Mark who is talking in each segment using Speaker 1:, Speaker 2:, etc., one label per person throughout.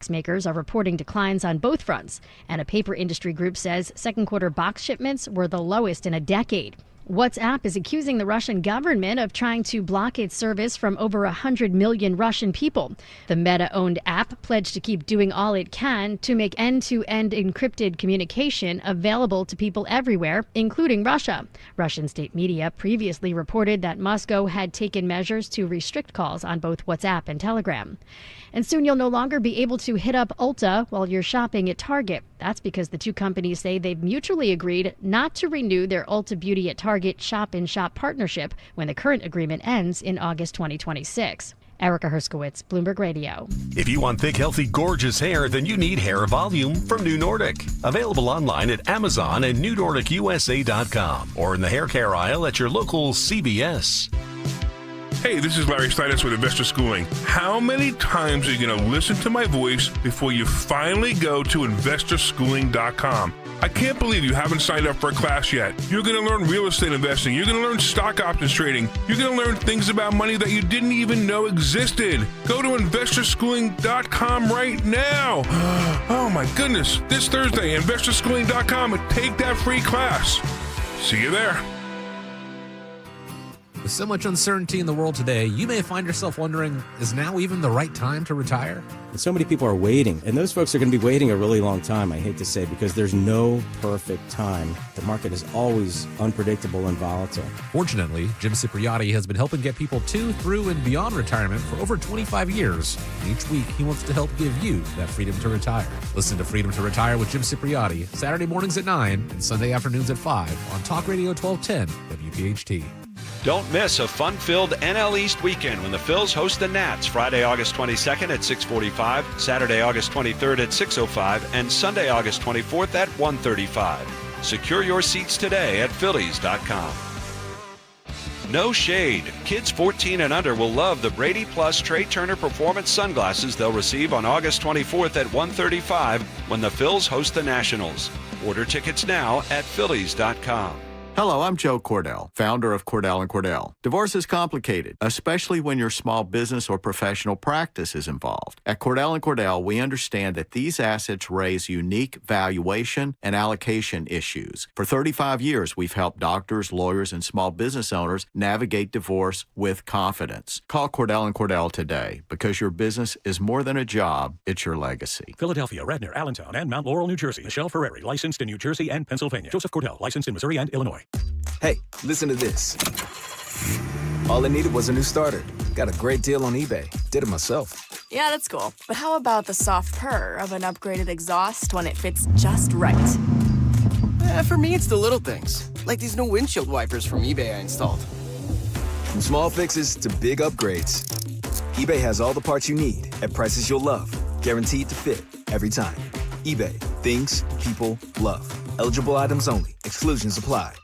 Speaker 1: Makers are reporting declines on both fronts, and a paper industry group says second quarter box shipments were the lowest in a decade. WhatsApp is accusing the Russian government of trying to block its service from over 100 million Russian people. The Meta-owned app pledged to keep doing all it can to make end-to-end encrypted communication available to people everywhere, including Russia. Russian state media previously reported that Moscow had taken measures to restrict calls on both WhatsApp and Telegram. And soon you'll no longer be able to hit up Ulta while you're shopping at Target. That's because the two companies say they've mutually agreed not to renew their Ulta Beauty at Target shop-in-shop partnership when the current agreement ends in August 2026. Erica Herskowitz, Bloomberg Radio.
Speaker 2: If you want thick, healthy, gorgeous hair, then you need Hair Volume from New Nordic. Available online at Amazon and NewNordicUSA.com or in the hair care aisle at your local CVS.
Speaker 3: Hey, this is Larry Steinitz with Investor Schooling. How many times are you going to listen to my voice before you finally go to investorschooling.com? I can't believe you haven't signed up for a class yet. You're going to learn real estate investing. You're going to learn stock options trading. You're going to learn things about money that you didn't even know existed. Go to investorschooling.com right now. Oh my goodness. This Thursday, investorschooling.com, and take that free class. See you there.
Speaker 4: With so much uncertainty in the world today, you may find yourself wondering, is now even the right time to retire?
Speaker 5: So many people are waiting, and those folks are going to be waiting a really long time, I hate to say, because there's no perfect time. The market is always unpredictable and volatile.
Speaker 4: Fortunately, Jim Cipriotti has been helping get people to, through, and beyond retirement for over 25 years. And each week, he wants to help give you that freedom to retire. Listen to Freedom to Retire with Jim Cipriotti, Saturday mornings at 9 and Sunday afternoons at 5 on Talk Radio 1210 WPHT.
Speaker 6: Don't miss a fun-filled NL East weekend when the Phils host the Nats Friday, August 22nd at 6:45, Saturday, August 23rd at 6:05, and Sunday, August 24th at 1:35. Secure your seats today at Phillies.com. No shade. Kids 14 and under will love the Brady Plus Trey Turner Performance sunglasses they'll receive on August 24th at 1:35 when the Phils host the Nationals. Order tickets now at Phillies.com.
Speaker 7: Hello, I'm Joe Cordell, founder of Cordell & Cordell. Divorce is complicated, especially when your small business or professional practice is involved. At Cordell & Cordell, we understand that these assets raise unique valuation and allocation issues. For 35 years, we've helped doctors, lawyers, and small business owners navigate divorce with confidence. Call Cordell & Cordell today, because your business is more than a job, it's your legacy.
Speaker 8: Philadelphia, Radnor, Allentown, and Mount Laurel, New Jersey. Michelle Ferreri, licensed in New Jersey and Pennsylvania. Joseph Cordell, licensed in Missouri and Illinois.
Speaker 9: Hey, listen to this. All I needed was a new starter. Got a great deal on eBay. Did it myself.
Speaker 10: Yeah, that's cool. But how about the soft purr of an upgraded exhaust when it fits just right?
Speaker 11: For me, it's the little things. Like these new windshield wipers from eBay I installed.
Speaker 9: From small fixes to big upgrades, eBay has all the parts you need at prices you'll love. Guaranteed to fit every time. eBay. Things people love. Eligible items only. Exclusions apply.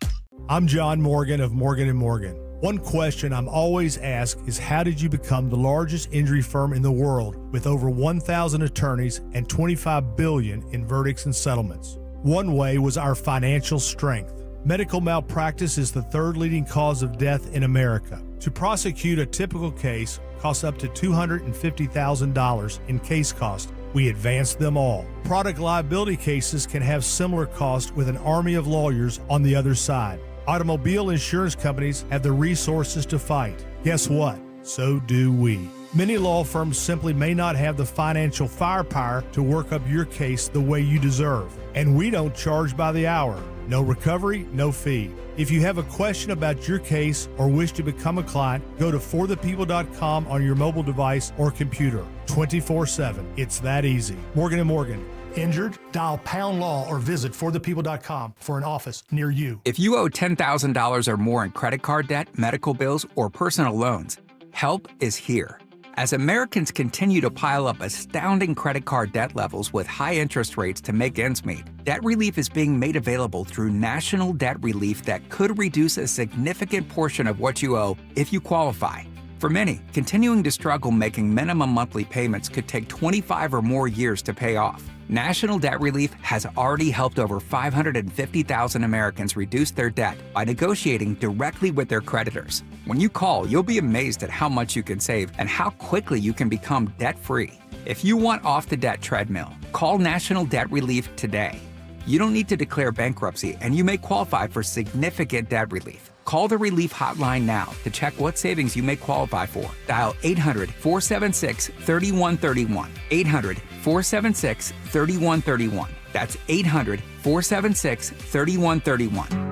Speaker 12: I'm John Morgan of Morgan & Morgan. One question I'm always asked is, how did you become the largest injury firm in the world with over 1,000 attorneys and $25 billion in verdicts and settlements? One way was our financial strength. Medical malpractice is the third leading cause of death in America. To prosecute a typical case costs up to $250,000 in case cost. We advance them all. Product liability cases can have similar costs with an army of lawyers on the other side. Automobile insurance companies have the resources to fight. Guess what? So do we. Many law firms simply may not have the financial firepower to work up your case the way you deserve. And we don't charge by the hour. No recovery, no fee. If you have a question about your case or wish to become a client, go to forthepeople.com on your mobile device or computer. 24/7. It's that easy. Morgan & Morgan. Injured? Dial pound law or visit forthepeople.com for an office near you.
Speaker 13: If you owe $10,000 or more in credit card debt, medical bills, or personal loans, help is here. As Americans continue to pile up astounding credit card debt levels with high interest rates to make ends meet, debt relief is being made available through national debt relief that could reduce a significant portion of what you owe if you qualify. For many, continuing to struggle making minimum monthly payments could take 25 or more years to pay off. National Debt Relief has already helped over 550,000 Americans reduce their debt by negotiating directly with their creditors. When you call, you'll be amazed at how much you can save and how quickly you can become debt-free. If you want off the debt treadmill, call National Debt Relief today. You don't need to declare bankruptcy, and you may qualify for significant debt relief. Call the relief hotline now to check what savings you may qualify for. Dial 800-476-3131. 800-476-3131. That's 800-476-3131.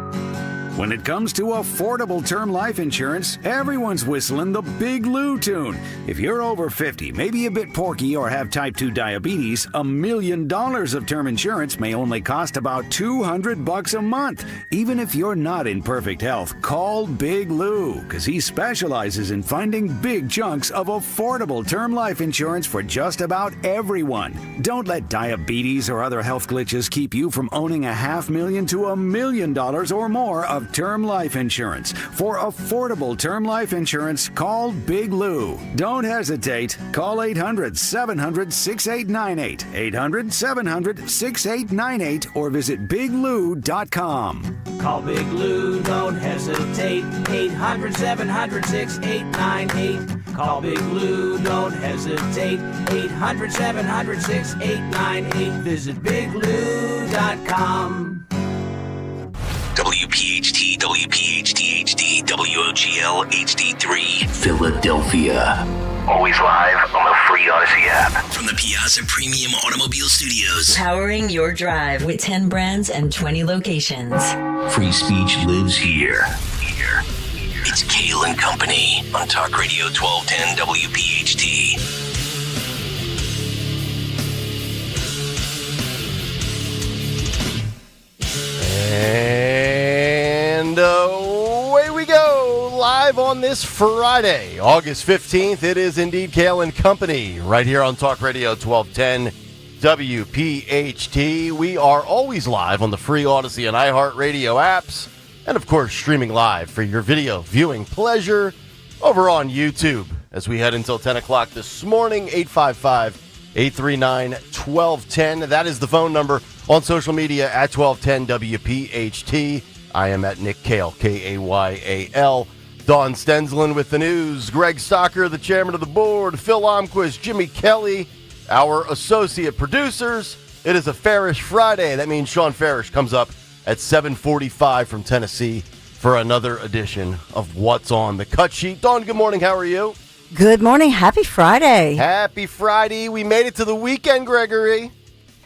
Speaker 14: When it comes to affordable term life insurance, everyone's whistling the Big Lou tune. If you're over 50, maybe a bit porky, or have type 2 diabetes, $1 million of term insurance may only cost about $200 a month. Even if you're not in perfect health, call Big Lou, because he specializes in finding big chunks of affordable term life insurance for just about everyone. Don't let diabetes or other health glitches keep you from owning $500,000 to $1 million or more of term life insurance. For affordable term life insurance, call Big Lou. Don't hesitate. Call 800-700-6898. 800-700-6898 or visit biglou.com.
Speaker 15: Call Big Lou, don't hesitate. 800-700-6898. Call Big Lou, don't hesitate. 800-700-6898. Visit biglou.com.
Speaker 16: WPHT, WPHT HD, WOGL HD3, Philadelphia. Always live on the free Odyssey app. From the Piazza Premium Automobile Studios.
Speaker 17: Powering your drive with 10 brands and 20 locations.
Speaker 16: Free speech lives here. It's Kayal and Company on Talk Radio 1210 WPHT.
Speaker 18: And away we go, live on this Friday, August 15th. It is indeed Kayal and Company, right here on Talk Radio 1210 WPHT. We are always live on the free Odyssey and iHeartRadio apps, and of course, streaming live for your video viewing pleasure over on YouTube as we head until 10 o'clock this morning, 855-839-1210. That is the phone number. On social media at 1210 WPHT. I am at Nick Kayal, Kayal. Dawn Stenslin with the news. Greg Stocker, the chairman of the board. Phil Omquist, Jimmy Kelly, our associate producers. It is a Ferish Friday. That means Sean Ferish comes up at 7:45 from Tennessee for another edition of What's on the Cut Sheet. Dawn, good morning. How are you?
Speaker 19: Good morning. Happy Friday.
Speaker 18: Happy Friday. We made it to the weekend, Gregory.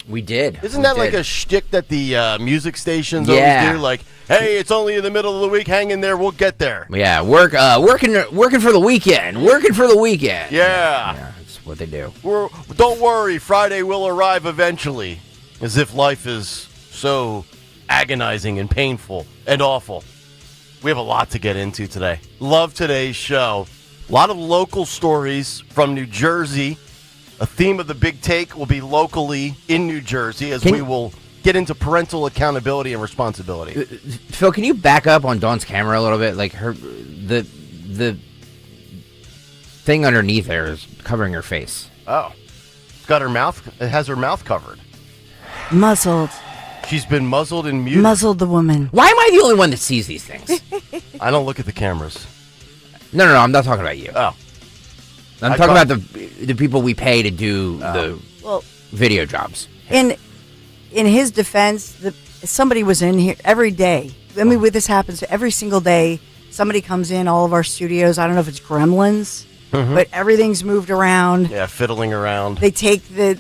Speaker 20: We did.
Speaker 18: Isn't that like a shtick that the music stations always do? Like, hey, it's only in the middle of the week. Hang in there. We'll get there.
Speaker 20: Yeah, working for the weekend. Working for the weekend.
Speaker 18: Yeah.
Speaker 20: That's what they do.
Speaker 18: Don't worry. Friday will arrive eventually. As if life is so agonizing and painful and awful. We have a lot to get into today. Love today's show. A lot of local stories from New Jersey. A theme of the Big Take will be locally in New Jersey as we will get into parental accountability and responsibility.
Speaker 20: Phil, can you back up on Dawn's camera a little bit? Like the thing underneath there is covering her face.
Speaker 18: Oh. It's got her mouth. It has her mouth covered.
Speaker 19: Muzzled.
Speaker 18: She's been muzzled and muted.
Speaker 19: Muzzled the woman.
Speaker 20: Why am I the only one that sees these things?
Speaker 18: I don't look at the cameras.
Speaker 20: No, I'm not talking about you.
Speaker 18: Oh.
Speaker 20: I'm talking about the people we pay to do the video jobs.
Speaker 19: In his defense, somebody was in here every day. I mean, this happens every single day. Somebody comes in all of our studios. I don't know if it's gremlins, but everything's moved around.
Speaker 18: Yeah, fiddling around.
Speaker 19: They take they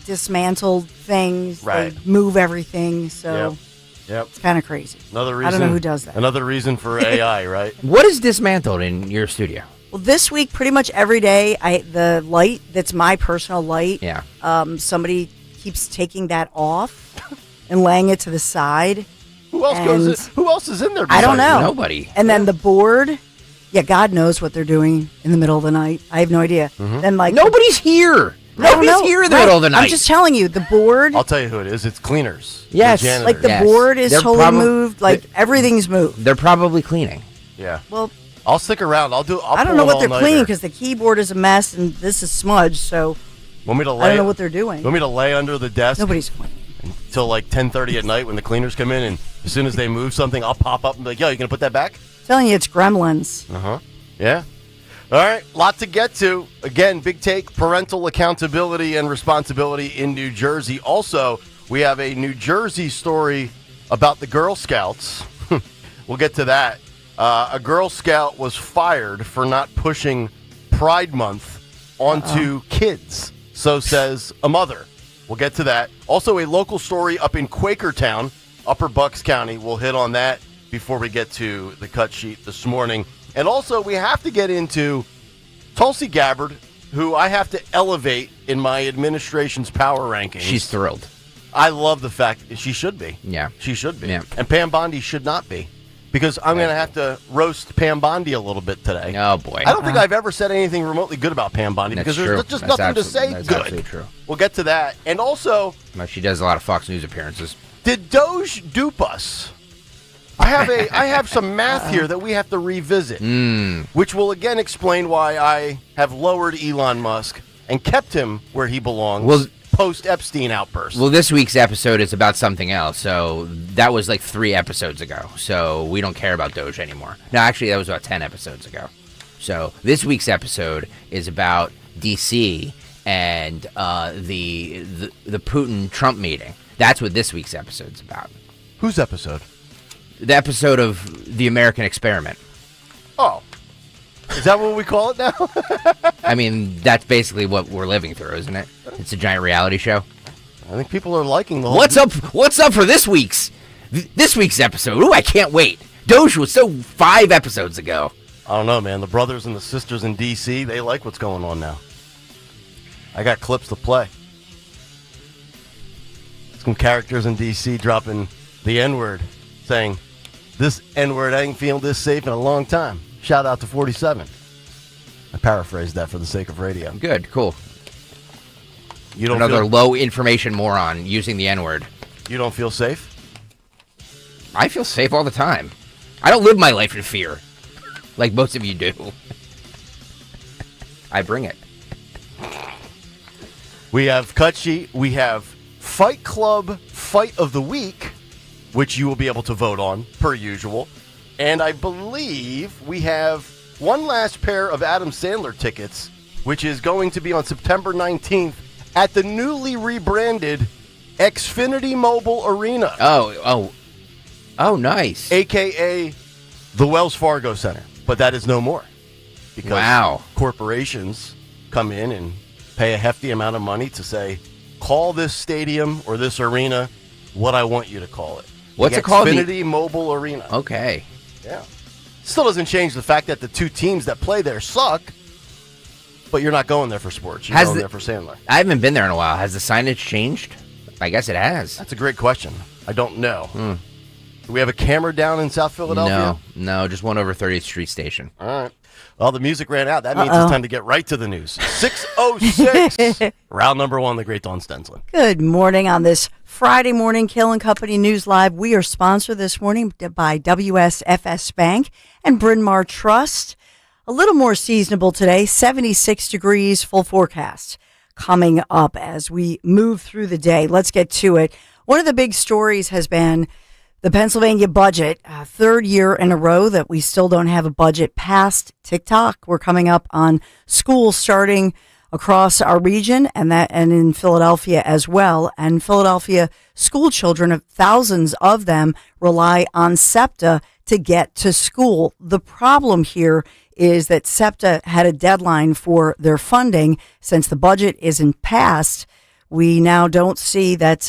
Speaker 19: dismantle things.
Speaker 18: Right.
Speaker 19: They move everything. So
Speaker 18: Yep.
Speaker 19: It's kind of crazy.
Speaker 18: Another reason.
Speaker 19: I don't know who does that.
Speaker 18: Another reason for AI, right?
Speaker 20: What is dismantled in your studio?
Speaker 19: Well, this week, pretty much every day, the light that's my personal light.
Speaker 20: Yeah.
Speaker 19: Somebody keeps taking that off and laying it to the side.
Speaker 18: Who else is in there?
Speaker 19: I don't know.
Speaker 20: Nobody.
Speaker 19: And then the board. Yeah, God knows what they're doing in the middle of the night. I have no idea. Then
Speaker 20: nobody's here. Nobody's here in the middle of the night.
Speaker 19: I'm just telling you, the board.
Speaker 18: I'll tell you who it is. It's cleaners.
Speaker 20: Yes.
Speaker 19: Like the board is totally moved. Like everything's moved.
Speaker 20: They're probably cleaning.
Speaker 18: Yeah.
Speaker 19: Well,
Speaker 18: I'll stick around. I
Speaker 19: don't know what they're cleaning because the keyboard is a mess and this is smudged. So
Speaker 18: want me to
Speaker 19: I don't know what they're doing.
Speaker 18: Want me to lay under the desk?
Speaker 19: Nobody's cleaning
Speaker 18: until like 10:30 at night when the cleaners come in, and as soon as they move something, I'll pop up and be like, "Yo, you gonna put that back?"
Speaker 19: I'm telling you, it's gremlins.
Speaker 18: Yeah. All right, lot to get to. Again, big take, parental accountability and responsibility in New Jersey. Also, we have a New Jersey story about the Girl Scouts. We'll get to that. A Girl Scout was fired for not pushing Pride Month onto kids. So says a mother. We'll get to that. Also, a local story up in Quakertown, Upper Bucks County. We'll hit on that before we get to the cut sheet this morning. And also, we have to get into Tulsi Gabbard, who I have to elevate in my administration's power rankings.
Speaker 20: She's thrilled.
Speaker 18: I love the fact that she should be.
Speaker 20: Yeah.
Speaker 18: She should be.
Speaker 20: Yeah.
Speaker 18: And Pam Bondi should not be. Because I'm going to have to roast Pam Bondi a little bit today.
Speaker 20: Oh, boy.
Speaker 18: I don't think I've ever said anything remotely good about Pam Bondi because there's just nothing to say
Speaker 20: that's
Speaker 18: good.
Speaker 20: Absolutely true.
Speaker 18: We'll get to that. And also,
Speaker 20: well, she does a lot of Fox News appearances.
Speaker 18: did Doge dupe us? I have some math here that we have to revisit, which will again explain why I have lowered Elon Musk and kept him where he belongs post-Epstein outburst.
Speaker 20: Well, this week's episode is about something else. So that was like 3 episodes ago. So we don't care about Doge anymore. No, actually, that was about 10 episodes ago. So this week's episode is about D.C. and the Putin-Trump meeting. That's what this week's episode's about.
Speaker 18: Whose episode?
Speaker 20: The episode of The American Experiment.
Speaker 18: Oh. Is that what we call it now?
Speaker 20: I mean, that's basically what we're living through, isn't it? It's a giant reality show.
Speaker 18: I think people are liking the whole...
Speaker 20: What's up for this week's episode? Ooh, I can't wait. Doge was 5 episodes ago.
Speaker 18: I don't know, man. The brothers and the sisters in D.C., they like what's going on now. I got clips to play. Some characters in D.C. dropping the N-word, saying, this N-word, I ain't feeling this safe in a long time. Shout out to 47. I paraphrased that for the sake of radio.
Speaker 20: Good, cool.
Speaker 18: You don't
Speaker 20: Another low information moron using the N-word.
Speaker 18: You don't feel safe?
Speaker 20: I feel safe all the time. I don't live my life in fear, like most of you do. I bring it.
Speaker 18: We have Cut Sheet. We have Fight Club Fight of the Week, which you will be able to vote on, per usual. And I believe we have one last pair of Adam Sandler tickets, which is going to be on September 19th at the newly rebranded Xfinity Mobile Arena.
Speaker 20: Oh, nice.
Speaker 18: A.K.A. the Wells Fargo Center. But that is no more. Because corporations come in and pay a hefty amount of money to say, call this stadium or this arena what I want you to call it.
Speaker 20: What's it called?
Speaker 18: Xfinity Mobile Arena.
Speaker 20: Okay.
Speaker 18: Yeah. Still doesn't change the fact that the 2 teams that play there suck, but you're not going there for sports. You're going there for Sandler.
Speaker 20: I haven't been there in a while. Has the signage changed? I guess it has.
Speaker 18: That's a great question. I don't know. Do we have a camera down in South Philadelphia?
Speaker 20: No, just one over 30th Street Station.
Speaker 18: All right. Well, the music ran out. That means it's time to get right to the news. 6:06. Round number 1, the great Dawn Stensland.
Speaker 19: Good morning on this Friday morning, Kill & Company News Live. We are sponsored this morning by WSFS Bank and Bryn Mawr Trust. A little more seasonable today, 76 degrees, full forecast coming up as we move through the day. Let's get to it. One of the big stories has been the Pennsylvania budget, 3rd year in a row that we still don't have a budget past TikTok. We're coming up on schools starting across our region and in Philadelphia as well. And Philadelphia school children, thousands of them, rely on SEPTA to get to school. The problem here is that SEPTA had a deadline for their funding. Since the budget isn't passed, we now don't see that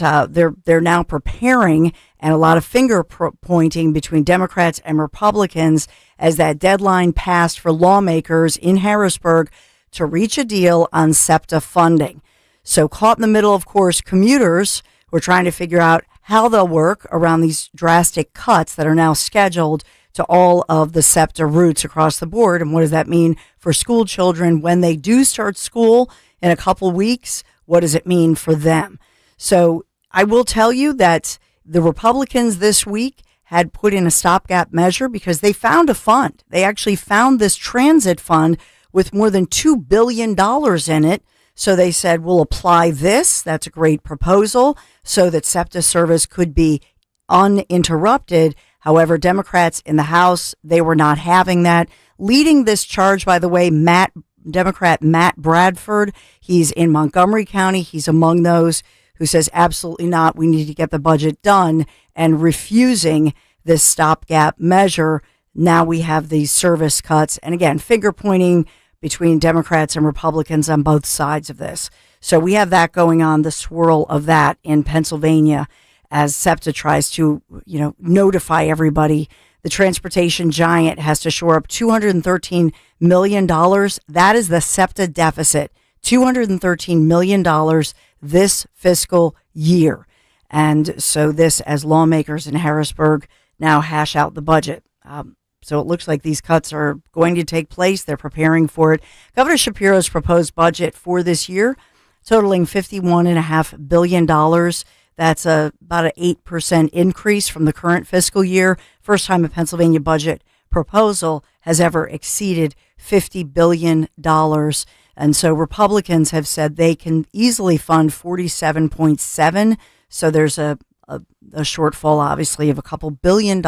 Speaker 19: they're now preparing, and a lot of finger pointing between Democrats and Republicans as that deadline passed for lawmakers in Harrisburg to reach a deal on SEPTA funding. So caught in the middle, of course, commuters who are trying to figure out how they'll work around these drastic cuts that are now scheduled to all of the SEPTA routes across the board. And what does that mean for school children when they do start school in a couple weeks? What does it mean for them? So I will tell you that the Republicans this week had put in a stopgap measure because they found a fund. They actually found this transit fund with more than $2 billion in it. So they said, we'll apply this. That's a great proposal so that SEPTA service could be uninterrupted. However, Democrats in the House, they were not having that. Leading this charge, by the way, Democrat Matt Bradford. He's in Montgomery County. He's among those who says absolutely not. We need to get the budget done, and refusing this stopgap measure. Now we have these service cuts. And again, finger pointing between Democrats and Republicans on both sides of this. So we have that going on, the swirl of that in Pennsylvania as SEPTA tries to, notify everybody. The transportation giant has to shore up $213 million. That is the SEPTA deficit, $213 million this fiscal year. And so this, as lawmakers in Harrisburg now hash out the budget. So it looks like these cuts are going to take place. They're preparing for it. Governor Shapiro's proposed budget for this year, totaling $51.5 billion. That's about an 8% increase from the current fiscal year. First time a Pennsylvania budget proposal has ever exceeded $50 billion. And so Republicans have said they can easily fund 47.7. So there's a shortfall, obviously, of a couple $1 billion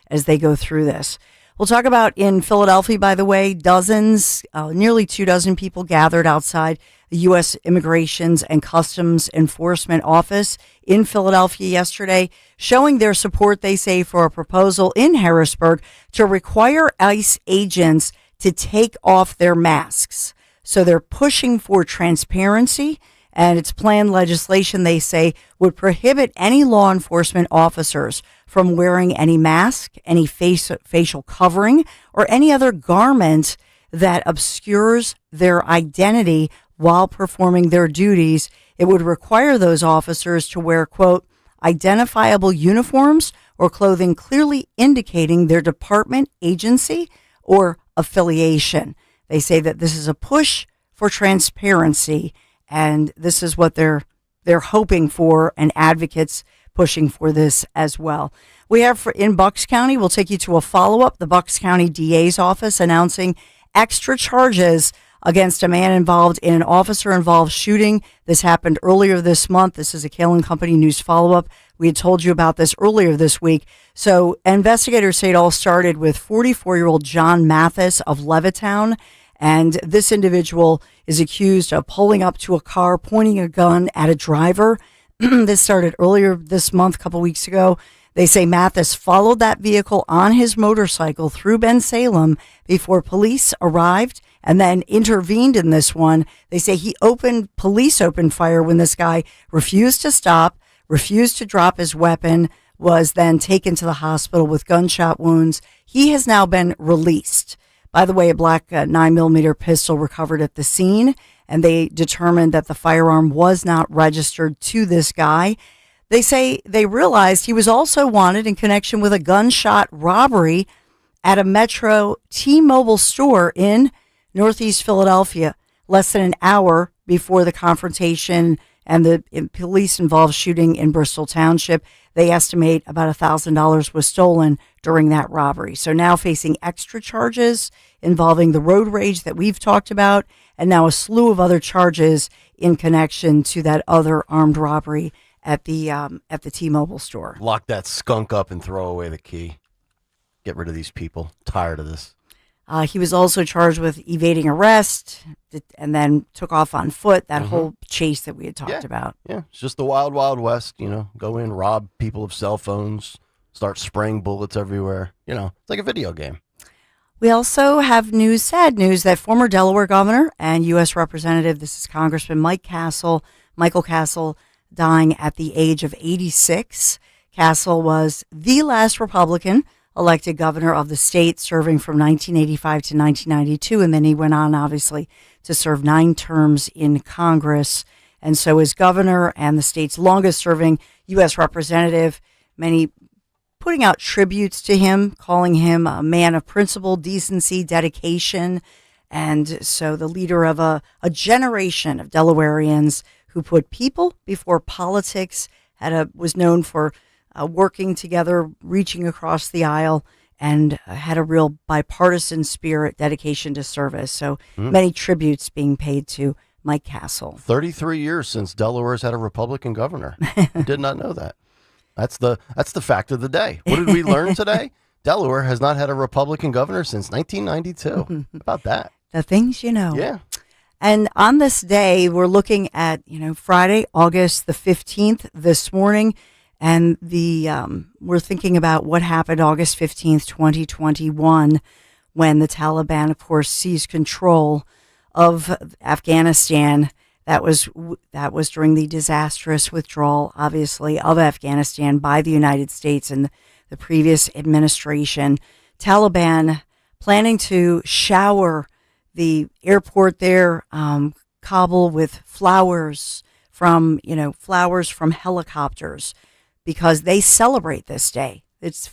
Speaker 19: as they go through this. We'll talk about in Philadelphia, by the way, nearly 24 people gathered outside the U.S. Immigrations and Customs Enforcement Office in Philadelphia yesterday, showing their support, they say, for a proposal in Harrisburg to require ICE agents to take off their masks. So they're pushing for transparency, and it's planned legislation, they say, would prohibit any law enforcement officers from wearing any mask, any facial covering, or any other garment that obscures their identity while performing their duties. It would require those officers to wear, quote, identifiable uniforms or clothing clearly indicating their department, agency, or affiliation. They say that this is a push for transparency, and this is what they're hoping for, and advocates pushing for this as well. We have in Bucks County, we'll take you to a follow-up, the Bucks County DA's office announcing extra charges against a man involved in an officer-involved shooting. This happened earlier this month. This is a Kayal Company News follow-up. We had told you about this earlier this week. So investigators say it all started with 44-year-old John Mathis of Levittown. And this individual is accused of pulling up to a car, pointing a gun at a driver. This started earlier this month, a couple weeks ago. They say Mathis followed that vehicle on his motorcycle through Bensalem before police arrived and then intervened in this one. They say police opened fire when this guy refused to stop, refused to drop his weapon, was then taken to the hospital with gunshot wounds. He has now been released. By the way, a black 9mm pistol recovered at the scene, and they determined that the firearm was not registered to this guy. They say they realized he was also wanted in connection with a gunshot robbery at a Metro T-Mobile store in Northeast Philadelphia, less than an hour before the confrontation and the police-involved shooting in Bristol Township. They estimate about $1,000 was stolen during that robbery. So now facing extra charges involving the road rage that we've talked about, and now a slew of other charges in connection to that other armed robbery at the T-Mobile store.
Speaker 18: Lock that skunk up and throw away the key. Get rid of these people. Tired of this.
Speaker 19: He was also charged with evading arrest and then took off on foot, that whole chase that we had talked about.
Speaker 18: Yeah, it's just the wild, wild west, go in, rob people of cell phones, start spraying bullets everywhere. It's like a video game.
Speaker 19: We also have sad news, that former Delaware governor and U.S. Representative, this is Congressman Michael Castle, dying at the age of 86. Castle was the last Republican elected governor of the state, serving from 1985 to 1992, and then he went on, obviously, to serve 9 terms in Congress. And so as governor and the state's longest-serving U.S. representative, many putting out tributes to him, calling him a man of principle, decency, dedication, and so the leader of a generation of Delawareans who put people before politics, was known for working together, reaching across the aisle, and had a real bipartisan spirit, dedication to service. So many tributes being paid to Mike Castle.
Speaker 18: 33 years since Delaware's had a Republican governor. Did not know that. That's the fact of the day. What did we learn today? Delaware has not had a Republican governor since 1992. How about that?
Speaker 19: The things you know.
Speaker 18: Yeah.
Speaker 19: And on this day, we're looking at, Friday, August the 15th this morning. And we're thinking about what happened August 15th, 2021, when the Taliban, of course, seized control of Afghanistan. That was during the disastrous withdrawal, obviously, of Afghanistan by the United States and the previous administration. Taliban planning to shower the airport there, Kabul, with flowers from helicopters, because they celebrate this day.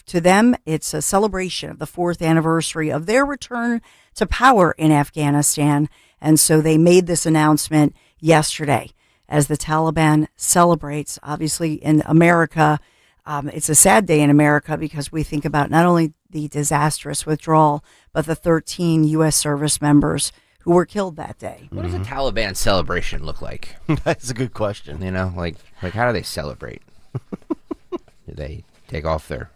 Speaker 19: To them, it's a celebration of the 4th anniversary of their return to power in Afghanistan. And so they made this announcement yesterday as the Taliban celebrates. Obviously, in America, it's a sad day in America because we think about not only the disastrous withdrawal, but the 13 U.S. service members who were killed that day.
Speaker 20: What does a Taliban celebration look like?
Speaker 18: That's a good question.
Speaker 20: Like how do they celebrate? Do they take off their...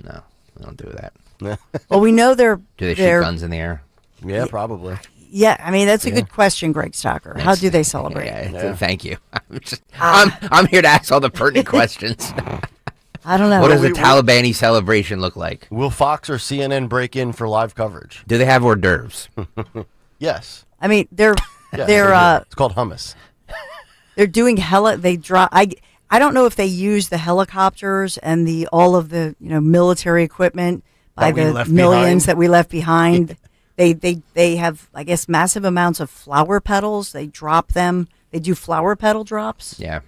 Speaker 20: No, they don't do that.
Speaker 19: Well, we know they're...
Speaker 20: Do they shoot guns in the air?
Speaker 18: Yeah, probably.
Speaker 19: Yeah, I mean, that's a good question, Greg Stocker. How do they celebrate?
Speaker 20: Yeah. Thank you. I'm here to ask all the pertinent questions.
Speaker 19: I don't know.
Speaker 20: What does a Taliban celebration look like?
Speaker 18: Will Fox or CNN break in for live coverage?
Speaker 20: Do they have hors d'oeuvres?
Speaker 18: Yes.
Speaker 19: I mean, they're
Speaker 18: it's called hummus.
Speaker 19: They're doing they drop. I don't know if they use the helicopters and all of the military equipment by the millions that we left behind. They have, I guess, massive amounts of flower petals. They drop them. They do flower petal drops.
Speaker 20: Yeah.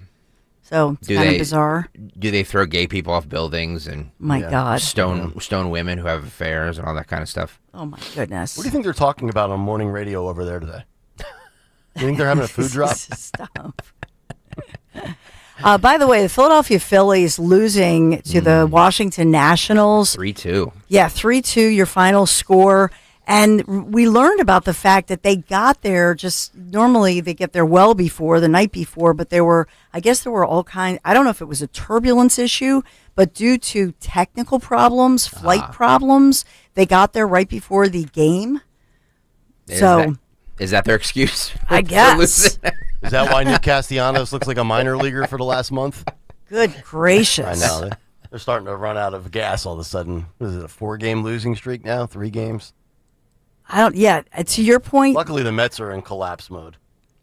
Speaker 19: So it's kind of bizarre.
Speaker 20: Do they throw gay people off buildings and
Speaker 19: God,
Speaker 20: stone women who have affairs and all that kind of stuff?
Speaker 19: Oh my goodness!
Speaker 18: What do you think they're talking about on morning radio over there today? You think they're having a food drop?
Speaker 19: Stop. By the way, the Philadelphia Phillies losing to the Washington Nationals.
Speaker 20: 3-2.
Speaker 19: Yeah, 3-2, your final score. And we learned about the fact that they got there normally they get there well before, the night before, but there were all kinds, I don't know if it was a turbulence issue, but due to technical problems, flight problems, they got there right before the game.
Speaker 20: Is that their excuse?
Speaker 19: I guess.
Speaker 18: Is that why Nick Castellanos looks like a minor leaguer for the last month?
Speaker 19: Good gracious.
Speaker 18: I know. They're starting to run out of gas all of a sudden. What is it, a 4-game losing streak now? 3 games?
Speaker 19: To your point.
Speaker 18: Luckily, the Mets are in collapse mode.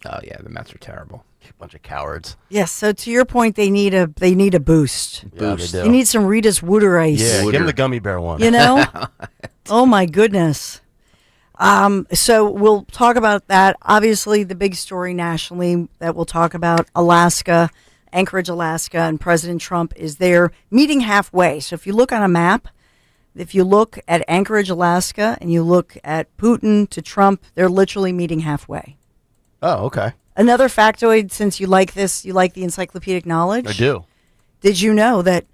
Speaker 20: Oh, yeah, the Mets are terrible.
Speaker 18: A bunch of cowards.
Speaker 19: Yes, so to your point, they need a boost.
Speaker 18: Yeah,
Speaker 19: They need some Rita's Wooder Ice.
Speaker 18: Yeah, give them the gummy bear one.
Speaker 19: Oh, my goodness. So we'll talk about that. Obviously, the big story nationally that we'll talk about, Alaska, Anchorage, Alaska, and President Trump is there meeting halfway. So if you look on a map, if you look at Anchorage, Alaska, and you look at Putin to Trump, they're literally meeting halfway.
Speaker 18: Oh, okay.
Speaker 19: Another factoid, since you like this, you like the encyclopedic knowledge?
Speaker 18: I do.
Speaker 19: Did you know that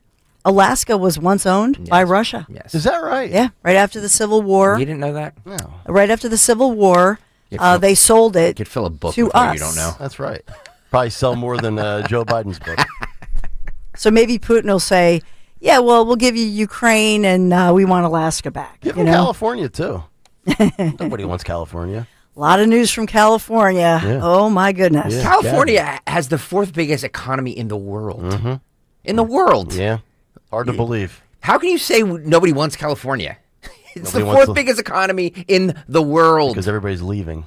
Speaker 19: Alaska was once owned by Russia?
Speaker 20: Yes.
Speaker 18: Is that right?
Speaker 19: Yeah, right after the Civil War.
Speaker 20: You didn't know that?
Speaker 18: No.
Speaker 19: Right after the Civil War, they sold it
Speaker 20: could fill a book
Speaker 19: to
Speaker 20: with
Speaker 19: us.
Speaker 20: You don't know.
Speaker 18: That's right. Probably sell more than Joe Biden's book.
Speaker 19: So maybe Putin will say, yeah, well, we'll give you Ukraine and we want Alaska back.
Speaker 18: Give them California, too. Nobody wants California.
Speaker 19: A lot of news from California. Yeah. Oh, my goodness.
Speaker 20: Yeah, California has the 4th biggest economy in the world. Mm-hmm. In the world.
Speaker 18: Yeah. Hard to believe.
Speaker 20: How can you say nobody wants California? It's the 4th biggest economy in the world.
Speaker 18: Because everybody's leaving.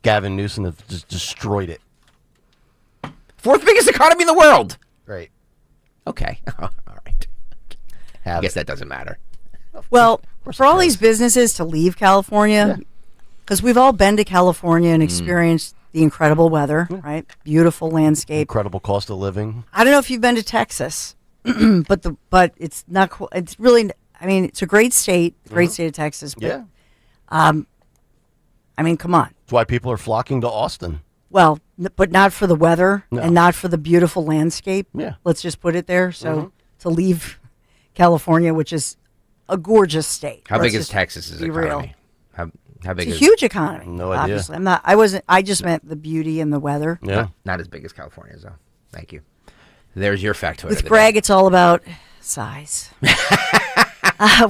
Speaker 18: Gavin Newsom has just destroyed it.
Speaker 20: 4th biggest economy in the world.
Speaker 18: Right.
Speaker 20: Okay. All right. I guess that doesn't matter.
Speaker 19: Well, for all these businesses to leave California, because we've all been to California and experienced the incredible weather, right? Beautiful landscape.
Speaker 18: Incredible cost of living.
Speaker 19: I don't know if you've been to Texas, but it's not. It's really. I mean, it's a great state, state of Texas. But,
Speaker 18: yeah.
Speaker 19: I mean, come on.
Speaker 18: That's why people are flocking to Austin.
Speaker 19: Well, but not for the weather and not for the beautiful landscape.
Speaker 18: Yeah.
Speaker 19: Let's just put it there. So to leave California, which is a gorgeous state.
Speaker 20: How big is Texas's economy? How big
Speaker 19: it's a huge economy.
Speaker 18: No idea.
Speaker 19: Obviously. I just meant the beauty and the weather.
Speaker 18: Yeah.
Speaker 20: Not as big as California's, though. Thank you. There's your factoid.
Speaker 19: With Greg, it's all about size.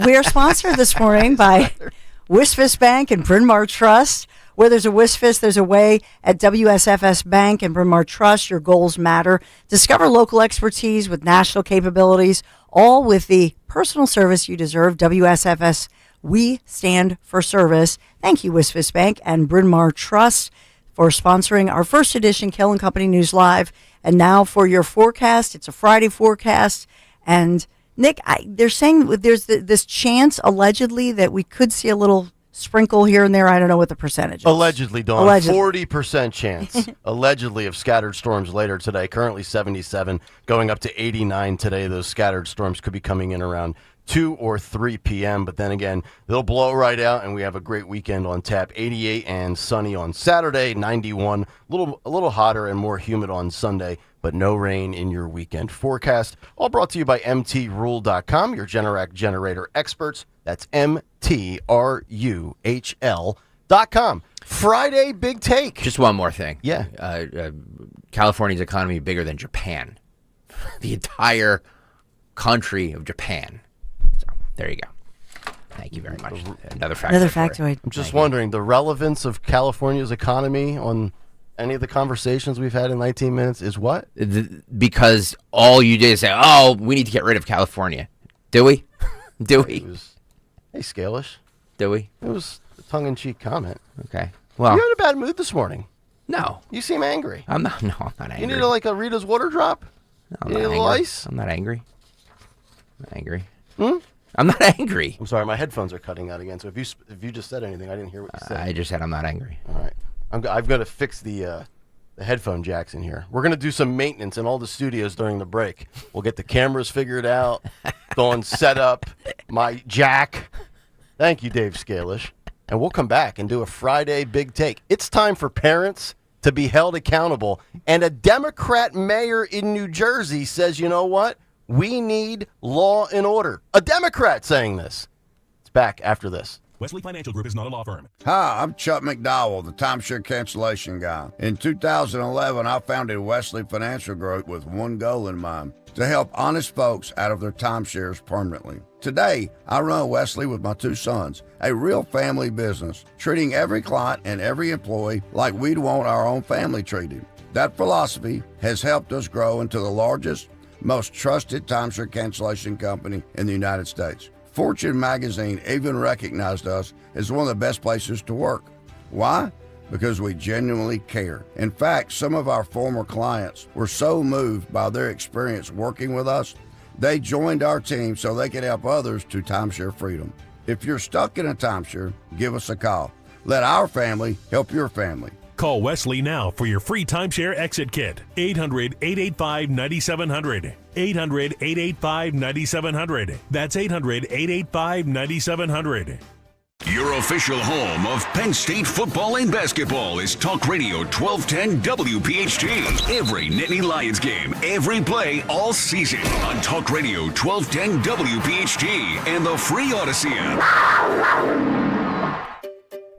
Speaker 19: We are sponsored this morning by Wisfis Bank and Bryn Mawr Trust. Where there's a Wisfis, there's a way. At WSFS Bank and Bryn Mawr Trust, your goals matter. Discover local expertise with national capabilities, all with the personal service you deserve. WSFS, we stand for service. Thank you, Wisfis Bank and Bryn Mawr Trust, for sponsoring our first edition Kayal and Company News Live. And now for your forecast. It's a Friday forecast. And Nick, they're saying there's this chance, allegedly, that we could see a little sprinkle here and there. I don't know what the percentage is.
Speaker 18: Allegedly, Dawn.
Speaker 19: Allegedly.
Speaker 18: 40% chance, allegedly, of scattered storms later today. Currently 77, going up to 89 today. Those scattered storms could be coming in around 2 or 3 p.m. But then again, they'll blow right out, and we have a great weekend on tap. 88 and sunny on Saturday, 91, a little hotter and more humid on Sunday, but no rain in your weekend forecast. All brought to you by MTRule.com, your Generac generator experts. That's MTRUHL.com. Friday big take.
Speaker 20: Just one more thing.
Speaker 18: Yeah.
Speaker 20: California's economy bigger than Japan. The entire country of Japan. So there you go. Thank you very much. Another
Speaker 19: factoid.
Speaker 18: I'm just wondering the relevance of California's economy on any of the conversations we've had in 19 minutes is what?
Speaker 20: Because all you did is say, oh, we need to get rid of California. Do we? Do we?
Speaker 18: Hey, Scalish.
Speaker 20: Do we?
Speaker 18: It was a tongue-in-cheek comment.
Speaker 20: Okay. Well,
Speaker 18: you're in a bad mood this morning.
Speaker 20: No.
Speaker 18: You seem angry.
Speaker 20: I'm not angry.
Speaker 18: You need a Rita's water drop? You need a little ice?
Speaker 20: I'm not angry.
Speaker 18: Hmm?
Speaker 20: I'm not angry.
Speaker 18: I'm sorry, my headphones are cutting out again. So if you just said anything, I didn't hear what you said.
Speaker 20: I just said I'm not angry.
Speaker 18: All right. I've got to fix the headphone jacks in here. We're going to do some maintenance in all the studios during the break. We'll get the cameras figured out, go and set up my jack. Thank you, Dave Scalish. And we'll come back and do a Friday big take. It's time for parents to be held accountable. And a Democrat mayor in New Jersey says, you know what? We need law and order. A Democrat saying this. It's back after this.
Speaker 8: Wesley Financial Group is not a law firm.
Speaker 21: Hi, I'm Chuck McDowell, the timeshare cancellation guy. In 2011, I founded Wesley Financial Group with one goal in mind, to help honest folks out of their timeshares permanently. Today, I run Wesley with my two sons, a real family business, treating every client and every employee like we'd want our own family treated. That philosophy has helped us grow into the largest, most trusted timeshare cancellation company in the United States. Fortune magazine even recognized us as one of the best places to work. Why? Because we genuinely care. In fact, some of our former clients were so moved by their experience working with us, they joined our team so they could help others to timeshare freedom. If you're stuck in a timeshare, give us a call. Let our family help your family.
Speaker 8: Call Wesley now for your free timeshare exit kit. 800-885-9700. 800-885-9700. That's 800-885-9700.
Speaker 22: Your official home of Penn State football and basketball is Talk Radio 1210 WPHT. Every Nittany Lions game, every play, all season on Talk Radio 1210 WPHT and the free Odyssey app.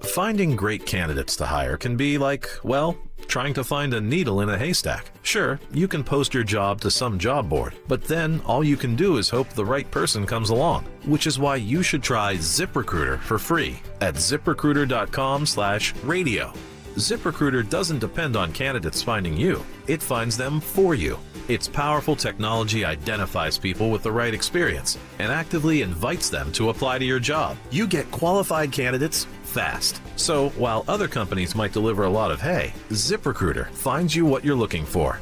Speaker 23: Finding great candidates to hire can be like, well, trying to find a needle in a haystack. Sure, you can post your job to some job board, but then all you can do is hope the right person comes along, which is why you should try ZipRecruiter for free at ZipRecruiter.com/radio. ZipRecruiter doesn't depend on candidates finding you. It finds them for you. Its powerful technology identifies people with the right experience and actively invites them to apply to your job. You get qualified candidates fast. So while other companies might deliver a lot of hay, ZipRecruiter finds you what you're looking for.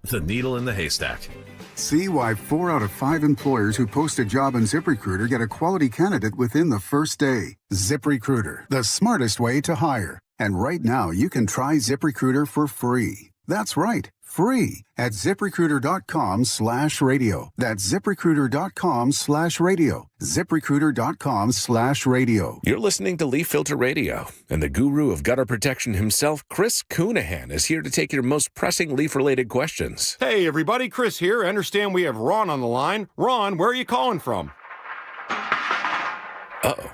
Speaker 23: The needle in the haystack.
Speaker 24: See why 4 out of 5 employers who post a job on ZipRecruiter get a quality candidate within the first day. ZipRecruiter, the smartest way to hire. And right now, you can try ZipRecruiter for free. That's right, free at ZipRecruiter.com/radio. That's ZipRecruiter.com/radio. ZipRecruiter.com/radio.
Speaker 25: You're listening to Leaf Filter Radio, and the guru of gutter protection himself, Chris Coonahan, is here to take your most pressing leaf-related questions.
Speaker 26: Hey, everybody, Chris here. I understand we have Ron on the line. Ron, where are you calling from?
Speaker 25: Uh-oh.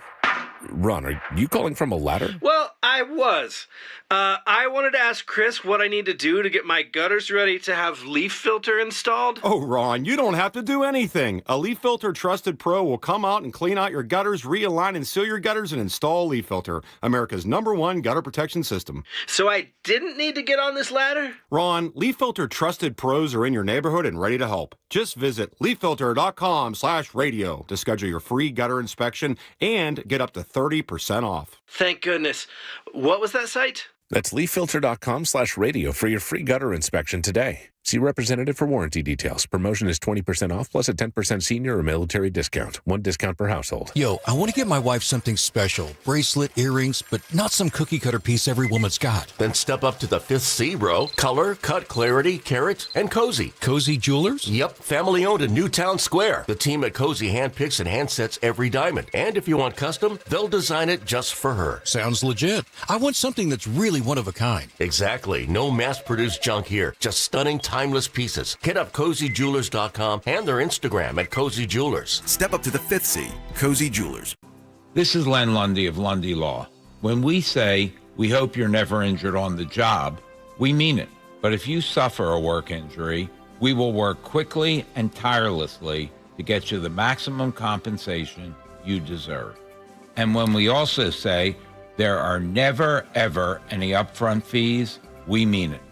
Speaker 25: Ron, are you calling from a ladder?
Speaker 1: Well, I was. I wanted to ask Chris what I need to do to get my gutters ready to have leaf filter installed.
Speaker 26: Oh, Ron, you don't have to do anything. A Leaf Filter Trusted Pro will come out and clean out your gutters, realign and seal your gutters, and install Leaf Filter, America's #1 gutter protection system.
Speaker 1: So I didn't need to get on this ladder?
Speaker 26: Ron, Leaf Filter Trusted Pros are in your neighborhood and ready to help. Just visit leaffilter.com/radio to schedule your free gutter inspection and get up to 30% off.
Speaker 1: Thank goodness. What was that site?
Speaker 25: That's leaffilter.com/radio for your free gutter inspection today. See representative for warranty details. Promotion is 20% off plus a 10% senior or military discount. One discount per household.
Speaker 2: Yo, I want to get my wife something special. Bracelet, earrings, but not some cookie cutter piece every woman's got.
Speaker 3: Then step up to the 5th C, bro. Color, cut, clarity, carat, and Cozy.
Speaker 2: Cozy Jewelers?
Speaker 3: Yep, family owned in Newtown Square. The team at Cozy handpicks and handsets every diamond. And if you want custom, they'll design it just for her.
Speaker 2: Sounds legit. I want something that's really one of a kind.
Speaker 3: Exactly. No mass-produced junk here. Just stunning, timeless pieces. Hit up CozyJewelers.com and their Instagram at Cozy Jewelers.
Speaker 4: Step up to the 5th C, Cozy Jewelers.
Speaker 5: This is Len Lundy of Lundy Law. When we say we hope you're never injured on the job, we mean it. But if you suffer a work injury, we will work quickly and tirelessly to get you the maximum compensation you deserve. And when we also say there are never, ever any upfront fees, we mean it.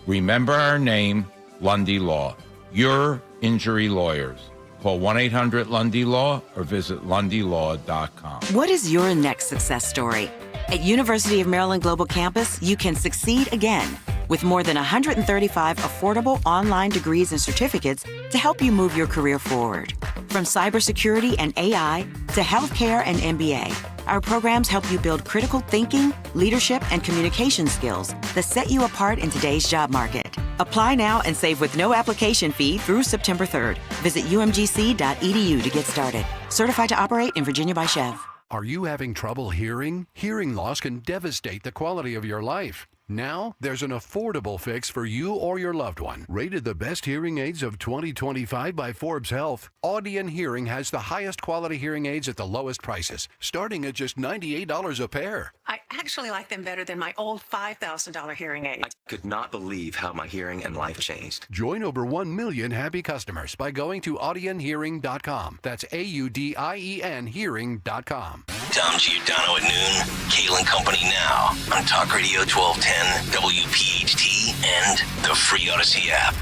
Speaker 5: Remember our name, Lundy Law. Your injury lawyers. Call 1-800-LUNDY-LAW or visit LundyLaw.com.
Speaker 6: What is your next success story? At University of Maryland Global Campus, you can succeed again with more than 135 affordable online degrees and certificates to help you move your career forward. From cybersecurity and AI to healthcare and MBA, our programs help you build critical thinking, leadership, and communication skills that set you apart in today's job market. Apply now and save with no application fee through September 3rd. Visit umgc.edu to get started. Certified to operate in Virginia by Chev.
Speaker 27: Are you having trouble hearing? Hearing loss can devastate the quality of your life. Now, there's an affordable fix for you or your loved one. Rated the best hearing aids of 2025 by Forbes Health, Audion Hearing has the highest quality hearing aids at the lowest prices, starting at just $98 a pair.
Speaker 28: I actually like them better than my old $5,000 hearing aid.
Speaker 29: I could not believe how my hearing and life changed.
Speaker 27: Join over 1 million happy customers by going to audionhearing.com. That's AUDIEN hearing.com.
Speaker 16: Tom Giordano at noon. Kayal and Company now on Talk Radio 1210, WPHT, and the free Odyssey app.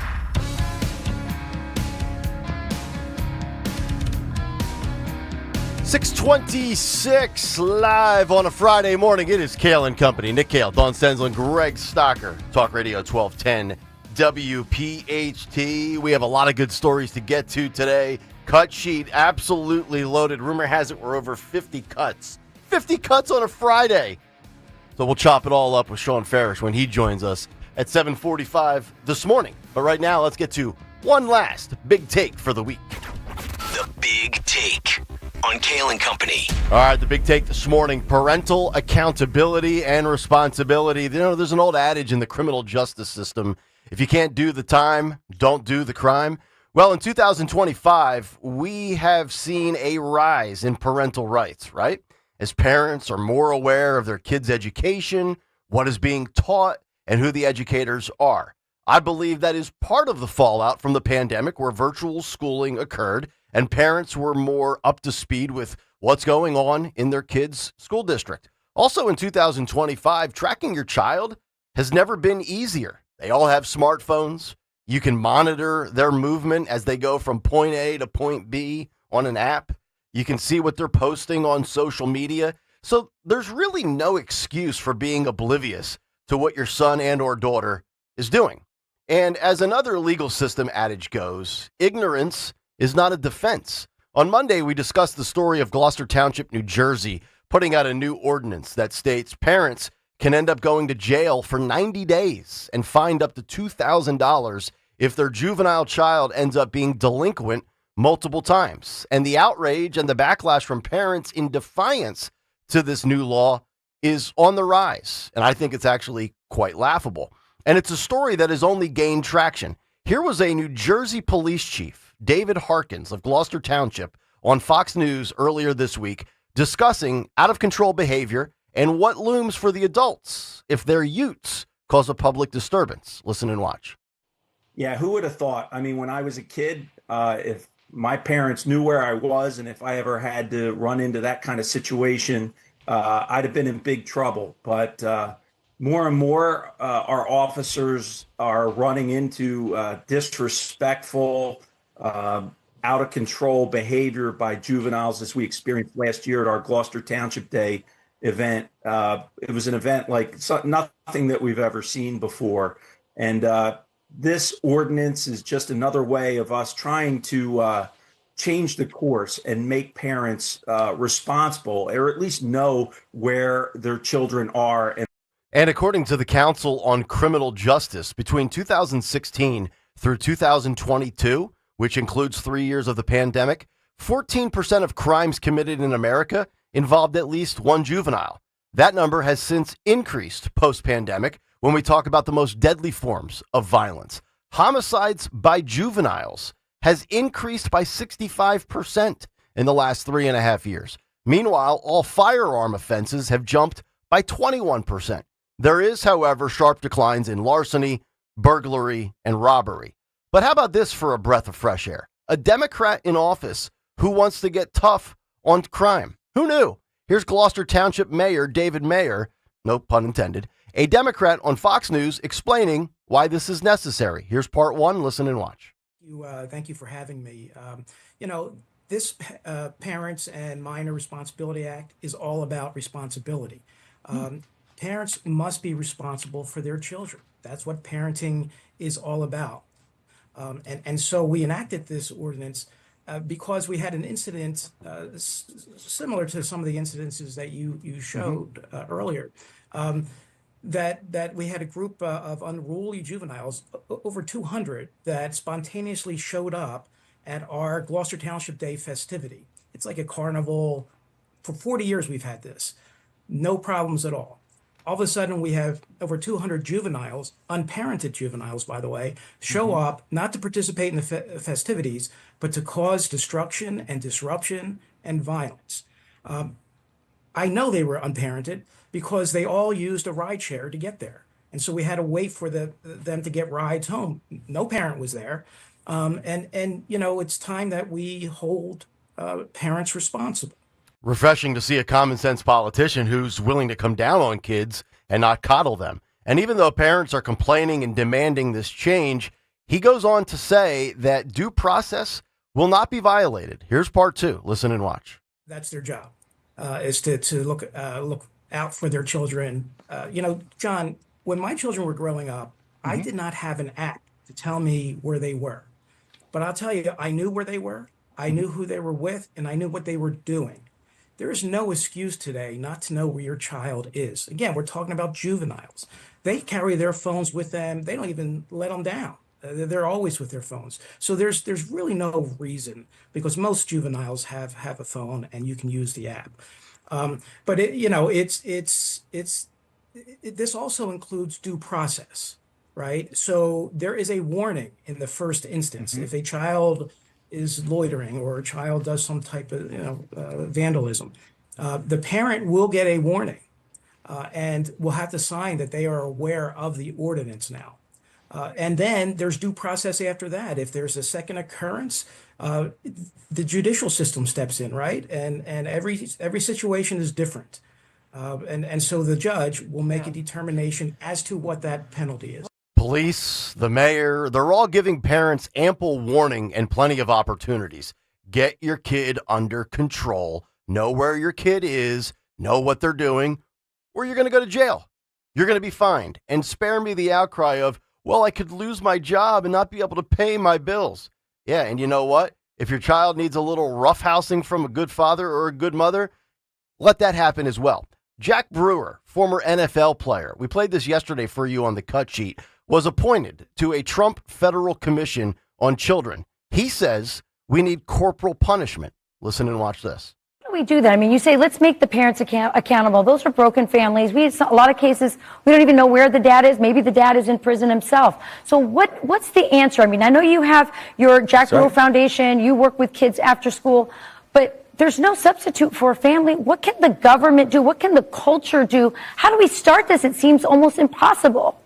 Speaker 18: .626 live on a Friday morning. It is Kayal and Company. Nick Kayal, Dawn Stensland, Greg Stocker. Talk Radio 1210, WPHT. We have a lot of good stories to get to today. Cut sheet absolutely loaded. Rumor has it we're over 50 cuts. 50 cuts on a Friday. So we'll chop it all up with Sean Ferish when he joins us at 7:45 this morning. But right now, let's get to one last big take for the week.
Speaker 16: The Big Take on Kayal and Company.
Speaker 18: All right, the big take this morning, parental accountability and responsibility. You know, there's an old adage in the criminal justice system, if you can't do the time, don't do the crime. Well, in 2025, we have seen a rise in parental rights, right? As parents are more aware of their kids' education, what is being taught, and who the educators are. I believe that is part of the fallout from the pandemic where virtual schooling occurred and parents were more up to speed with what's going on in their kids' school district. Also in 2025, tracking your child has never been easier. They all have smartphones. You can monitor their movement as they go from point A to point B on an app. You can see what they're posting on social media. So there's really no excuse for being oblivious to what your son and or daughter is doing. And as another legal system adage goes, ignorance is not a defense. On Monday, we discussed the story of Gloucester Township, New Jersey, putting out a new ordinance that states parents can end up going to jail for 90 days and fined up to $2,000 if their juvenile child ends up being delinquent multiple times. And the outrage and the backlash from parents in defiance to this new law is on the rise. And I think it's actually quite laughable. And it's a story that has only gained traction. Here was a New Jersey police chief, David Harkins of Gloucester Township, on Fox News earlier this week, discussing out-of-control behavior and what looms for the adults if their utes cause a public disturbance. Listen and watch.
Speaker 7: Yeah, who would have thought? I mean, when I was a kid, if my parents knew where I was and if I ever had to run into that kind of situation, I'd have been in big trouble. But more and more, our officers are running into disrespectful, out of control behavior by juveniles, as we experienced last year at our Gloucester Township Day event. It was an event like nothing that we've ever seen before. And this ordinance is just another way of us trying to change the course and make parents responsible, or at least know where their children are.
Speaker 18: And according to the Council on Criminal Justice, between 2016 through 2022, which includes 3 years of the pandemic, 14% of crimes committed in America involved at least one juvenile. That number has since increased post-pandemic when we talk about the most deadly forms of violence. Homicides by juveniles has increased by 65% in the last 3.5 years. Meanwhile, all firearm offenses have jumped by 21%. There is, however, sharp declines in larceny, burglary, and robbery. But how about this for a breath of fresh air? A Democrat in office who wants to get tough on crime. Who knew? Here's Gloucester Township Mayor David Mayer, no pun intended, a Democrat on Fox News explaining why this is necessary. Here's part one. Listen and watch.
Speaker 9: Thank you for having me. This Parents and Minor Responsibility Act is all about responsibility. Parents must be responsible for their children. That's what parenting is all about. And so we enacted this ordinance because we had an incident similar to some of the incidences that you showed earlier. That we had a group of unruly juveniles, over 200, that spontaneously showed up at our Gloucester Township Day festivity. It's like a carnival. For 40 years we've had this. No problems at all. All of a sudden we have over 200 juveniles, unparented juveniles, by the way, show up not to participate in the festivities, but to cause destruction and disruption and violence. I know they were unparented because they all used a ride share to get there. And so we had to wait for them to get rides home. No parent was there. It's time that we hold parents responsible.
Speaker 18: Refreshing to see a common sense politician who's willing to come down on kids and not coddle them. And even though parents are complaining and demanding this change, he goes on to say that due process will not be violated. Here's part two. Listen and watch.
Speaker 9: That's their job, is to look out for their children. John, when my children were growing up, I did not have an app to tell me where they were. But I'll tell you, I knew where they were, I knew who they were with, and I knew what they were doing. There is no excuse today not to know where your child is. Again, we're talking about juveniles. They carry their phones with them. They don't even let them down. They're always with their phones. So there's really no reason, because most juveniles have a phone and you can use the app. But this also includes due process, right? So there is a warning in the first instance. If a child is loitering or a child does some type of vandalism, the parent will get a warning and will have to sign that they are aware of the ordinance now. And then there's due process after that. If there's a second occurrence, the judicial system steps in, right? And every situation is different. And so the judge will make a determination as to what that penalty is.
Speaker 18: Police, the mayor, they're all giving parents ample warning and plenty of opportunities. Get your kid under control. Know where your kid is. Know what they're doing, or you're going to go to jail. You're going to be fined. And spare me the outcry of, well, I could lose my job and not be able to pay my bills. Yeah, and you know what? If your child needs a little roughhousing from a good father or a good mother, let that happen as well. Jack Brewer, former NFL player, we played this yesterday for you on the cut sheet, was appointed to a Trump Federal Commission on Children. He says we need corporal punishment. Listen and watch this.
Speaker 10: How do we do that? I mean, you say, let's make the parents accountable. Those are broken families. A lot of cases, we don't even know where the dad is. Maybe the dad is in prison himself. So what's the answer? I mean, I know you have your Jack Brewer Foundation. You work with kids after school. But there's no substitute for a family. What can the government do? What can the culture do? How do we start this? It seems almost impossible.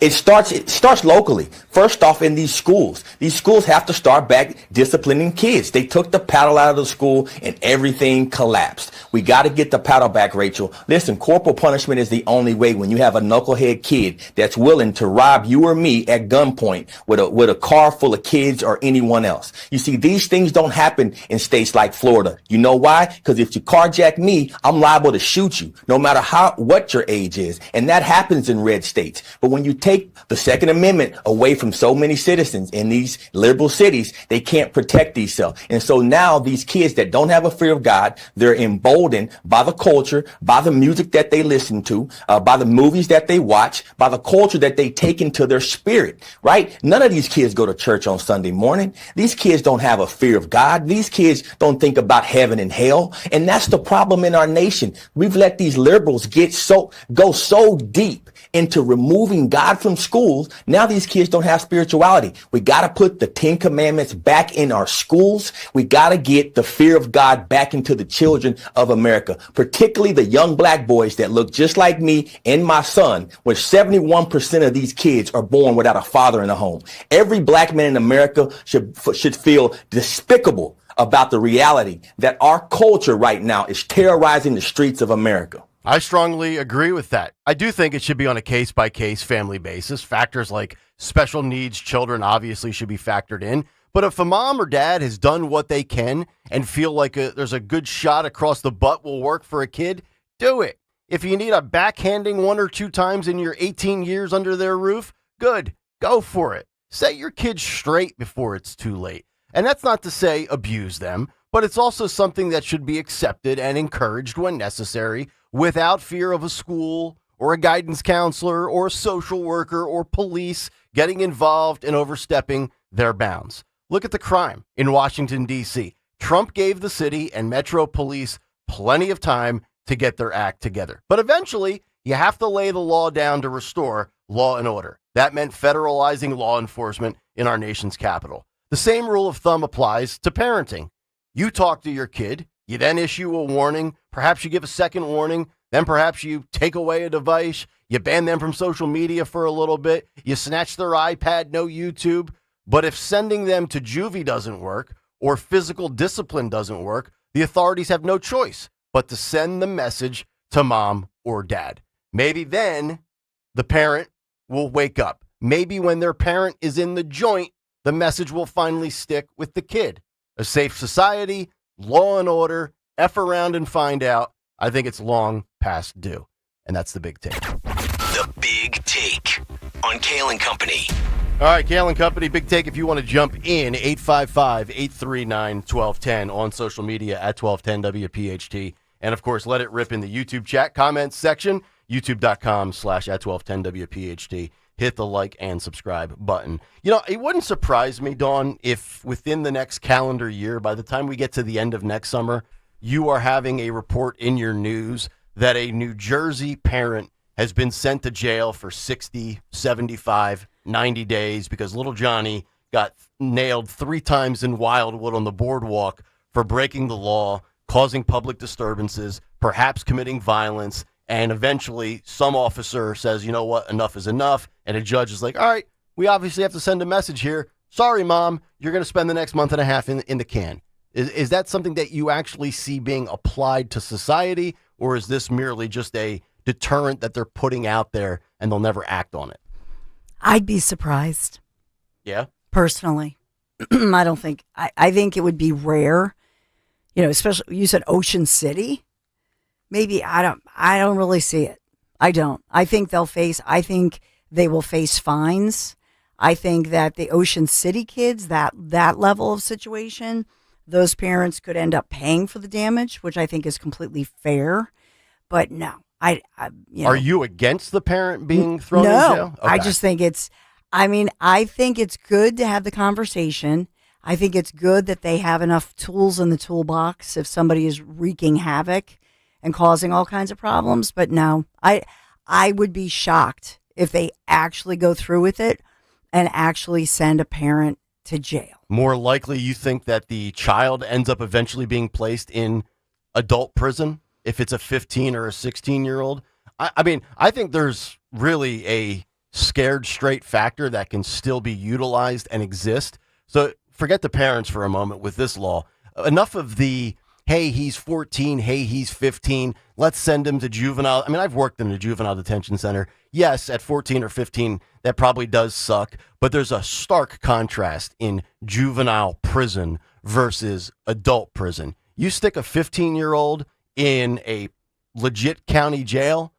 Speaker 11: It starts locally. First off, in these schools. These schools have to start back disciplining kids. They took the paddle out of the school and everything collapsed. We got to get the paddle back, Rachel. Listen, corporal punishment is the only way when you have a knucklehead kid that's willing to rob you or me at gunpoint with a car full of kids or anyone else. You see, these things don't happen in states like Florida. You know why? Because if you carjack me, I'm liable to shoot you, no matter what your age is. And that happens in red states. But when you take the Second Amendment away from so many citizens in these liberal cities, they can't protect themselves. And so now these kids that don't have a fear of God, they're emboldened by the culture, by the music that they listen to, by the movies that they watch, by the culture that they take into their spirit, right? None of these kids go to church on Sunday morning. These kids don't have a fear of God. These kids don't think about heaven and hell. And that's the problem in our nation. We've let these liberals go so deep into removing God from schools. Now these kids don't have spirituality. We got to put the 10 Commandments back in our schools. We got to get the fear of God back into the children of America, particularly the young black boys that look just like me and my son, where 71% of these kids are born without a father in the home. Every black man in America should feel despicable about the reality that our culture right now is terrorizing the streets of America.
Speaker 18: I strongly agree with that. I do think it should be on a case-by-case family basis. Factors like special needs children obviously should be factored in. But if a mom or dad has done what they can and feel like there's a good shot across the butt will work for a kid, do it. If you need a backhanding 1 or 2 times in your 18 years under their roof, good. Go for it. Set your kids straight before it's too late. And that's not to say abuse them, but it's also something that should be accepted and encouraged when necessary, without fear of a school or a guidance counselor or a social worker or police getting involved and overstepping their bounds. Look at the crime in Washington, D.C. Trump gave the city and Metro Police plenty of time to get their act together. But eventually, you have to lay the law down to restore law and order. That meant federalizing law enforcement in our nation's capital. The same rule of thumb applies to parenting. You talk to your kid, you then issue a warning, perhaps you give a second warning, then perhaps you take away a device, you ban them from social media for a little bit, you snatch their iPad, no YouTube. But if sending them to juvie doesn't work or physical discipline doesn't work, the authorities have no choice but to send the message to mom or dad. Maybe then the parent will wake up. Maybe when their parent is in the joint, the message will finally stick with the kid. A safe society, law and order, F around and find out. I think it's long past due. And that's the big take.
Speaker 16: The Big Take on Kayal and Company.
Speaker 18: All right, Kayal and Company, big take. If you want to jump in, 855-839-1210 on social media at 1210 WPHT. And, of course, let it rip in the YouTube chat comments section, youtube.com/at1210 WPHT. Hit the like and subscribe button. You know, it wouldn't surprise me, Dawn, if within the next calendar year, by the time we get to the end of next summer, you are having a report in your news that a New Jersey parent has been sent to jail for 60, 75, 90 days because little Johnny got nailed 3 times in Wildwood on the boardwalk for breaking the law, causing public disturbances, perhaps committing violence. And eventually some officer says, you know what, enough is enough. And a judge is like, all right, we obviously have to send a message here. Sorry, Mom, you're going to spend the next month and a half in the can. Is that something that you actually see being applied to society? Or is this merely just a deterrent that they're putting out there and they'll never act on it?
Speaker 12: I'd be surprised.
Speaker 18: Yeah?
Speaker 12: Personally. I think it would be rare. You know, especially, you said Ocean City. Maybe I don't really see it. I don't. I think they will face fines. I think that the Ocean City kids, that level of situation, those parents could end up paying for the damage, which I think is completely fair. But no, you know,
Speaker 18: Are you against the parent being thrown in jail? Okay.
Speaker 12: I just think I think it's good to have the conversation. I think it's good that they have enough tools in the toolbox if somebody is wreaking havoc and causing all kinds of problems. But no, I would be shocked if they actually go through with it and actually send a parent to jail.
Speaker 18: More likely you think that the child ends up eventually being placed in adult prison if it's a 15 or a 16-year-old. I mean, I think there's really a scared straight factor that can still be utilized and exist. So forget the parents for a moment with this law. Enough of the, hey, he's 14, hey, he's 15, let's send him to juvenile. I mean, I've worked in a juvenile detention center. Yes, at 14 or 15, that probably does suck, but there's a stark contrast in juvenile prison versus adult prison. You stick a 15-year-old in a legit county jail,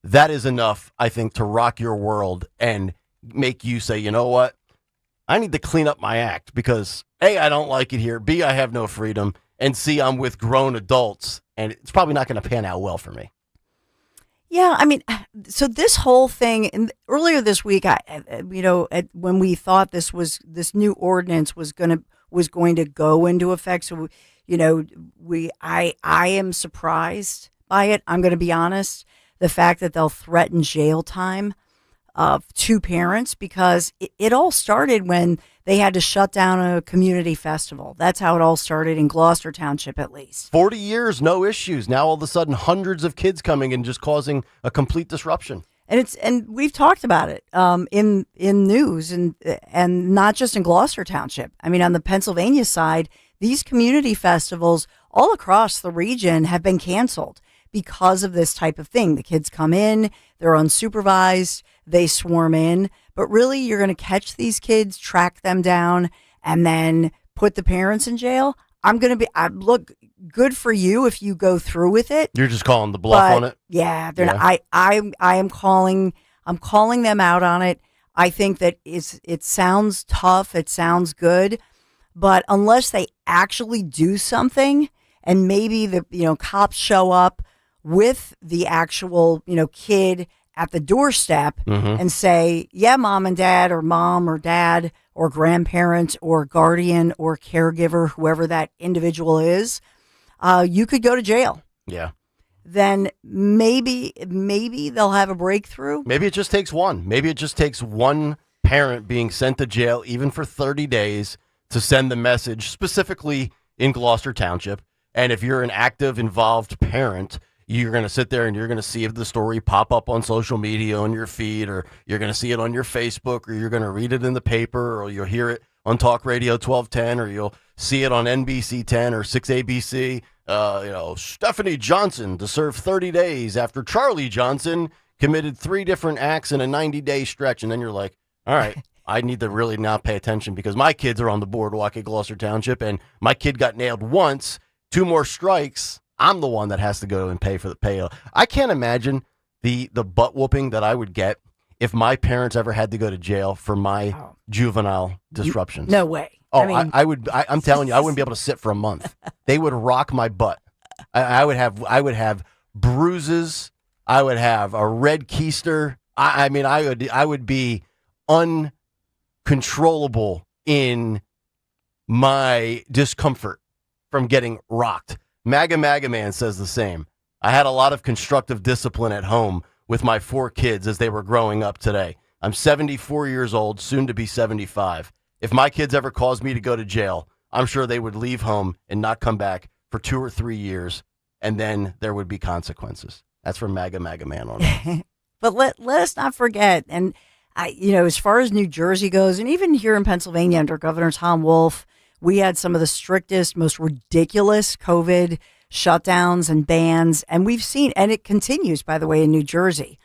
Speaker 18: that is enough, I think, to rock your world and make you say, you know what? I need to clean up my act because A, I don't like it here. B, I have no freedom. And C, I'm with grown adults and it's probably not going to pan out well for me.
Speaker 12: Yeah, I mean, so this whole thing, and earlier this week, when we thought this new ordinance was going to go into effect, so I am surprised by it. I'm going to be honest, the fact that they'll threaten jail time to parents, because it all started when they had to shut down a community festival. That's how it all started in Gloucester Township, at least.
Speaker 18: 40 years, no issues. Now all of a sudden, hundreds of kids coming and just causing a complete disruption.
Speaker 12: And we've talked about it in news and not just in Gloucester Township. I mean, on the Pennsylvania side, these community festivals all across the region have been canceled because of this type of thing. The kids come in, they're unsupervised, they swarm in, but really you're going to catch these kids, track them down, and then put the parents in jail. Look, good for you if you go through with it.
Speaker 18: You're just calling the bluff on it?
Speaker 12: Yeah, I'm calling them out on it. I think that it sounds tough, it sounds good, but unless they actually do something, and maybe the cops show up with the actual kid at the doorstep and say, yeah, mom and dad, or mom or dad or grandparent or guardian or caregiver, whoever that individual is, you could go to jail.
Speaker 18: Yeah.
Speaker 12: Then maybe they'll have a breakthrough.
Speaker 18: Maybe it just takes one. Maybe it just takes one parent being sent to jail, even for 30 days, to send the message, specifically in Gloucester Township. And if you're an active, involved parent, you're going to sit there and you're going to see the story pop up on social media on your feed, or you're going to see it on your Facebook, or you're going to read it in the paper, or you'll hear it on Talk Radio 1210, or you'll see it on NBC 10 or 6ABC. Stephanie Johnson to serve 30 days after Charlie Johnson committed 3 different acts in a 90-day stretch. And then you're like, all right, I need to really not pay attention because my kids are on the boardwalk at Gloucester Township and my kid got nailed once, 2 more strikes. I'm the one that has to go and pay for the pay. I can't imagine the butt whooping that I would get if my parents ever had to go to jail for my juvenile disruptions.
Speaker 12: No way.
Speaker 18: Oh, I'm telling you, I wouldn't be able to sit for a month. They would rock my butt. I would have bruises. I would have a red keister. I would be uncontrollable in my discomfort from getting rocked. MAGA Man says the same. I had a lot of constructive discipline at home with my 4 kids as they were growing up today. I'm 74 years old, soon to be 75. If my kids ever caused me to go to jail, I'm sure they would leave home and not come back for 2 or 3 years, and then there would be consequences. That's from MAGA Man on it.
Speaker 12: But let us not forget, and as far as New Jersey goes, and even here in Pennsylvania under Governor Tom Wolf, we had some of the strictest, most ridiculous COVID shutdowns and bans, and we've seen, and it continues, by the way, in New Jersey.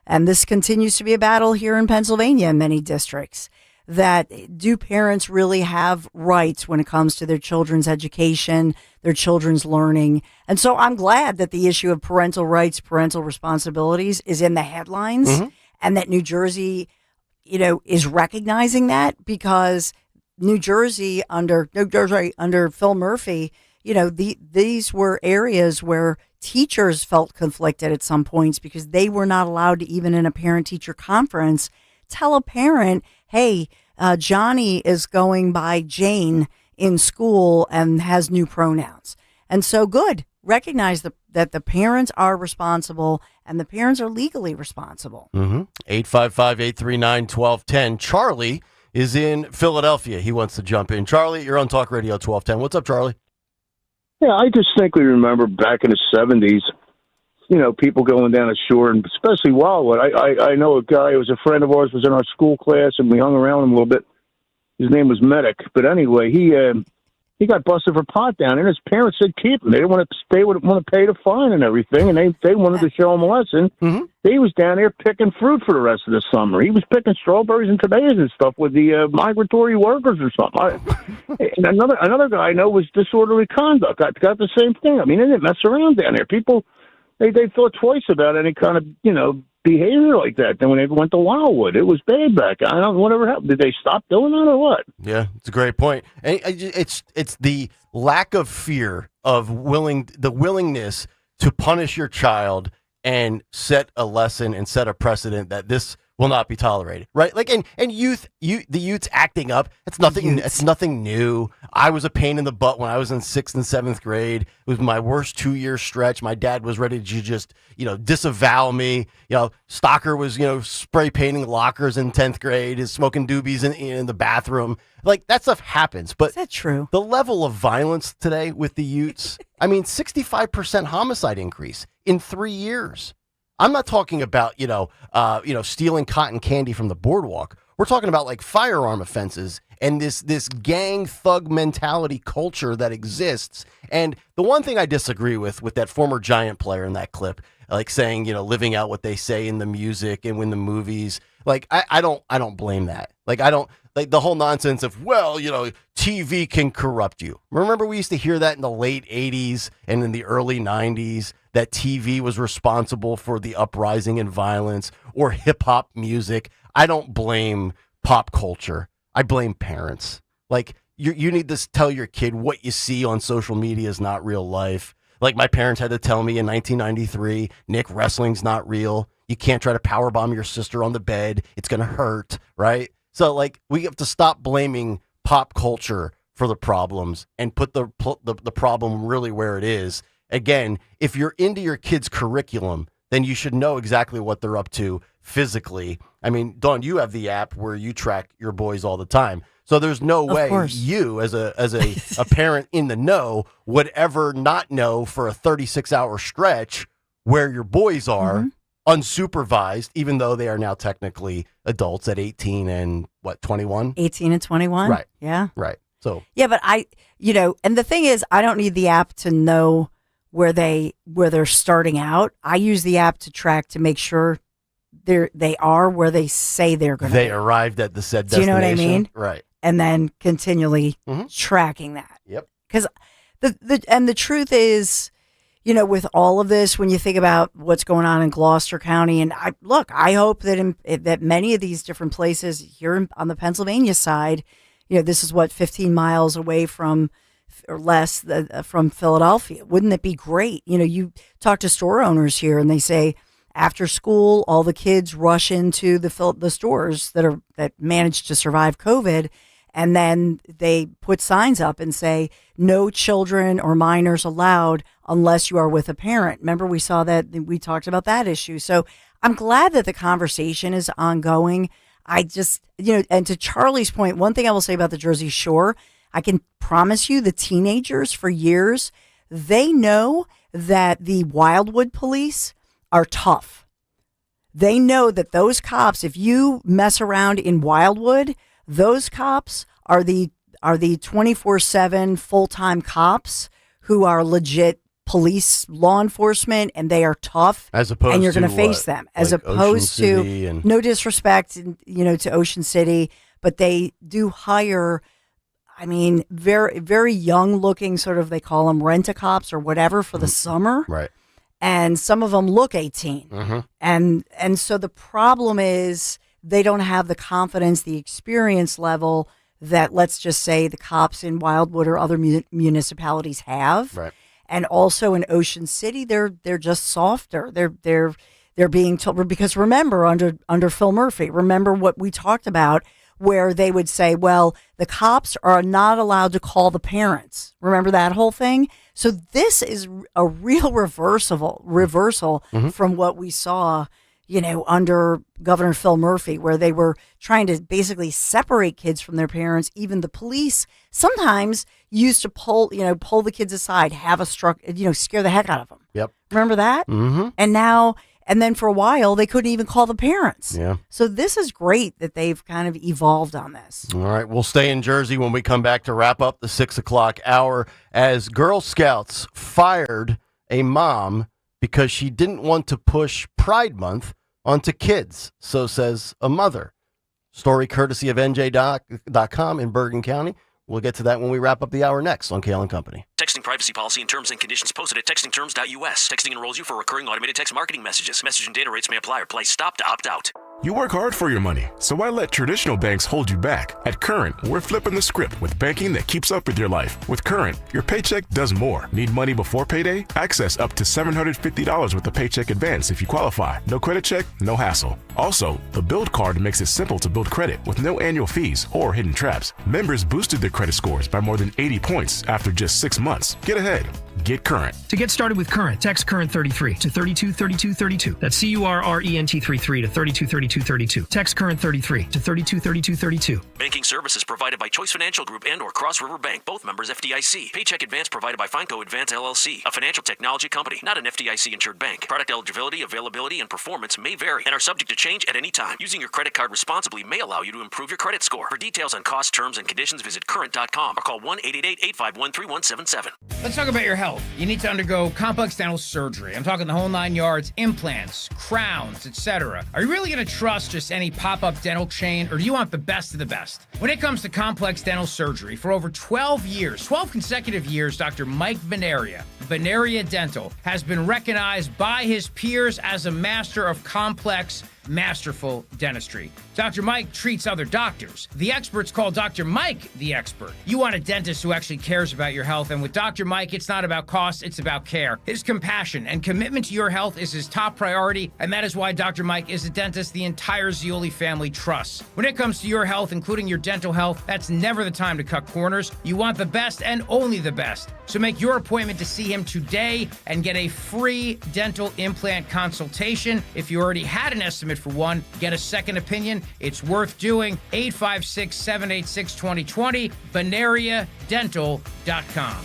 Speaker 12: And this continues to be a battle here in Pennsylvania in many districts. That do parents really have rights when it comes to their children's education, their children's learning? And so I'm glad that the issue of parental rights, parental responsibilities is in the headlines, and that New Jersey, is recognizing that, because New Jersey under Phil Murphy, these were areas where teachers felt conflicted at some points because they were not allowed to, even in a parent-teacher conference, tell a parent, hey, Johnny is going by Jane in school and has new pronouns. And so good. Recognize that the parents are responsible and the parents are legally responsible.
Speaker 18: 855-839-1210. Charlie is in Philadelphia. He wants to jump in. Charlie, you're on Talk Radio 1210. What's up, Charlie?
Speaker 8: Yeah, I distinctly remember back in the 70s, people going down the shore, and especially Wildwood. I know a guy who was a friend of ours, was in our school class, and we hung around him a little bit. His name was Medic. But anyway, he got busted for pot down, and his parents said keep him. They didn't want to. They would want to pay the fine and everything, and they wanted to show him a lesson.
Speaker 18: Mm-hmm.
Speaker 8: He was down there picking fruit for the rest of the summer. He was picking strawberries and tomatoes and stuff with the migratory workers or something. And another guy I know was disorderly conduct. Got the same thing. I mean, they didn't mess around down there. People they thought twice about any kind of behavior like that. Then when they went to Wildwood, it was bad back. I don't know whatever happened. Did they stop doing that or what?
Speaker 18: Yeah, it's a great point. And it's the lack of fear of the willingness to punish your child and set a lesson and set a precedent that this will not be tolerated, right? Like, and the youth's acting up. It's nothing new. I was a pain in the butt when I was in 6th and 7th grade. It was my worst 2-year stretch. My dad was ready to just, disavow me. Stocker was, spray painting lockers in 10th grade, is smoking doobies in the bathroom. Like, that stuff happens. But
Speaker 12: is that true? The
Speaker 18: level of violence today with the youths, 65% homicide increase in 3 years. I'm not talking about, stealing cotton candy from the boardwalk. We're talking about like firearm offenses and this gang thug mentality culture that exists. And the one thing I disagree with that former Giant player in that clip, like saying, living out what they say in the music and in the movies, like I don't blame that. Like I don't like the whole nonsense of, TV can corrupt you. Remember we used to hear that in the late 80s and in the early 90s, that TV was responsible for the uprising in violence or hip hop music. I don't blame pop culture. I blame parents. Like you need to tell your kid what you see on social media is not real life. Like my parents had to tell me in 1993, Nick, wrestling's not real. You can't try to powerbomb your sister on the bed. It's going to hurt, right? So like we have to stop blaming pop culture for the problems and put the problem really where it is. Again, if you're into your kid's curriculum, then you should know exactly what they're up to physically. I mean, Dawn, you have the app where you track your boys all the time. So there's no way you as a parent in the know would ever not know for a 36-hour stretch where your boys are unsupervised, even though they are now technically adults at 18 and 21?
Speaker 12: 18 and 21.
Speaker 18: Right.
Speaker 12: Yeah.
Speaker 18: Right. So
Speaker 12: yeah, but and the thing is, I don't need the app to know where they're starting out. I use the app to track to make sure they are where they say they're going to be.
Speaker 18: They arrived at the said
Speaker 12: destination. Do you know what I mean?
Speaker 18: Right.
Speaker 12: And then continually tracking that.
Speaker 18: Yep.
Speaker 12: Because the truth is, with all of this, when you think about what's going on in Gloucester County, and I hope that that many of these different places here on the Pennsylvania side, this is 15 miles away from or less from Philadelphia. Wouldn't it be great? You talk to store owners here and they say after school, all the kids rush into the stores that managed to survive COVID. And then they put signs up and say, no children or minors allowed unless you are with a parent. Remember, we saw that, we talked about that issue. So I'm glad that the conversation is ongoing. I just, and to Charlie's point, one thing I will say about the Jersey Shore, I can promise you the teenagers for years, they know that the Wildwood police are tough. They know that those cops, if you mess around in Wildwood, those cops are the 24/7 full-time cops who are legit police law enforcement, and they are tough.
Speaker 18: As opposed
Speaker 12: and you're
Speaker 18: to
Speaker 12: going to face them. As
Speaker 18: like
Speaker 12: opposed to no disrespect, to Ocean City, but they do hire, very, very young looking sort of, they call them rent-a-cops or whatever for the summer.
Speaker 18: Right.
Speaker 12: And some of them look 18.
Speaker 18: Mm-hmm.
Speaker 12: And so the problem is they don't have the confidence, the experience level that, let's just say, the cops in Wildwood or other municipalities have.
Speaker 18: Right.
Speaker 12: And also in Ocean City, they're just softer. They're being told, because remember under Phil Murphy, remember what we talked about, where they would say, well, the cops are not allowed to call the parents. Remember that whole thing? So this is a real reversal from what we saw, under Governor Phil Murphy, where they were trying to basically separate kids from their parents. Even the police sometimes used to pull the kids aside, have a scare the heck out of them.
Speaker 18: Yep.
Speaker 12: Remember that?
Speaker 18: Mm-hmm.
Speaker 12: And then for a while, they couldn't even call the parents.
Speaker 18: Yeah.
Speaker 12: So this is great that they've kind of evolved on this.
Speaker 18: All right. We'll stay in Jersey when we come back to wrap up the 6 o'clock hour as Girl Scouts fired a mom because she didn't want to push Pride Month onto kids. So says a mother. Story courtesy of NJ.com in Bergen County. We'll get to that when we wrap up the hour next on Kayal and Company.
Speaker 16: Texting privacy policy and terms and conditions posted at textingterms.us. Texting enrolls you for recurring automated text marketing messages. Message and data rates may apply or play stop to opt out.
Speaker 25: You work hard for your money, so why let traditional banks hold you back? At Current, we're flipping the script with banking that keeps up with your life. With Current, your paycheck does more. Need money before payday? Access up to $750 with a paycheck advance if you qualify. No credit check, no hassle. Also, the Build Card makes it simple to build credit with no annual fees or hidden traps. Members boosted their credit scores by more than 80 points after just 6 months. Get ahead. Get Current.
Speaker 13: To get started with Current, text Current 33 to 323232. That's CURRENT33 to 323232. Text Current 33 to 323232.
Speaker 16: Banking services provided by Choice Financial Group and or Cross River Bank, both members FDIC. Paycheck advance provided by Fineco Advance LLC, a financial technology company, not an FDIC-insured bank. Product eligibility, availability, and performance may vary and are subject to change at any time. Using your credit card responsibly may allow you to improve your credit score. For details on cost, terms, and conditions, visit current.com or call 1-888-851-3177.
Speaker 14: Let's talk about your health. You need to undergo complex dental surgery. I'm talking the whole 9 yards, implants, crowns, etc. Are you really going to trust just any pop-up dental chain, or do you want the best of the best? When it comes to complex dental surgery, for over 12 consecutive years, Dr. Mike Veneria Dental has been recognized by his peers as a master of complex, masterful dentistry. Dr. Mike treats other doctors. The experts call Dr. Mike the expert. You want a dentist who actually cares about your health, and with Dr. Mike, it's not about cost, it's about care. His compassion and commitment to your health is his top priority, and that is why Dr. Mike is a dentist the entire Zioli family trusts. When it comes to your health, including your dental health, that's never the time to cut corners. You want the best and only the best. So make your appointment to see him today and get a free dental implant consultation. If you already had an estimate for one, get a second opinion. It's worth doing. 856-786-2020, BenariaDental.com.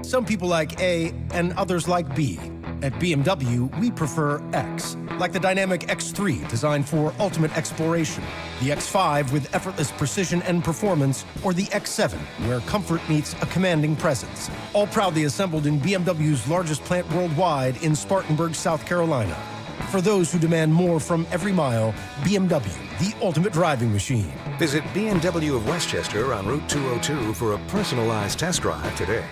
Speaker 15: Some people like A and others like B. At BMW, we prefer X, like the dynamic X3 designed for ultimate exploration, the X5 with effortless precision and performance, or the X7 where comfort meets a commanding presence. All proudly assembled in BMW's largest plant worldwide in Spartanburg, South Carolina. For those who demand more from every mile, BMW, the ultimate driving machine.
Speaker 17: Visit BMW of Westchester on Route 202 for a personalized test drive today.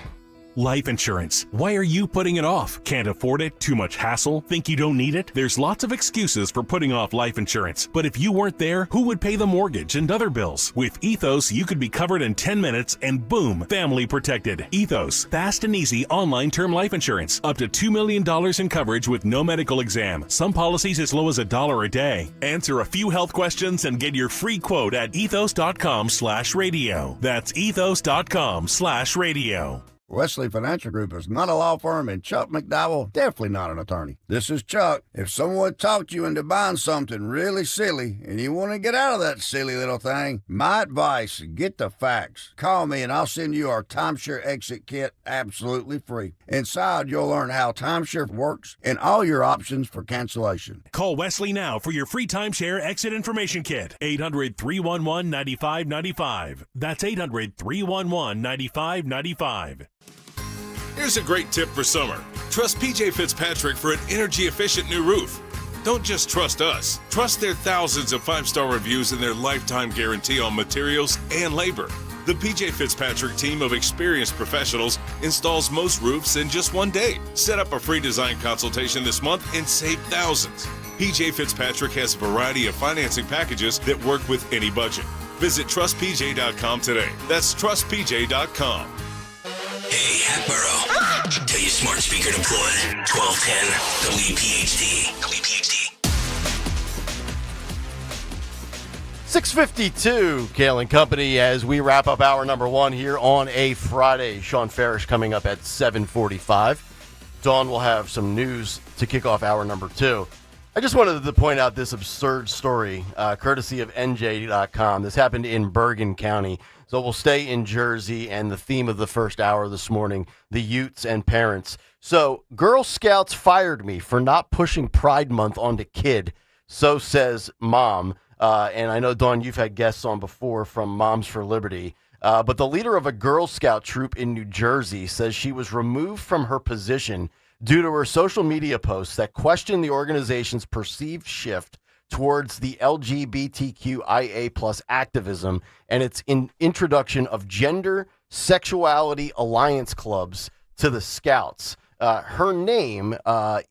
Speaker 25: Life insurance. Why are you putting it off? Can't afford it? Too much hassle? Think you don't need it? There's lots of excuses for putting off life insurance. But if you weren't there, who would pay the mortgage and other bills? With Ethos, you could be covered in 10 minutes and boom, family protected. Ethos, fast and easy online term life insurance. Up to $2 million in coverage with no medical exam. Some policies as low as $1 a day. Answer a few health questions and get your free quote at ethos.com/radio. That's ethos.com/radio.
Speaker 19: Wesley Financial Group is not a law firm, and Chuck McDowell definitely not an attorney. This is Chuck. If someone talked you into buying something really silly and you want to get out of that silly little thing, my advice, get the facts. Call me and I'll send you our timeshare exit kit absolutely free. Inside, you'll learn how timeshare works and all your options for cancellation.
Speaker 25: Call Wesley now for your free timeshare exit information kit. 800-311-9595. That's 800-311-9595.
Speaker 20: Here's a great tip for summer. Trust PJ Fitzpatrick for an energy-efficient new roof. Don't just trust us. Trust their thousands of 5-star reviews and their lifetime guarantee on materials and labor. The PJ Fitzpatrick team of experienced professionals installs most roofs in just one day. Set up a free design consultation this month and save thousands. PJ Fitzpatrick has a variety of financing packages that work with any budget. Visit trustpj.com today. That's trustpj.com.
Speaker 16: Hey, Hatboro. Tell your smart speaker deployed. 1210 WPHT. WPHT.
Speaker 18: 6:52, Kayal and Company, as we wrap up hour number one here on a Friday. Sean Ferish coming up at 7:45. Dawn will have some news to kick off hour number two. I just wanted to point out this absurd story, courtesy of NJ.com. This happened in Bergen County. So we'll stay in Jersey, and the theme of the first hour this morning, the Utes and parents. So Girl Scouts fired me for not pushing Pride Month onto kid, so says mom. And I know, Dawn, you've had guests on before from Moms for Liberty. But the leader of a Girl Scout troop in New Jersey says she was removed from her position due to her social media posts that question the organization's perceived shift towards the LGBTQIA plus activism and its introduction of gender sexuality alliance clubs to the Scouts. Her name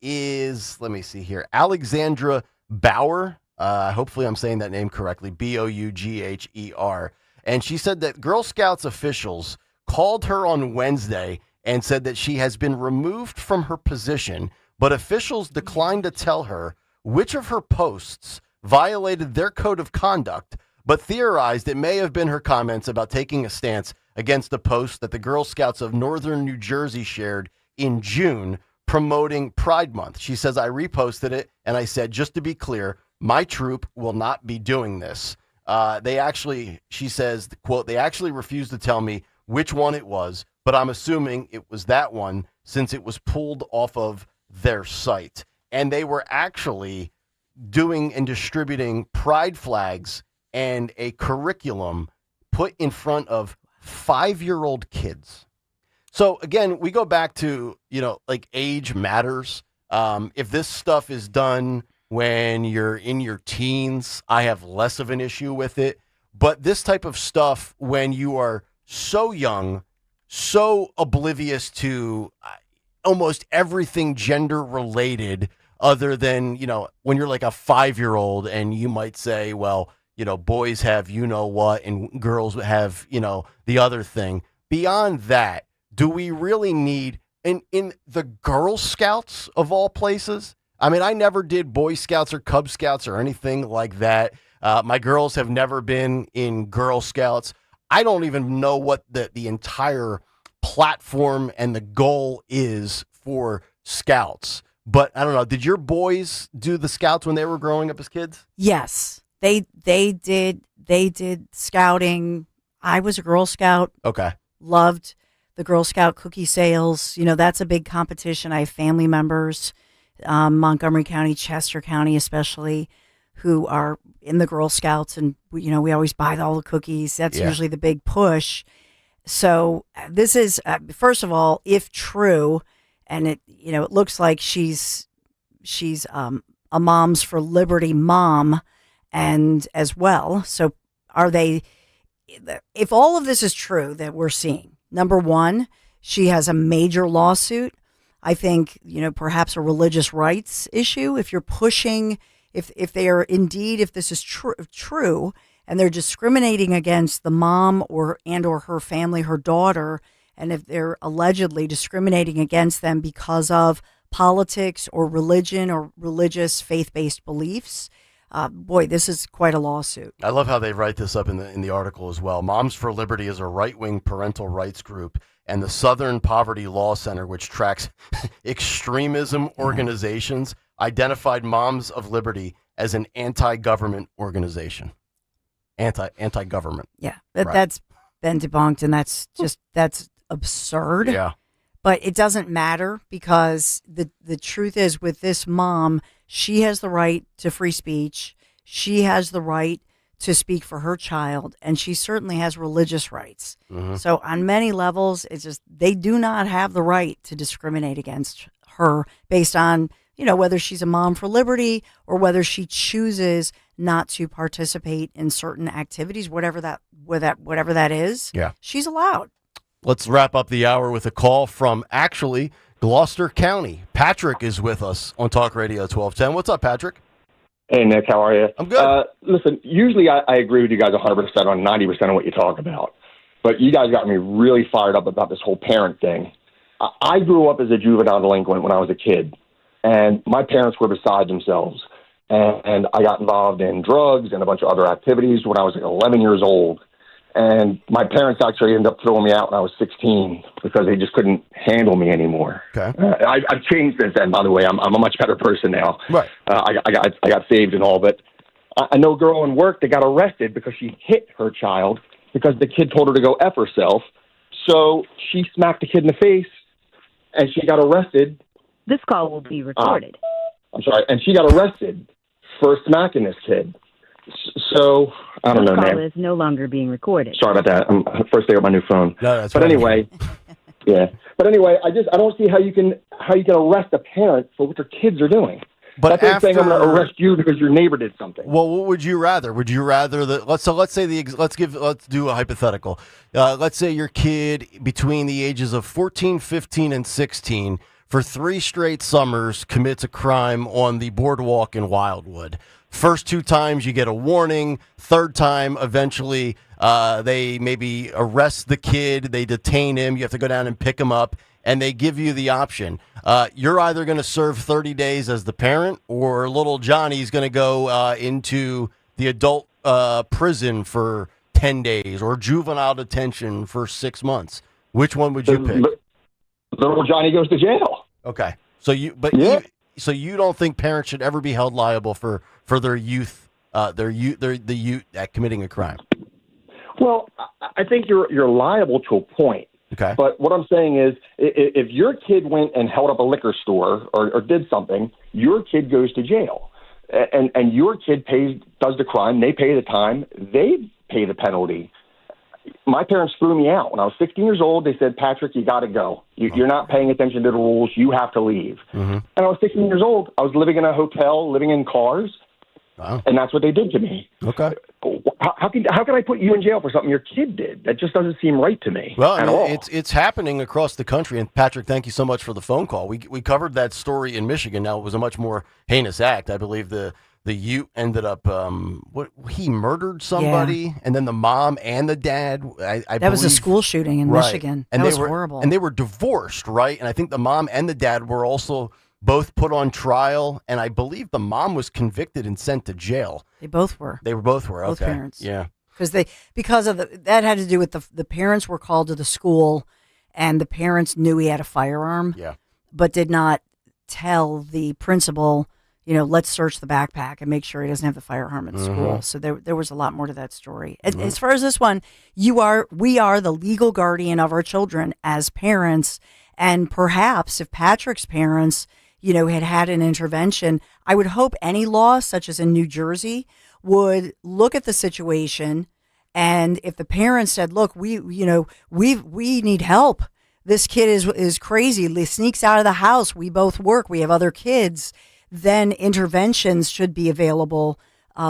Speaker 18: is, let me see here, Alexandra Bauer. Hopefully I'm saying that name correctly, Bougher. And she said that Girl Scouts officials called her on Wednesday and said that she has been removed from her position, but officials declined to tell her which of her posts violated their code of conduct, but theorized it may have been her comments about taking a stance against a post that the Girl Scouts of Northern New Jersey shared in June promoting Pride Month. She says, I reposted it and I said, just to be clear, my troop will not be doing this. She says, quote, they actually refused to tell me which one it was, but I'm assuming it was that one since it was pulled off of their site. And they were actually doing and distributing pride flags and a curriculum put in front of 5-year-old kids. So again, we go back to, like age matters. If this stuff is done when you're in your teens, I have less of an issue with it. But this type of stuff, when you are so young, so oblivious to almost everything gender related, other than, when you're like a 5-year-old and you might say, well, boys have what and girls have, the other thing. Beyond that, do we really need, in the Girl Scouts of all places? I mean, I never did Boy Scouts or Cub Scouts or anything like that. My girls have never been in Girl Scouts. I don't even know what the entire platform and the goal is for Scouts. But I don't know. Did your boys do the Scouts when they were growing up as kids?
Speaker 12: Yes, they did scouting. I was a Girl Scout.
Speaker 18: Okay.
Speaker 12: Loved the Girl Scout cookie sales. That's a big competition. I have family members, Montgomery County, Chester County especially, who are in the Girl Scouts, and we always buy all the cookies. That's usually the big push. So this is first of all, if true, and it looks like she's a Moms for Liberty mom, and as well. So are they? If all of this is true that we're seeing, number one, she has a major lawsuit. I think, perhaps a religious rights issue. If you're pushing, if they are indeed, if this is true, and they're discriminating against the mom or her family, her daughter, and if they're allegedly discriminating against them because of politics or religion or religious faith-based beliefs, boy, this is quite a lawsuit.
Speaker 18: I love how they write this up in the article as well. Moms for Liberty is a right-wing parental rights group, and the Southern Poverty Law Center, which tracks extremism organizations, identified Moms of Liberty as an anti-government organization. Anti-government.
Speaker 12: Yeah, that's been debunked, and that's absurd.
Speaker 18: Yeah.
Speaker 12: But it doesn't matter, because the truth is, with this mom, she has the right to free speech. She has the right to speak for her child, and she certainly has religious rights. Mm-hmm. So on many levels, it's just they do not have the right to discriminate against her based on, whether she's a Mom for Liberty or whether she chooses not to participate in certain activities, whatever that is.
Speaker 18: Yeah.
Speaker 12: She's allowed.
Speaker 18: Let's wrap up the hour with a call from actually Gloucester County. Patrick is with us on Talk Radio 1210. What's up, Patrick?
Speaker 1: Hey, Nick, how are you?
Speaker 18: I'm good.
Speaker 1: Listen, usually I agree with you guys 100% on 90% of what you talk about. But you guys got me really fired up about this whole parent thing. I grew up as a juvenile delinquent when I was a kid, and my parents were beside themselves. And I got involved in drugs and a bunch of other activities when I was like 11 years old. And my parents actually ended up throwing me out when I was 16 because they just couldn't handle me anymore.
Speaker 18: Okay.
Speaker 1: I've changed since then, by the way. I'm a much better person now.
Speaker 18: Right.
Speaker 1: I got saved and all, but I know a girl in work that got arrested because she hit her child because the kid told her to go F herself. So she smacked the kid in the face, and she got arrested.
Speaker 2: This call will be recorded.
Speaker 1: I'm sorry. And she got arrested for smacking this kid. So, I don't know, man.
Speaker 2: This call is no longer being recorded.
Speaker 1: Sorry about that. First day on my new phone.
Speaker 18: No, that's
Speaker 1: but
Speaker 18: fine.
Speaker 1: anyway, yeah. But anyway, I don't see how you can arrest a parent for what their kids are doing.
Speaker 18: But
Speaker 1: that's like saying I'm going to arrest you because your neighbor did something.
Speaker 18: Well, what would you rather? Would you rather that? Let's do a hypothetical. Let's say your kid between the ages of 14, 15, and 16 for 3 straight summers commits a crime on the boardwalk in Wildwood. First 2 times you get a warning. Third time, eventually, they maybe arrest the kid. They detain him. You have to go down and pick him up. And they give you the option. You're either going to serve 30 days as the parent, or little Johnny's going to go into the adult prison for 10 days, or juvenile detention for 6 months. Which one would you pick?
Speaker 1: Little Johnny goes to jail.
Speaker 18: Okay. So you don't think parents should ever be held liable for their youth, the youth at committing a crime? Well,
Speaker 1: I think you're liable to a point.
Speaker 18: Okay.
Speaker 1: But what I'm saying is, if your kid went and held up a liquor store or did something, your kid goes to jail. And your kid does the crime, they pay the time, they pay the penalty. My parents threw me out. When I was 16 years old, they said, Patrick, you got to go. You're not paying attention to the rules. You have to leave.
Speaker 18: Mm-hmm.
Speaker 1: And I was 16 years old. I was living in a hotel, living in cars.
Speaker 18: Wow.
Speaker 1: And that's what they did to me.
Speaker 18: Okay.
Speaker 1: How can I put you in jail for something your kid did? That just doesn't seem right to me.
Speaker 18: Well,
Speaker 1: at all.
Speaker 18: it's happening across the country. And Patrick, thank you so much for the phone call. We covered that story in Michigan. Now, it was a much more heinous act. I believe the Ute ended up he murdered somebody, and then the mom and the dad.
Speaker 12: That was a school shooting in Michigan.
Speaker 18: And
Speaker 12: that was horrible.
Speaker 18: And they were divorced, right? And I think the mom and the dad were also both put on trial, and I believe the mom was convicted and sent to jail.
Speaker 12: They both were.
Speaker 18: They were both were.
Speaker 12: Both
Speaker 18: okay.
Speaker 12: parents.
Speaker 18: Yeah.
Speaker 12: Because of that had to do with the parents were called to the school, and the parents knew he had a firearm.
Speaker 18: Yeah. But
Speaker 12: did not tell the principal, let's search the backpack and make sure he doesn't have the firearm at school. So there was a lot more to that story. As far as this one, we are the legal guardian of our children as parents, and perhaps if Patrick's parents, had an intervention, I would hope any law, such as in New Jersey, would look at the situation, and if the parents said, "Look, we need help. This kid is crazy. He sneaks out of the house. We both work. We have other kids." Then interventions should be available.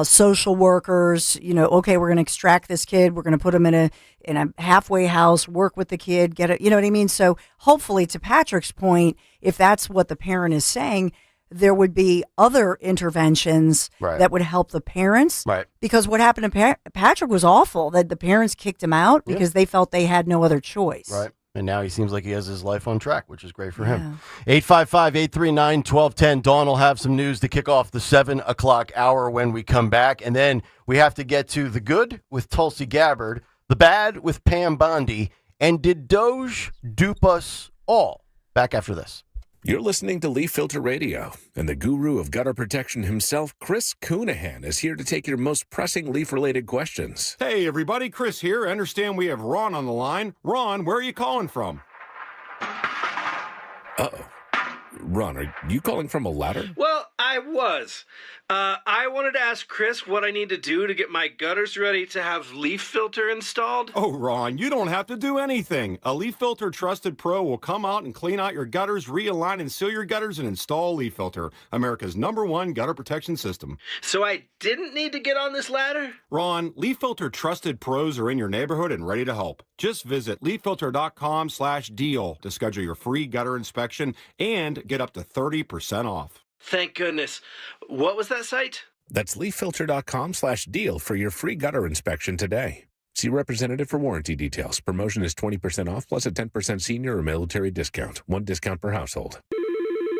Speaker 12: Social workers, okay, we're going to extract this kid. We're going to put him in a halfway house, work with the kid, get it. You know what I mean? So hopefully, to Patrick's point, if that's what the parent is saying, there would be other interventions that would help the parents.
Speaker 18: Right.
Speaker 12: Because what happened to Patrick was awful, that the parents kicked him out because they felt they had no other choice.
Speaker 18: Right. And now he seems like he has his life on track, which is great for him. 855-839-1210. Dawn will have some news to kick off the 7 o'clock hour when we come back. And then we have to get to the good with Tulsi Gabbard, the bad with Pam Bondi, and did Doge dupe us all? Back after this.
Speaker 3: You're listening to Leaf Filter Radio, and the guru of gutter protection himself, Chris Coonahan, is here to take your most pressing leaf-related questions.
Speaker 4: Hey, everybody, Chris here. I understand we have Ron on the line. Ron, where are you calling from?
Speaker 3: Uh-oh. Ron, are you calling from a ladder?
Speaker 5: Well, I was. I wanted to ask Chris what I need to do to get my gutters ready to have leaf filter installed.
Speaker 4: Oh, Ron, you don't have to do anything. A Leaf Filter Trusted Pro will come out and clean out your gutters, realign and seal your gutters, and install Leaf Filter, America's #1 gutter protection system.
Speaker 5: So I didn't need to get on this ladder?
Speaker 4: Ron, Leaf Filter Trusted Pros are in your neighborhood and ready to help. Just visit leaffilter.com/deal to schedule your free gutter inspection and get up to 30% off.
Speaker 5: Thank goodness. What was that site?
Speaker 3: That's leaffilter.com/deal for your free gutter inspection today. See representative for warranty details. Promotion is 20% off plus a 10% senior or military discount. 1 discount per household.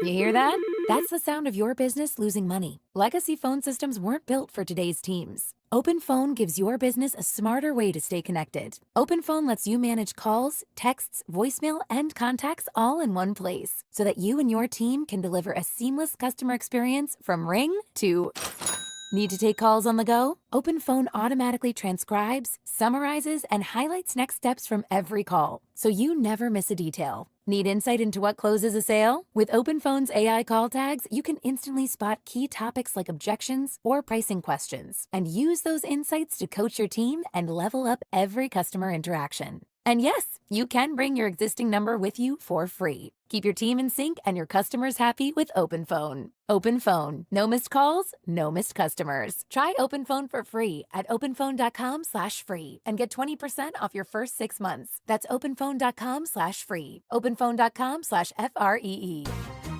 Speaker 21: You hear that?
Speaker 6: That's the sound of your business losing money. Legacy phone systems weren't built for today's teams. Open Phone gives your business a smarter way to stay connected. Open Phone lets you manage calls, texts, voicemail, and contacts all in one place so that you and your team can deliver a seamless customer experience from ring to... Need to take calls on the go? Open Phone automatically transcribes, summarizes, and highlights next steps from every call, so you never miss a detail. Need insight into what closes a sale? With Open Phone's AI call tags, you can instantly spot key topics like objections or pricing questions, and use those insights to coach your team and level up every customer interaction. And yes, you can bring your existing number with you for free. Keep your team in sync and your customers happy with Open Phone. Open Phone. No missed calls, no missed customers. Try Open Phone for free at openphone.com/free and get 20% off your first 6 months. That's openphone.com/free. openphone.com/FREE.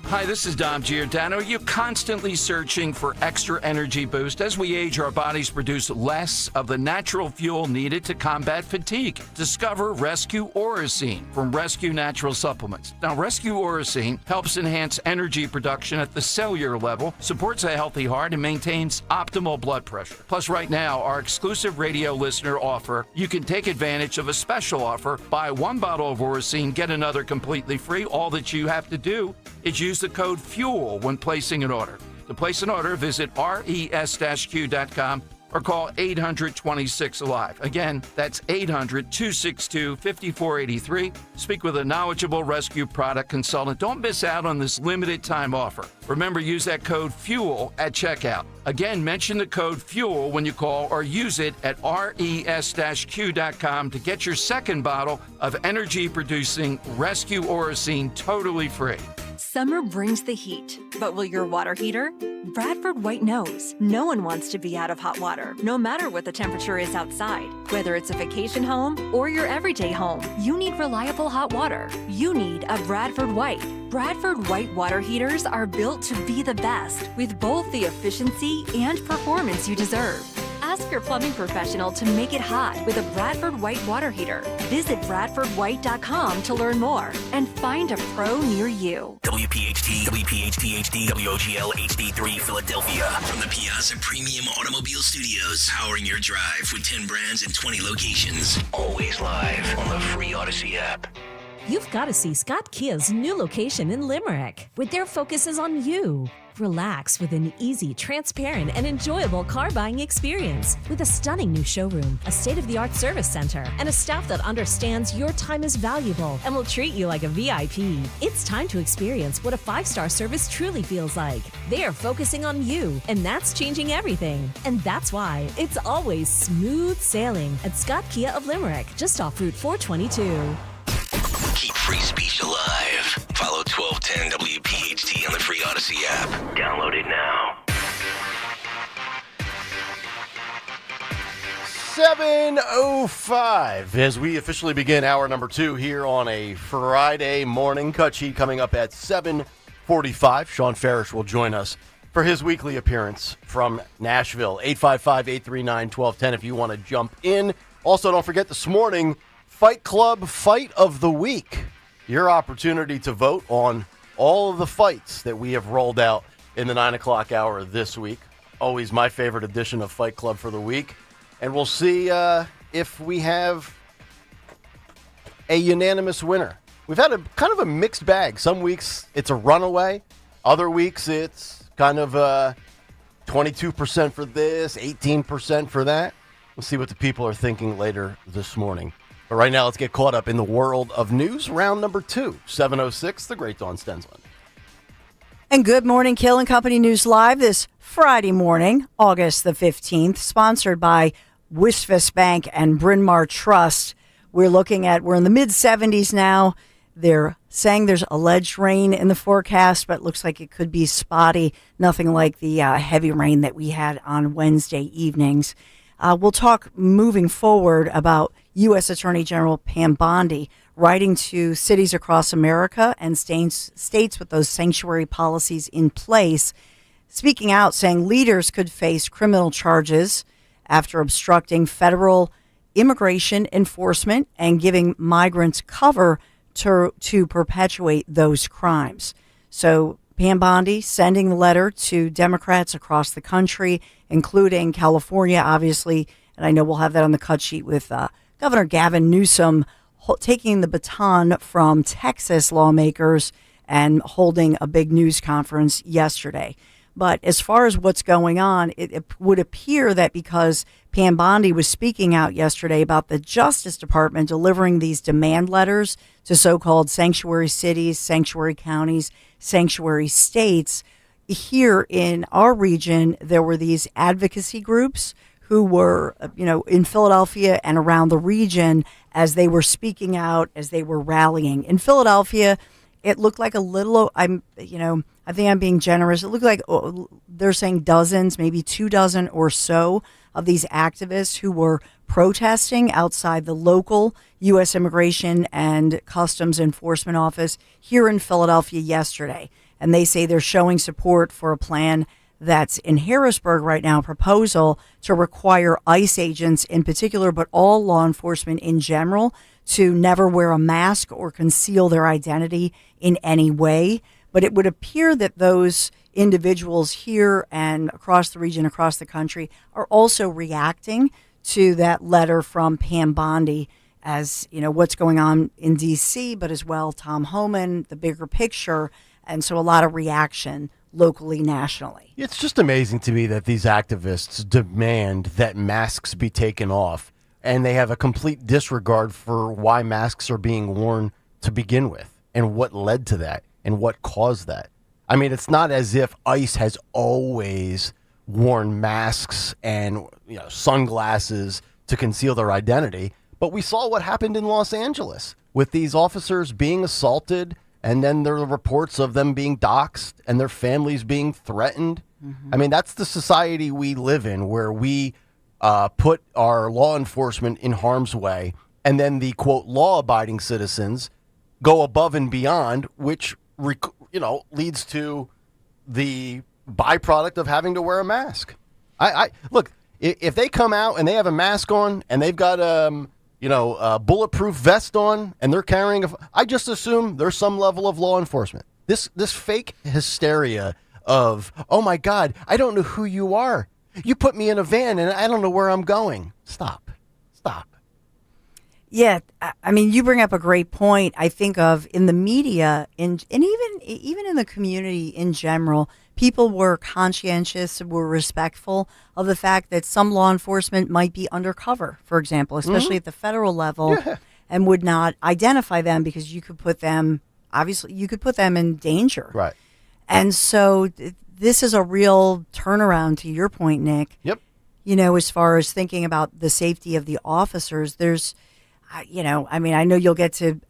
Speaker 21: Hi, this is Dom Giordano. You're constantly searching for extra energy boost. As we age, our bodies produce less of the natural fuel needed to combat fatigue. Discover Rescue Orosine from Rescue Natural Supplements. Now, Rescue Orosine helps enhance energy production at the cellular level, supports a healthy heart, and maintains optimal blood pressure. Plus, right now, our exclusive radio listener offer, you can take advantage of a special offer. Buy 1 bottle of Orosine, get another completely free. All that you have to do is use the code FUEL when placing an order. To place an order, visit res-q.com or call 800-26-ALIVE. Again, that's 800-262-5483. Speak with a knowledgeable rescue product consultant. Don't miss out on this limited time offer. Remember, use that code FUEL at checkout. Again, mention the code FUEL when you call or use it at res-q.com to get your second bottle of energy-producing Rescue Orosine totally free.
Speaker 22: Summer brings the heat, but will your water heater? Bradford White knows no one wants to be out of hot water, no matter what the temperature is outside. Whether it's a vacation home or your everyday home, you need reliable hot water. You need a Bradford White. Bradford White water heaters are built to be the best, with both the efficiency and performance you deserve. Ask your plumbing professional to make it hot with a Bradford White water heater. Visit BradfordWhite.com to learn more and find a pro near you.
Speaker 23: WPHT, WPHT HD, WOGL HD3 Philadelphia. From the Piazza Premium Automobile Studios, powering your drive with 10 brands and 20 locations. Always live on the free Odyssey app.
Speaker 24: You've got to see Scott Kia's new location in Limerick, with their focuses on you. Relax with an easy, transparent, and enjoyable car buying experience with a stunning new showroom, a state-of-the-art service center, and a staff that understands your time is valuable and will treat you like a VIP. It's time to experience what a 5-star service truly feels like. They are focusing on you, and that's changing everything. And that's why it's always smooth sailing at Scott Kia of Limerick, just off Route 422.
Speaker 23: Keep free speech alive. Follow 1210 WPHT on the free Odyssey app. Download it now.
Speaker 18: 7:05 as we officially begin hour number 2 here on a Friday morning. Cut sheet coming up at 7:45. Sean Ferish will join us for his weekly appearance from Nashville. 855-839-1210 if you want to jump in. Also, don't forget this morning, Fight Club Fight of the Week. Your opportunity to vote on all of the fights that we have rolled out in the 9 o'clock hour this week. Always my favorite edition of Fight Club for the week. And we'll see if we have a unanimous winner. We've had a kind of a mixed bag. Some weeks it's a runaway. Other weeks it's kind of 22% for this, 18% for that. We'll see what the people are thinking later this morning. But right now, let's get caught up in the world of news. Round number 2, 7:06, the great Dawn Stensland.
Speaker 12: And good morning, Kill and Company News Live this Friday morning, August the 15th, sponsored by Wisvis Bank and Bryn Mawr Trust. We're in the mid-70s now. They're saying there's alleged rain in the forecast, but it looks like it could be spotty. Nothing like the heavy rain that we had on Wednesday evenings. We'll talk moving forward about U.S. Attorney General Pam Bondi writing to cities across America and states with those sanctuary policies in place, speaking out, saying leaders could face criminal charges after obstructing federal immigration enforcement and giving migrants cover to perpetuate those crimes. So Pam Bondi sending the letter to Democrats across the country, including California, obviously, and I know we'll have that on the cut sheet with Governor Gavin Newsom taking the baton from Texas lawmakers and holding a big news conference yesterday. But as far as what's going on, it would appear that because Pam Bondi was speaking out yesterday about the Justice Department delivering these demand letters to so-called sanctuary cities, sanctuary counties, sanctuary states, here in our region, there were these advocacy groups who were, in Philadelphia and around the region as they were speaking out, as they were rallying. In Philadelphia, it looked like a little, I think I'm being generous. It looked like they're saying dozens, maybe 24 or so of these activists who were protesting outside the local U.S. Immigration and Customs Enforcement Office here in Philadelphia yesterday. And they say they're showing support for a plan that's in Harrisburg right now, a proposal to require ICE agents in particular, but all law enforcement in general, to never wear a mask or conceal their identity in any way. But it would appear that those individuals here and across the region, across the country, are also reacting to that letter from Pam Bondi as, what's going on in D.C., but as well Tom Homan, the bigger picture. And so a lot of reaction locally, nationally.
Speaker 18: It's just amazing to me that these activists demand that masks be taken off, and they have a complete disregard for why masks are being worn to begin with and what led to that and what caused that. I mean, it's not as if ICE has always worn masks and sunglasses to conceal their identity, but we saw what happened in Los Angeles with these officers being assaulted, and then there are reports of them being doxxed and their families being threatened. Mm-hmm. I mean, that's the society we live in, where we put our law enforcement in harm's way, and then the, quote, law-abiding citizens go above and beyond, which, leads to the byproduct of having to wear a mask. Look, if they come out and they have a mask on and they've got a bulletproof vest on and they're carrying I just assume there's some level of law enforcement. This fake hysteria of, oh my God, I don't know who you are. You put me in a van and I don't know where I'm going. Stop.
Speaker 12: Yeah, I mean, you bring up a great point. I think of in the media and even in the community in general, people were conscientious, were respectful of the fact that some law enforcement might be undercover, for example, especially at the federal level, and would not identify them because you could put them in danger.
Speaker 18: Right.
Speaker 12: And so this is a real turnaround, to your point, Nick.
Speaker 18: Yep.
Speaker 12: As far as thinking about the safety of the officers, there's, I know you'll get to,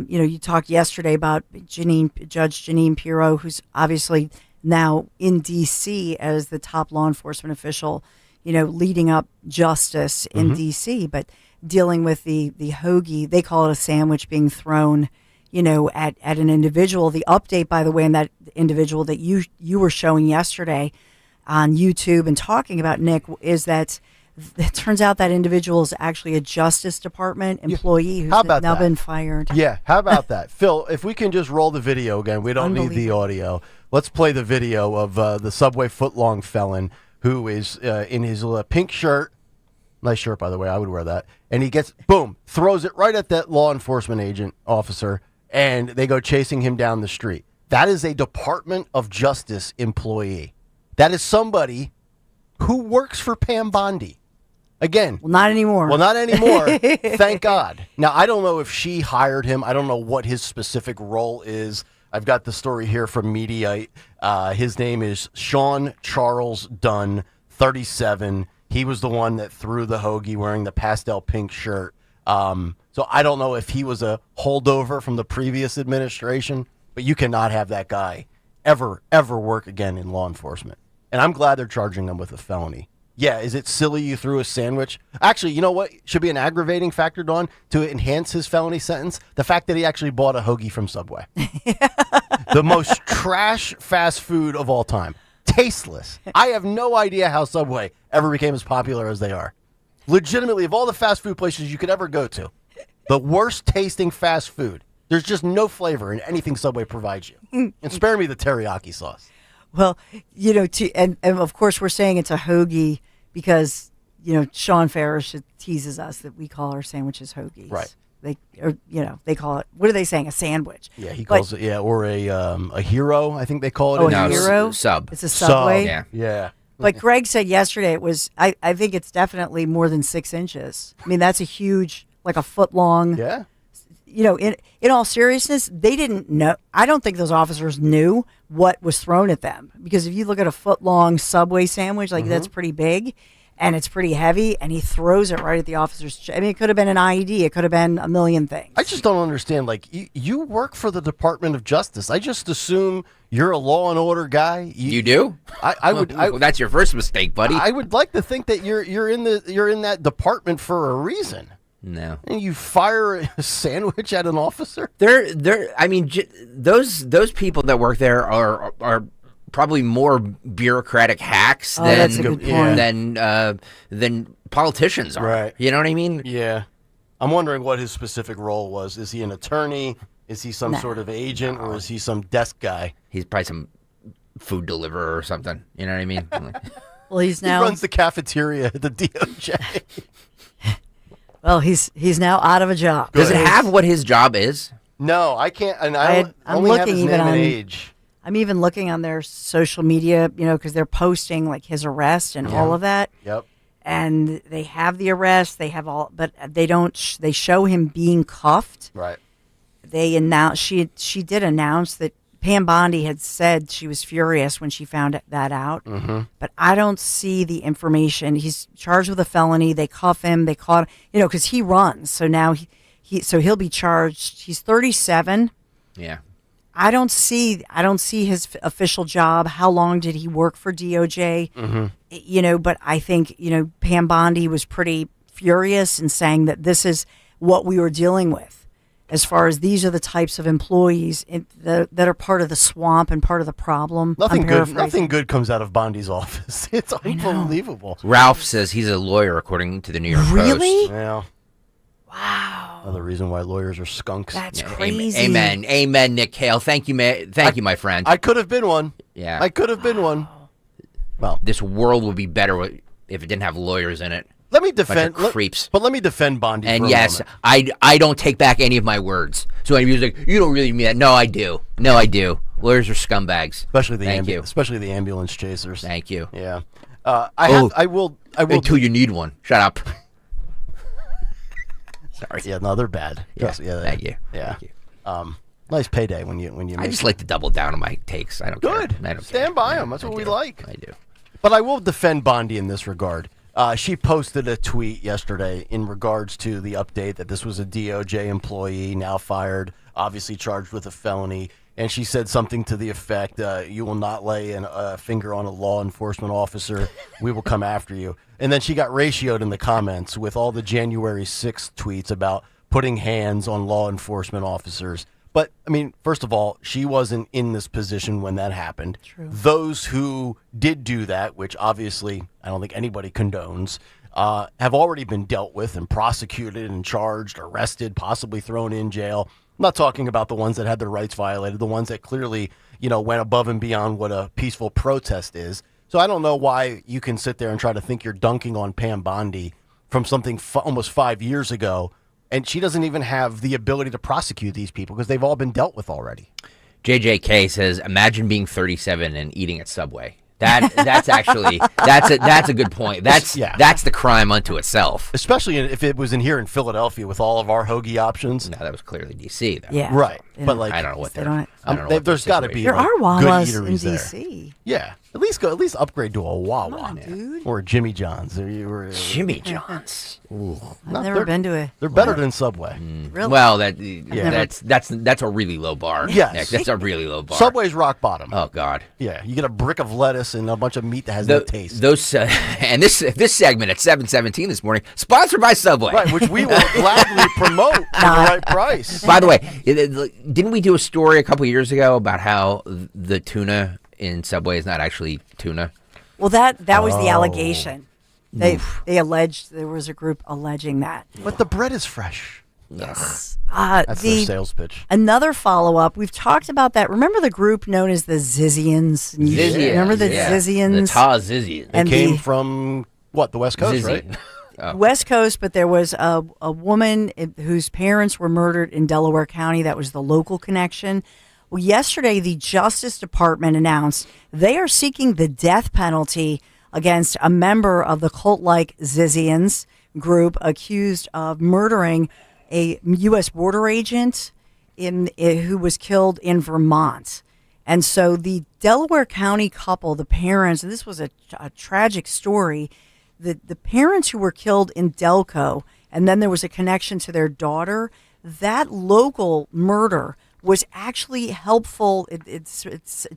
Speaker 12: you talked yesterday about Judge Jeanine Pirro, who's obviously now in D.C. as the top law enforcement official, leading up justice in D.C., but dealing with the hoagie, they call it a sandwich being thrown, at an individual. The update, by the way, on that individual that you were showing yesterday on YouTube and talking about, Nick, is that it turns out that individual is actually a Justice Department employee who's now been fired.
Speaker 18: Yeah, how about that? Phil, if we can just roll the video again. We don't need the audio. Let's play the video of the Subway footlong felon who is in his pink shirt. Nice shirt, by the way. I would wear that. And he gets, boom, throws it right at that law enforcement officer, and they go chasing him down the street. That is a Department of Justice employee. That is somebody who works for Pam Bondi. Again.
Speaker 12: Well, not anymore.
Speaker 18: Thank God. Now, I don't know if she hired him. I don't know what his specific role is. I've got the story here from Mediaite. His name is Sean Charles Dunn, 37. He was the one that threw the hoagie wearing the pastel pink shirt. So I don't know if he was a holdover from the previous administration, but you cannot have that guy ever work again in law enforcement. And I'm glad they're charging him with a felony. Yeah, is it silly you threw a sandwich? Actually, you know what should be an aggravating factor, Dawn, to enhance his felony sentence? The fact that he actually bought a hoagie from Subway. The most trash fast food of all time. Tasteless. I have no idea how Subway ever became as popular as they are. Legitimately, of all the fast food places you could ever go to, the worst tasting fast food There's just no flavor in anything Subway provides you. And spare me the teriyaki sauce.
Speaker 12: Well, and of course we're saying it's a hoagie because, Sean Ferish teases us that we call our sandwiches hoagies.
Speaker 18: Right.
Speaker 12: They call it, what are they saying? A sandwich.
Speaker 18: Yeah, he calls it, or a hero, I think they call it.
Speaker 12: A hero?
Speaker 7: Sub.
Speaker 12: It's a Subway?
Speaker 7: Yeah.
Speaker 18: Yeah.
Speaker 12: But Greg said yesterday it was, I think it's definitely more than 6 inches. I mean, that's a huge, like a foot long.
Speaker 18: Yeah.
Speaker 12: In all seriousness, they didn't know. I don't think those officers knew what was thrown at them. Because if you look at a foot long Subway sandwich, that's pretty big and it's pretty heavy, and he throws it right at the officer's chest. I mean, it could have been an IED. It could have been a million things.
Speaker 18: I just don't understand. Like, you work for the Department of Justice. I just assume you're a law and order guy.
Speaker 7: You do?
Speaker 18: I would.
Speaker 7: Well, that's your first mistake, buddy.
Speaker 18: I would like to think that you're in that department for a reason.
Speaker 7: No.
Speaker 18: And you fire a sandwich at an officer?
Speaker 7: I mean, those people that work there are probably more bureaucratic hacks than politicians are.
Speaker 18: Right.
Speaker 7: You know what I mean?
Speaker 18: Yeah. I'm wondering what his specific role was. Is he an attorney? Is he some sort of agent, or is he some desk guy?
Speaker 7: He's probably some food deliverer or something. You know what I mean?
Speaker 12: Well, he
Speaker 18: runs the cafeteria at the DOJ.
Speaker 12: Well, he's now out of a job.
Speaker 7: Does it have what his job is?
Speaker 18: No, I can't. And
Speaker 12: I'm
Speaker 18: only
Speaker 12: looking
Speaker 18: have his
Speaker 12: even
Speaker 18: name
Speaker 12: on
Speaker 18: and age.
Speaker 12: I'm even looking on their social media, because they're posting like his arrest and all of that.
Speaker 18: Yep.
Speaker 12: And they have the arrest. They have all, but they don't. They show him being cuffed.
Speaker 18: Right.
Speaker 12: They announced she did announce that Pam Bondi had said she was furious when she found that out.
Speaker 18: Mm-hmm.
Speaker 12: But I don't see the information. He's charged with a felony. They cuff him. They caught him, because he runs. So now he'll be charged. He's 37.
Speaker 7: Yeah.
Speaker 12: I don't see his official job. How long did he work for DOJ?
Speaker 18: Mm-hmm.
Speaker 12: But I think, Pam Bondi was pretty furious in saying that this is what we were dealing with. As far as these are the types of employees that are part of the swamp and part of the problem.
Speaker 18: Nothing good comes out of Bondi's office. It's unbelievable.
Speaker 7: Ralph says he's a lawyer, according to the New York Post.
Speaker 12: Really?
Speaker 18: Yeah.
Speaker 12: Wow.
Speaker 18: Another reason why lawyers are skunks.
Speaker 12: That's crazy.
Speaker 7: Amen, Nick Kayal. Thank you, my friend.
Speaker 18: I could have been one.
Speaker 7: Yeah.
Speaker 18: I could have been one. Well,
Speaker 7: this world would be better if it didn't have lawyers in it.
Speaker 18: Let me defend
Speaker 7: creeps.
Speaker 18: But let me defend Bondi.
Speaker 7: And
Speaker 18: for a
Speaker 7: yes,
Speaker 18: moment.
Speaker 7: I don't take back any of my words. So anyone's like, you don't really mean that. No, I do. Lawyers are scumbags.
Speaker 18: Especially the ambulance chasers.
Speaker 7: Thank you.
Speaker 18: Yeah. I will
Speaker 7: until you need one. Shut up. Sorry.
Speaker 18: Yeah, no, they're bad.
Speaker 7: Yeah. Thank you.
Speaker 18: Yeah.
Speaker 7: Thank you.
Speaker 18: Nice payday when you.
Speaker 7: I just like to double down on my takes. I don't care.
Speaker 18: Good.
Speaker 7: I don't
Speaker 18: Stand by them. That's what we like.
Speaker 7: I do.
Speaker 18: But I will defend Bondi in this regard. She posted a tweet yesterday in regards to the update that this was a DOJ employee now fired, obviously charged with a felony. And she said something to the effect, you will not lay a finger on a law enforcement officer. We will come after you. And then she got ratioed in the comments with all the January 6th tweets about putting hands on law enforcement officers. But, I mean, first of all, she wasn't in this position when that happened.
Speaker 12: True.
Speaker 18: Those who did do that, which obviously I don't think anybody condones, have already been dealt with and prosecuted and charged, arrested, possibly thrown in jail. I'm not talking about the ones that had their rights violated, the ones that clearly, went above and beyond what a peaceful protest is. So I don't know why you can sit there and try to think you're dunking on Pam Bondi from something almost 5 years ago. And she doesn't even have the ability to prosecute these people because they've all been dealt with already.
Speaker 7: JJK says, imagine being 37 and eating at Subway. That's actually that's a good point. That's the crime unto itself.
Speaker 18: Especially if it was in here in Philadelphia with all of our hoagie options.
Speaker 7: No, that was clearly DC though.
Speaker 12: Yeah.
Speaker 18: Right.
Speaker 12: Yeah.
Speaker 18: But like
Speaker 7: I don't know what
Speaker 18: there's got to be
Speaker 12: there are
Speaker 18: good
Speaker 12: Wawas in
Speaker 18: eateries
Speaker 12: DC.
Speaker 18: There. Yeah. At least upgrade to a Wawa.
Speaker 12: Come on, dude.
Speaker 18: Or a Jimmy John's.
Speaker 7: Jimmy John's.
Speaker 12: Ooh. I've never been to it.
Speaker 18: They're better than Subway.
Speaker 12: Really?
Speaker 7: Well, that's a really low bar.
Speaker 18: Yes.
Speaker 7: Nick, that's a really low bar.
Speaker 18: Subway's rock bottom.
Speaker 7: Oh God.
Speaker 18: Yeah, you get a brick of lettuce and a bunch of meat that has no taste.
Speaker 7: And this segment at 7:17 this morning, sponsored by Subway.
Speaker 18: Right, which we will gladly promote for the right price.
Speaker 7: By the way, didn't we do a story a couple years ago about how the tuna in Subway is not actually tuna?
Speaker 12: Well, that was the allegation. They alleged, there was a group alleging that.
Speaker 18: But the bread is fresh.
Speaker 12: Yes.
Speaker 18: That's their sales pitch.
Speaker 12: Another follow-up. We've talked about that. Remember the group known as the Zizians?
Speaker 7: Zizians.
Speaker 12: Remember the Zizians?
Speaker 7: The Zizians.
Speaker 18: They came from, what, the West Coast, right?
Speaker 12: West Coast, but there was a woman whose parents were murdered in Delaware County. That was the local connection. Well, yesterday, the Justice Department announced they are seeking the death penalty against a member of the cult-like Zizians group accused of murdering a U.S. border agent who was killed in Vermont. And so the Delaware County couple, the parents, and this was a tragic story, the parents who were killed in Delco, and then there was a connection to their daughter, that local murder was actually helpful. It's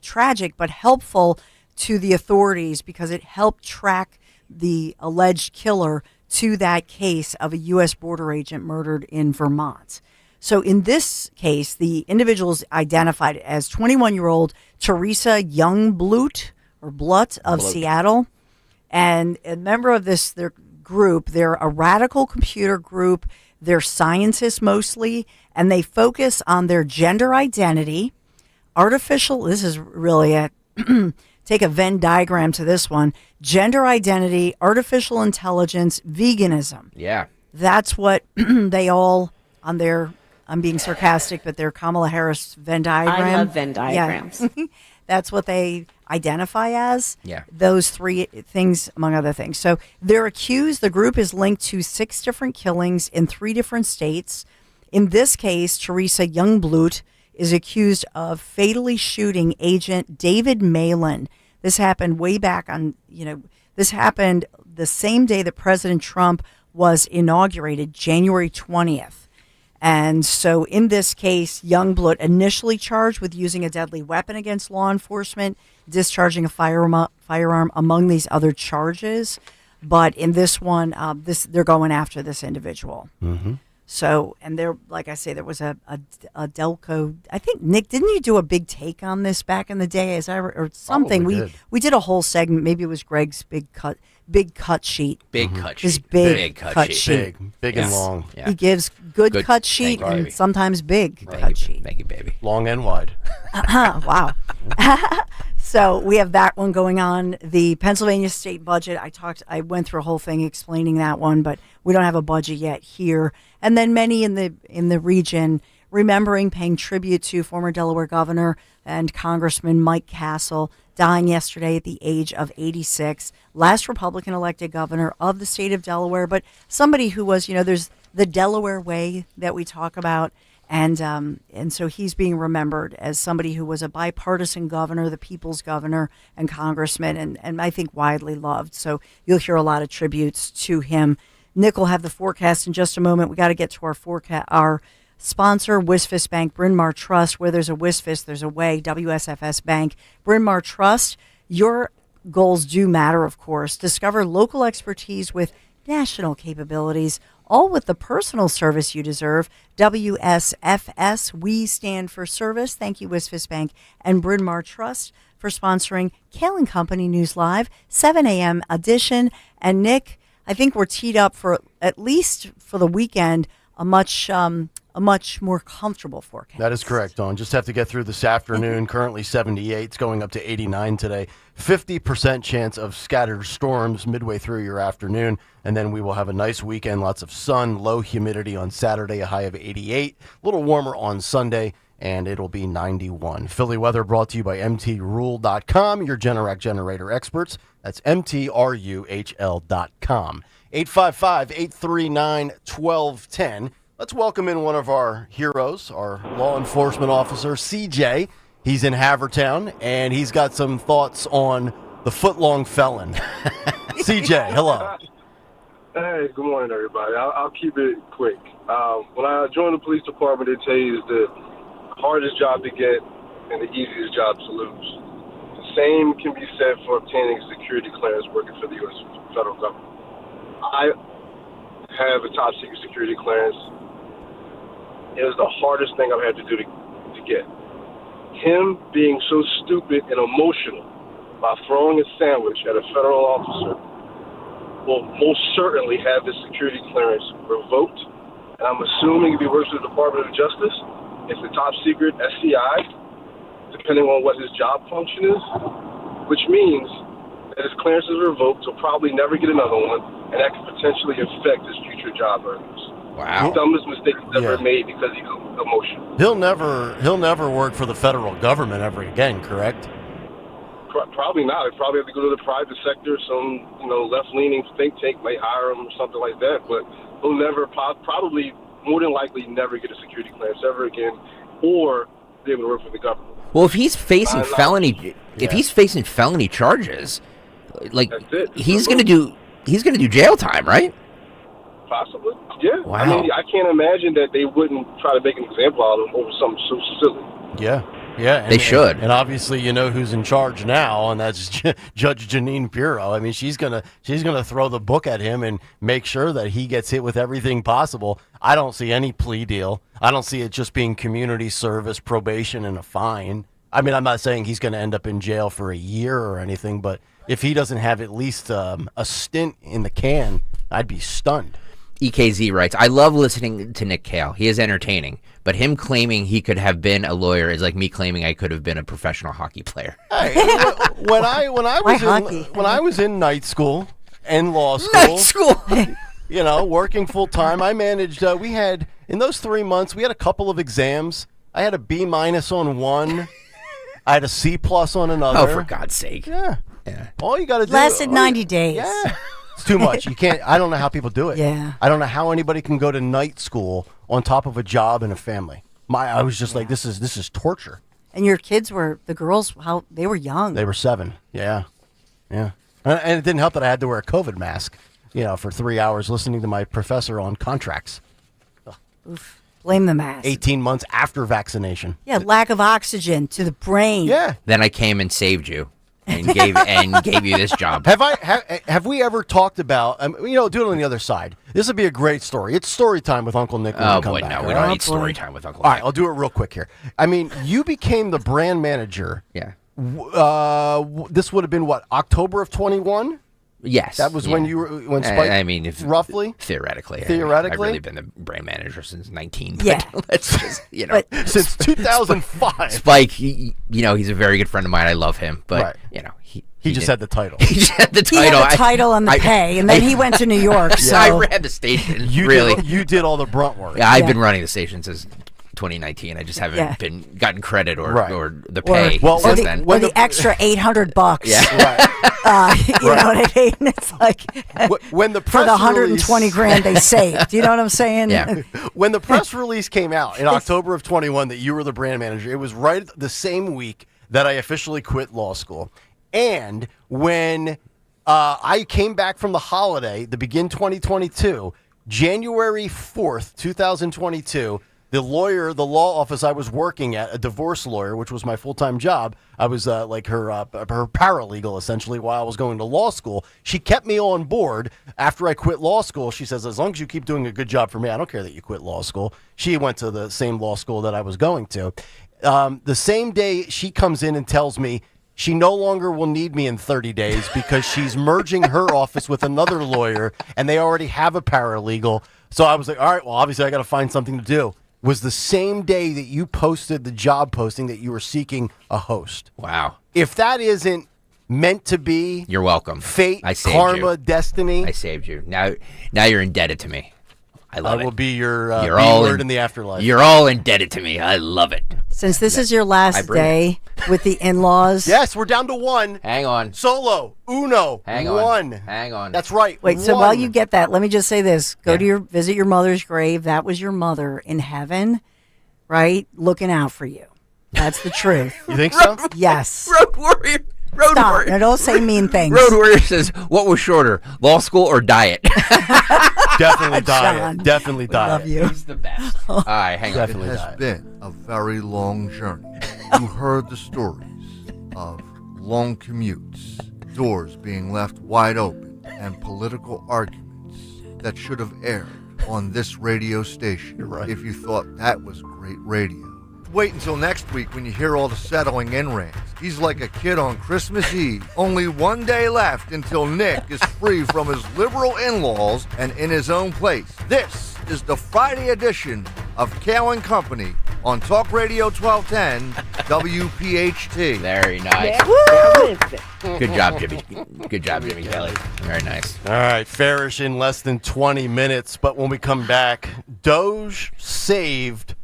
Speaker 12: tragic, but helpful to the authorities because it helped track the alleged killer to that case of a U.S. border agent murdered in Vermont. So in this case, the individual is identified as 21-year-old Teresa Youngblut of Seattle. And a member of their group, they're a radical computer group. They're scientists mostly, and they focus on their gender identity, this is really take a Venn diagram to this one, gender identity, artificial intelligence, veganism.
Speaker 7: Yeah.
Speaker 12: That's what they all on their, I'm being sarcastic, but their Kamala Harris Venn diagram.
Speaker 8: I love Venn diagrams.
Speaker 12: Yeah. That's what they identify as.
Speaker 7: Yeah.
Speaker 12: Those three things, among other things. So they're accused, the group is linked to 6 different killings in 3 different states. In this case, Teresa Youngblut is accused of fatally shooting agent David Malin. This happened way back this happened the same day that President Trump was inaugurated, January 20th. And so in this case, Youngblut initially charged with using a deadly weapon against law enforcement, discharging a firearm among these other charges. But in this one, they're going after this individual.
Speaker 18: Mm-hmm.
Speaker 12: So, and there, like I say, there was a Delco. I think, Nick, didn't you do a big take on this back in the day? Or something? We did a whole segment. Maybe it was Greg's big cut sheet.
Speaker 7: Big cut sheet.
Speaker 12: His big cut sheet.
Speaker 18: Big and long.
Speaker 12: Yeah. He gives good cut sheet and sometimes big cut sheet.
Speaker 7: Thank you, baby.
Speaker 18: Long and wide.
Speaker 12: Wow. So we have that one going on. The Pennsylvania state budget, I went through a whole thing explaining that one, but we don't have a budget yet here. And then many in the region remembering, paying tribute to former Delaware governor and Congressman Mike Castle, dying yesterday at the age of 86. Last Republican elected governor of the state of Delaware, but somebody who was, there's the Delaware way that we talk about. And so he's being remembered as somebody who was a bipartisan governor, the people's governor and congressman, and I think widely loved. So you'll hear a lot of tributes to him. Nick will have the forecast in just a moment. We got to get to our forecast. Our sponsor, Wisfis Bank, Bryn Mawr Trust. Where there's a Wisfis, there's a way. WSFS Bank, Bryn Mawr Trust. Your goals do matter, of course. Discover local expertise with national capabilities, all with the personal service you deserve. WSFS, we stand for service. Thank you, Wisfis Bank and Bryn Mawr Trust, for sponsoring Kayal & Company News Live, 7 a.m. edition. And Nick, I think we're teed up for, at least for the weekend, a much more comfortable forecast.
Speaker 18: That is correct, Dawn. Just have to get through this afternoon. Currently 78. It's going up to 89 today. 50% chance of scattered storms midway through your afternoon. And then we will have a nice weekend. Lots of sun, low humidity on Saturday, a high of 88. A little warmer on Sunday, and it'll be 91. Philly weather brought to you by MTRule.com, your Generac generator experts. That's MTRUHL.com. 855-839-1210. Let's welcome in one of our heroes, our law enforcement officer, CJ. He's in Havertown, and he's got some thoughts on the footlong felon. CJ, hello.
Speaker 9: Hey, good morning, everybody. I'll keep it quick. When I joined the police department, they tell you it's the hardest job to get and the easiest job to lose. The same can be said for obtaining security clearance working for the U.S. federal government. I have a top secret security clearance. It was the hardest thing I've had to do to get. Him being so stupid and emotional by throwing a sandwich at a federal officer will most certainly have his security clearance revoked and I'm assuming if he works for the Department of Justice, it's a top secret SCI, depending on what his job function is, which means that his clearance is revoked, he'll probably never get another one, and that could potentially affect his future job earnings.
Speaker 7: Wow.
Speaker 9: The dumbest mistake he's ever made because he's emotional.
Speaker 18: He'll never work for the federal government ever again, correct?
Speaker 9: Probably not. He'd probably have to go to the private sector. Some, left-leaning think tank may hire him or something like that. But he'll never, probably, more than likely, never get a security clearance ever again, or be able to work for the government.
Speaker 7: Well, if he's facing felony charges, like he's gonna do jail time, right?
Speaker 9: Possibly, yeah.
Speaker 7: Wow.
Speaker 9: I mean, I can't imagine that they wouldn't try to make an example out of him over something so silly.
Speaker 18: Yeah. Yeah,
Speaker 7: they should.
Speaker 18: And obviously, you know who's in charge now, and that's Judge Janine Pirro. I mean, she's gonna throw the book at him and make sure that he gets hit with everything possible. I don't see any plea deal. I don't see it just being community service, probation, and a fine. I mean, I'm not saying he's going to end up in jail for a year or anything, but if he doesn't have at least a stint in the can, I'd be stunned.
Speaker 7: EKZ writes, I love listening to Nick Kayal. He is entertaining, but him claiming he could have been a lawyer is like me claiming I could have been a professional hockey player.
Speaker 18: Hey, when I was in night school and law school, working full time, I managed. We had in those 3 months, we had a couple of exams. I had a B- on one. I had a C+ on another.
Speaker 7: Oh, for God's sake!
Speaker 18: Yeah. All you got to do
Speaker 12: lasted 90 days.
Speaker 18: Yeah. It's too much. You can't. I don't know how people do it.
Speaker 12: Yeah.
Speaker 18: I don't know how anybody can go to night school on top of a job and a family. I was just like, this is torture.
Speaker 12: And your kids the girls, they were young.
Speaker 18: They were 7. Yeah. And it didn't help that I had to wear a COVID mask, for 3 hours listening to my professor on contracts.
Speaker 12: Oof. Blame the mask.
Speaker 18: 18 months after vaccination.
Speaker 12: Yeah, lack of oxygen to the brain.
Speaker 18: Yeah.
Speaker 7: Then I came and saved you. And gave you this job.
Speaker 18: Have we ever talked about? Do it on the other side. This would be a great story. It's story time with Uncle Nick.
Speaker 7: Oh boy, no, we don't need story time with Uncle Nick.
Speaker 18: All right, I'll do it real quick here. I mean, you became the brand manager.
Speaker 7: Yeah.
Speaker 18: This would have been what, October of 21?
Speaker 7: Yes.
Speaker 18: That was when Spike.
Speaker 7: I mean,
Speaker 18: roughly.
Speaker 7: Theoretically.
Speaker 18: Theoretically,
Speaker 7: I've really been the brand manager since 19. But
Speaker 12: yeah.
Speaker 7: Let's just,
Speaker 18: since 2005.
Speaker 7: Spike, he's a very good friend of mine. I love him, but
Speaker 18: he just had the title.
Speaker 7: He just had the title.
Speaker 12: He had the title and the pay, and then he went to New York. So
Speaker 7: I ran the station.
Speaker 18: You did all the brunt work.
Speaker 7: Yeah, I've been running the station since 2019. I just haven't gotten credit or the pay
Speaker 12: or
Speaker 7: then.
Speaker 12: The extra $800.
Speaker 7: Yeah.
Speaker 12: You know what I mean? It's like
Speaker 18: when the press
Speaker 12: for the 120 grand they saved. You know what I'm saying?
Speaker 18: Yeah. When the press release came out in October of 21 that you were the brand manager, it was right the same week that I officially quit law school. And when I came back from the holiday, the begin 2022, January 4th, 2022, the law office I was working at, a divorce lawyer, which was my full-time job, I was like her paralegal, essentially, while I was going to law school. She kept me on board after I quit law school. She says, as long as you keep doing a good job for me, I don't care that you quit law school. She went to the same law school that I was going to. The same day she comes in and tells me she no longer will need me in 30 days because she's merging her office with another lawyer, and they already have a paralegal. So I was like, all right, well, obviously I got to find something to do. Was the same day that you posted the job posting that you were seeking a host.
Speaker 7: Wow.
Speaker 18: If that isn't meant to be,
Speaker 7: you're welcome.
Speaker 18: Fate,
Speaker 7: I saved
Speaker 18: karma,
Speaker 7: you.
Speaker 18: destiny.
Speaker 7: I saved you. Now you're indebted to me. I love it.
Speaker 18: I will be your word in the afterlife.
Speaker 7: You're all indebted to me. I love it.
Speaker 12: Since this is your last day with the in-laws.
Speaker 18: Yes, we're down to one.
Speaker 7: Hang on.
Speaker 18: Solo. Uno.
Speaker 7: Hang
Speaker 18: on.
Speaker 7: Hang on.
Speaker 18: That's right.
Speaker 12: Wait, so while you get that, let me just say this. Go to visit your mother's grave. That was your mother in heaven, right? Looking out for you. That's the truth.
Speaker 18: You think so?
Speaker 12: Yes.
Speaker 7: Road warrior. Road warrior.
Speaker 12: Now, don't say mean things.
Speaker 7: Road warrior says, what was shorter, law school or diet?
Speaker 18: Definitely diet.
Speaker 12: John,
Speaker 18: Definitely diet.
Speaker 12: love you.
Speaker 7: He's the best. All right, hang on.
Speaker 8: It has been a very long journey. You heard the stories of long commutes, doors being left wide open, and political arguments that should have aired on this radio station.
Speaker 18: You're right.
Speaker 8: If you thought that was great radio. Wait until next week when you hear all the settling in rants. He's like a kid on Christmas Eve. Only one day left until Nick is free from his liberal in-laws and in his own place. This is the Friday edition of Kayal and Company on Talk Radio 1210 WPHT.
Speaker 7: Very nice.
Speaker 8: Woo!
Speaker 7: Good job, Jimmy. Good job, Jimmy Kelly. Very nice.
Speaker 18: All right, Ferish in less than 20 minutes, but when we come back, Doge saved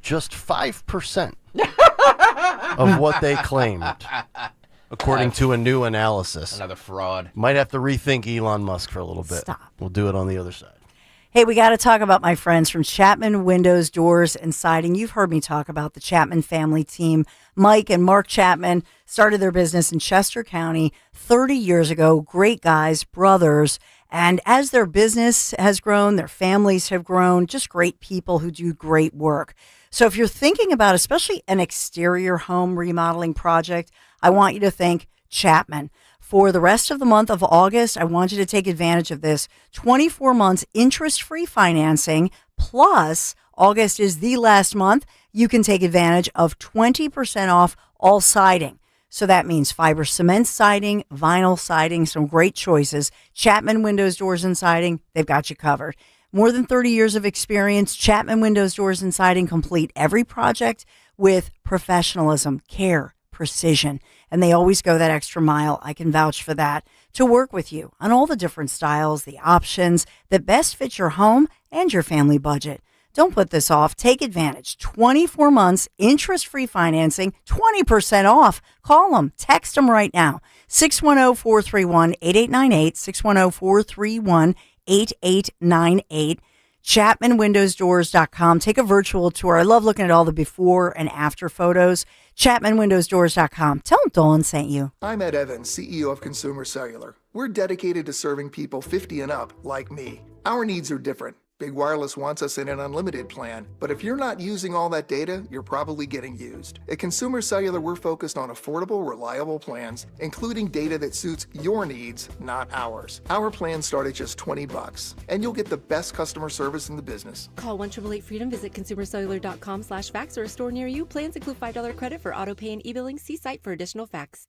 Speaker 18: just 5% of what they claimed, according to a new analysis.
Speaker 7: Another fraud.
Speaker 18: Might have to rethink Elon Musk for a little bit.
Speaker 12: Stop.
Speaker 18: We'll do it on the other side.
Speaker 12: Hey, we got to talk about my friends from Chapman Windows, Doors, and Siding. You've heard me talk about the Chapman family team. Mike and Mark Chapman started their business in Chester County 30 years ago. Great guys, brothers. And as their business has grown, their families have grown, just great people who do great work. So if you're thinking about especially an exterior home remodeling project, I want you to think Chapman. For the rest of the month of August, I want you to take advantage of this 24 months interest-free financing. Plus, August is the last month. You can take advantage of 20% off all siding. So that means fiber cement siding, vinyl siding, some great choices. Chapman Windows, Doors, and Siding, they've got you covered. More than 30 years of experience, Chapman Windows, Doors, and Siding complete every project with professionalism, care, precision, and they always go that extra mile. I can vouch for that, to work with you on all the different styles, the options that best fit your home and your family budget. Don't put this off. Take advantage. 24 months, interest-free financing, 20% off. Call them. Text them right now. 610-431-8898, 610-431-8898. ChapmanWindowsDoors.com. Take a virtual tour. I love looking at all the before and after photos. ChapmanWindowsDoors.com. Tell them Dawn sent you.
Speaker 10: I'm Ed Evans, CEO of Consumer Cellular. We're dedicated to serving people 50 and up like me. Our needs are different. Big Wireless wants us in an unlimited plan, but if you're not using all that data, you're probably getting used. At Consumer Cellular, we're focused on affordable, reliable plans, including data that suits your needs, not ours. Our plans start at just $20, and you'll get the best customer service in the business.
Speaker 11: Call 1-888-FREEDOM, visit consumercellular.com/facts or a store near you. Plans include $5 credit for auto pay and e-billing. See site for additional facts.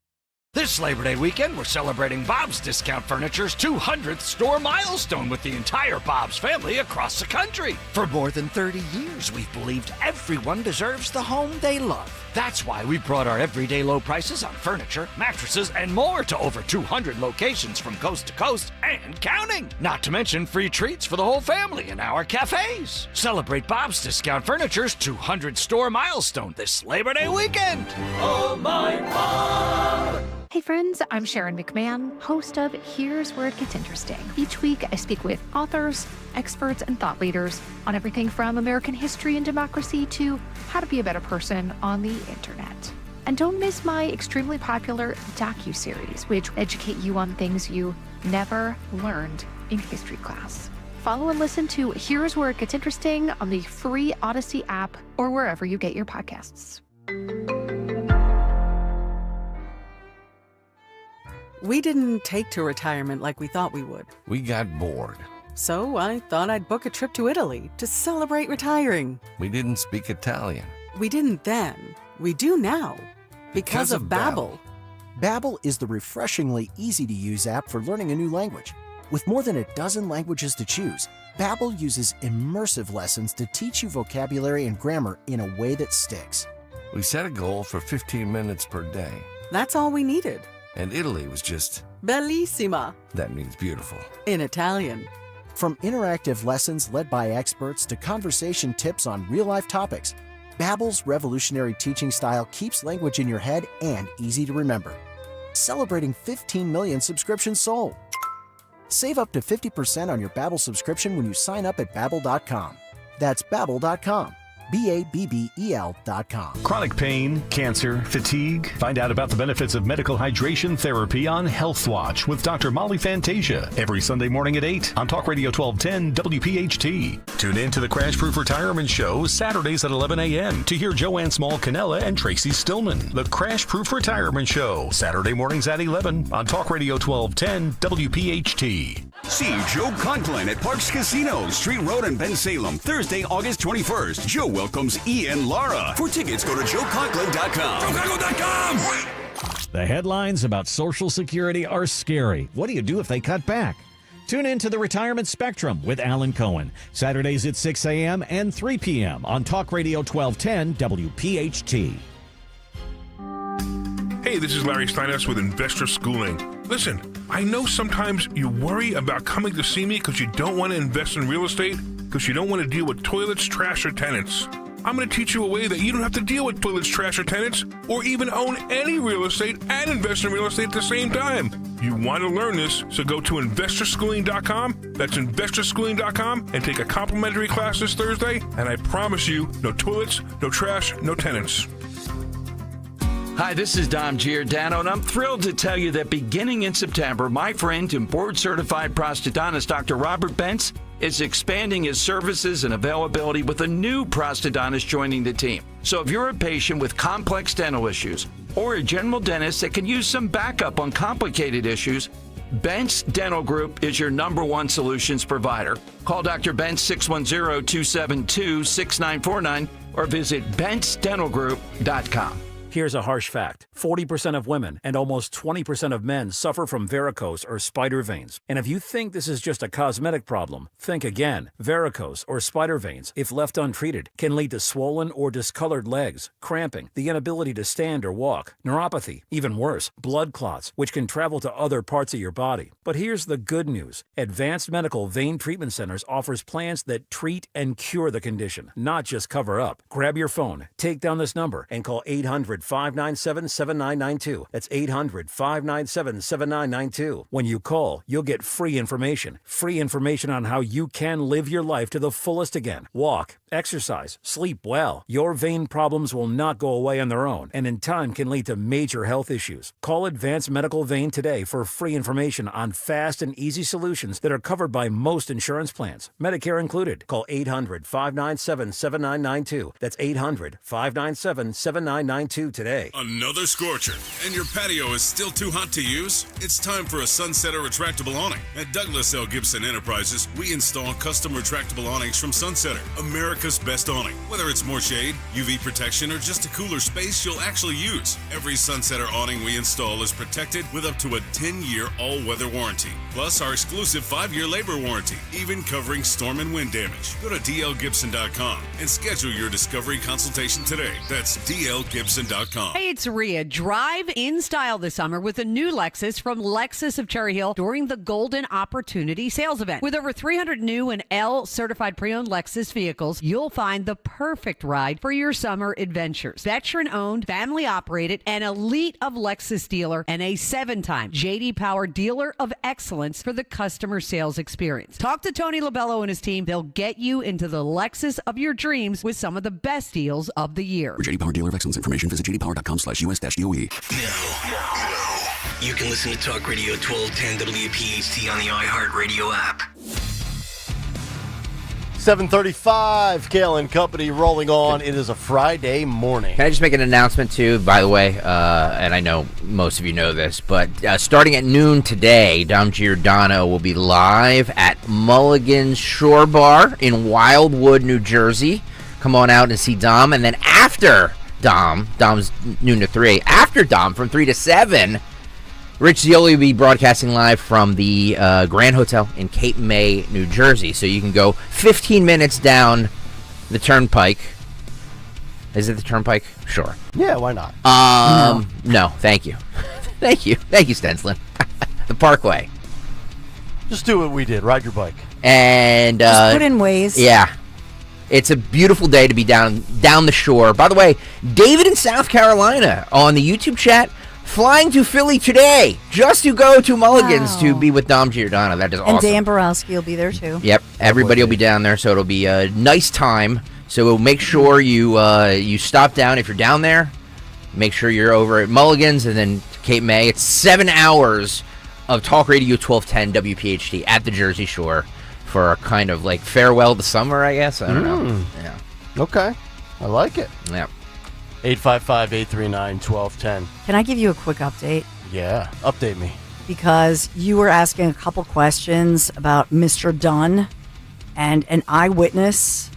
Speaker 21: This Labor Day weekend, we're celebrating Bob's Discount Furniture's 200th store milestone with the entire Bob's family across the country. For more than 30 years, we've believed everyone deserves the home they love. That's why we brought our everyday low prices on furniture, mattresses, and more to over 200 locations from coast to coast and counting. Not to mention free treats for the whole family in our cafes. Celebrate Bob's Discount Furniture's 200 store milestone this Labor Day weekend.
Speaker 13: Oh, my Bob! Hey friends, I'm Sharon McMahon, host of Here's Where It Gets Interesting. Each week I speak with authors, experts, and thought leaders on everything from American history and democracy to how to be a better person on the internet. And don't miss my extremely popular docu-series, which educate you on things you never learned in history class. Follow and listen to Here's Where It Gets Interesting on the free Odyssey app or wherever you get your podcasts.
Speaker 14: We didn't take to retirement like we thought we would.
Speaker 15: We got bored.
Speaker 14: So I thought I'd book a trip to Italy to celebrate retiring.
Speaker 15: We didn't speak Italian.
Speaker 14: We didn't then. We do now. Because of Babbel.
Speaker 26: Babbel is the refreshingly easy-to-use app for learning a new language. With more than a dozen languages to choose, Babbel uses immersive lessons to teach you vocabulary and grammar in a way that sticks.
Speaker 15: We set a goal for 15 minutes per day.
Speaker 14: That's all we needed.
Speaker 15: And Italy was just...
Speaker 14: bellissima.
Speaker 15: That means beautiful.
Speaker 14: In Italian.
Speaker 26: From interactive lessons led by experts to conversation tips on real-life topics, Babbel's revolutionary teaching style keeps language in your head and easy to remember. Celebrating 15 million subscriptions sold. Save up to 50% on your Babbel subscription when you sign up at Babbel.com. That's Babbel.com. Babbel.com.
Speaker 27: Chronic pain, cancer, fatigue. Find out about the benefits of medical hydration therapy on Health Watch with Dr. Molly Fantasia every Sunday morning at 8 on Talk Radio 1210 WPHT. Tune in to the Crash Proof Retirement Show Saturdays at 11 a.m. to hear Joanne Small-Canella and Tracy Stillman. The Crash Proof Retirement Show Saturday mornings at 11 on Talk Radio 1210 WPHT.
Speaker 28: See Joe Conklin at Parks Casino, Street Road in Ben Salem, Thursday, August 21st. Joe welcomes Ian Lara. For tickets, go to joeconklin.com.
Speaker 29: The headlines about Social Security are scary. What do you do if they cut back?
Speaker 1: Tune in to the Retirement Spectrum with Alan Cohen, Saturdays at 6 a.m. and 3 p.m. on Talk Radio 1210 WPHT.
Speaker 2: Hey, this is Larry Steinhaus with Investor Schooling. Listen, I know sometimes you worry about coming to see me because you don't want to invest in real estate, because you don't want to deal with toilets, trash, or tenants. I'm going to teach you a way that you don't have to deal with toilets, trash, or tenants, or even own any real estate and invest in real estate at the same time. You want to learn this, so go to investorschooling.com. That's investorschooling.com and take a complimentary class this Thursday, and I promise you, no toilets, no trash, no tenants.
Speaker 21: Hi, this is Dom Giordano, and I'm thrilled to tell you that beginning in September, my friend and board-certified prosthodontist, Dr. Robert Bentz, is expanding his services and availability with a new prosthodontist joining the team. So if you're a patient with complex dental issues or a general dentist that can use some backup on complicated issues, Bentz Dental Group is your #1 solutions provider. Call Dr. Bentz 610-272-6949 or visit bentzdentalgroup.com.
Speaker 4: Here's a harsh fact. 40% of women and almost 20% of men suffer from varicose or spider veins. And if you think this is just a cosmetic problem, think again. Varicose or spider veins, if left untreated, can lead to swollen or discolored legs, cramping, the inability to stand or walk, neuropathy, even worse, blood clots, which can travel to other parts of your body. But here's the good news. Advanced Medical Vein Treatment Centers offers plans that treat and cure the condition, not just cover up. Grab your phone, take down this number, and call 800-597-7992. That's 800-597-7992. When you call, you'll get free information on how you can live your life to the fullest again. Walk, exercise, sleep well. Your vein problems will not go away on their own, and in time can lead to major health issues. Call Advanced Medical Vein today for free information on fast and easy solutions that are covered by most insurance plans, Medicare included. Call 800-597-7992. That's 800-597-7992 today.
Speaker 16: Another scorcher, and your patio is still too hot to use? It's time for a Sunsetter retractable awning. At Douglas L. Gibson Enterprises, we install custom retractable awnings from Sunsetter, America's best awning. Whether it's more shade, UV protection, or just a cooler space you'll actually use, every Sunsetter awning we install is protected with up to a 10-year all-weather warranty. Plus our exclusive 5-year labor warranty, even covering storm and wind damage. Go to dlgibson.com and schedule your discovery consultation today. That's dlgibson.com.
Speaker 17: Hey, it's Rhea. Drive in style this summer with a new Lexus from Lexus of Cherry Hill during the Golden Opportunity Sales Event. With over 300 new and L-certified pre-owned Lexus vehicles, you'll find the perfect ride for your summer adventures. Veteran-owned, family-operated, an elite of Lexus dealer, and a 7-time J.D. Power Dealer of Excellence for the customer sales experience. Talk to Tony Labello and his team. They'll get you into the Lexus of your dreams with some of the best deals of the year.
Speaker 19: For J.D. Power Dealer of Excellence information, visit jdpower.com/US-DOE.
Speaker 23: Now, you can listen to Talk Radio 1210 WPHT on the iHeartRadio app.
Speaker 18: 7:35, Kayal and Company rolling on. It is a Friday morning.
Speaker 7: Can I just make an announcement, too, by the way? And I know most of you know this, but starting at noon today, Dom Giordano will be live at Mulligan's Shore Bar in Wildwood, New Jersey. Come on out and see Dom. And then after Dom's noon to 3, after Dom from 3 to 7, Rich Zioli will be broadcasting live from the Grand Hotel in Cape May, New Jersey. So you can go 15 minutes down the Turnpike. Is it the Turnpike? Sure.
Speaker 18: Yeah, why not?
Speaker 7: No, thank you. Thank you, Stenslin. The Parkway.
Speaker 18: Just do what we did. Ride your bike.
Speaker 7: And
Speaker 12: just put in Waze.
Speaker 7: Yeah. It's a beautiful day to be down the shore. By the way, David in South Carolina on the YouTube chat, flying to Philly today just to go to Mulligan's to be with Dom Giordano. That is awesome.
Speaker 12: And Dan Borowski will be there too.
Speaker 7: Yep, everybody will be down there, so it'll be a nice time. So make sure you stop down if you're down there. Make sure you're over at Mulligan's and then Cape May. It's 7 hours of Talk Radio 1210 WPHT at the Jersey Shore for a kind of like farewell to summer, I guess. I don't know. Yeah.
Speaker 18: Okay. I like it.
Speaker 7: Yeah.
Speaker 18: 855-839-1210.
Speaker 12: Can I give you a quick update?
Speaker 18: Yeah, update me.
Speaker 12: Because you were asking a couple questions about Mr. Dunn and an eyewitness.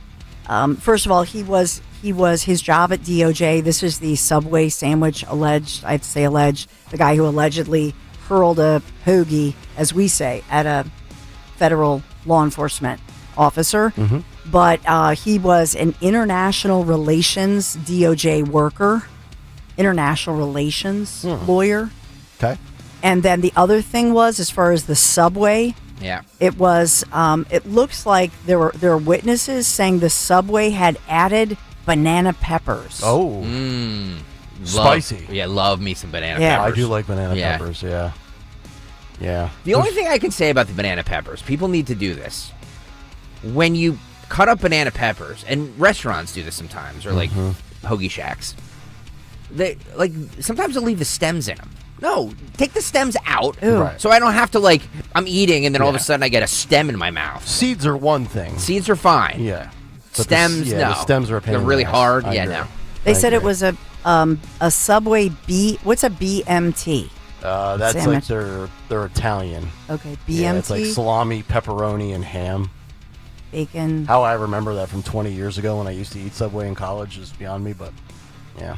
Speaker 12: First of all, he was his job at DOJ. This is the Subway sandwich alleged. I have to say alleged. The guy who allegedly hurled a hoagie, as we say, at a federal law enforcement officer, but he was an international relations DOJ worker, international relations lawyer.
Speaker 18: Okay.
Speaker 12: And then the other thing was, as far as the subway, it was. It looks like there were witnesses saying the subway had added banana peppers.
Speaker 18: Oh, spicy.
Speaker 7: Love me some banana
Speaker 12: Yeah.
Speaker 7: peppers.
Speaker 18: I do like banana peppers. Yeah.
Speaker 7: The only thing I can say about the banana peppers, people need to do this. When you cut up banana peppers, and restaurants do this sometimes, or like hoagie shacks, they sometimes they'll leave the stems in them. No, take the stems out, so I don't have to I'm eating and then all of a sudden I get a stem in my mouth.
Speaker 18: Seeds are one thing.
Speaker 7: Seeds are fine.
Speaker 18: Yeah. But
Speaker 7: Stems, no.
Speaker 18: The stems are a pain.
Speaker 7: They're
Speaker 18: in the
Speaker 7: really
Speaker 18: ass.
Speaker 7: hard.
Speaker 18: I agree.
Speaker 7: No.
Speaker 12: They said it was a Subway B. What's a BMT?
Speaker 18: That's
Speaker 12: Sandwich.
Speaker 18: like they're Italian.
Speaker 12: Okay, BMT.
Speaker 18: Yeah, it's like salami, pepperoni, and ham.
Speaker 12: Bacon.
Speaker 18: How I remember that from 20 years ago when I used to eat Subway in college is beyond me, but yeah.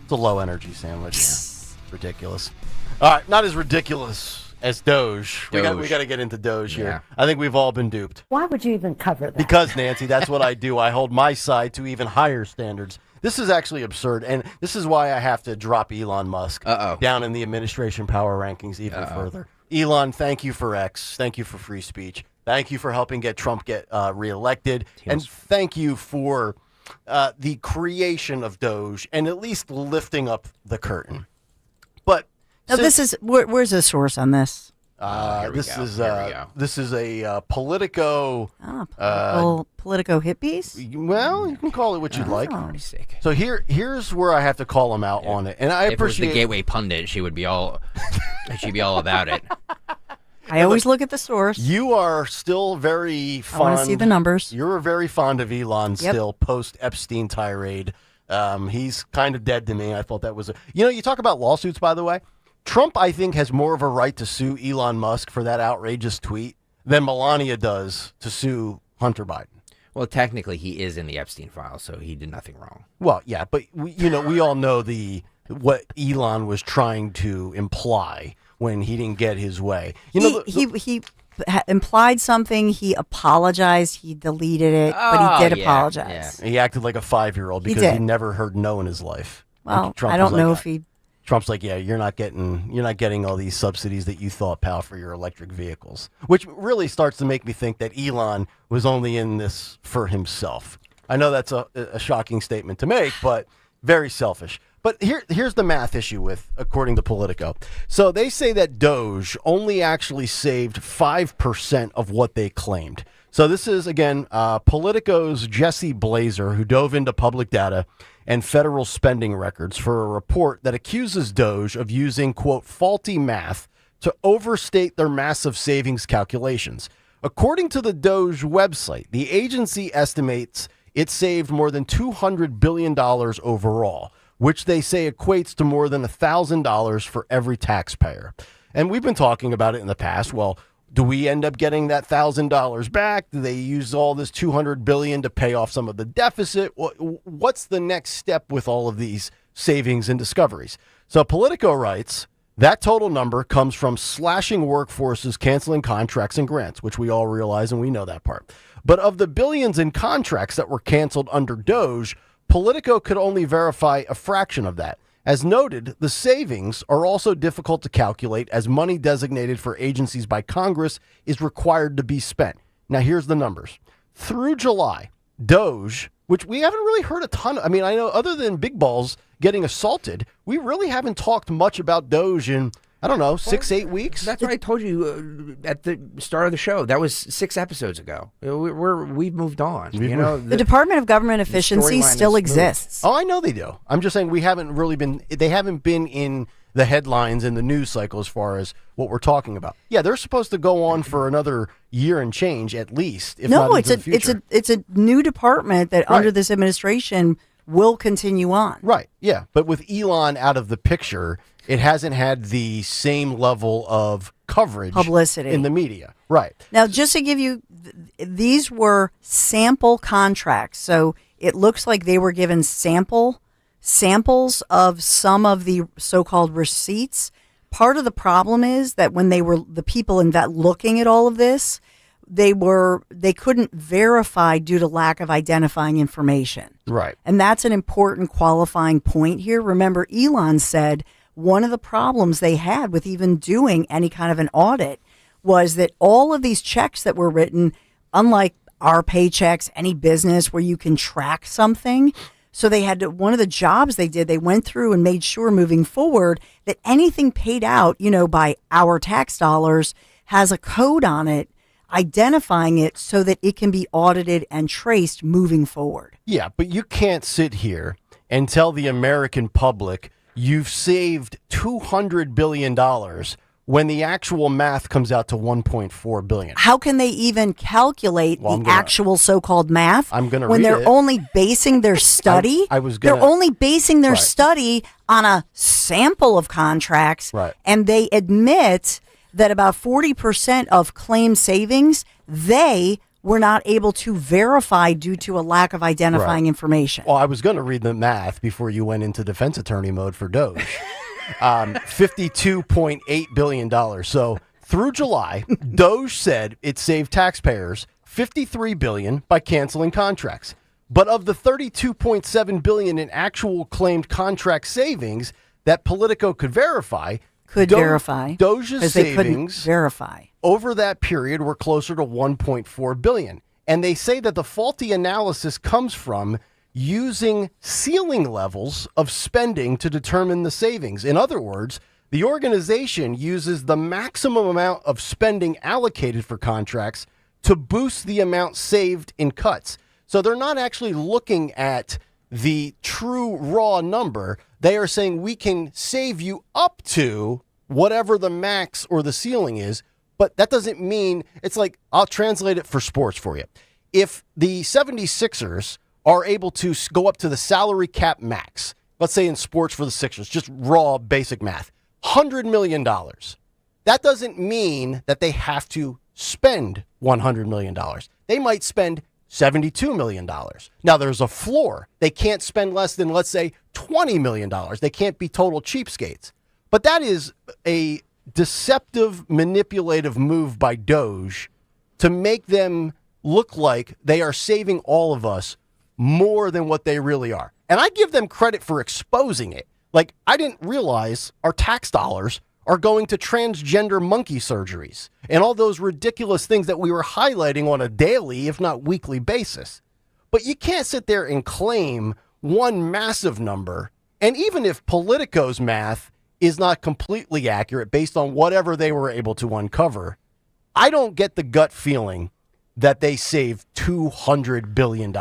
Speaker 18: It's a low energy sandwich. Ridiculous. All right, not as ridiculous as Doge. We got to get into Doge here. I think we've all been duped.
Speaker 3: Why would you even cover that?
Speaker 18: Because, Nancy, that's what I do. I hold my side to even higher standards. This is actually absurd, and this is why I have to drop Elon Musk down in the administration power rankings even further. Elon, thank you for X. Thank you for free speech. Thank you for helping Trump get reelected. And thank you for the creation of Doge and at least lifting up the curtain. But
Speaker 12: now this is where's the source on this?
Speaker 18: This is a Politico.
Speaker 12: Politico hippies.
Speaker 18: Well, you can call it what you'd like. So here's where I have to call him out on it, and I
Speaker 7: if
Speaker 18: appreciate
Speaker 7: it was the Gateway Pundit, she'd be all about it.
Speaker 12: I always look at the source.
Speaker 18: You are still very fond.
Speaker 12: I want to see the numbers.
Speaker 18: You're very fond of Elon still post Epstein tirade. He's kind of dead to me. I thought that was you talk about lawsuits, by the way. Trump, I think, has more of a right to sue Elon Musk for that outrageous tweet than Melania does to sue Hunter Biden.
Speaker 7: Well, technically, he is in the Epstein file, so he did nothing wrong.
Speaker 18: Well, yeah, but we all know what Elon was trying to imply when he didn't get his way.
Speaker 12: He implied something. He apologized. He deleted it, but he did apologize.
Speaker 18: Yeah. He acted like a 5-year-old because he never heard no in his life.
Speaker 12: Well, I don't know if he.
Speaker 18: Trump's like, you're not getting all these subsidies that you thought, pal, for your electric vehicles, which really starts to make me think that Elon was only in this for himself. I know that's a shocking statement to make, but very selfish. But here's the math issue according to Politico. So they say that Doge only actually saved 5% of what they claimed. So this is, again, Politico's Jesse Blazer, who dove into public data and federal spending records for a report that accuses Doge of using, quote, faulty math to overstate their massive savings calculations. According to the Doge website, the agency estimates it saved more than $200 billion overall, which they say equates to more than $1,000 for every taxpayer. And we've been talking about it in the past. Well, do we end up getting that $1,000 back? Do they use all this $200 billion to pay off some of the deficit? What's the next step with all of these savings and discoveries? So Politico writes, that total number comes from slashing workforces, canceling contracts and grants, which we all realize and we know that part. But of the billions in contracts that were canceled under Doge, Politico could only verify a fraction of that. As noted, the savings are also difficult to calculate as money designated for agencies by Congress is required to be spent. Now, here's the numbers. Through July, Doge, which we haven't really heard a ton of, I know other than Big Balls getting assaulted, we really haven't talked much about Doge in, 6-8 weeks.
Speaker 7: That's what I told you at the start of the show. That was 6 episodes ago. We've moved on.
Speaker 12: The Department of Government Efficiency still exists.
Speaker 18: Oh, I know they do. I'm just saying they haven't been in the headlines in the news cycle as far as what we're talking about. Yeah, they're supposed to go on for another year and change at least. If not into the future.
Speaker 12: It's a new department that under this administration will continue on.
Speaker 18: Right. Yeah, but with Elon out of the picture, it hasn't had the same level of coverage,
Speaker 12: publicity
Speaker 18: in the media. Right.
Speaker 12: Now, just to give you, these were sample contracts. So it looks like they were given samples of some of the so-called receipts. Part of the problem is that when they were the people in that looking at all of this, they couldn't verify due to lack of identifying information.
Speaker 18: Right.
Speaker 12: And that's an important qualifying point here. Remember, Elon said one of the problems they had with even doing any kind of an audit was that all of these checks that were written, unlike our paychecks, any business where you can track something. So they had to, one of the jobs they did, they went through and made sure moving forward that anything paid out, by our tax dollars has a code on it, identifying it so that it can be audited and traced moving forward.
Speaker 18: Yeah, but you can't sit here and tell the American public you've saved $200 billion when the actual math comes out to $1.4 billion.
Speaker 12: How can they even calculate actual so-called math when they're only basing their study? They're only basing their study on a sample of contracts, and they admit that about 40% of claim savings they were not able to verify due to a lack of identifying information.
Speaker 18: Well, I was going to read the math before you went into defense attorney mode for Doge. $52.8 billion. So through July, Doge said it saved taxpayers $53 billion by canceling contracts. But of the $32.7 billion in actual claimed contract savings that Politico could verify, Doge's savings
Speaker 12: verify
Speaker 18: over that period were closer to $1.4 billion. And they say that the faulty analysis comes from using ceiling levels of spending to determine the savings. In other words, the organization uses the maximum amount of spending allocated for contracts to boost the amount saved in cuts. So they're not actually looking at the true raw number. They are saying we can save you up to whatever the max or the ceiling is, but that doesn't mean, it's like, I'll translate it for sports for you. If the 76ers are able to go up to the salary cap max, let's say in sports for the Sixers, just raw basic math, $100 million. That doesn't mean that they have to spend $100 million. They might spend $72 million. Now, there's a floor. They can't spend less than, let's say, $20 million. They can't be total cheapskates. But that is a deceptive, manipulative move by Doge to make them look like they are saving all of us more than what they really are. And I give them credit for exposing it. Like, I didn't realize our tax dollars are going to transgender monkey surgeries and all those ridiculous things that we were highlighting on a daily, if not weekly basis. But you can't sit there and claim one massive number. And even if Politico's math is not completely accurate based on whatever they were able to uncover, I don't get the gut feeling that they saved $200 billion.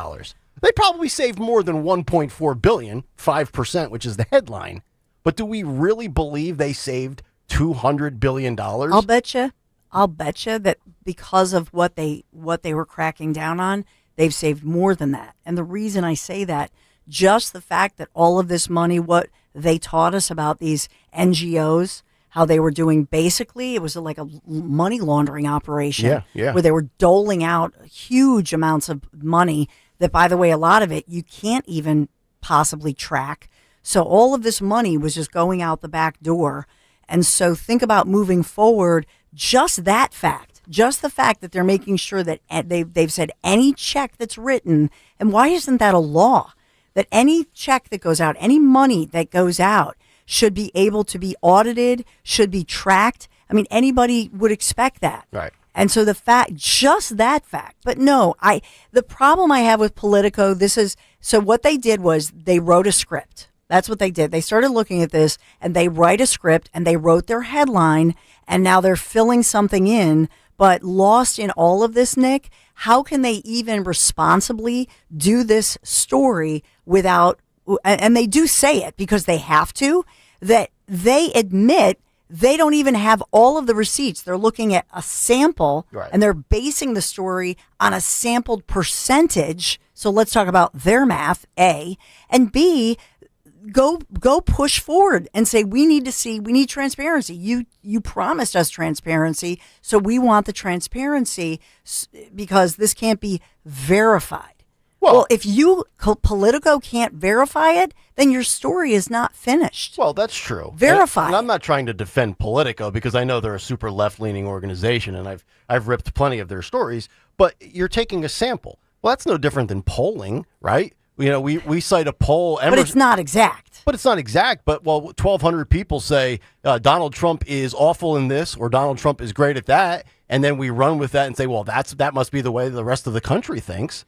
Speaker 18: They probably saved more than $1.4 billion, 5%, which is the headline. But do we really believe they saved $200 billion?
Speaker 12: I'll bet you that because of what they were cracking down on, they've saved more than that. And the reason I say that, just the fact that all of this money, what they taught us about these NGOs, how they were doing, basically, it was like a money laundering operation where they were doling out huge amounts of money that, by the way, a lot of it you can't even possibly track. So all of this money was just going out the back door. And so think about moving forward, just that fact, just the fact that they're making sure that they've said any check that's written, and why isn't that a law? That any check that goes out, any money that goes out should be able to be audited, should be tracked. I mean, anybody would expect that.
Speaker 18: Right.
Speaker 12: And so just that fact. But no, the problem I have with Politico, so what they did was they wrote a script. That's what they did. They started looking at this and they write a script and they wrote their headline and now they're filling something in. But lost in all of this, Nick, how can they even responsibly do this story without, and they do say it because they have to, that they admit they don't even have all of the receipts. They're looking at a sample and they're basing the story on a sampled percentage. So let's talk about their math, A, and B, go push forward and say, we need transparency. You promised us transparency, so we want the transparency because this can't be verified. Well, if Politico can't verify it, then your story is not finished.
Speaker 18: Well, that's true.
Speaker 12: Verify.
Speaker 18: And I'm not trying to defend Politico because I know they're a super left-leaning organization, and I've ripped plenty of their stories. But you're taking a sample. Well, that's no different than polling, right? You know, we cite a poll.
Speaker 12: But it's not exact.
Speaker 18: But it's not exact. But, 1,200 people say Donald Trump is awful in this or Donald Trump is great at that. And then we run with that and say, well, that must be the way the rest of the country thinks.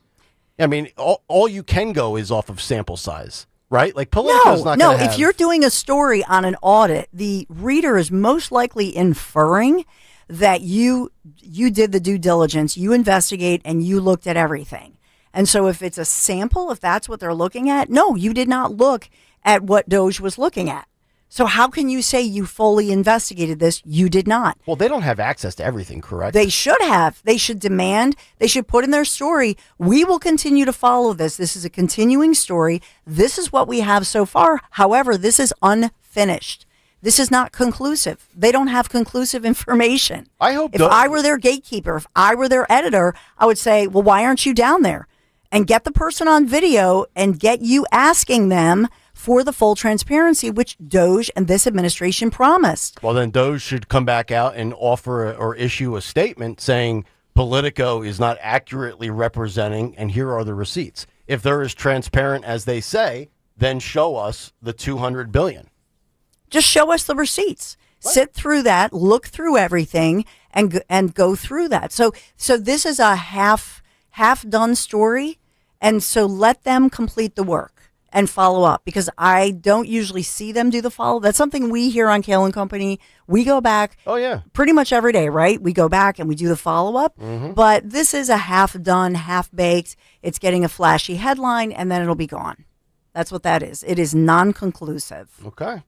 Speaker 18: I mean, all you can go is off of sample size, right? Like Politico's not going to have...
Speaker 12: If you're doing a story on an audit, the reader is most likely inferring that you did the due diligence, you investigate, and you looked at everything. And so if it's a sample, if that's what they're looking at, no, you did not look at what Doge was looking at. So how can you say you fully investigated this? You did not.
Speaker 18: Well, they don't have access to everything, correct?
Speaker 12: They should have. They should demand, they should put in their story, we will continue to follow this. This is a continuing story. This is what we have so far. However, this is unfinished. This is not conclusive. They don't have conclusive information.
Speaker 18: I hope
Speaker 12: if I were their gatekeeper, if I were their editor, I would say, well, why aren't you down there? And get the person on video and get you asking them for the full transparency, which Doge and this administration promised.
Speaker 18: Well, then Doge should come back out and offer or issue a statement saying Politico is not accurately representing, and here are the receipts. If they're as transparent as they say, then show us the $200 billion.
Speaker 12: Just show us the receipts. What? Sit through that, look through everything, and go through that. So this is a half done story, and so let them complete the work and follow up, because I don't usually see them do the follow. That's something we here on Kayal and Company. We go back pretty much every day, right? We go back and we do the follow-up. Mm-hmm. But this is a half-done, half-baked. It's getting a flashy headline, and then it'll be gone. That's what that is. It is non-conclusive.
Speaker 18: Okay.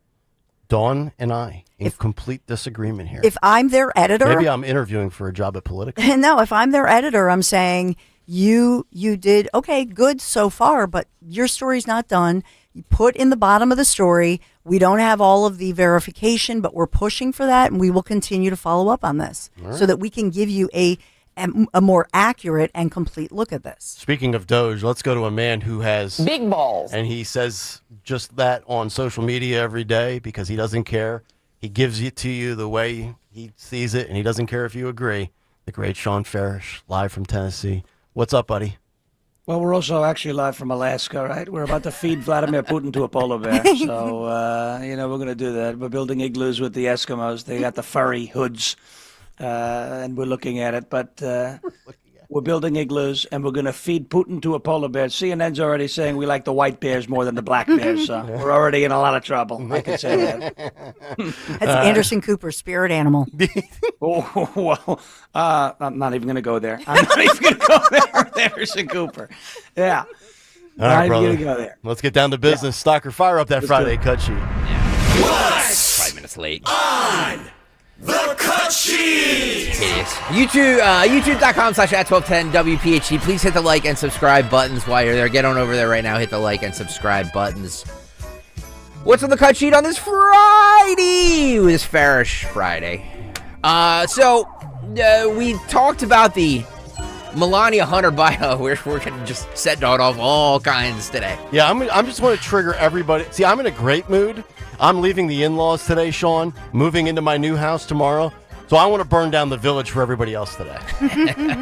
Speaker 18: Dawn and I in complete disagreement here.
Speaker 12: If I'm their editor...
Speaker 18: Maybe I'm interviewing for a job at Politico.
Speaker 12: No, if I'm their editor, I'm saying... You did, okay, good so far, but your story's not done. You put in the bottom of the story, we don't have all of the verification, but we're pushing for that, and we will continue to follow up on this so that we can give you a more accurate and complete look at this.
Speaker 18: Speaking of Doge, let's go to a man who has...
Speaker 3: big balls.
Speaker 18: And he says just that on social media every day because he doesn't care. He gives it to you the way he sees it, and he doesn't care if you agree. The great Sean Ferish, live from Tennessee. What's up, buddy?
Speaker 5: Well, we're also actually live from Alaska, right? We're about to feed Vladimir Putin to a polar bear. So, we're going to do that. We're building igloos with the Eskimos. They got the furry hoods, and we're looking at it. But we're building igloos, and we're going to feed Putin to a polar bear. CNN's already saying we like the white bears more than the black bears, so we're already in a lot of trouble. I can say that.
Speaker 12: That's Anderson Cooper's spirit animal.
Speaker 5: I'm not even going to go there. I'm not even going to go there with Anderson Cooper. Yeah.
Speaker 18: All right, brother.
Speaker 5: Going to go there.
Speaker 18: Let's get down to business. Yeah. Stalker, fire up that Friday cut sheet.
Speaker 7: What's 5 minutes late.
Speaker 3: On the cut sheet?
Speaker 7: Hideous. YouTube.com/@1210WPHT. Please hit the like and subscribe buttons while you're there. Get on over there right now. Hit the like and subscribe buttons. What's on the cut sheet on this Friday? This Ferish Friday. We talked about the Melania Hunter Biden. We're going to just set it off all kinds today.
Speaker 18: Yeah, I'm just want to trigger everybody. See, I'm in a great mood. I'm leaving the in-laws today, Sean, moving into my new house tomorrow. So I want to burn down the village for everybody else today.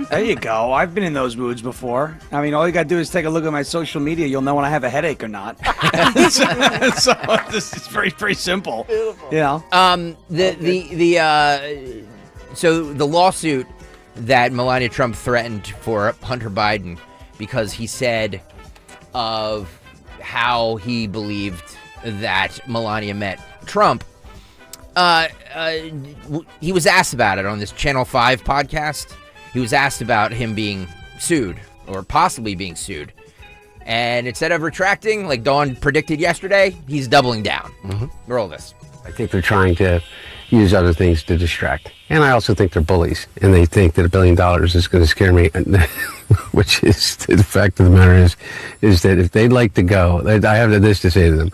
Speaker 5: There you go. I've been in those moods before. I mean, all you got to do is take a look at my social media. You'll know when I have a headache or not. so this is very, very simple. Beautiful. You know?
Speaker 7: So the lawsuit that Melania Trump threatened for Hunter Biden because he said of how he believed that Melania met Trump. He was asked about it on this Channel 5 podcast. He was asked about him being sued or possibly being sued. And instead of retracting, like Dawn predicted yesterday, he's doubling down. Mm-hmm. Roll this.
Speaker 6: I think they're trying to use other things to distract. And I also think they're bullies. And they think that $1 billion is going to scare me. which is the fact of the matter is that if they'd like to go, I have this to say to them.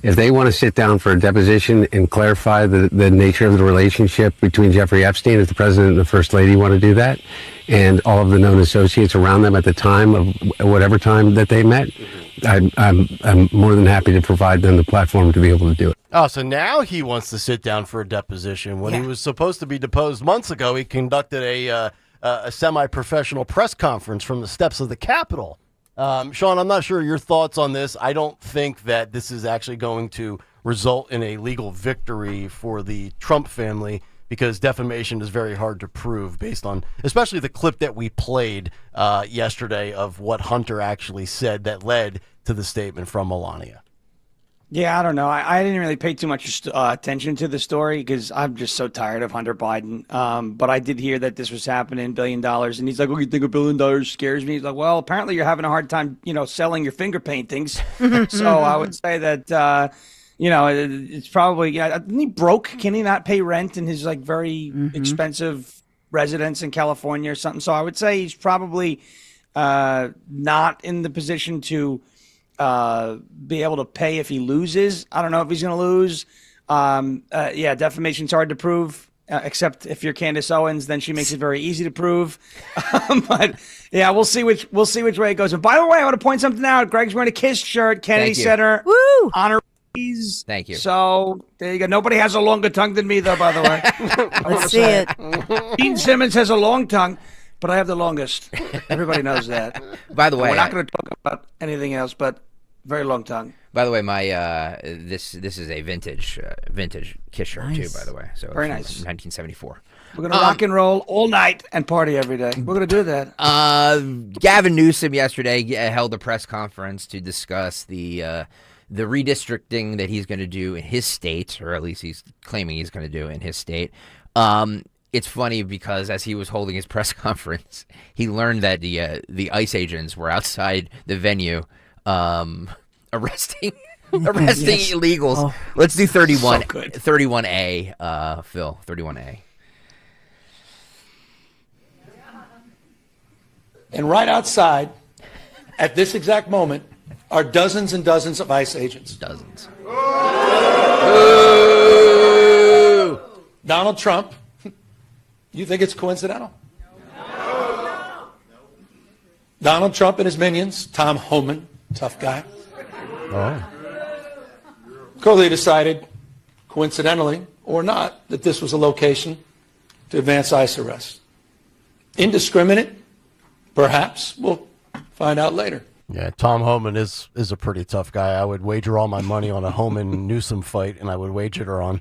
Speaker 6: If they want to sit down for a deposition and clarify the nature of the relationship between Jeffrey Epstein, if the president and the first lady want to do that, and all of the known associates around them at the time of whatever time that they met, I'm more than happy to provide them the platform to be able to do it.
Speaker 18: Oh, so now he wants to sit down for a deposition. When he was supposed to be deposed months ago, he conducted a semi-professional press conference from the steps of the Capitol. Sean, I'm not sure your thoughts on this. I don't think that this is actually going to result in a legal victory for the Trump family, because defamation is very hard to prove based on, especially the clip that we played yesterday of what Hunter actually said that led to the statement from Melania.
Speaker 5: Yeah, I don't know. I didn't really pay too much attention to the story because I'm just so tired of Hunter Biden. But I did hear that this was happening, $1 billion. And he's like, oh, you think $1 billion scares me? He's like, well, apparently you're having a hard time, selling your finger paintings. So I would say that, it's probably, isn't he broke? Can he not pay rent in his very expensive residence in California or something? So I would say he's probably not in the position to be able to pay if he loses. I don't know if he's going to lose. Defamation's hard to prove, except if you're Candace Owens, then she makes it very easy to prove. But yeah, we'll see which way it goes. And by the way, I want to point something out. Greg's wearing a KISS shirt, Kennedy Center.
Speaker 12: Woo!
Speaker 5: Honorees.
Speaker 7: Thank you.
Speaker 5: So there you go. Nobody has a longer tongue than me, though, by the way.
Speaker 12: Let's see it.
Speaker 5: Gene Simmons has a long tongue, but I have the longest. Everybody knows that.
Speaker 7: By the way,
Speaker 5: we're not going to talk about anything else, but very long tongue.
Speaker 7: By the way, my this is a vintage KISS shirt too. By the way, so
Speaker 5: very
Speaker 7: it's
Speaker 5: nice.
Speaker 7: from 1974.
Speaker 5: We're gonna rock and roll all night and party every day. We're gonna do that.
Speaker 7: Gavin Newsom yesterday held a press conference to discuss the redistricting that he's going to do in his state, or at least he's claiming he's going to do in his state. It's funny because as he was holding his press conference, he learned that the ICE agents were outside the venue. Arresting
Speaker 12: Yes.
Speaker 7: illegals.
Speaker 12: Oh.
Speaker 7: Let's do 31.
Speaker 5: So good.
Speaker 7: 31A, Phil. 31A.
Speaker 8: And right outside, at this exact moment, are dozens and dozens of ICE agents.
Speaker 7: Dozens.
Speaker 8: Ooh. Donald Trump, you think it's coincidental? Donald Trump and his minions, Tom Homan, tough guy. Clearly decided, coincidentally or not, that this was a location to advance ICE arrests. Indiscriminate? Perhaps. We'll find out later.
Speaker 18: Yeah, Tom Homan is a pretty tough guy. I would wager all my money on a Homan-Newsom fight, and I would wager on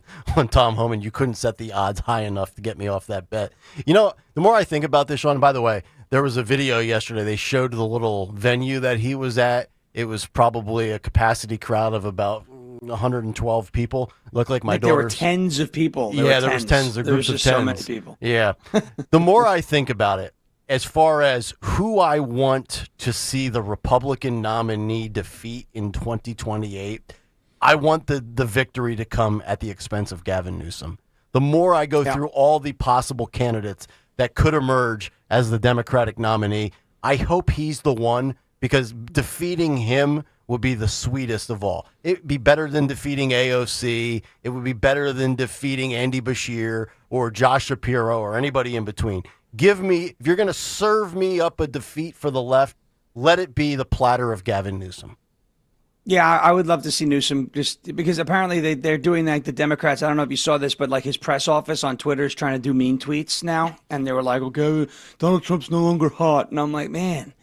Speaker 18: Tom Homan. You couldn't set the odds high enough to get me off that bet. The more I think about this, Sean, by the way, there was a video yesterday. They showed the little venue that he was at. It was probably a capacity crowd of about 112 people. Looked like my daughter's.
Speaker 5: There were tens of people.
Speaker 18: There was tens. There
Speaker 5: was
Speaker 18: groups
Speaker 5: just
Speaker 18: of tens.
Speaker 5: so many people.
Speaker 18: Yeah. The more I think about it, as far as who I want to see the Republican nominee defeat in 2028, I want the victory to come at the expense of Gavin Newsom. The more I go through all the possible candidates that could emerge as the Democratic nominee, I hope he's the one, because defeating him would be the sweetest of all. It would be better than defeating AOC. It would be better than defeating Andy Bashir or Josh Shapiro or anybody in between. Give me, if you're going to serve me up a defeat for the left, let it be the platter of Gavin Newsom.
Speaker 5: Yeah, I would love to see Newsom, just because apparently they're doing the Democrats. I don't know if you saw this, but his press office on Twitter is trying to do mean tweets now. And they were like, okay, Donald Trump's no longer hot. And I'm like, man,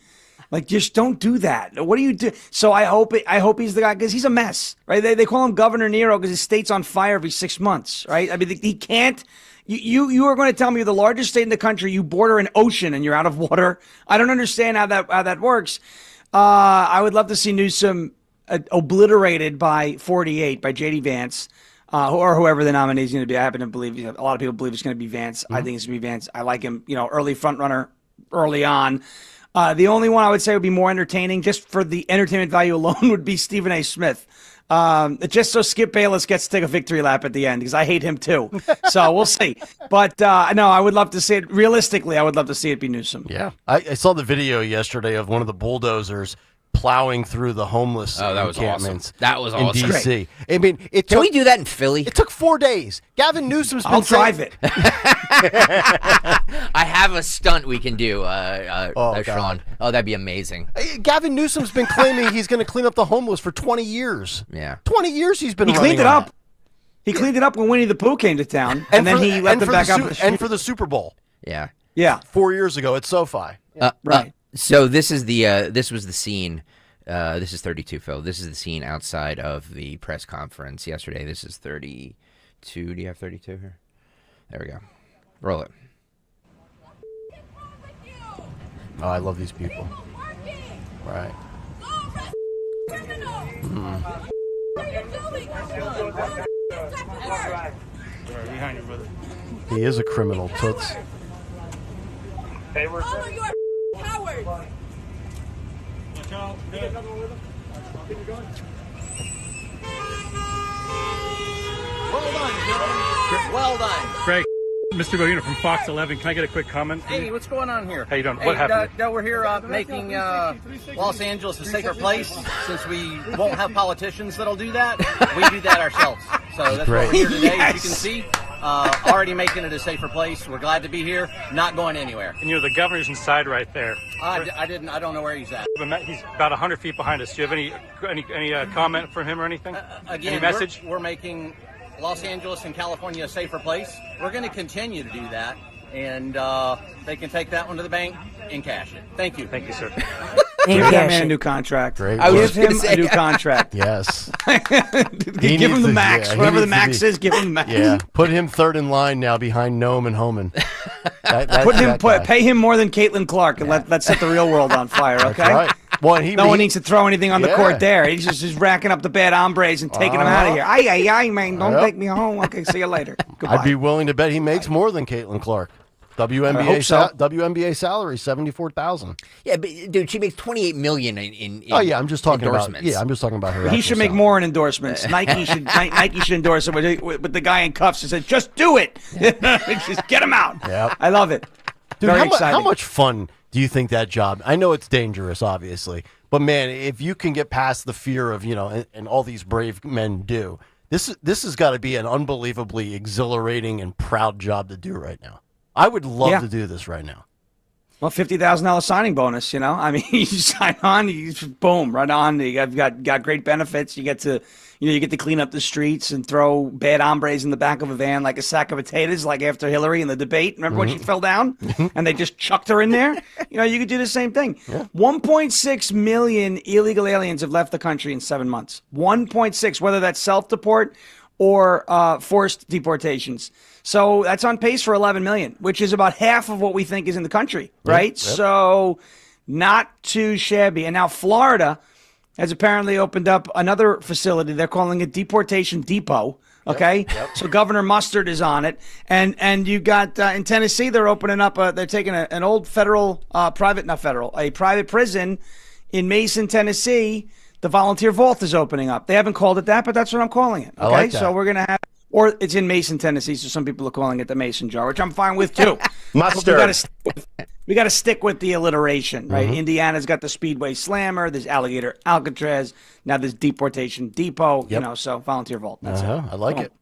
Speaker 5: just don't do that. What do you do? So I hope he's the guy, because he's a mess, right? They call him Governor Nero because his state's on fire every 6 months, right? I mean, he can't. You are going to tell me the largest state in the country, you border an ocean and you're out of water? I don't understand how that works. I would love to see Newsom obliterated by 48 by J.D. Vance, or whoever the nominee is going to be. I happen to believe a lot of people believe it's going to be Vance. I think it's going to be Vance. I like him, early front runner early on. The only one I would say would be more entertaining, just for the entertainment value alone, would be Stephen A. Smith. Just so Skip Bayless gets to take a victory lap at the end, because I hate him too. So we'll see. But no, I would love to see it. Realistically, I would love to see it be Newsom.
Speaker 18: Yeah. I saw the video yesterday of one of the bulldozers plowing through the homeless encampments.
Speaker 7: That was awesome.
Speaker 18: In D.C. I mean,
Speaker 7: Can we do that in Philly?
Speaker 18: It took 4 days. Gavin Newsom's been
Speaker 5: I'll drive it.
Speaker 7: I have a stunt we can do, Sean.
Speaker 18: God.
Speaker 7: Oh, that'd be amazing.
Speaker 18: Gavin Newsom's been claiming he's going to clean up the homeless for 20 years.
Speaker 7: Yeah.
Speaker 18: 20 years he's been
Speaker 5: He
Speaker 18: running
Speaker 5: cleaned it
Speaker 18: on
Speaker 5: up. He cleaned it up when Winnie the Pooh came to town, and then he let them back up.
Speaker 18: And for the Super Bowl.
Speaker 7: Yeah.
Speaker 5: Yeah.
Speaker 18: 4 years ago at SoFi.
Speaker 5: Right.
Speaker 7: So this is this was the scene. This is 32, Phil. This is the scene outside of the press conference yesterday. This is 32. Do you have 32 here? There we go. Roll it.
Speaker 18: Oh, I love these people. Right.
Speaker 9: Behind you, brother.
Speaker 18: He is a criminal, Toots.
Speaker 9: Hey, we're
Speaker 3: all of you are cowards.
Speaker 9: Watch out. You got another one with him? Keep it going.
Speaker 10: Well done, gentlemen. Well done.
Speaker 9: Greg, Mr. Bellino from Fox 11. Can I get a quick comment?
Speaker 10: Hey, what's going on here?
Speaker 9: How you doing? What happened?
Speaker 10: We're here making Los Angeles a safer place. Since we won't have politicians that'll do that, we do that ourselves. So that's what we're here today. As you can see, already making it a safer place. We're glad to be here. Not going anywhere.
Speaker 9: And the governor's inside right there.
Speaker 10: I don't know where he's at.
Speaker 9: He's about 100 feet behind us. Do you have any comment from him or anything?
Speaker 10: Again,
Speaker 9: any message?
Speaker 10: We're making Los Angeles and California a safer place. We're going to continue to do that, and they can take that one to the bank and cash it. Thank you.
Speaker 9: Thank you, sir.
Speaker 5: Give that man a new contract.
Speaker 18: Great.
Speaker 5: Give him a new contract.
Speaker 18: Yes.
Speaker 5: Give him the max. Whatever the max is, give him the max.
Speaker 18: Yeah. Put him third in line now behind Noam and Homan.
Speaker 5: Pay him more than Caitlin Clark, and let's set the real world on fire, okay?
Speaker 18: That's right. Well,
Speaker 5: no one needs to throw anything on the court there. He's just racking up the bad hombres and taking them out of here. Ay, man, don't take me home. Okay, see you later. Goodbye.
Speaker 18: I'd be willing to bet he makes more than Caitlin Clark. WNBA salary $74,000.
Speaker 7: Yeah, but dude, she makes $28 million in
Speaker 18: oh yeah, I'm just talking
Speaker 7: endorsements.
Speaker 18: about. Yeah, I'm just talking about her.
Speaker 5: He should make more in endorsements. Nike should endorse him with the guy in cuffs and said, "Just do it. Just get him out."
Speaker 18: Yep.
Speaker 5: I love it.
Speaker 18: Dude,
Speaker 5: Very
Speaker 18: how much fun do you think that job? I know it's dangerous, obviously, but man, if you can get past the fear of and all these brave men do, this has got to be an unbelievably exhilarating and proud job to do right now. I would love to do this right now.
Speaker 5: Well, $50,000 signing bonus. I mean, you sign on, you just boom, right on. You got great benefits. You get to clean up the streets and throw bad hombres in the back of a van like a sack of potatoes, like after Hillary in the debate. Remember when she fell down and they just chucked her in there? You could do the same thing. Yeah. 1.6 million illegal aliens have left the country in 7 months. 1.6, whether that's self-deport or forced deportations. So that's on pace for 11 million, which is about half of what we think is in the country, right? Yep. So not too shabby. And now Florida has apparently opened up another facility. They're calling it Deportation Depot. Okay, yep. So Governor Mustard is on it, and you got in Tennessee. They're opening up. They're taking an old private prison in Mason, Tennessee. The Volunteer Vault is opening up. They haven't called it that, but that's what I'm calling it. Okay,
Speaker 18: I like that.
Speaker 5: So we're gonna have. Or it's in Mason, Tennessee, so some people are calling it the Mason jar, which I'm fine with too.
Speaker 18: Mustard.
Speaker 5: We got to stick with the alliteration, right? Mm-hmm. Indiana's got the Speedway Slammer, there's Alligator Alcatraz, now there's Deportation Depot, so Volunteer Vault. That's it.
Speaker 18: I like it.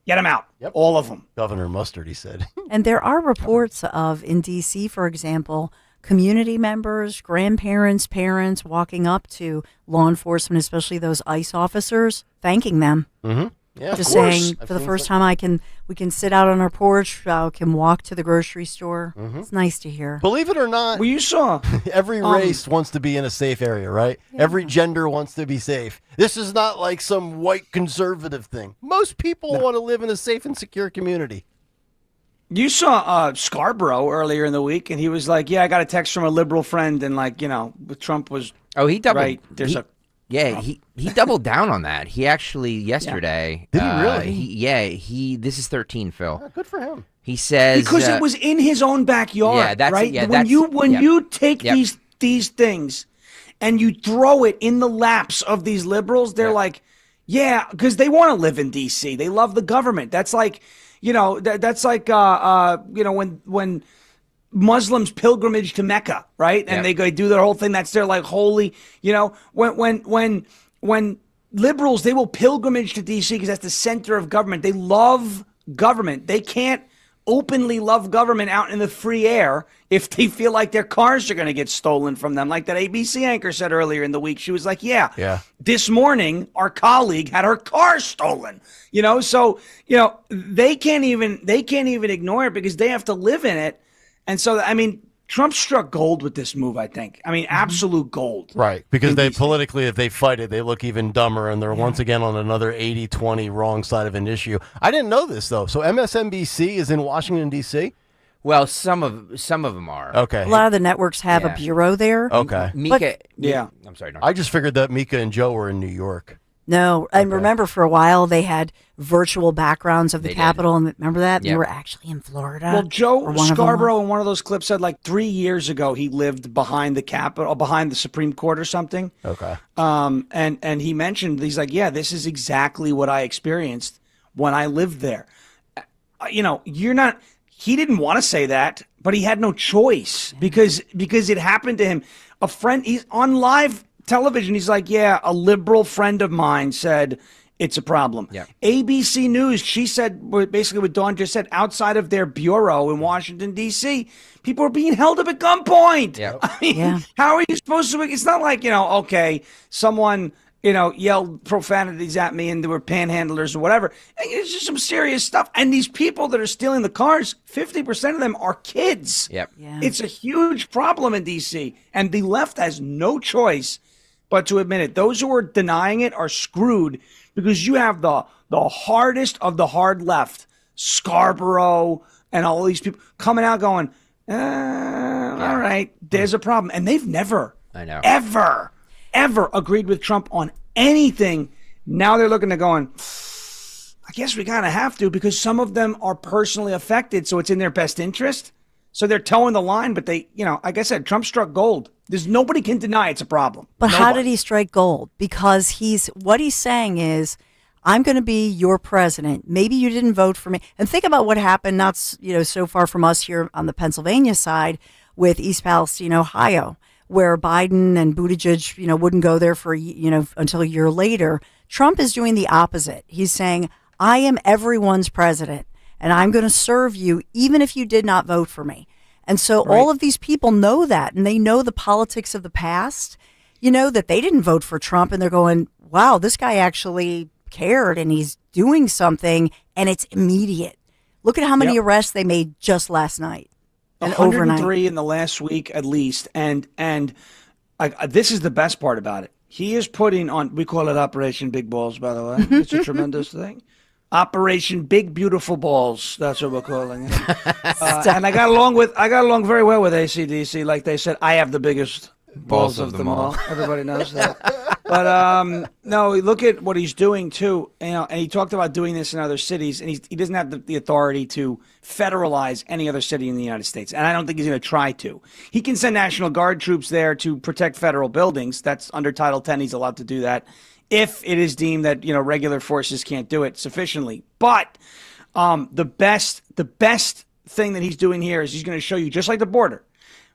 Speaker 5: Get them out. Yep. All of them.
Speaker 18: Governor Mustard, he said.
Speaker 12: And there are reports of, in D.C., for example, community members, grandparents, parents walking up to law enforcement, especially those ICE officers, thanking them.
Speaker 18: Mm-hmm. Yeah,
Speaker 12: just saying, for the first time, we can sit out on our porch, can walk to the grocery store. Mm-hmm. It's nice to hear.
Speaker 18: Believe it or not,
Speaker 5: well, you saw
Speaker 18: every race wants to be in a safe area, right? Yeah. Every gender wants to be safe. This is not like some white conservative thing. Most people want to live in a safe and secure community.
Speaker 5: You saw Scarborough earlier in the week, and he was like, "Yeah, I got a text from a liberal friend, and Trump was
Speaker 7: he doubled
Speaker 5: right. There's
Speaker 7: he doubled down on that. He actually yesterday.
Speaker 18: Did he
Speaker 7: really? This is 13, Phil.
Speaker 18: Good for him.
Speaker 7: He says
Speaker 5: because it was in his own backyard.
Speaker 7: Yeah, that's
Speaker 5: right.
Speaker 7: Yeah,
Speaker 5: when you take these these things and you throw it in the laps of these liberals, they're like, yeah, because they want to live in D.C. They love the government. That's like, that's like, when Muslims pilgrimage to Mecca, right? And they go do their whole thing. That's their like holy, when liberals, they will pilgrimage to D.C. because that's the center of government. They love government. They can't openly love government out in the free air if they feel like their cars are going to get stolen from them. Like that ABC anchor said earlier in the week, she was like, this morning our colleague had her car stolen, so they can't even ignore it because they have to live in it. And so, I mean, Trump struck gold with this move, I think. I mean, absolute gold.
Speaker 18: Right, because they politically, if they fight it, they look even dumber, and they're once again on another 80-20 wrong side of an issue. I didn't know this, though. So MSNBC is in Washington, D.C.?
Speaker 7: Well, some of them are.
Speaker 18: Okay.
Speaker 12: A lot of the networks have a bureau there.
Speaker 18: Okay.
Speaker 7: Mika,
Speaker 18: I'm sorry. I just figured that Mika and Joe were in New York.
Speaker 12: No, and remember for a while they had virtual backgrounds of the Capitol, and remember that? They were actually in Florida.
Speaker 5: Well, Joe Scarborough in one of those clips said like 3 years ago he lived behind the Capitol, behind the Supreme Court or something.
Speaker 18: Okay.
Speaker 5: And he mentioned, he's like, yeah, this is exactly what I experienced when I lived there. He didn't want to say that, but he had no choice because it happened to him. A friend, he's on live television, he's like, yeah, a liberal friend of mine said it's a problem. Yeah. ABC News, she said, basically what Dawn just said, outside of their bureau in Washington, D.C., people are being held up at gunpoint.
Speaker 7: Yeah.
Speaker 5: I mean, how are you supposed to? It's not like, okay, someone, yelled profanities at me and they were panhandlers or whatever. It's just some serious stuff. And these people that are stealing the cars, 50% of them are kids.
Speaker 7: Yep.
Speaker 12: Yeah.
Speaker 5: It's a huge problem in D.C. And the left has no choice but to admit it. Those who are denying it are screwed because you have the hardest of the hard left, Scarborough and all these people coming out going, all right, there's a problem. And they've never, ever agreed with Trump on anything. Now they're looking at going, I guess we kind of have to because some of them are personally affected, so it's in their best interest. So they're towing the line, but they, like I said, Trump struck gold. There's nobody can deny it's a problem.
Speaker 12: But how did he strike gold? Because what he's saying is, I'm going to be your president. Maybe you didn't vote for me. And think about what happened not so far from us here on the Pennsylvania side with East Palestine, Ohio, where Biden and Buttigieg, wouldn't go there for, until a year later. Trump is doing the opposite. He's saying, I am everyone's president and I'm going to serve you even if you did not vote for me. And so all of these people know that, and they know the politics of the past, that they didn't vote for Trump, and they're going, wow, this guy actually cared and he's doing something, and it's immediate. Look at how many arrests they made just last night. And
Speaker 5: 103
Speaker 12: overnight.
Speaker 5: in the last week at least. And this is the best part about it. He is putting on, we call it Operation Big Balls, by the way. It's a tremendous thing. Operation Big Beautiful Balls. That's what we're calling it. And I got along very well with AC/DC. Like they said, I have the biggest balls of them all. Everybody knows that. But no, look at what he's doing too. And he talked about doing this in other cities, and he doesn't have the authority to federalize any other city in the United States. And I don't think he's going to try to. He can send National Guard troops there to protect federal buildings. That's under Title 10. He's allowed to do that, if it is deemed that regular forces can't do it sufficiently. But the best thing that he's doing here is he's going to show you, just like the border,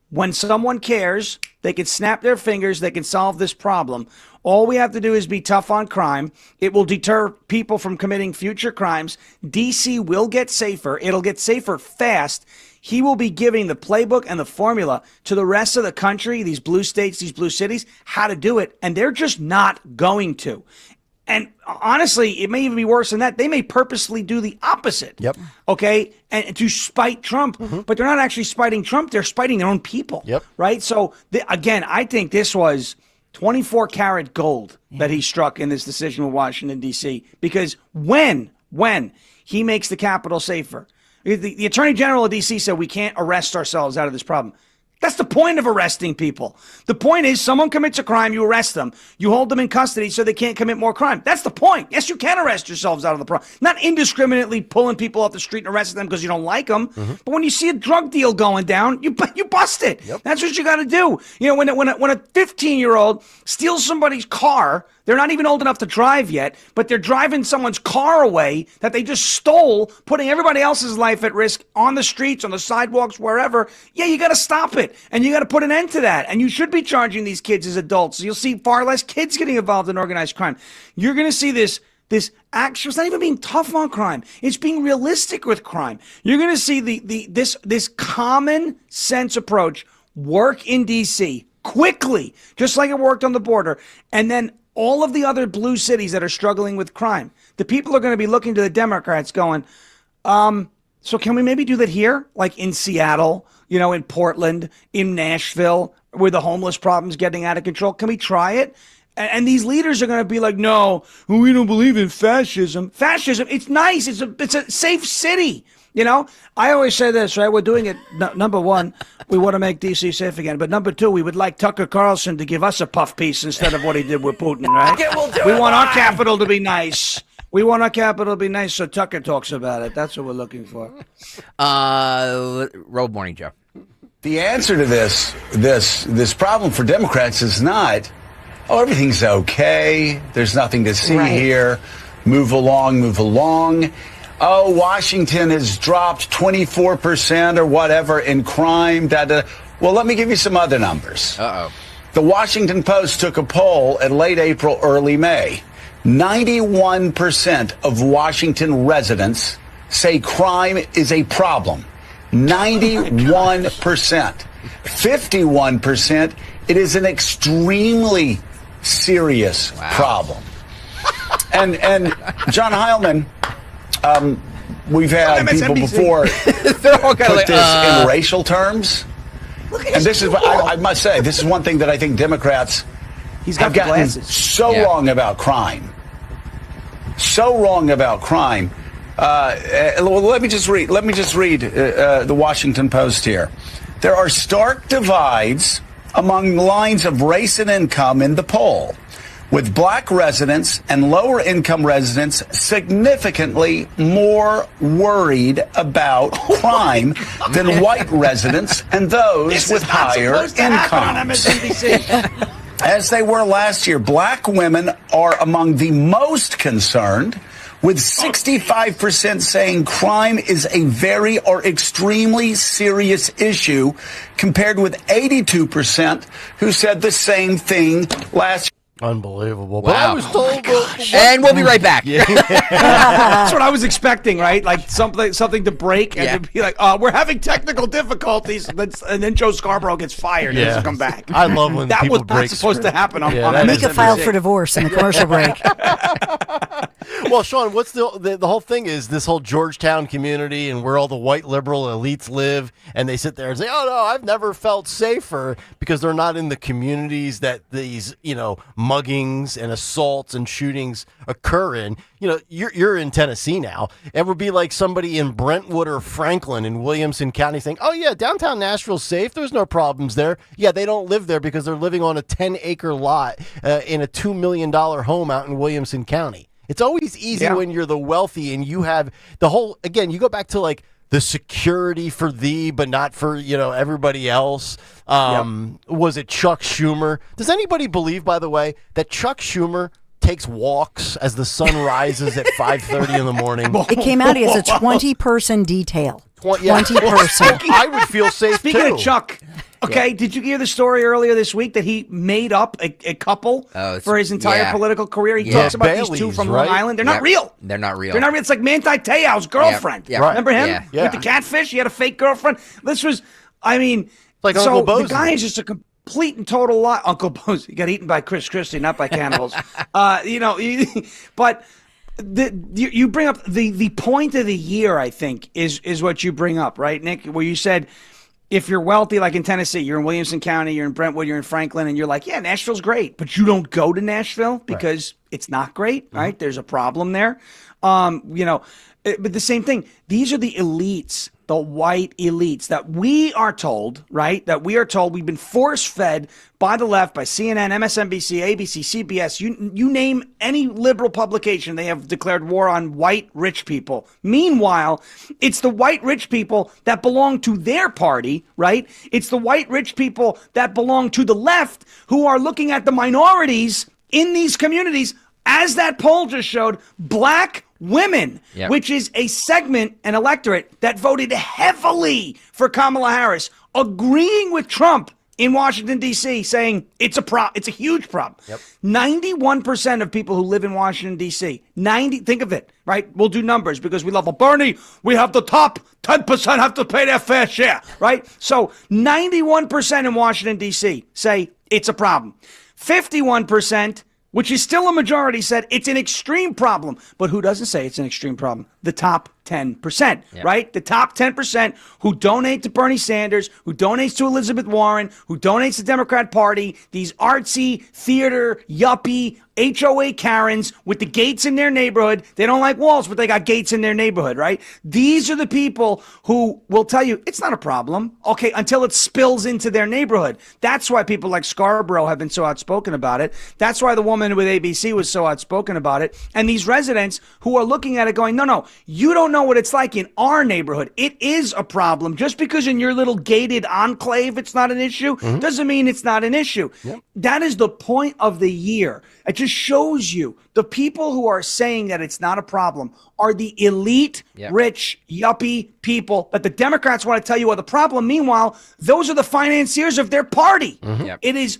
Speaker 5: when someone cares, they can snap their fingers, they can solve this problem. All we have to do is be tough on crime. It will deter people from committing future crimes. DC will get safer. It'll get safer fast. He will be giving the playbook and the formula to the rest of the country, these blue states, these blue cities, how to do it. And they're just not going to. And honestly, it may even be worse than that. They may purposely do the opposite.
Speaker 18: Yep.
Speaker 5: Okay. And to spite Trump, but they're not actually spiting Trump. They're spiting their own people.
Speaker 18: Yep.
Speaker 5: Right. So again, I think this was 24 karat gold that he struck in this decision with Washington, D.C. Because when he makes the Capitol safer, the Attorney General of D.C. said we can't arrest ourselves out of this problem. That's the point of arresting people. The point is someone commits a crime, you arrest them. You hold them in custody so they can't commit more crime. That's the point. Yes, you can arrest yourselves out of the problem. Not indiscriminately pulling people off the street and arresting them because you don't like them. But when you see a drug deal going down, you bust it. That's what you got to do. You know, when a 15-year-old steals somebody's car, they're not even old enough to drive yet, but they're driving someone's car away that they just stole, putting everybody else's life at risk on the streets, on the sidewalks, wherever. Yeah, you got to stop it, and you got to put an end to that. And you should be charging these kids as adults. You'll see far less kids getting involved in organized crime. You're going to see this action. It's not even being tough on crime. It's being realistic with crime. You're going to see this common sense approach work in D.C. quickly, just like it worked on the border, and then all of the other blue cities that are struggling with crime, the people are going to be looking to the Democrats going, so can we maybe do that here? Like in Seattle, in Portland, in Nashville, where the homeless problem's getting out of control. Can we try it? And these leaders are going to be like, no, we don't believe in fascism. Fascism, it's nice. It's a safe city. I always say this, right? We're doing it. Number one, we want to make D.C. safe again. But number two, we would like Tucker Carlson to give us a puff piece instead of what he did with Putin, right? We want our capital to be nice. We want our capital to be nice, so Tucker talks about it. That's what we're looking for.
Speaker 7: Road Morning Joe.
Speaker 11: The answer to this problem for Democrats is not, everything's okay. There's nothing to see here. Move along. Oh, Washington has dropped 24% or whatever in crime. Well, let me give you some other numbers. The Washington Post took a poll at late April, early May. 91% of Washington residents say crime is a problem. 91%. 51%, it is an extremely serious problem. And John Heilman, we've had people before put this in racial terms. And this is, I must say, this is one thing that I think Democrats have gotten so wrong about crime. So wrong about crime. Let me just read the Washington Post here. There are stark divides among lines of race and income in the poll, with black residents and lower income residents significantly more worried about crime than white residents and those with higher incomes. As they were last year, black women are among the most concerned, with 65% saying crime is a very or extremely serious issue, compared with 82% who said the same thing last year.
Speaker 18: Unbelievable.
Speaker 7: Wow.
Speaker 18: But I was told
Speaker 7: and we'll be right back.
Speaker 5: That's what I was expecting, right? Like something to break and to be like, we're having technical difficulties, and then Joe Scarborough gets fired and doesn't come back.
Speaker 18: I love when
Speaker 5: that
Speaker 18: people
Speaker 5: was
Speaker 18: break
Speaker 5: not supposed to happen on
Speaker 12: Make a file for divorce in the commercial break.
Speaker 18: Well, Sean, what's the whole thing is this whole Georgetown community and where all the white liberal elites live, and they sit there and say, oh no, I've never felt safer, because they're not in the communities that these, muggings and assaults and shootings occur in. You're in Tennessee now. It would be like somebody in Brentwood or Franklin in Williamson County saying, oh yeah, downtown Nashville's safe. There's no problems there. Yeah, they don't live there because they're living on a 10-acre lot in a $2 million home out in Williamson County. It's always easy when you're the wealthy and you have the whole, again, you go back to like the security for thee, but not for, everybody else. Was it Chuck Schumer? Does anybody believe, by the way, that Chuck Schumer takes walks as the sun rises at 5:30 in the morning?
Speaker 12: It came out he has a 20-person detail. 20 person.
Speaker 18: I would feel safe
Speaker 5: Speaking
Speaker 18: too.
Speaker 5: of Chuck, did you hear the story earlier this week that he made up a couple for his entire political career? He talks about these two from Long Island. They're not real.
Speaker 7: They're not real.
Speaker 5: They're not real. It's like Manti Te'o's girlfriend. Remember him? With the catfish? He had a fake girlfriend. This was,
Speaker 18: like
Speaker 5: so
Speaker 18: Uncle Bozo.
Speaker 5: The guy is just a complete and total lie. Uncle Bozo. He got eaten by Chris Christie, not by cannibals. But you bring up the point of the year, I think, is what you bring up, right, Nick? Where you said, if you're wealthy, like in Tennessee, you're in Williamson County, you're in Brentwood, you're in Franklin, and you're like, yeah, Nashville's great, but you don't go to Nashville because it's not great, right? There's a problem there. But the same thing. These are the elites, the white elites that we are told, right? That we are told we've been force-fed by the left, by CNN, MSNBC, ABC, CBS. You name any liberal publication, they have declared war on white rich people. Meanwhile, it's the white rich people that belong to their party, right? It's the white rich people that belong to the left who are looking at the minorities in these communities, as that poll just showed, black women, which is a segment, an electorate that voted heavily for Kamala Harris, agreeing with Trump in Washington, D.C., saying it's a huge problem. 91% of people who live in Washington, D.C., think of it, right? We'll do numbers because we love Bernie. We have the top 10% have to pay their fair share, right? So 91% in Washington, D.C. say it's a problem. 51%, which is still a majority, said it's an extreme problem. But who doesn't say it's an extreme problem? The top 10%, right? The top 10% who donate to Bernie Sanders, who donates to Elizabeth Warren, who donates to the Democrat Party, these artsy, theater, yuppie, HOA Karens with the gates in their neighborhood. They don't like walls, but they got gates in their neighborhood, right? These are the people who will tell you it's not a problem, okay, until it spills into their neighborhood. That's why people like Scarborough have been so outspoken about it. That's why the woman with ABC was so outspoken about it. And these residents who are looking at it going, no, you don't know what it's like in our neighborhood. It is a problem. Just because in your little gated enclave it's not an issue, doesn't mean it's not an issue. That is the point of the year. It just shows you the people who are saying that it's not a problem are the elite, rich, yuppie people that the Democrats want to tell you are the problem. Meanwhile, those are the financiers of their party. It is,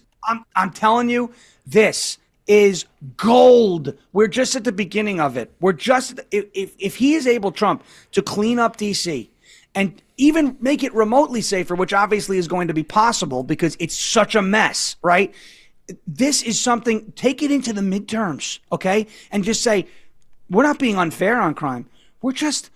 Speaker 5: I'm telling you, this is gold. We're just at the beginning of it. We're just, if he is able, Trump, to clean up DC and even make it remotely safer, which obviously is going to be possible because it's such a mess, right? This is something, take it into the midterms, okay? And just say, we're not being unfair on crime. We're just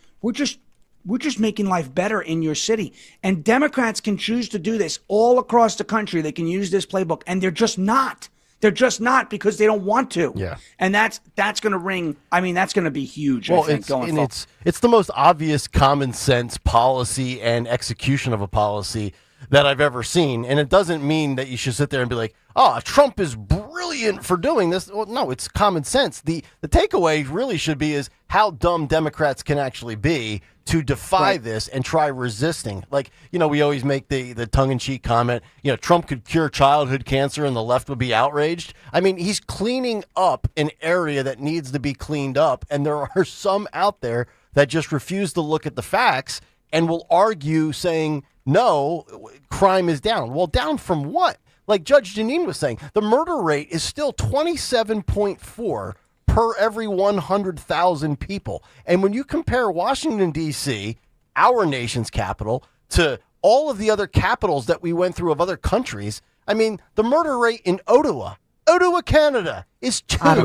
Speaker 5: making life better in your city. And Democrats can choose to do this all across the country. They can use this playbook, and they're just not. They're just not because they don't want to. And that's going to ring. I mean, that's going to be huge.
Speaker 18: Well,
Speaker 5: I think, going forward.
Speaker 18: It's the most obvious common sense policy and execution of a policy that I've ever seen. And it doesn't mean that you should sit there and be like, oh, Trump is brilliant for doing this. Well, no, it's common sense. The takeaway really should be is how dumb Democrats can actually be to defy this and try resisting. Like, we always make the tongue-in-cheek comment, Trump could cure childhood cancer and the left would be outraged. I mean, he's cleaning up an area that needs to be cleaned up. And there are some out there that just refuse to look at the facts and will argue saying, no, crime is down. Well, down from what? Like Judge Janine was saying, the murder rate is still 27.4 per every 100,000 people. And when you compare Washington, D.C., our nation's capital, to all of the other capitals that we went through of other countries, I mean, the murder rate in Ottawa, Canada, is 2. I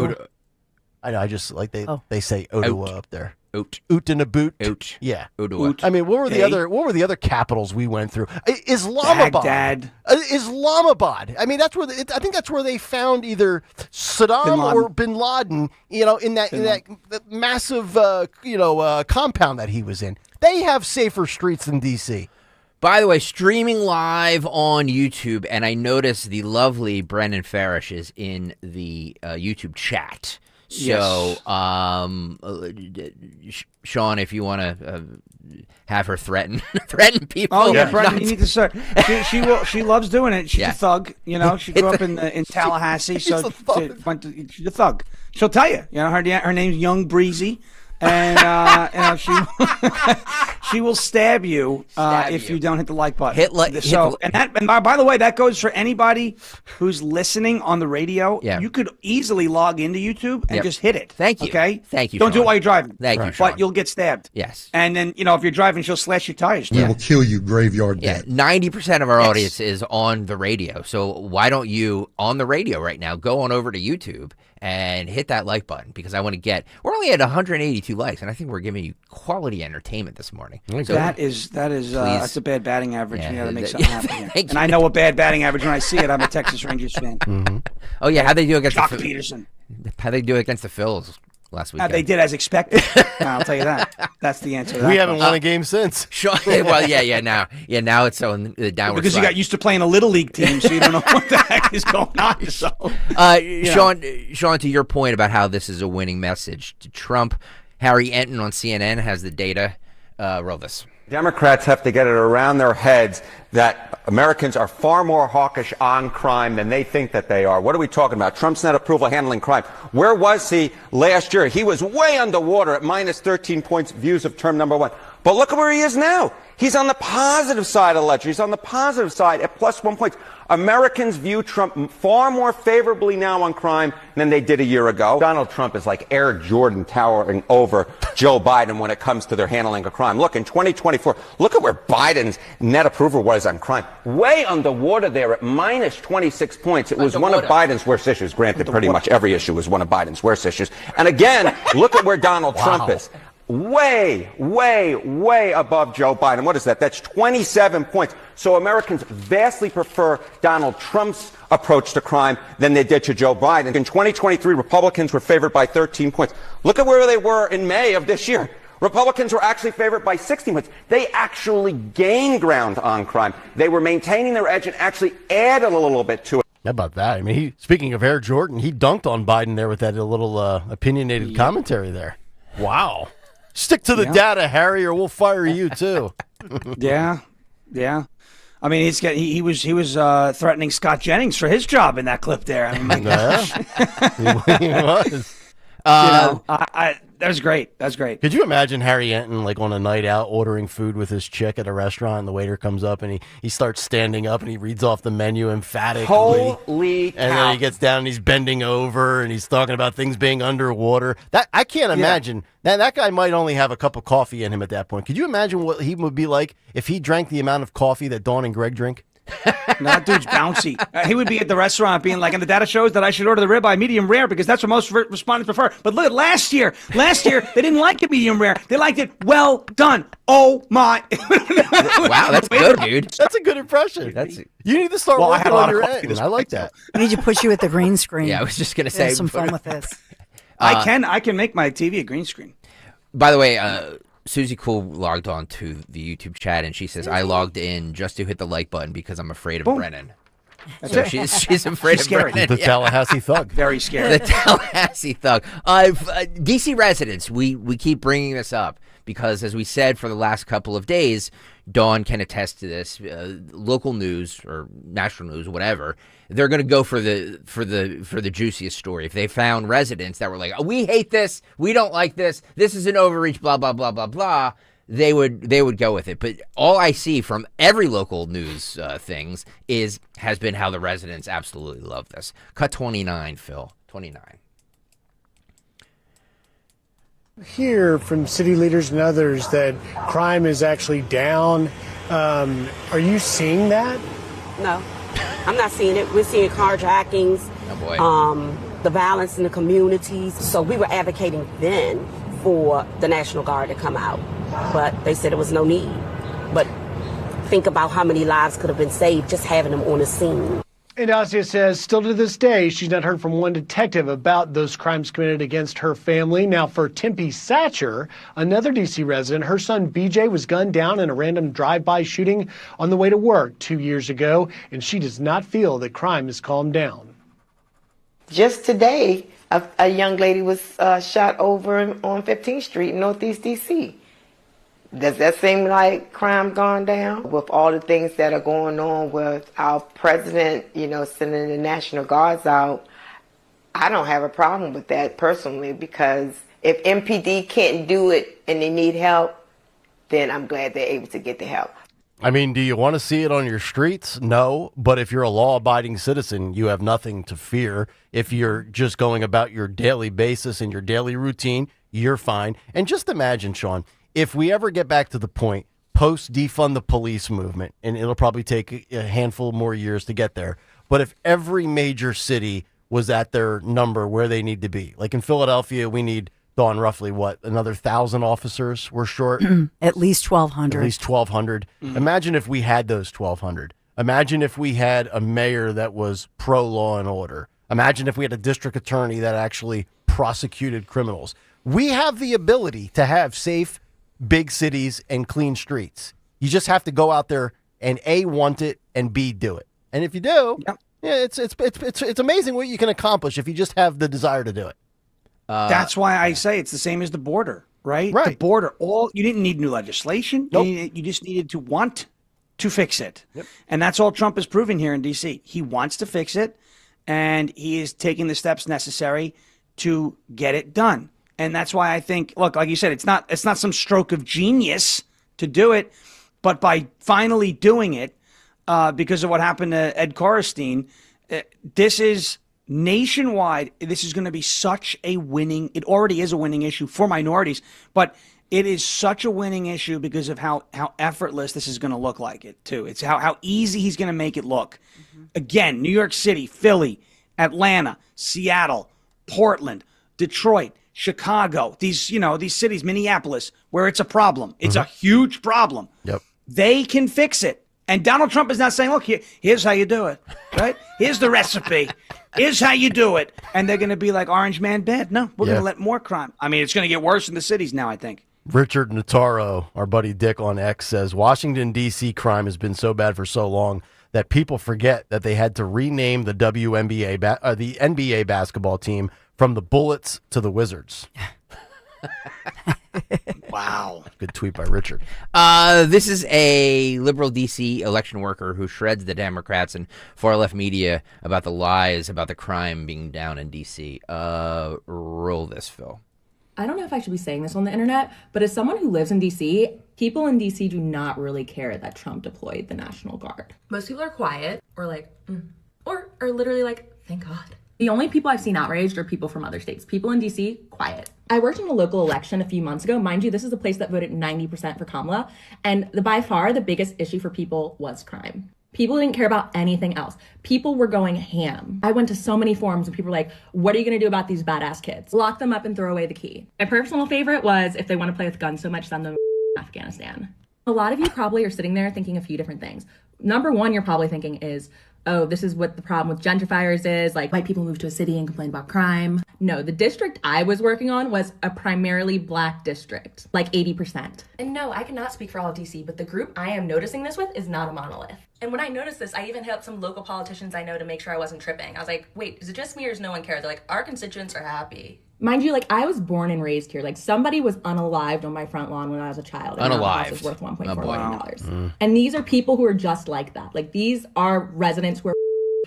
Speaker 18: know, I just like they say Ottawa up there. Oot in a boot. Yeah.
Speaker 7: Ottawa.
Speaker 18: I mean, what were the other capitals we went through? Islamabad.
Speaker 5: Baghdad.
Speaker 18: Islamabad. I mean, I think that's where they found either Saddam or Bin Laden, in that massive compound that he was in. They have safer streets than DC.
Speaker 7: By the way, streaming live on YouTube, and I noticed the lovely Brendan Ferish is in the YouTube chat. So, Sean, if you want to have her threaten people.
Speaker 5: Oh yeah, Brendan, you need to start. She loves doing it. She's a thug. She grew up in Tallahassee, so she's a thug. She'll tell you. Her name's Young Breezy. And she will stab you if you don't hit the like button. And by the way, that goes for anybody who's listening on the radio. You could easily log into YouTube and just hit it.
Speaker 7: Thank you.
Speaker 5: Okay.
Speaker 7: Thank you.
Speaker 5: Don't do it while you're driving.
Speaker 7: Thank you, Sean.
Speaker 5: But you'll get stabbed.
Speaker 7: Yes.
Speaker 5: And then if you're driving, she'll slash your tires.
Speaker 13: We will kill you, graveyard dead.
Speaker 7: 90% of our audience is on the radio. So why don't you on the radio right now go on over to YouTube and hit that like button, because I want to we're only at 182 likes, and I think we're giving you quality entertainment this morning. So
Speaker 5: that's a bad batting average. You got to make something happen here. And I know a bad batting average when I see it. I'm a Texas Rangers fan.
Speaker 7: Oh yeah, how they do against
Speaker 5: Jock Peterson?
Speaker 7: How they do against the Phillies? last weekend.
Speaker 5: They did as expected. I'll tell you that. That's the answer to that.
Speaker 18: We haven't won a game since.
Speaker 7: Well, now it's on the downward
Speaker 5: because
Speaker 7: slide.
Speaker 5: you got used to playing a little league team, so you don't know what the heck is going on. So,
Speaker 7: Sean, to your point about how this is a winning message to Trump, Harry Enton on CNN has the data. Roll this.
Speaker 14: Democrats have to get it around their heads that Americans are far more hawkish on crime than they think that they are. What are we talking about? Trump's net approval handling crime. Where was he last year? He was way underwater at minus 13 points views of term number 1. But look at where he is now. He's on the positive side of the ledger. He's on the positive side at plus 1 point. Americans view Trump far more favorably now on crime than they did a year ago. Donald Trump is like Air Jordan towering over Joe Biden when it comes to their handling of crime. Look, in 2024, look at where Biden's net approval was on crime. Way underwater there at minus 26 points. It was one of Biden's worst issues. Granted, pretty much every issue was one of Biden's worst issues. And again, look at where Donald Trump is. Way, way, way above Joe Biden. What is that? That's 27 points. So Americans vastly prefer Donald Trump's approach to crime than they did to Joe Biden. In 2023, Republicans were favored by 13 points. Look at where they were in May of this year. Republicans were actually favored by 16 points. They actually gained ground on crime. They were maintaining their edge and actually added a little bit to it.
Speaker 18: How about that? I mean, speaking of Air Jordan, he dunked on Biden there with that little opinionated commentary there. Wow. Stick to the data, Harry, or we'll fire you too.
Speaker 5: Yeah. I mean, he was threatening Scott Jennings for his job in that clip there. I mean, my gosh.
Speaker 18: He was.
Speaker 5: That was great. That's great.
Speaker 18: Could you imagine Harry Enton like on a night out ordering food with his chick at a restaurant, and the waiter comes up and he starts standing up and he reads off the menu emphatically.
Speaker 14: Holy cow.
Speaker 18: And then he gets down and he's bending over and he's talking about things being underwater. That I can't imagine. That guy might only have a cup of coffee in him at that point. Could you imagine what he would be like if he drank the amount of coffee that Dawn and Greg drink?
Speaker 5: No, that dude's bouncy. He would be at the restaurant being like, and the data shows that I should order the ribeye medium rare because that's what most respondents prefer. But look at last year. Last year, they didn't like it medium rare. They liked it well done. Oh, my.
Speaker 7: Wow, that's good, dude.
Speaker 18: That's a good impression. You need to start working on your end. I like that.
Speaker 12: I need to put you at the green screen.
Speaker 7: Yeah, I was just going to say.
Speaker 12: Have some fun with this.
Speaker 5: I can make my TV a green screen.
Speaker 7: By the way, Susie Cool logged on to the YouTube chat, and she says, I logged in just to hit the like button because I'm afraid of Brennan. So she's afraid of Brennan.
Speaker 18: The Tallahassee thug.
Speaker 5: Very scary.
Speaker 7: The Tallahassee thug. D.C. residents, we keep bringing this up because, as we said for the last couple of days, Dawn can attest to this, local news or national news, whatever, they're going to go for the juiciest story. If they found residents that were like, oh, we hate this, we don't like this is an overreach, blah, blah, blah, blah, blah, they would go with it. But all I see from every local news things has been how the residents absolutely love this. Cut 29, Phil. 29.
Speaker 15: Hear from city leaders and others that crime is actually down. Are you seeing that?
Speaker 20: No, I'm not seeing it. We're seeing carjackings, the violence in the communities. So we were advocating then for the National Guard to come out, but they said there was no need. But think about how many lives could have been saved just having them on the scene.
Speaker 15: And Asia says still to this day, she's not heard from one detective about those crimes committed against her family. Now for Tempe Satcher, another D.C. resident, her son BJ was gunned down in a random drive-by shooting on the way to work 2 years ago, and she does not feel that crime has calmed down.
Speaker 22: Just today, a young lady was shot over on 15th Street in Northeast D.C. Does that seem like crime gone down? With all the things that are going on with our president, sending the National Guards out, I don't have a problem with that personally, because if MPD can't do it and they need help, then I'm glad they're able to get the help.
Speaker 18: I mean, do you want to see it on your streets? No, but if you're a law-abiding citizen, you have nothing to fear. If you're just going about your daily basis and your daily routine, you're fine. And just imagine, Sean, if we ever get back to the point post-defund the police movement, and it'll probably take a handful more years to get there, but if every major city was at their number where they need to be, like in Philadelphia, we need, Dawn, roughly another 1,000 officers we're short?
Speaker 12: At least 1,200.
Speaker 18: At least 1,200. Imagine if we had those 1,200. Imagine if we had a mayor that was pro-law and order. Imagine if we had a district attorney that actually prosecuted criminals. We have the ability to have safe, big cities and clean streets. You just have to go out there and A, want it, and B, do it. And if you do, yeah, it's amazing what you can accomplish if you just have the desire to do it.
Speaker 5: That's why I say it's the same as the border, right?
Speaker 18: Right.
Speaker 5: The border, you didn't need new legislation.
Speaker 18: Nope.
Speaker 5: You just needed to want to fix it. Yep. And that's all Trump is proving here in D.C. He wants to fix it, and he is taking the steps necessary to get it done. And that's why I think, look, like you said, it's not some stroke of genius to do it, but by finally doing it, because of what happened to Ed Korestein, this is nationwide. This is going to be such a winning. It already is a winning issue for minorities, but it is such a winning issue because of how effortless this is going to look like it too. It's how easy he's going to make it look. Mm-hmm. Again, New York City, Philly, Atlanta, Seattle, Portland, Detroit, Chicago, these cities, Minneapolis, where it's a problem. It's a huge problem.
Speaker 18: Yep.
Speaker 5: They can fix it. And Donald Trump is not saying, look, here's how you do it, right? Here's the recipe. Here's how you do it. And they're going to be like Orange Man bad. No, we're going to let more crime. I mean, it's going to get worse in the cities now, I think.
Speaker 18: Richard Notaro, our buddy Dick on X, says Washington, D.C. crime has been so bad for so long that people forget that they had to rename the the NBA basketball team from the Bullets to the Wizards.
Speaker 5: Wow.
Speaker 18: Good tweet by Richard.
Speaker 7: This is a liberal D.C. election worker who shreds the Democrats and far-left media about the lies about the crime being down in D.C. Roll this, Phil.
Speaker 1: I don't know if I should be saying this on the internet, but as someone who lives in D.C., people in D.C. do not really care that Trump deployed the National Guard. Most people are quiet or like, or are literally like, thank God. The only people I've seen outraged are people from other states. People in D.C., quiet. I worked in a local election a few months ago. Mind you, this is a place that voted 90% for Kamala. And by far, the biggest issue for people was crime. People didn't care about anything else. People were going ham. I went to so many forums and people were like, what are you going to do about these badass kids? Lock them up and throw away the key. My personal favorite was if they want to play with guns so much, send them to Afghanistan. A lot of you probably are sitting there thinking a few different things. Number one, you're probably thinking is, oh, this is what the problem with gentrifiers is, like white people move to a city and complain about crime. No, the district I was working on was a primarily black district, like 80%. And no, I cannot speak for all of DC, but the group I am noticing this with is not a monolith. And when I noticed this, I even hit up some local politicians I know to make sure I wasn't tripping. I was like, wait, is it just me or does no one care? They're like, our constituents are happy. Mind you, like, I was born and raised here. Like, somebody was unalived on my front lawn when I was a child. And
Speaker 7: unalived.
Speaker 1: It's worth $1.4 million. And these are people who are just like that. Like, these are residents who are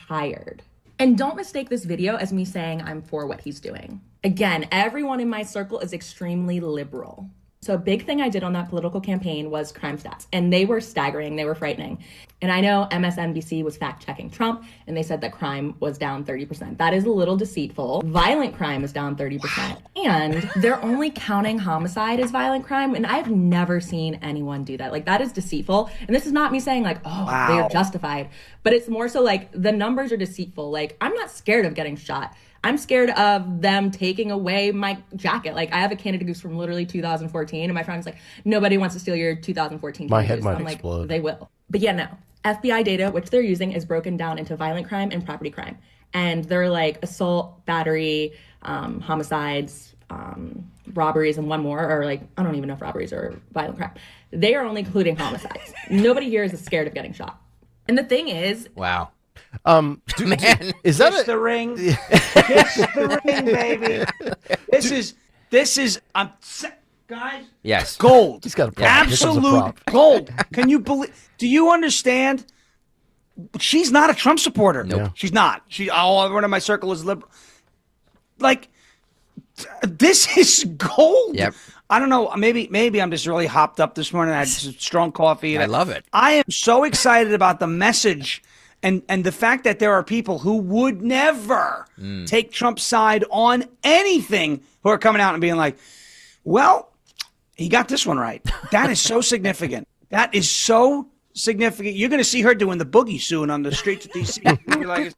Speaker 1: tired. And don't mistake this video as me saying I'm for what he's doing. Again, everyone in my circle is extremely liberal. So a big thing I did on that political campaign was crime stats, and they were staggering, they were frightening. And I know MSNBC was fact-checking Trump, and they said that crime was down 30%. That is a little deceitful. Violent crime is down 30%. And they're only counting homicide as violent crime, and I've never seen anyone do that. Like, that is deceitful. And this is not me saying, like, oh, they are justified. But it's more so, like, the numbers are deceitful. Like, I'm not scared of getting shot. I'm scared of them taking away my jacket. Like, I have a Canada Goose from literally 2014, and my friend's like, nobody wants to steal your 2014
Speaker 18: My
Speaker 1: Canada
Speaker 18: head
Speaker 1: Goose.
Speaker 18: might
Speaker 1: I'm like,
Speaker 18: explode.
Speaker 1: they will. But yeah, no. FBI data, which they're using, is broken down into violent crime and property crime. And they're like assault, battery, homicides, robberies, and one more, or like, I don't even know if robberies are violent crime. They are only including homicides. Nobody here is scared of getting shot. And the thing is...
Speaker 7: Wow.
Speaker 18: Is that
Speaker 5: Kiss the ring? Kiss the ring, baby. This is guys.
Speaker 7: Yes.
Speaker 5: Gold.
Speaker 18: He's got a prop.
Speaker 5: Absolute gold. Can you believe? Do you understand? She's not a Trump supporter.
Speaker 7: Nope.
Speaker 5: Yeah. She's not. Everyone in my circle is liberal. Like, this is gold.
Speaker 7: Yep.
Speaker 5: I don't know. Maybe I'm just really hopped up this morning. I had some strong coffee.
Speaker 7: I love it.
Speaker 5: I am so excited about the message and the fact that there are people who would never take Trump's side on anything who are coming out and being like, well, he got this one right. That is so significant. That is so significant. You're going to see her doing the boogie soon on the streets of D.C. You're like,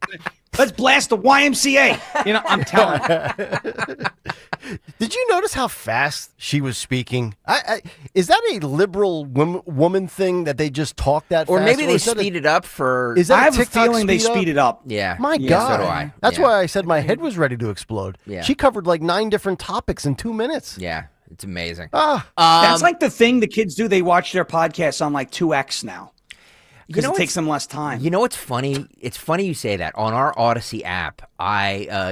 Speaker 5: let's blast the YMCA. You know, I'm telling you.
Speaker 18: Did you notice how fast she was speaking? Is that a liberal woman thing that they just talk that
Speaker 7: Or
Speaker 18: fast?
Speaker 7: maybe they speed it up for...
Speaker 18: Is that
Speaker 5: I have a
Speaker 18: TikTok
Speaker 5: feeling they speed it up.
Speaker 7: Yeah.
Speaker 18: My
Speaker 7: Yeah,
Speaker 18: God.
Speaker 7: so do I.
Speaker 18: That's
Speaker 7: Yeah.
Speaker 18: why I said my head was ready to explode.
Speaker 7: Yeah.
Speaker 18: She covered like 9 different topics in 2 minutes.
Speaker 7: Yeah, it's amazing.
Speaker 5: That's like the thing the kids do. They watch their podcasts on like 2X now. Because it takes them less time.
Speaker 7: You know what's funny? It's funny you say that. On our Odyssey app,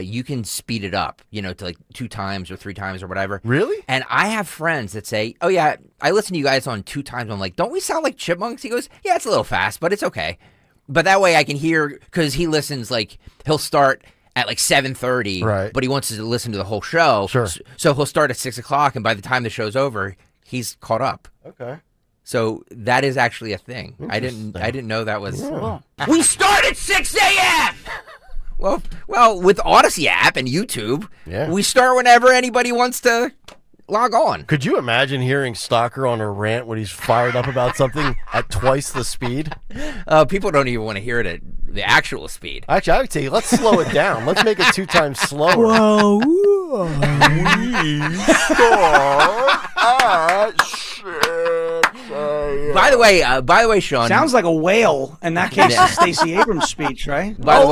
Speaker 7: you can speed it up, to like 2 times or 3 times or whatever.
Speaker 18: Really?
Speaker 7: And I have friends that say, "Oh yeah, I listen to you guys on 2 times." I'm like, "Don't we sound like chipmunks?" He goes, "Yeah, it's a little fast, but it's okay." But that way I can hear, because he listens, like he'll start at like 7:30,
Speaker 18: right?
Speaker 7: But he wants to listen to the whole show. Sure. So he'll start at 6 o'clock, and by the time the show's over, he's caught up.
Speaker 18: Okay.
Speaker 7: So that is actually a thing. I didn't know that was.
Speaker 18: Yeah.
Speaker 7: We start at 6 a.m. Well, with Odyssey app and YouTube, we start whenever anybody wants to log on.
Speaker 18: Could you imagine hearing Stalker on a rant when he's fired up about something at twice the speed?
Speaker 7: People don't even want to hear it at the actual speed.
Speaker 18: Actually, I would say let's slow it down. Let's make it 2 times slower.
Speaker 5: Whoa.
Speaker 18: We start at 6
Speaker 7: By the way, Sean.
Speaker 5: Sounds like a whale. In that case,
Speaker 7: Yeah.
Speaker 5: Stacey Abrams' speech, right?
Speaker 7: By the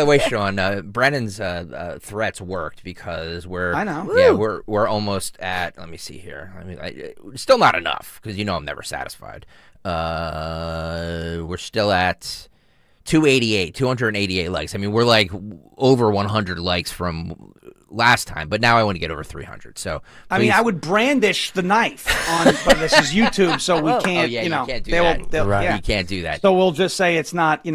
Speaker 7: way, Sean, Brennan's threats worked because
Speaker 5: I know.
Speaker 7: Yeah, we're almost at. Let me see here. Still not enough because I'm never satisfied. We're still at 288 likes. I mean, we're like over 100 likes from last time, but now I want to get over 300. So
Speaker 5: I mean, I would brandish the knife but this is YouTube, so we can't.
Speaker 7: You can't do
Speaker 5: that.
Speaker 7: that.
Speaker 5: Yeah.
Speaker 7: You can't do that.
Speaker 5: So we'll just say it's not.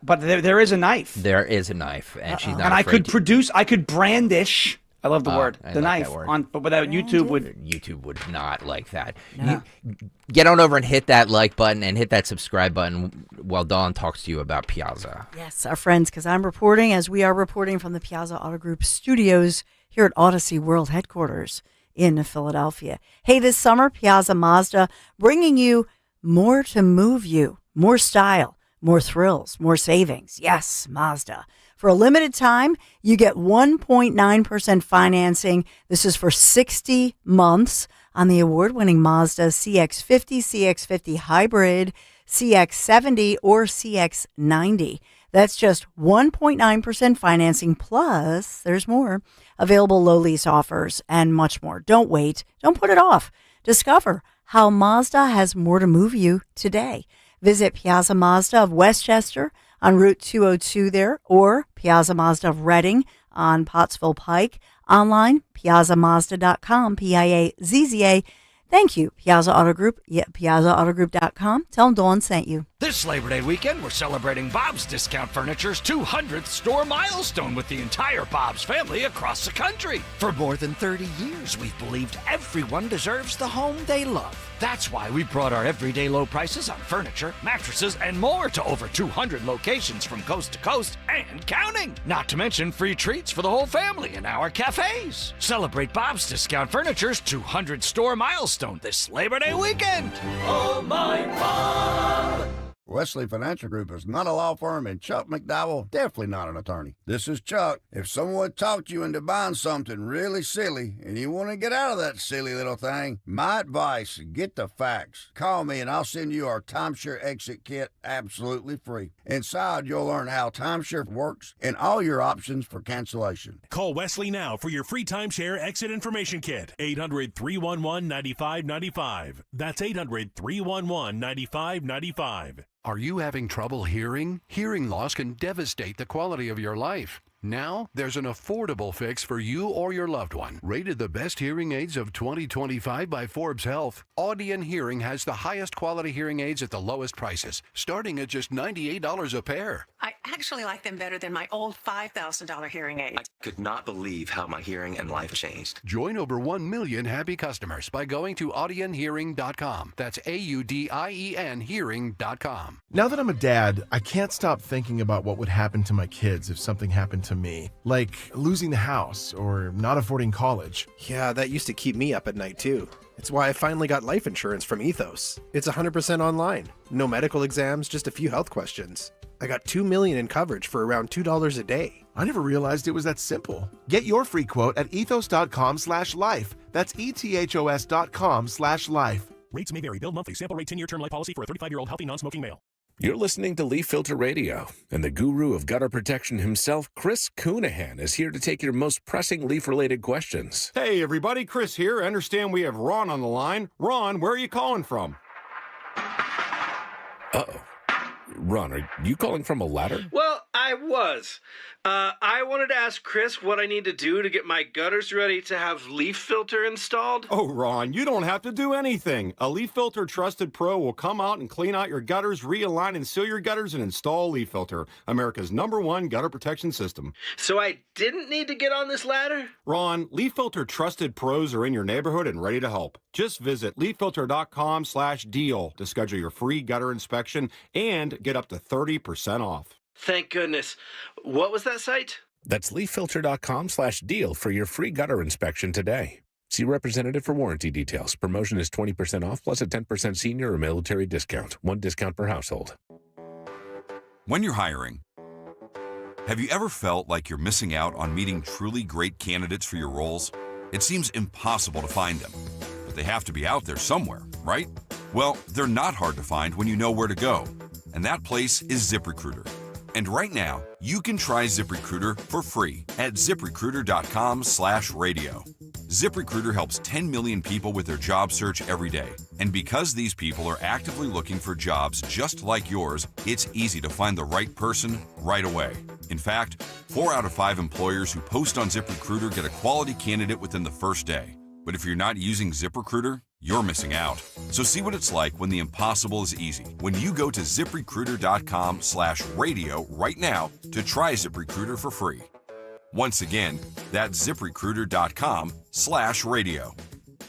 Speaker 5: But there is a knife.
Speaker 7: There is a knife, and she's not.
Speaker 5: And
Speaker 7: afraid
Speaker 5: I could brandish. I love the word,
Speaker 7: I
Speaker 5: the
Speaker 7: like
Speaker 5: knife.
Speaker 7: that word.
Speaker 5: But without YouTube
Speaker 7: would not like that.
Speaker 5: No.
Speaker 7: You get on over and hit that like button and hit that subscribe button while Dawn talks to you about Piazza.
Speaker 12: Yes, our friends, because I'm reporting, as we are reporting from the Piazza Auto Group studios here at Odyssey World Headquarters in Philadelphia. Hey, this summer, Piazza Mazda bringing you more to move you, more style, more thrills, more savings. Yes, Mazda. For a limited time, you get 1.9% financing. This is for 60 months on the award-winning Mazda CX-50, CX-50 Hybrid, CX-70, or CX-90. That's just 1.9% financing, plus there's more. Available low lease offers and much more. Don't wait. Don't put it off. Discover how Mazda has more to move you today. Visit Piazza Mazda of Westchester on Route 202 there, or Piazza Mazda of Reading on Pottsville Pike. Online, piazzamazda.com, Piazza. Thank you, Piazza Auto Group. Yeah, piazzaautogroup.com. Tell them Dawn sent you.
Speaker 2: This Labor Day weekend, we're celebrating Bob's Discount Furniture's 200th store milestone with the entire Bob's family across the country. For more than 30 years, we've believed everyone deserves the home they love. That's why we brought our everyday low prices on furniture, mattresses, and more to over 200 locations from coast to coast and counting. Not to mention free treats for the whole family in our cafes. Celebrate Bob's Discount Furniture's 200 store milestone this Labor Day weekend. Oh, my Bob!
Speaker 4: Wesley Financial Group is not a law firm, and Chuck McDowell definitely not an attorney. This is Chuck. If someone talked you into buying something really silly and you want to get out of that silly little thing, my advice, get the facts. Call me and I'll send you our timeshare exit kit absolutely free. Inside, you'll learn how timeshare works and all your options for cancellation.
Speaker 9: Call Wesley now for your free timeshare exit information kit. 800-311-9595. That's 800-311-9595.
Speaker 21: Are you having trouble hearing? Hearing loss can devastate the quality of your life. Now, there's an affordable fix for you or your loved one. Rated the best hearing aids of 2025 by Forbes Health, Audion Hearing has the highest quality hearing aids at the lowest prices, starting at just $98 a pair.
Speaker 24: I actually like them better than my old $5,000 hearing aid.
Speaker 25: I could not believe how my hearing and life changed.
Speaker 21: Join over 1 million happy customers by going to audionhearing.com. That's AUDIEN hearing.com.
Speaker 26: Now that I'm a dad, I can't stop thinking about what would happen to my kids if something happened to me, like losing the house or not affording college.
Speaker 27: Yeah, that used to keep me up at night too. It's why I finally got life insurance from Ethos. It's 100% online. No medical exams, just a few health questions. I got $2 million in coverage for around $2 a day.
Speaker 26: I never realized it was that simple. Get your free quote at ethos.com/life. That's ethos.com/life.
Speaker 3: Rates may vary. Bill monthly. Sample rate 10-year term life policy for a 35-year-old healthy non-smoking male.
Speaker 6: You're listening to Leaf Filter Radio, and the guru of gutter protection himself, Chris Coonahan, is here to take your most pressing leaf-related questions.
Speaker 8: Hey, everybody. Chris here. I understand we have Ron on the line. Ron, where are you calling from?
Speaker 6: Uh-oh. Ron, are you calling from a ladder?
Speaker 16: Well, I was. I wanted to ask Chris what I need to do to get my gutters ready to have leaf filter installed.
Speaker 8: Oh, Ron, you don't have to do anything. A Leaf Filter Trusted Pro will come out and clean out your gutters, realign and seal your gutters, and install Leaf Filter, America's #1 gutter protection system.
Speaker 16: So I didn't need to get on this ladder?
Speaker 8: Ron, Leaf Filter Trusted Pros are in your neighborhood and ready to help. Just visit leaffilter.com/deal to schedule your free gutter inspection and get up to 30% off.
Speaker 16: Thank goodness. What was that site?
Speaker 6: That's leaffilter.com/deal for your free gutter inspection today. See representative for warranty details. Promotion is 20% off plus a 10% senior or military discount. 1 discount per household.
Speaker 17: When you're hiring, have you ever felt like you're missing out on meeting truly great candidates for your roles? It seems impossible to find them, but they have to be out there somewhere, right? Well, they're not hard to find when you know where to go, and that place is ZipRecruiter. And right now, you can try ZipRecruiter for free at ZipRecruiter.com/radio. ZipRecruiter helps 10 million people with their job search every day. And because these people are actively looking for jobs just like yours, it's easy to find the right person right away. In fact, 4 out of 5 employers who post on ZipRecruiter get a quality candidate within the first day. But if you're not using ZipRecruiter, you're missing out. So see what it's like when the impossible is easy. When you go to ZipRecruiter.com/radio right now to try ZipRecruiter for free. Once again, that's ZipRecruiter.com/radio.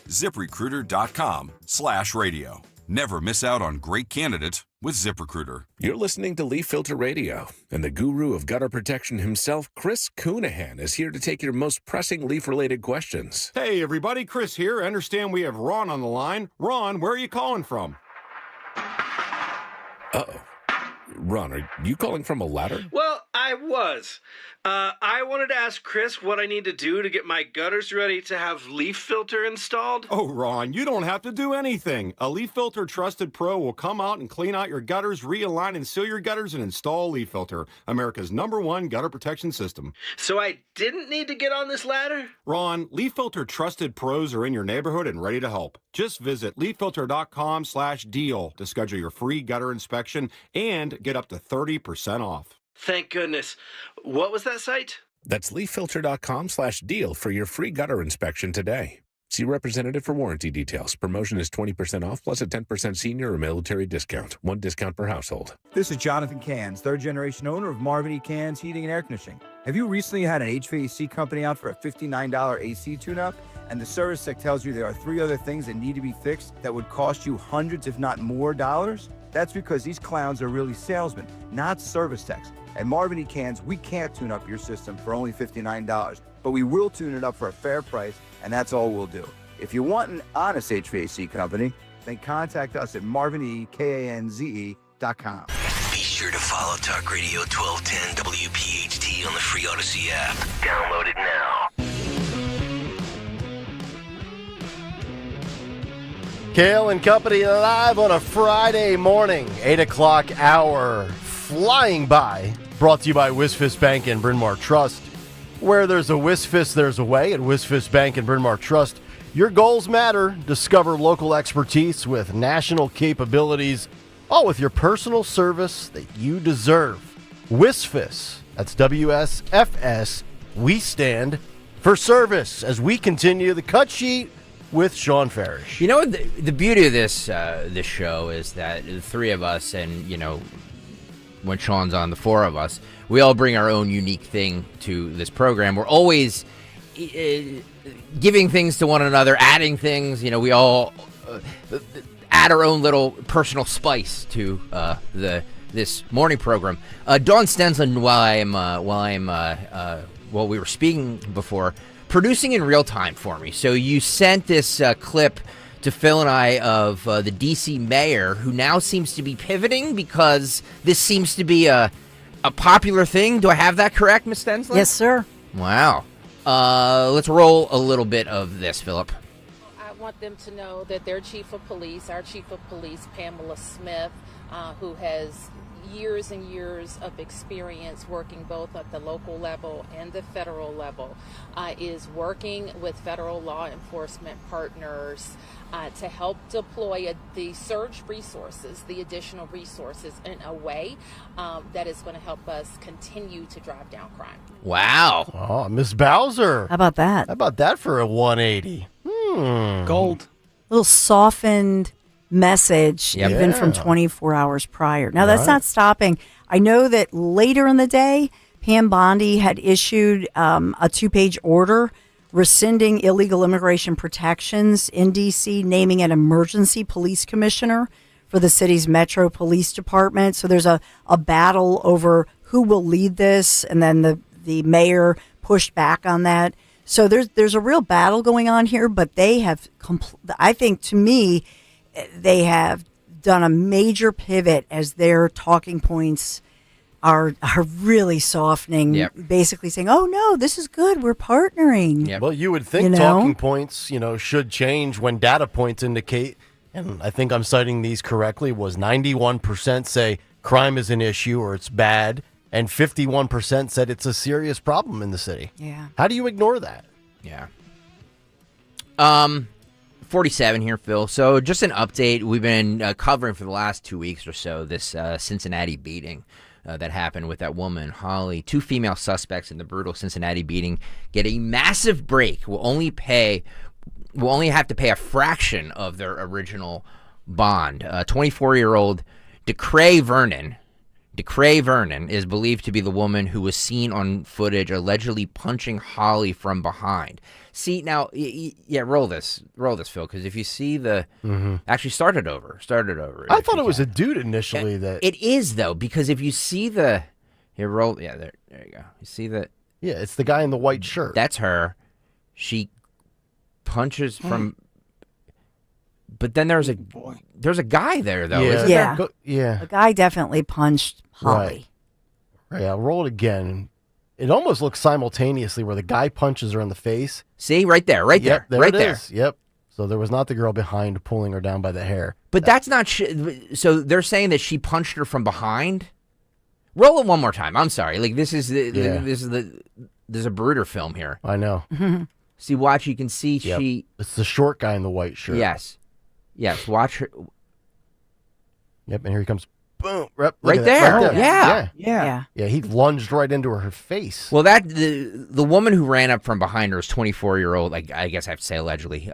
Speaker 17: ZipRecruiter.com/radio. Never miss out on great candidates with ZipRecruiter.
Speaker 6: You're listening to Leaf Filter Radio, and the guru of gutter protection himself, Chris Coonahan, is here to take your most pressing leaf-related questions.
Speaker 8: Hey, everybody. Chris here. I understand we have Ron on the line. Ron, where are you calling from?
Speaker 6: Uh-oh. Ron, are you calling from a ladder?
Speaker 16: Well, I was. I wanted to ask Chris what I need to do to get my gutters ready to have leaf filter installed.
Speaker 8: Oh, Ron, you don't have to do anything. A Leaf Filter Trusted Pro will come out and clean out your gutters, realign and seal your gutters, and install Leaf Filter, America's #1 gutter protection system.
Speaker 16: So I didn't need to get on this ladder?
Speaker 8: Ron, Leaf Filter Trusted Pros are in your neighborhood and ready to help. Just visit leaffilter.com/deal to schedule your free gutter inspection and get up to 30% off.
Speaker 16: Thank goodness. What was that site?
Speaker 6: That's leaffilter.com/deal for your free gutter inspection today. See representative for warranty details. Promotion is 20% off plus a 10% senior or military discount. 1 discount per household.
Speaker 19: This is Jonathan Cans, 3rd-generation owner of Marvin E. Cans Heating and Air Conditioning. Have you recently had an HVAC company out for a $59 AC tune-up? And the service tech tells you there are 3 other things that need to be fixed that would cost you hundreds, if not more, dollars? That's because these clowns are really salesmen, not service techs. At Marvin E. Cans, we can't tune up your system for only $59, but we will tune it up for a fair price, and that's all we'll do. If you want an honest HVAC company, then contact us at marvinekanze.com.
Speaker 25: Be sure to follow Talk Radio 1210 WPHT on the free Odyssey app. Download it now.
Speaker 18: Kayal and Company live on a Friday morning, 8 o'clock hour, flying by. Brought to you by Wisfis Bank and Bryn Mawr Trust. Where there's a Wisfis, there's a way. At Wisfis Bank and Bryn Mawr Trust, your goals matter. Discover local expertise with national capabilities, all with your personal service that you deserve. Wisfis, that's WSFS. We stand for service as we continue the cut sheet with Sean Ferish.
Speaker 7: You know what the beauty of this show is that the 3 of us, and you know, when Sean's on, the 4 of us, we all bring our own unique thing to this program. We're always giving things to one another, adding things. You know, we all add our own little personal spice to this morning program. Dawn Stensland, while we were speaking before, producing in real time for me. So you sent this clip to Phil and I of the D.C. mayor, who now seems to be pivoting because this seems to be a a popular thing. Do I have that correct, Ms. Stensler?
Speaker 12: Yes, sir.
Speaker 7: Wow. Let's roll a little bit of this, Philip.
Speaker 10: I want them to know that their chief of police, our chief of police, Pamela Smith, who has years and years of experience working both at the local level and the federal level, is working with federal law enforcement partners to help deploy the surge resources, the additional resources in a way that is going to help us continue to drive down crime.
Speaker 7: Wow.
Speaker 18: Oh, Miss Bowser.
Speaker 12: How about that?
Speaker 18: How about that for a 180?
Speaker 5: Gold.
Speaker 12: Little softened message,
Speaker 18: Yep.
Speaker 12: even from
Speaker 18: Yeah.
Speaker 12: 24 hours prior. Now, that's
Speaker 18: Right.
Speaker 12: not stopping. I know that later in the day, Pam Bondi had issued a 2-page order rescinding illegal immigration protections in D.C., naming an emergency police commissioner for the city's Metro Police Department. So there's a battle over who will lead this, and then the mayor pushed back on that. So there's a real battle going on here, but they have, I think, to me, they have done a major pivot as their talking points are really softening, basically saying, oh, no, this is good. We're partnering.
Speaker 18: Well, you would think talking points, should change when data points indicate, and I think I'm citing these correctly, was 91% say crime is an issue or it's bad, and 51% said it's a serious problem in the city.
Speaker 12: Yeah.
Speaker 18: How do you ignore that?
Speaker 7: Yeah. 47 here, Phil. So just an update. We've been covering for the last 2 weeks or so this Cincinnati beating that happened with that woman, Holly. 2 female suspects in the brutal Cincinnati beating get a massive break. Will only have to pay a fraction of their original bond. 24-year-old Decrae Vernon is believed to be the woman who was seen on footage allegedly punching Holly from behind. See, now, roll this, Phil, because if you see the... Actually, start it over.
Speaker 18: I thought it was a dude initially that...
Speaker 7: It is, though, because if you see the... Here, roll... Yeah, there you go. You see the...
Speaker 18: Yeah, it's the guy in the white shirt.
Speaker 7: That's her. She punches from... But then there's a guy there, though. Isn't
Speaker 12: Yeah.
Speaker 7: there?
Speaker 18: Yeah.
Speaker 12: The guy definitely punched Holly.
Speaker 18: Right, I'll roll it again. It almost looks simultaneously where the guy punches her in the face.
Speaker 7: See, right there, right
Speaker 18: Yep,
Speaker 7: there, right
Speaker 18: it
Speaker 7: there.
Speaker 18: is. Yep. So there was not the girl behind pulling her down by the hair.
Speaker 7: But that's not... So they're saying that she punched her from behind? Roll it one more time. I'm sorry. Like, this is there's a Bruder film here.
Speaker 18: I know.
Speaker 7: See, watch. You can see she...
Speaker 18: It's the short guy in the white shirt.
Speaker 7: Yes, watch her.
Speaker 18: Yep, and here he comes. Boom. Right
Speaker 7: there.
Speaker 18: Yeah.
Speaker 12: Yeah.
Speaker 18: Yeah, he lunged right into her face.
Speaker 7: Well, that the woman who ran up from behind her is 24-year-old. Like, I guess I have to say allegedly.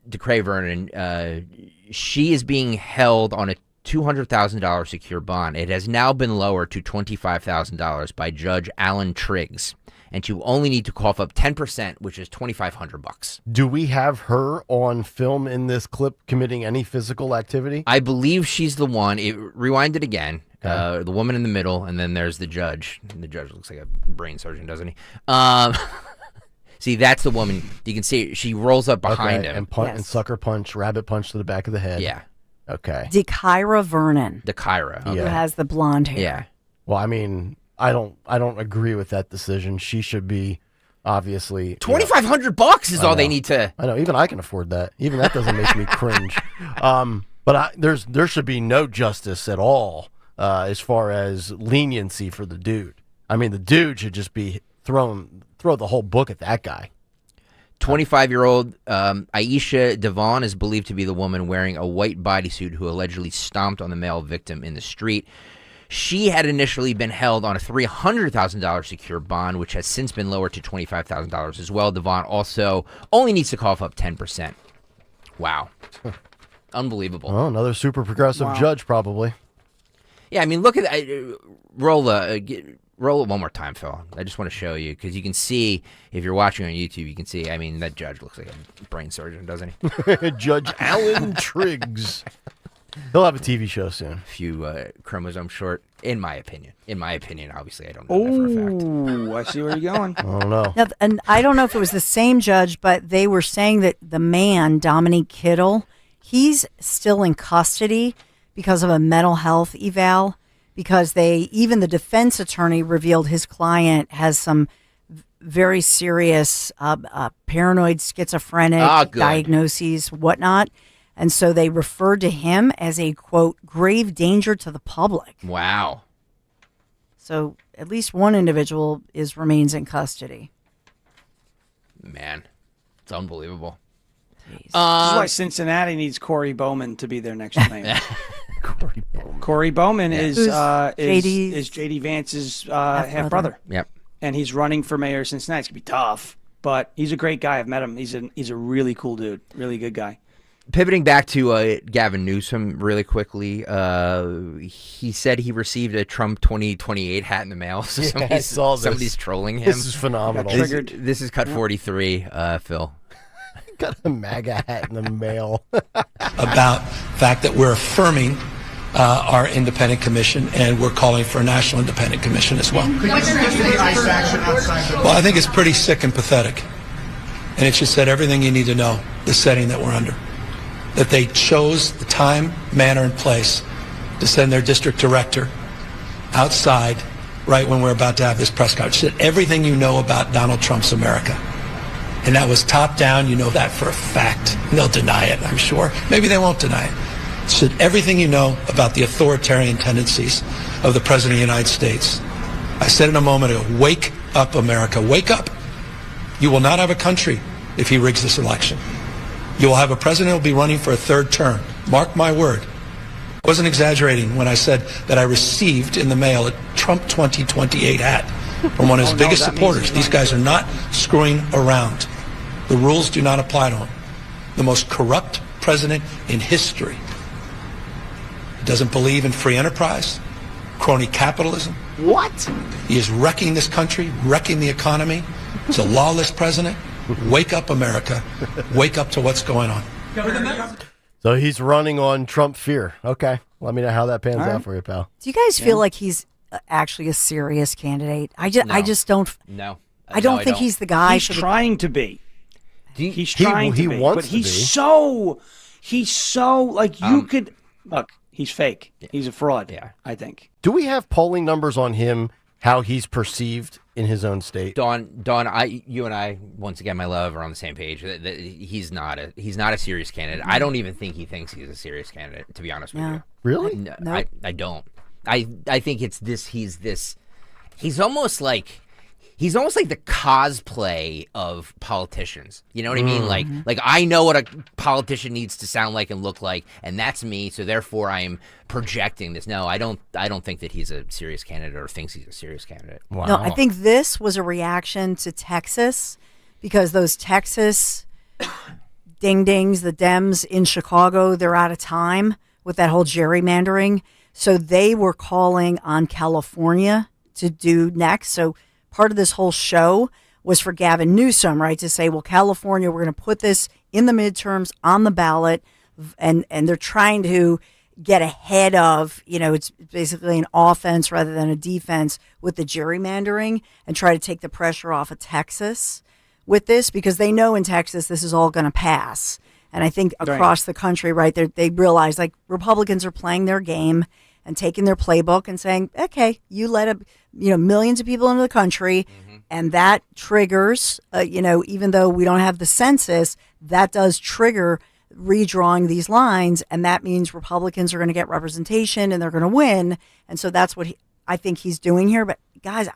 Speaker 7: Decrae Vernon. She is being held on a $200,000 secure bond. It has now been lowered to $25,000 by Judge Alan Triggs, and you only need to cough up 10%, which is $2,500.
Speaker 18: Do we have her on film in this clip committing any physical activity?
Speaker 7: I believe she's the one. Rewind it again. The woman in the middle, and then there's the judge. And the judge looks like a brain surgeon, doesn't he? See, that's the woman. You can see she rolls up behind him.
Speaker 18: And sucker punch, rabbit punch to the back of the head.
Speaker 7: Yeah.
Speaker 18: Okay.
Speaker 12: Dekyra Vernon.
Speaker 7: Dekyra.
Speaker 12: Who has the blonde hair.
Speaker 7: Yeah.
Speaker 18: Well, I mean, I don't agree with that decision. She should be obviously
Speaker 7: $2,500 is all they need to.
Speaker 18: I know. Even I can afford that. Even that doesn't make me cringe. But there should be no justice at all as far as leniency for the dude. I mean, the dude should just be throw the whole book at that guy.
Speaker 7: 25-year-old Aisha Devon is believed to be the woman wearing a white bodysuit who allegedly stomped on the male victim in the street. She had initially been held on a $300,000 secure bond, which has since been lowered to $25,000 as well. Devon also only needs to cough up 10%. Wow. Unbelievable.
Speaker 18: Oh, another super progressive judge, probably.
Speaker 7: Yeah, I mean, look at that. Roll it one more time, Phil. I just want to show you, because you can see, if you're watching on YouTube, you can see, I mean, that judge looks like a brain surgeon, doesn't he?
Speaker 18: Judge Alan Triggs. He'll have a TV show soon.
Speaker 7: A few chromosomes short, in my opinion. Obviously, I don't know that for a fact.
Speaker 5: Oh, I see where you're going.
Speaker 18: I don't know.
Speaker 12: Now, and I don't know if it was the same judge, but they were saying that the man, Dominique Kittle, he's still in custody because of a mental health eval, because even the defense attorney revealed his client has some very serious paranoid schizophrenic diagnoses, whatnot. And so they referred to him as a, quote, grave danger to the public.
Speaker 7: Wow.
Speaker 12: So at least one individual remains in custody.
Speaker 7: Man, it's unbelievable.
Speaker 5: This is why Cincinnati needs Corey Bowman to be their next mayor. Corey Bowman is J.D. Vance's half brother.
Speaker 7: Yep.
Speaker 5: And he's running for mayor of Cincinnati. It's gonna be tough, but he's a great guy. I've met him. He's a really cool dude. Really good guy.
Speaker 7: Pivoting back to Gavin Newsom really quickly, he said he received a Trump 2028 hat in the mail. So somebody's trolling him.
Speaker 18: This is phenomenal.
Speaker 7: This is cut 43, Phil.
Speaker 18: Got a MAGA hat in the mail.
Speaker 11: About the fact that we're affirming our independent commission, and we're calling for a national independent commission as well. Well, I think it's pretty sick and pathetic. And it just said everything you need to know, the setting that we're under. That they chose the time, manner, and place to send their district director outside right when we're about to have this press conference. It said everything you know about Donald Trump's America. And that was top down. You know that for a fact. And they'll deny it, I'm sure. Maybe they won't deny it. It said everything you know about the authoritarian tendencies of the President of the United States. I said in a moment ago, wake up, America. Wake up. You will not have a country if he rigs this election. You will have a president who will be running for a third term. Mark my word. I wasn't exaggerating when I said that I received in the mail a Trump 2028 hat from one of his biggest supporters. These guys are not screwing around. The rules do not apply to him. The most corrupt president in history. He doesn't believe in free enterprise, crony capitalism.
Speaker 18: What?
Speaker 11: He is wrecking this country, wrecking the economy. He's a lawless president. Wake up, America. Wake up to what's going on.
Speaker 18: So he's running on Trump fear. Okay. Let me know how that pans out for you, pal.
Speaker 12: Do you guys feel like he's actually a serious candidate? I just don't.
Speaker 7: No.
Speaker 12: I don't think he's the guy.
Speaker 5: He's trying to be. He's trying to be.
Speaker 18: Wants
Speaker 5: but
Speaker 18: to
Speaker 5: he's
Speaker 18: be.
Speaker 5: He's so like you could look. He's fake. He's a fraud.
Speaker 7: Yeah,
Speaker 5: I think.
Speaker 18: Do we have polling numbers on him? How he's perceived in his own state?
Speaker 7: Dawn, you and I, once again, my love, are on the same page. He's not a serious candidate. I don't even think he thinks he's a serious candidate, to be honest with you.
Speaker 18: Really?
Speaker 7: No. I don't. I think it's this. He's almost like the cosplay of politicians. You know what I mean? Like I know what a politician needs to sound like and look like, and that's me. So therefore, I am projecting this. No, I don't think that he's a serious candidate or thinks he's a serious candidate.
Speaker 18: Wow.
Speaker 12: No, I think this was a reaction to Texas because those Texas ding-dings, the Dems in Chicago, they're out of time with that whole gerrymandering. So they were calling on California to do next. So part of this whole show was for Gavin Newsom, right, to say, well, California, we're going to put this in the midterms on the ballot, and they're trying to get ahead of, it's basically an offense rather than a defense with the gerrymandering and try to take the pressure off of Texas with this because they know in Texas this is all going to pass. And I think across the country, right, they realize like Republicans are playing their game and taking their playbook and saying, okay, you let millions of people into the country, and that triggers, even though we don't have the census, that does trigger redrawing these lines, and that means Republicans are going to get representation and they're going to win. And so that's what I think he's doing here. But guys,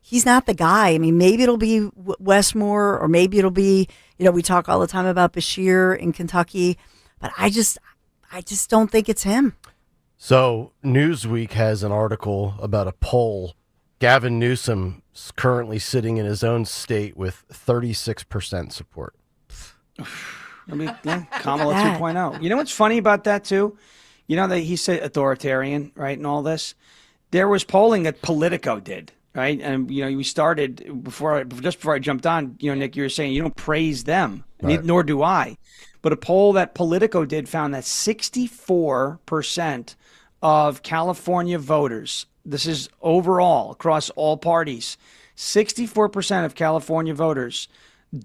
Speaker 12: he's not the guy. I mean, maybe it'll be Westmore, or maybe it'll be, we talk all the time about Bashir in Kentucky, but I just don't think it's him.
Speaker 18: So Newsweek has an article about a poll. Gavin Newsom's currently sitting in his own state with 36% support.
Speaker 5: I mean, Kamala 2.0. You know what's funny about that too? That he said authoritarian, right, and all this. There was polling that Politico did, right? And we started just before I jumped on. Nick, you were saying you don't praise them, right. Nor do I. But a poll that Politico did found that 64% of California voters, this is overall across all parties, 64% of California voters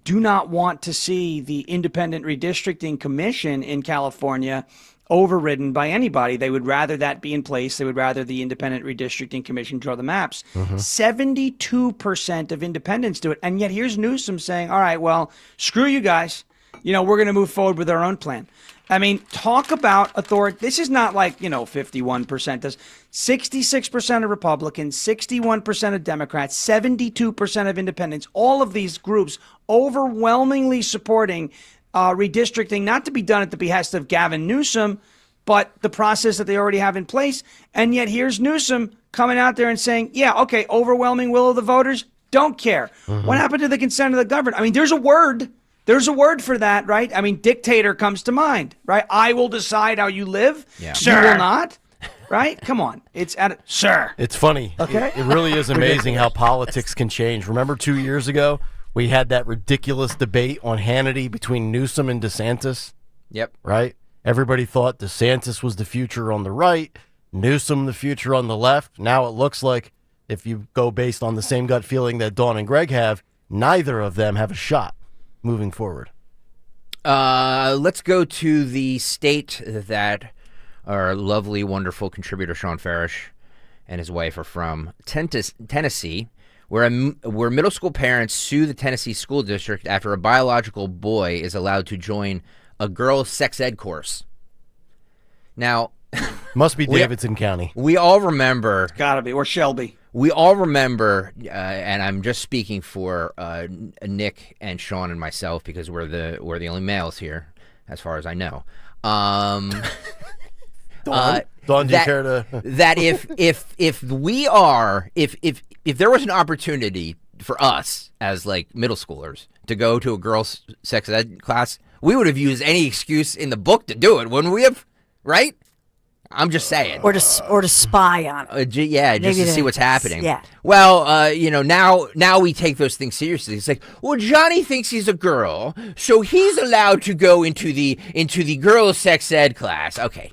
Speaker 5: do not want to see the Independent Redistricting Commission in California overridden by anybody. They would rather that be in place. They would rather the Independent Redistricting Commission draw the maps. 72% of independents do it. And yet here's Newsom saying, all right, well, screw you guys. We're going to move forward with our own plan. I mean, talk about authority. This is not like, 51% does. 66% of Republicans, 61% of Democrats, 72% of independents, all of these groups overwhelmingly supporting redistricting, not to be done at the behest of Gavin Newsom, but the process that they already have in place. And yet here's Newsom coming out there and saying, yeah, okay, overwhelming will of the voters, don't care. What happened to the consent of the governed? I mean, there's a word. There's a word for that, right? I mean, dictator comes to mind, right? I will decide how you live.
Speaker 7: Yeah.
Speaker 5: You will not, right? Come on. Sir.
Speaker 18: It's funny.
Speaker 5: Okay.
Speaker 18: It really is amazing how politics can change. Remember 2 years ago, we had that ridiculous debate on Hannity between Newsom and DeSantis?
Speaker 7: Yep.
Speaker 18: Right? Everybody thought DeSantis was the future on the right, Newsom the future on the left. Now it looks like, if you go based on the same gut feeling that Dawn and Greg have, neither of them have a shot moving forward.
Speaker 7: Let's go to the state that our lovely, wonderful contributor Sean Ferish and his wife are from, Tennessee, where middle school parents sue the Tennessee school district after a biological boy is allowed to join a girls' sex ed course. Now,
Speaker 18: must be Davidson County.
Speaker 7: We all remember.
Speaker 5: It's gotta be, or Shelby.
Speaker 7: We all remember, and I'm just speaking for Nick and Sean and myself because we're the only males here, as far as I know.
Speaker 18: Dawn, do you care to?
Speaker 7: That if there was an opportunity for us as like middle schoolers to go to a girls' sex ed class, we would have used any excuse in the book to do it, wouldn't we have? Right? I'm just saying.
Speaker 12: Or to spy on it.
Speaker 7: Just to see what's happening.
Speaker 12: Yeah.
Speaker 7: Well, now we take those things seriously. It's like, well, Johnny thinks he's a girl, so he's allowed to go into the girls' sex ed class. Okay.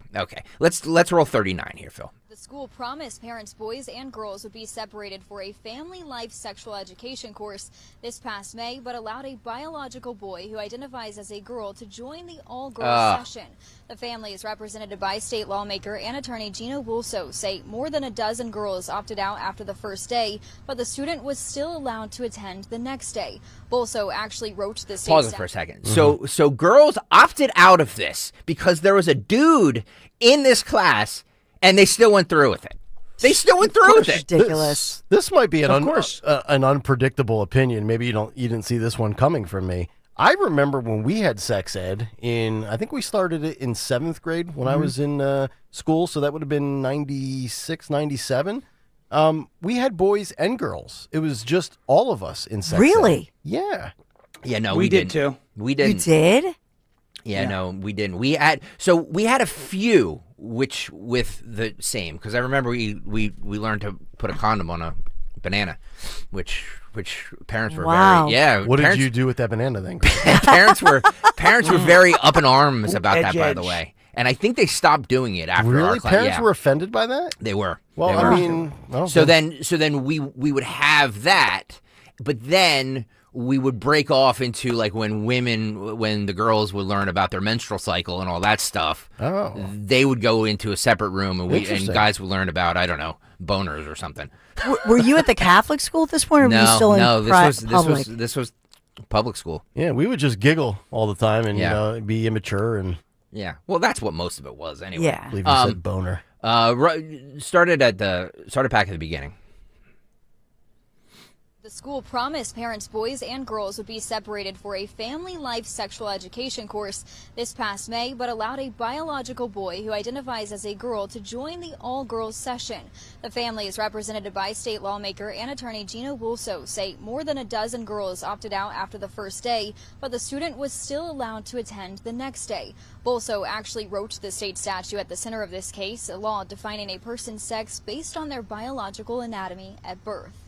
Speaker 7: Let's roll 39 here, Phil.
Speaker 1: The school promised parents, boys and girls, would be separated for a family life sexual education course this past May, but allowed a biological boy who identifies as a girl to join the all-girls session. The family is represented by state lawmaker and attorney Gina Wulso say more than a dozen girls opted out after the first day, but the student was still allowed to attend the next day. Wulso actually wrote the state.
Speaker 7: Pause it for a second. So girls opted out of this because there was a dude in this class, and they still went through with it. They still went through with it.
Speaker 12: Ridiculous.
Speaker 18: This might be an
Speaker 7: an
Speaker 18: unpredictable opinion. Maybe you didn't see this one coming from me. I remember when we had sex ed I think we started it in 7th grade when I was in school, so that would have been 96, 97. We had boys and girls. It was just all of us in sex ed.
Speaker 12: Really?
Speaker 18: Yeah.
Speaker 7: Yeah, no,
Speaker 5: we did too.
Speaker 7: We didn't.
Speaker 12: You did?
Speaker 7: Yeah, no, we didn't. We had a few which with the same, because I remember we learned to put a condom on a banana, which parents were very
Speaker 18: What did you do with that banana then?
Speaker 7: parents were very up in arms about that, by the way, and I think they stopped doing it after our class.
Speaker 18: Parents were offended by that?
Speaker 7: They were.
Speaker 18: Well,
Speaker 7: They were.
Speaker 18: I mean, well,
Speaker 7: so then we would have that, but then we would break off into like when the girls would learn about their menstrual cycle and all that stuff.
Speaker 18: Oh.
Speaker 7: They would go into a separate room and
Speaker 18: Interesting.
Speaker 7: guys would learn about, I don't know, boners or something.
Speaker 12: Were you at the Catholic school at this point, or were you still in public?
Speaker 7: This was public school.
Speaker 18: Yeah, we would just giggle all the time and be immature and.
Speaker 7: Yeah, well, that's what most of it was anyway.
Speaker 12: Yeah,
Speaker 18: I believe you said boner.
Speaker 7: Started back at the beginning.
Speaker 1: The school promised parents, boys and girls, would be separated for a family life sexual education course this past May, but allowed a biological boy who identifies as a girl to join the all-girls session. The family is represented by state lawmaker and attorney Gina Wulso say more than a dozen girls opted out after the first day, but the student was still allowed to attend the next day. Wulso actually wrote the state statute at the center of this case, a law defining a person's sex based on their biological anatomy at birth.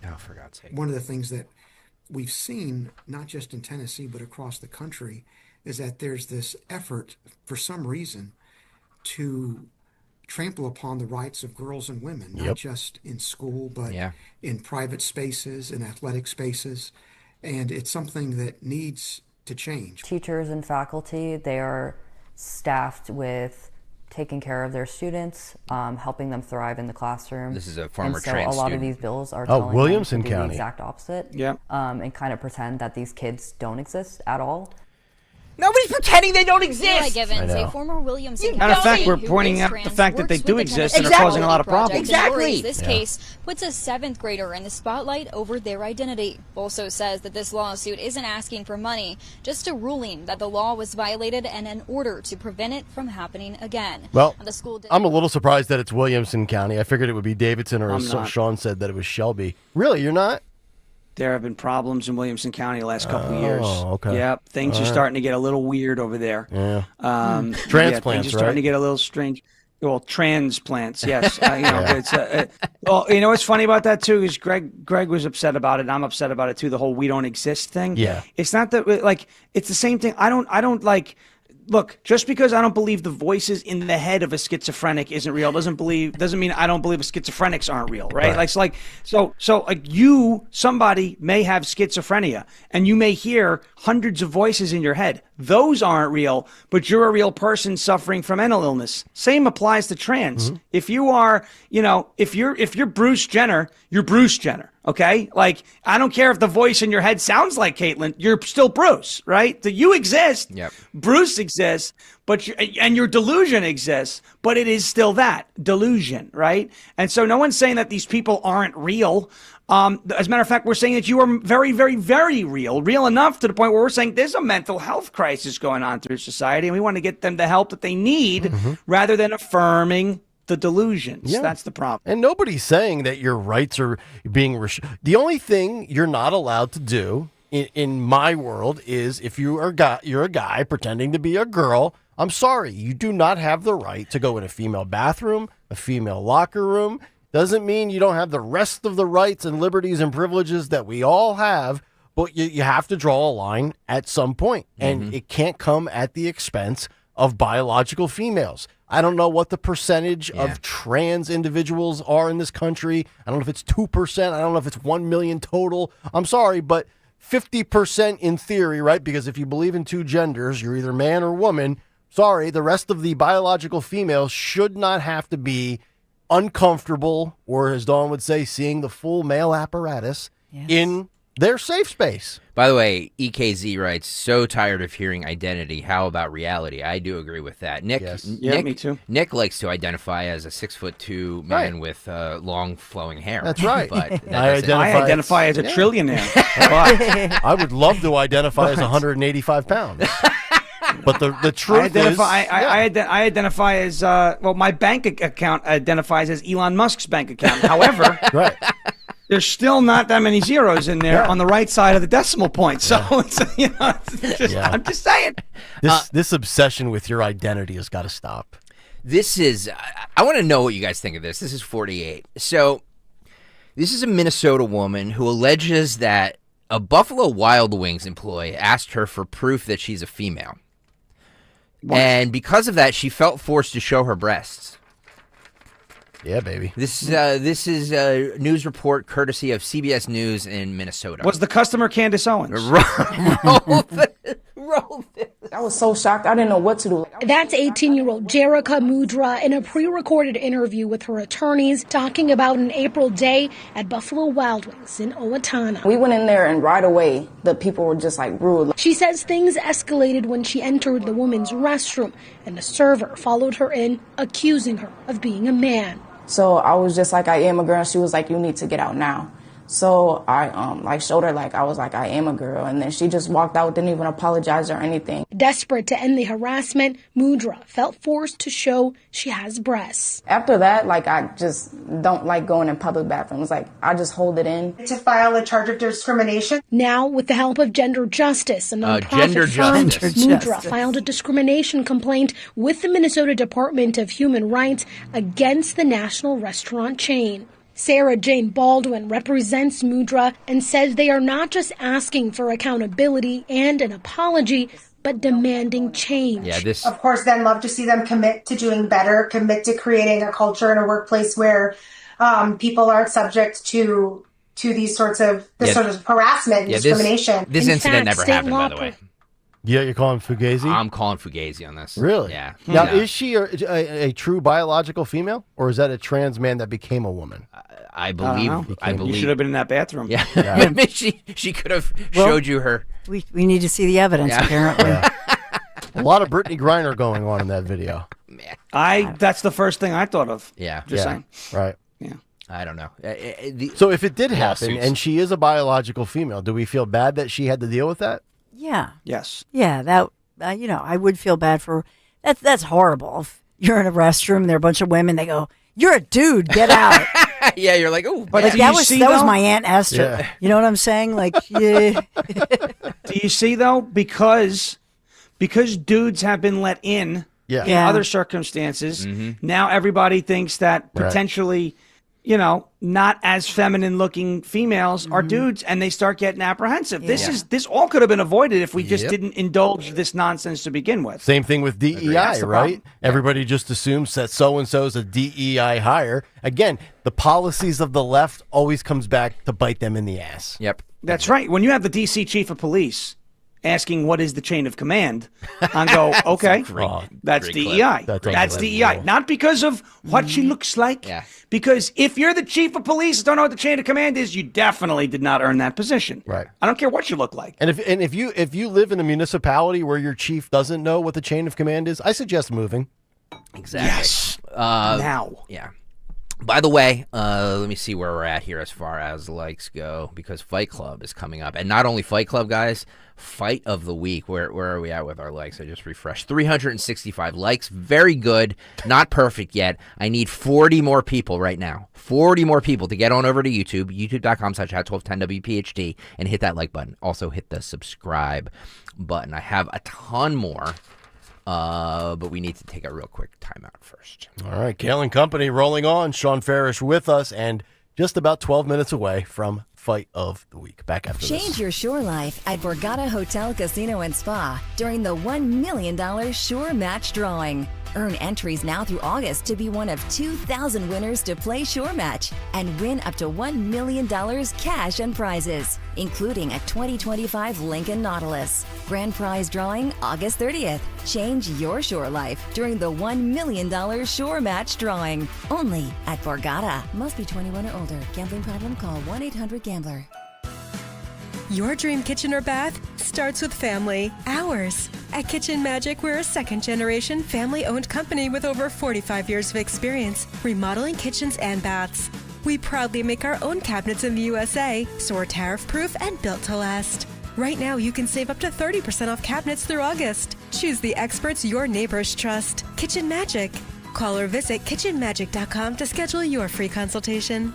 Speaker 7: Oh, for God's sake.
Speaker 13: One of the things that we've seen, not just in Tennessee, but across the country, is that there's this effort, for some reason, to trample upon the rights of girls and women, not just in school, but in private spaces, in athletic spaces. And it's something that needs to change.
Speaker 2: Teachers and faculty, they are staffed with taking care of their students, helping them thrive in the classroom.
Speaker 7: This is a former
Speaker 2: and so
Speaker 7: trans
Speaker 2: a lot
Speaker 7: student.
Speaker 2: of these bills are telling
Speaker 18: Williamson
Speaker 2: them to do
Speaker 18: County.
Speaker 2: the exact opposite.
Speaker 5: Yeah.
Speaker 2: And kind of pretend that these kids don't exist at all.
Speaker 7: Nobody's pretending they don't exist.
Speaker 1: Eli Givens, a former Williamson
Speaker 5: Matter of fact,
Speaker 1: County
Speaker 5: we're
Speaker 1: who
Speaker 5: pointing
Speaker 1: is
Speaker 5: out
Speaker 1: trans,
Speaker 5: the fact that they
Speaker 1: works
Speaker 5: do
Speaker 1: with the
Speaker 5: exist
Speaker 1: Tennessee
Speaker 5: and are causing a lot of
Speaker 1: Project,
Speaker 5: problems.
Speaker 1: and worries this case puts a 7th grader in the spotlight over their identity. Also says that this lawsuit isn't asking for money, just a ruling that the law was violated and an order to prevent it from happening again.
Speaker 18: Well,
Speaker 1: the school
Speaker 18: I'm a little surprised that it's Williamson County. I figured it would be Davidson, or
Speaker 5: I'm
Speaker 18: as
Speaker 5: not.
Speaker 18: Sean said, that it was Shelby. Really, you're not?
Speaker 5: There have been problems in Williamson County the last couple of years.
Speaker 18: Okay.
Speaker 5: Yep, things
Speaker 18: All
Speaker 5: are
Speaker 18: right.
Speaker 5: starting to get a little weird over there.
Speaker 18: Yeah.
Speaker 5: things
Speaker 18: Transplants,
Speaker 5: are starting
Speaker 18: right?
Speaker 5: to get a little strange. Well, transplants, yes.
Speaker 18: Yeah.
Speaker 5: It's well, you know what's funny about that too is Greg was upset about it. And I'm upset about it too. The whole "we don't exist" thing.
Speaker 18: Yeah.
Speaker 5: It's not that like it's the same thing. I don't like. Look, just because I don't believe the voices in the head of a schizophrenic isn't real doesn't mean I don't believe schizophrenics aren't real, right?
Speaker 18: Right.
Speaker 5: So somebody may have schizophrenia and you may hear hundreds of voices in your head. Those aren't real, but you're a real person suffering from mental illness. Same applies to trans. If you are, if you're Bruce Jenner, you're Bruce Jenner. Okay, like I don't care if the voice in your head sounds like Caitlyn, you're still Bruce, right? You exist.
Speaker 7: Yep.
Speaker 5: Bruce exists, but your delusion exists, but it is still that delusion, right? And so no one's saying that these people aren't real. As a matter of fact, we're saying that you are very, very, very real enough to the point where we're saying there's a mental health crisis going on through society, and we want to get them the help that they need rather than affirming the delusions.
Speaker 18: Yeah.
Speaker 5: That's the problem.
Speaker 18: And nobody's saying that your rights are being the only thing you're not allowed to do in my world is if you're a guy pretending to be a girl. I'm sorry, you do not have the right to go in a female bathroom, a female locker room. Doesn't mean you don't have the rest of the rights and liberties and privileges that we all have, but you have to draw a line at some point, and it can't come at the expense of biological females. I don't know what the percentage of trans individuals are in this country. I don't know if it's 2%. I don't know if it's 1 million total. I'm sorry, but 50% in theory, right? Because if you believe in two genders, you're either man or woman. Sorry, the rest of the biological females should not have to be uncomfortable, or as Dawn would say, seeing the full male apparatus in their safe space.
Speaker 7: By the way, EKZ writes, so tired of hearing identity. How about reality? I do agree with that. Nick,
Speaker 5: Yeah, me too.
Speaker 7: Nick likes to identify as a 6'2" man with long flowing hair.
Speaker 18: That's right.
Speaker 7: But
Speaker 5: I identify as a trillionaire.
Speaker 18: I would love to identify as 185 pounds. But the truth
Speaker 5: I identify as my bank account identifies as Elon Musk's bank account. However, there's still not that many zeros in there on the right side of the decimal point. So I'm just saying.
Speaker 18: This obsession with your identity has got to stop.
Speaker 7: This is, I want to know what you guys think of this. This is 48. So this is a Minnesota woman who alleges that a Buffalo Wild Wings employee asked her for proof that she's a female. What? And because of that, she felt forced to show her breasts.
Speaker 18: Yeah, baby.
Speaker 7: This is a news report courtesy of CBS News in Minnesota.
Speaker 5: Was the customer Candace Owens?
Speaker 4: I was so shocked. I didn't know what to do.
Speaker 14: That's 18-year-old Jerrica Mudra in a pre-recorded interview with her attorneys talking about an April day at Buffalo Wild Wings in Owatonna.
Speaker 4: We went in there and right away the people were just like rude.
Speaker 14: She says things escalated when she entered the women's restroom and the server followed her in, accusing her of being a man.
Speaker 4: So I was just like, I am a girl. And she was like, you need to get out now. So I showed her I was like, I am a girl. And then she just walked out, didn't even apologize or anything.
Speaker 14: Desperate to end the harassment, Mudra felt forced to show she has breasts.
Speaker 4: After that, I just don't like going in public bathrooms. I just hold it in.
Speaker 14: To file a charge of discrimination. Now, with the help of Gender Justice, a nonprofit firm, Mudra filed a discrimination complaint with the Minnesota Department of Human Rights against the national restaurant chain. Sarah Jane Baldwin represents Mudra and says they are not just asking for accountability and an apology, but demanding change.
Speaker 15: Of course, then love to see them commit to doing better, commit to creating a culture in a workplace where people aren't subject to to this sort of harassment and discrimination.
Speaker 7: This incident never happened, by the way.
Speaker 18: Yeah, you're calling Fugazi?
Speaker 7: I'm calling Fugazi on this.
Speaker 18: Really?
Speaker 7: Yeah.
Speaker 18: Now, is she a true biological female, or is that a trans man that became a woman?
Speaker 7: I believe.
Speaker 5: You should have been in that bathroom.
Speaker 7: Yeah. she could have showed you her.
Speaker 12: We need to see the evidence, apparently.
Speaker 18: A lot of Brittany Griner going on in that video.
Speaker 5: That's the first thing I thought of.
Speaker 7: Yeah.
Speaker 5: Just saying.
Speaker 18: Right.
Speaker 5: Yeah.
Speaker 7: I don't know.
Speaker 18: So if it did happen
Speaker 7: lawsuits.
Speaker 18: and she is a biological female, do we feel bad that she had to deal with that?
Speaker 12: Yeah.
Speaker 5: Yes.
Speaker 12: Yeah, that I would feel bad for that. That's horrible. If you're in a restroom and there are a bunch of women, they go, "You're a dude, get out."
Speaker 7: Yeah, you're like, "Oh."
Speaker 12: But that was my Aunt Esther.
Speaker 5: Yeah.
Speaker 12: You know what I'm saying? Like, yeah.
Speaker 5: Do you see though? Because dudes have been let in other circumstances. Now everybody thinks that potentially, not as feminine looking females are dudes, and they start getting apprehensive. This all could have been avoided if we just didn't indulge this nonsense to begin with.
Speaker 18: Same thing with DEI, right? Everybody just assumes that so-and-so's a DEI hire. Again, the policies of the left always comes back to bite them in the ass.
Speaker 7: Yep.
Speaker 5: That's right. When you have the DC chief of police asking what is the chain of command, I go, okay, that's DEI. That's DEI. Not because of what she looks like. Yeah. Because if you're the chief of police, don't know what the chain of command is, you definitely did not earn that position.
Speaker 18: Right.
Speaker 5: I don't care what you look like.
Speaker 18: And if you live in a municipality where your chief doesn't know what the chain of command is, I suggest moving.
Speaker 7: Exactly.
Speaker 5: Yes.
Speaker 7: Now. Yeah. By the way, let me see where we're at here as far as likes go, because Fight Club is coming up. And not only Fight Club, guys, Fight of the Week. Where are we at with our likes? I just refreshed. 365 likes. Very good. Not perfect yet. I need 40 more people right now. 40 more people to get on over to YouTube, youtube.com/@1210WPHT, and hit that like button. Also hit the subscribe button. I have a ton more. But we need to take a real quick timeout first.
Speaker 18: All right, Kayal and Company rolling on. Sean Ferish with us, and just about 12 minutes away from Fight of the Week. Back after this.
Speaker 9: Change your shore life at Borgata Hotel, Casino, and Spa during the $1 million Shore Match Drawing. Earn entries now through August to be one of 2,000 winners to play Shore Match and win up to $1 million cash and prizes, including a 2025 Lincoln Nautilus. Grand prize drawing August 30th. Change your shore life during the $1 million Shore Match Drawing. Only at Borgata. Must be 21 or older. Gambling problem? Call 1-800-GAMBLER.
Speaker 20: Your dream kitchen or bath starts with family. Ours. At Kitchen Magic, we're a second-generation, family-owned company with over 45 years of experience remodeling kitchens and baths. We proudly make our own cabinets in the USA, so we're tariff-proof and built to last. Right now, you can save up to 30% off cabinets through August. Choose the experts your neighbors trust. Kitchen Magic. Call or visit kitchenmagic.com to schedule your free consultation.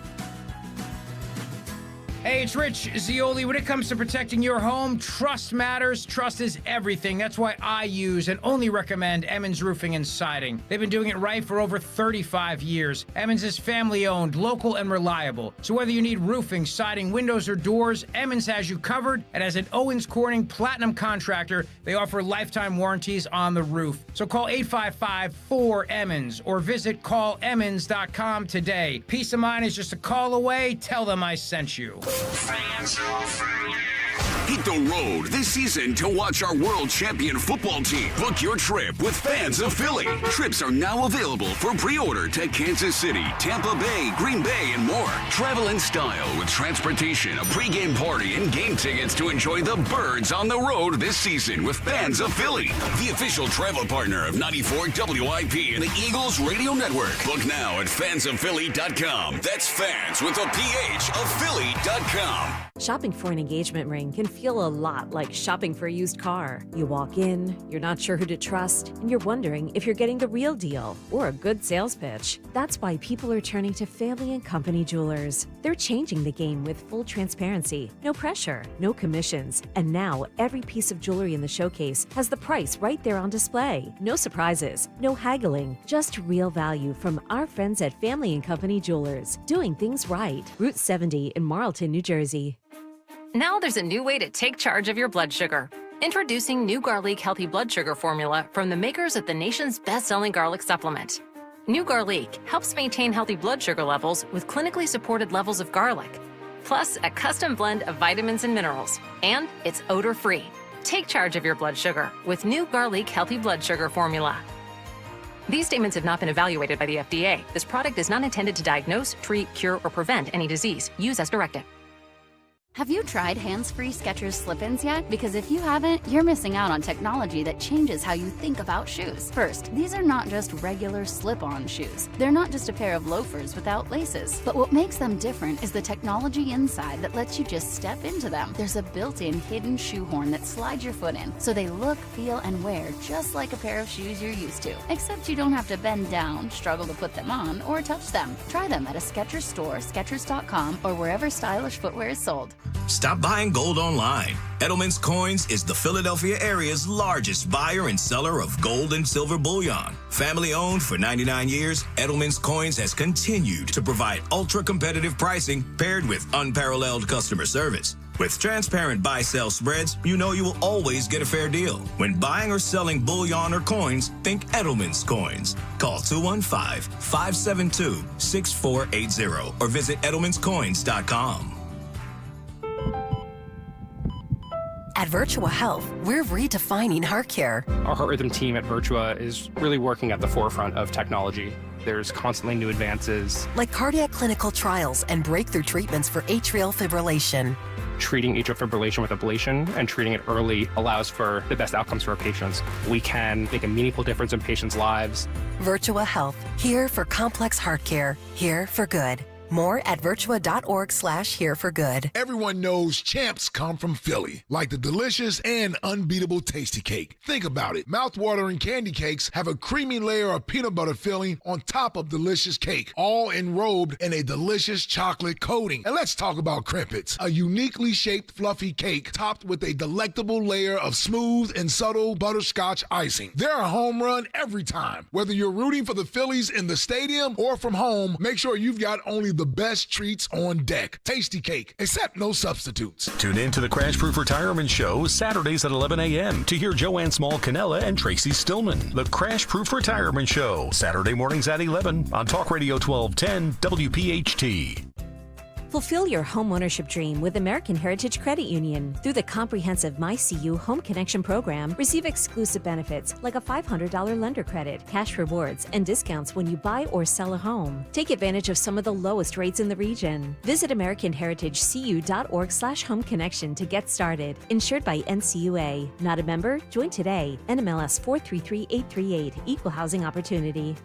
Speaker 21: Hey, it's Rich Zioli. When it comes to protecting your home, trust matters. Trust is everything. That's why I use and only recommend Emmons Roofing and Siding. They've been doing it right for over 35 years. Emmons is family-owned, local, and reliable. So whether you need roofing, siding, windows, or doors, Emmons has you covered. And as an Owens Corning Platinum contractor, they offer lifetime warranties on the roof. So call 855-4-EMMONS or visit callemmons.com today. Peace of mind is just a call away. Tell them I sent you.
Speaker 22: Hit the road this season to watch our world champion football team. Book your trip with Fans of Philly. Trips are now available for pre-order to Kansas City, Tampa Bay, Green Bay, and more. Travel in style with transportation, a pregame party, and game tickets to enjoy the Birds on the road this season with Fans of Philly, the official travel partner of 94 WIP and the Eagles Radio Network. Book now at fansofphilly.com. That's fans with a PH of Philly.com.
Speaker 23: Shopping for an engagement ring can feel a lot like shopping for a used car. You walk in, you're not sure who to trust, and you're wondering if you're getting the real deal or a good sales pitch. That's why people are turning to Family & Company Jewelers. They're changing the game with full transparency, no pressure, no commissions, and now every piece of jewelry in the showcase has the price right there on display. No surprises, no haggling, just real value from our friends at Family & Company Jewelers, doing things right. Route 70 in Marlton, New Jersey.
Speaker 24: Now there's a new way to take charge of your blood sugar. Introducing new Garlic Healthy Blood Sugar Formula from the makers of the nation's best-selling garlic supplement. New Garlic helps maintain healthy blood sugar levels with clinically supported levels of garlic. plus a custom blend of vitamins and minerals. And it's odor-free. Take charge of your blood sugar with new Garlic Healthy Blood Sugar Formula. These statements have not been evaluated by the FDA. This product is not intended to diagnose, treat, cure, or prevent any disease. Use as directed.
Speaker 3: Have you tried hands-free Skechers slip-ins yet? Because if you haven't, you're missing out on technology that changes how you think about shoes. First, these are not just regular slip-on shoes. They're not just a pair of loafers without laces. But what makes them different is the technology inside that lets you just step into them. There's a built-in hidden shoehorn that slides your foot in, so they look, feel, and wear just like a pair of shoes you're used to. Except you don't have to bend down, struggle to put them on, or touch them. Try them at a Skechers store, Skechers.com, or wherever stylish footwear is sold.
Speaker 6: Stop buying gold online. Edelman's Coins is the Philadelphia area's largest buyer and seller of gold and silver bullion. Family owned for 99 years, Edelman's Coins has continued to provide ultra-competitive pricing paired with unparalleled customer service. With transparent buy-sell spreads, you know you will always get a fair deal. When buying or selling bullion or coins, think Edelman's Coins. Call 215-572-6480 or visit edelmanscoins.com.
Speaker 8: At Virtua Health, we're redefining heart care.
Speaker 16: Our heart rhythm team at Virtua is really working at the forefront of technology. There's constantly new advances.
Speaker 8: Like cardiac clinical trials and breakthrough treatments for atrial fibrillation.
Speaker 16: Treating atrial fibrillation with ablation and treating it early allows for the best outcomes for our patients. We can make a meaningful difference in patients' lives.
Speaker 8: Virtua Health, here for complex heart care, here for good. More at virtua.org/hereforgood.
Speaker 17: Everyone knows champs come from Philly, like the delicious and unbeatable Tasty Cake. Think about it. Mouth-watering candy cakes have a creamy layer of peanut butter filling on top of delicious cake, all enrobed in a delicious chocolate coating. And let's talk about Crimpets, a uniquely shaped fluffy cake topped with a delectable layer of smooth and subtle butterscotch icing. They're a home run every time. Whether you're rooting for the Phillies in the stadium or from home, make sure you've got only the best treats on deck. Tasty Cake, except no substitutes.
Speaker 26: Tune in to the Crash Proof Retirement Show Saturdays at 11 a.m. to hear Joanne Small-Canella and Tracy Stillman. The Crash Proof Retirement Show, Saturday mornings at 11 on Talk Radio 1210 WPHT.
Speaker 23: Fulfill your home ownership dream with American Heritage Credit Union. Through the comprehensive MyCU Home Connection program, receive exclusive benefits like a $500 lender credit, cash rewards, and discounts when you buy or sell a home. Take advantage of some of the lowest rates in the region. Visit AmericanHeritageCU.org/home connection to get started. Insured by NCUA. Not a member? Join today. NMLS 433838. Equal Housing Opportunity.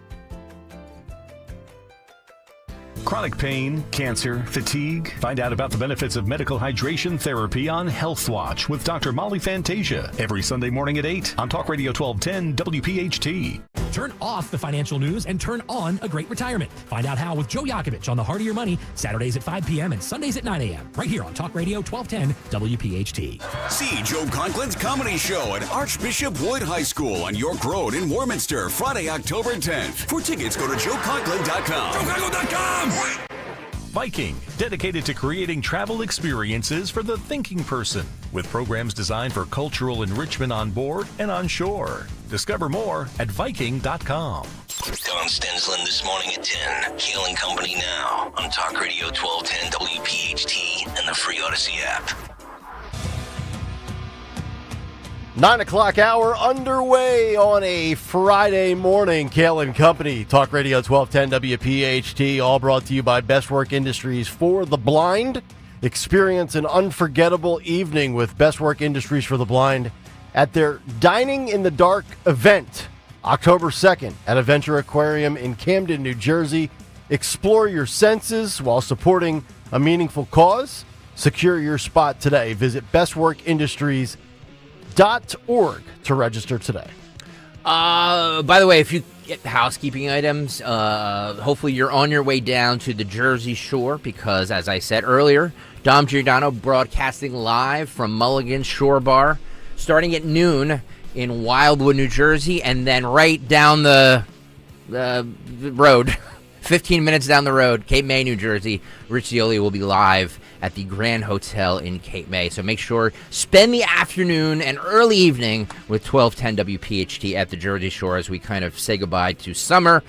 Speaker 26: Chronic pain, cancer, fatigue. Find out about the benefits of medical hydration therapy on Health Watch with Dr. Molly Fantasia every Sunday morning at 8 on Talk Radio 1210 WPHT.
Speaker 27: Turn off the financial news and turn on a great retirement. Find out how with Joe Yakovich on The Heart of Your Money, Saturdays at 5 p.m. and Sundays at 9 a.m. right here on Talk Radio 1210 WPHT.
Speaker 22: See Joe Conklin's comedy show at Archbishop Wood High School on York Road in Warminster, Friday, October 10th. For tickets, go to joeconklin.com. joeconklin.com!
Speaker 26: Viking, dedicated to creating travel experiences for the thinking person, with programs designed for cultural enrichment on board and on shore. Discover more at Viking.com.
Speaker 25: Don Stensland this morning at 10. Kayal and Company now on Talk Radio 1210 WPHT and the free Odyssey app.
Speaker 18: 9 o'clock hour underway on a Friday morning. Kayal and Company, Talk Radio 1210 WPHT, all brought to you by Best Work Industries for the Blind. Experience an unforgettable evening with Best Work Industries for the Blind at their Dining in the Dark event, October 2nd at Adventure Aquarium in Camden, New Jersey. Explore your senses while supporting a meaningful cause. Secure your spot today. Visit bestworkindustries.org to register today.
Speaker 7: By the way, if you get housekeeping items, hopefully you're on your way down to the Jersey Shore because, as I said earlier, Dom Giordano broadcasting live from Mulligan's Shore Bar starting at noon in Wildwood, New Jersey, and then right down the road, 15 minutes down the road, Cape May, New Jersey, Rich Zioli will be live at the Grand Hotel in Cape May. So make sure, spend the afternoon and early evening with 1210 WPHT at the Jersey Shore as we kind of say goodbye to summer.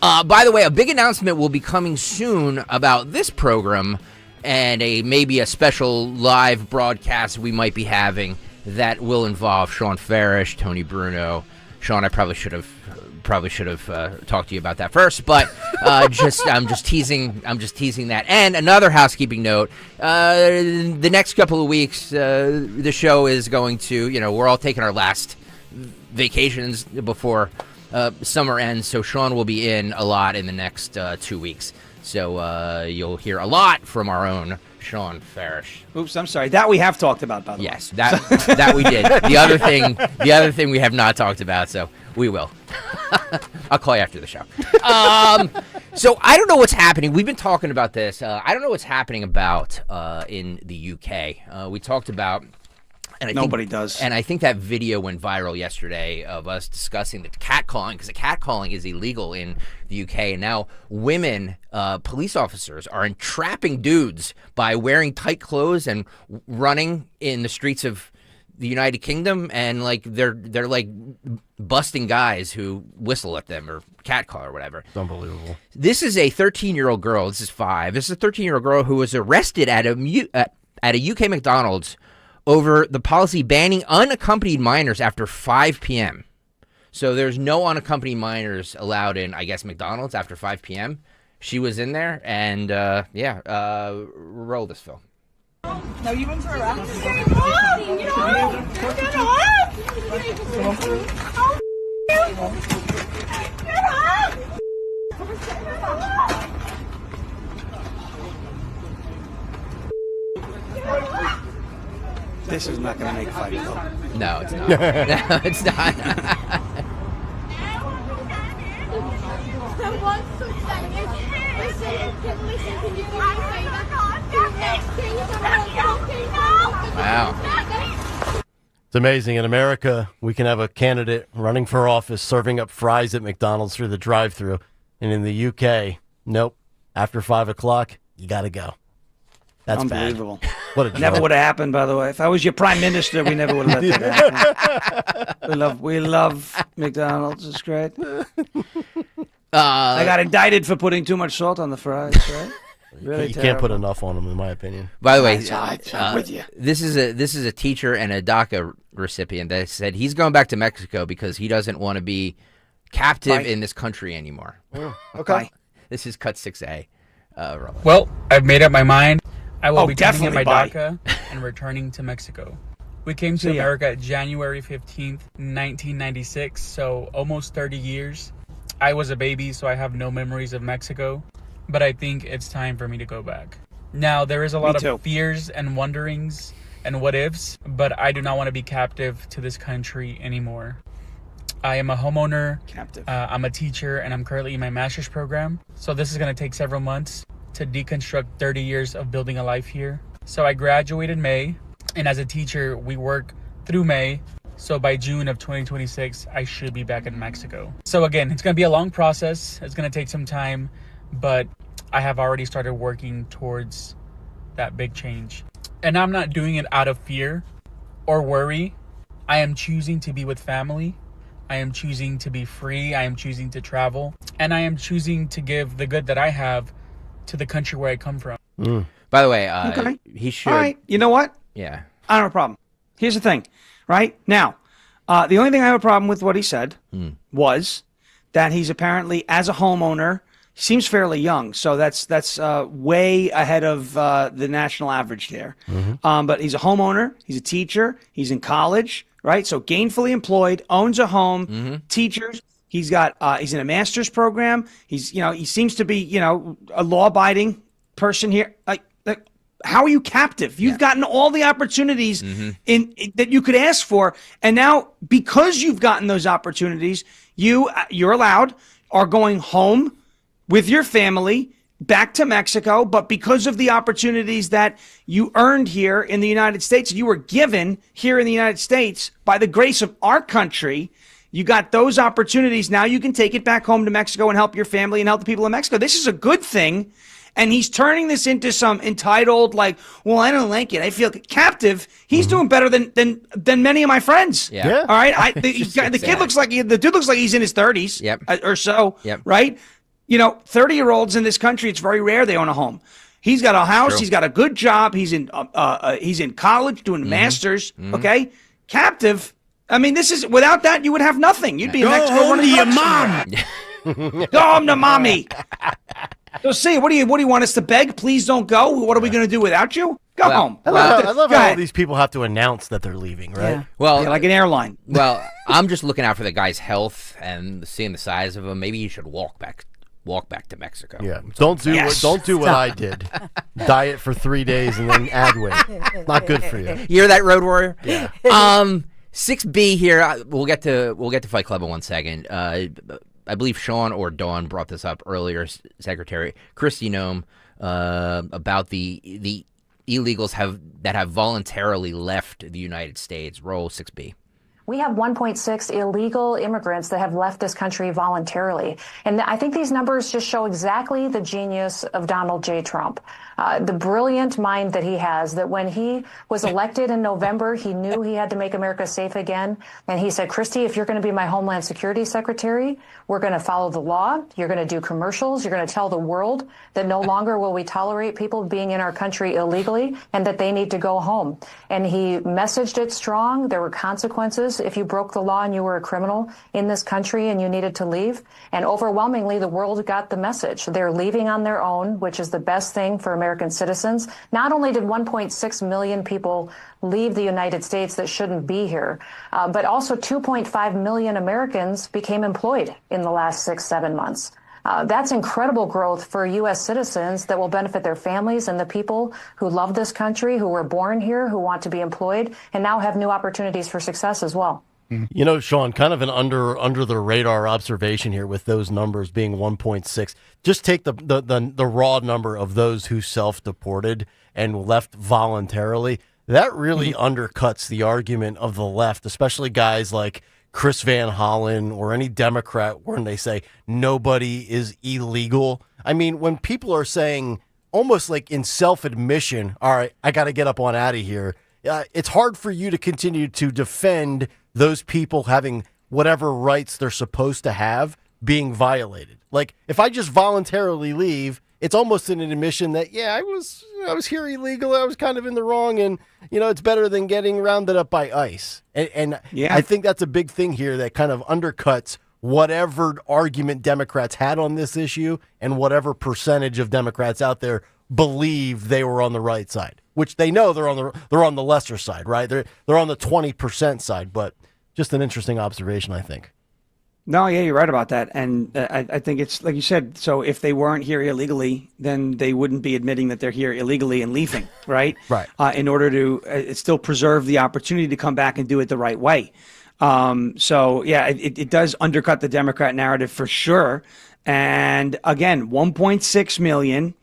Speaker 7: By the way, a big announcement will be coming soon about this program and maybe a special live broadcast we might be having that will involve Sean Ferish, Tony Bruno. Sean, I probably should have talked to you about that first, but I'm just teasing that. And another housekeeping note: the next couple of weeks, the show is going to, we're all taking our last vacations before summer ends, so Sean will be in a lot in the next 2 weeks. So you'll hear a lot from our own Sean Ferish.
Speaker 5: Oops, I'm sorry. That we have talked about, by the way.
Speaker 7: Yes, that we did. The other thing we have not talked about, so we will. I'll call you after the show. So I don't know what's happening. We've been talking about this. I don't know what's happening about in the UK. We talked about. And
Speaker 5: Nobody does.
Speaker 7: And I think that video went viral yesterday of us discussing the catcalling, because the catcalling is illegal in the UK. And now women, police officers, are entrapping dudes by wearing tight clothes and running in the streets of the United Kingdom. And they're like busting guys who whistle at them or catcall or whatever.
Speaker 18: It's unbelievable.
Speaker 7: This is a 13-year-old girl. This is 5. This is a 13-year-old girl who was arrested at a UK McDonald's over the policy banning unaccompanied minors after 5 p.m. So there's no unaccompanied minors allowed in, I guess, McDonald's after 5 p.m. She was in there, and roll this film.
Speaker 1: No, you went for a run.
Speaker 5: This is not going to make fight though.
Speaker 7: No, it's not. No, it's not.
Speaker 18: Wow. It's amazing. In America, we can have a candidate running for office serving up fries at McDonald's through the drive-thru. And in the UK, nope. After 5 o'clock, you got to go. That's
Speaker 5: unbelievable.
Speaker 18: Bad. What a joke.
Speaker 5: Never would have happened, by the way. If I was your prime minister, we never would have let that happen. We love McDonald's. It's great. I got indicted for putting too much salt on the fries, right? Really
Speaker 18: you can't put enough on them, in my opinion.
Speaker 7: By the way,
Speaker 5: I'm with you.
Speaker 7: This is a teacher and a DACA recipient that said he's going back to Mexico because he doesn't want to be captive in this country anymore.
Speaker 18: Oh, okay.
Speaker 7: This is cut 6A.
Speaker 2: Well, I've made up my mind. I will be taking my
Speaker 5: bye.
Speaker 2: DACA and returning to Mexico. We came to America January 15th, 1996, so almost 30 years. I was a baby, so I have no memories of Mexico, but I think it's time for me to go back. Now, there is a lot of fears and wonderings and what-ifs, but I do not want to be captive to this country anymore. I am a homeowner, I'm a teacher, and I'm currently in my master's program, so this is going to take several months to deconstruct 30 years of building a life here. So I graduated in May, and as a teacher, we work through May. So by June of 2026, I should be back in Mexico. So again, it's going to be a long process. It's going to take some time, but I have already started working towards that big change. And I'm not doing it out of fear or worry. I am choosing to be with family. I am choosing to be free. I am choosing to travel. And I am choosing to give the good that I have to the country where I come from.
Speaker 7: By the way, he should.
Speaker 5: All right. You know what?
Speaker 7: Yeah.
Speaker 5: I don't have a problem. Here's the thing, right? Now, the only thing I have a problem with what he said was that he's apparently, as a homeowner, seems fairly young. So that's way ahead of the national average there. But he's a homeowner. He's a teacher. He's in college, right? So gainfully employed, owns a home, teachers. He's got he's in a master's program. He's he seems to be a law-abiding person here. Like how are you captive? You've gotten all the opportunities in that you could ask for, and now because you've gotten those opportunities, you're allowed are going home with your family back to Mexico. But because of the opportunities that you earned here in the United States, you were given here in the United States by the grace of our country. You got those opportunities. Now you can take it back home to Mexico and help your family and help the people of Mexico. This is a good thing. And he's turning this into some entitled, well, I don't like it. I feel captive. He's doing better than many of my friends.
Speaker 7: Yeah.
Speaker 5: All right. The kid looks like the dude looks like he's in his 30s or so.
Speaker 7: Yep.
Speaker 5: Right. 30-year-olds in this country, it's very rare they own a home. He's got a house.
Speaker 7: True.
Speaker 5: He's got a good job. He's in college doing masters. Okay, captive. I mean, this is without that you would have nothing. You'd be in Mexico
Speaker 4: home
Speaker 5: running
Speaker 4: to your
Speaker 5: trucks
Speaker 4: mom.
Speaker 5: somewhere. Go home to mommy. So see, what do you want us to beg? Please don't go. What are we going to do without you? Go home.
Speaker 18: I love
Speaker 5: Go
Speaker 18: how all
Speaker 5: ahead.
Speaker 18: these people have to announce that they're leaving, right?
Speaker 5: Yeah.
Speaker 7: Well,
Speaker 5: Yeah, like an airline.
Speaker 7: Well, I'm just looking out for the guy's health and seeing the size of him. Maybe he should walk back to Mexico.
Speaker 18: Yeah. Don't do what I did. Diet for 3 days and then add weight. Not good for you.
Speaker 7: You hear that, Road Warrior?
Speaker 18: Yeah.
Speaker 7: 6B here. We'll get to Fight Club in 1 second. I believe Sean or Dawn brought this up earlier. Secretary Kristi Noem about the illegals that have voluntarily left the United States. Roll 6B.
Speaker 10: We have 1.6 illegal immigrants that have left this country voluntarily. And I think these numbers just show exactly the genius of Donald J. Trump. The brilliant mind that he has, that when he was elected in November, he knew he had to make America safe again. And he said, Kristi, if you're going to be my Homeland Security Secretary, we're going to follow the law. You're going to do commercials. You're going to tell the world that no longer will we tolerate people being in our country illegally and that they need to go home. And he messaged it strong. There were consequences if you broke the law and you were a criminal in this country and you needed to leave. And overwhelmingly, the world got the message. They're leaving on their own, which is the best thing for American citizens. Not only did 1.6 million people leave the United States that shouldn't be here, but also 2.5 million Americans became employed in the last 6-7 months. That's incredible growth for U.S. citizens that will benefit their families and the people who love this country, who were born here, who want to be employed, and now have new opportunities for success as well.
Speaker 18: You know, Sean, kind of an under the radar observation here with those numbers being 1.6. Just take the raw number of those who self-deported and left voluntarily. That really undercuts the argument of the left, especially guys like Chris Van Hollen or any Democrat when they say nobody is illegal. I mean, when people are saying almost like in self-admission, all right, I got to get up on out of here, it's hard for you to continue to defend those people having whatever rights they're supposed to have being violated. Like, if I just voluntarily leave, it's almost an admission that, yeah, I was here illegal, I was kind of in the wrong, and, you know, it's better than getting rounded up by ICE. And
Speaker 5: yeah.
Speaker 18: I think that's a big thing here that kind of undercuts whatever argument Democrats had on this issue and whatever percentage of Democrats out there believe they were on the right side, which they know they're on the lesser side, right? They're on the 20% side, but just an interesting observation, I think.
Speaker 5: No, yeah, you're right about that. And I think it's like you said, so if they weren't here illegally, then they wouldn't be admitting that they're here illegally and leaving, right?
Speaker 18: Right.
Speaker 5: In order to still preserve the opportunity to come back and do it the right way. So, yeah, it does undercut the Democrat narrative for sure. And again, 1.6 million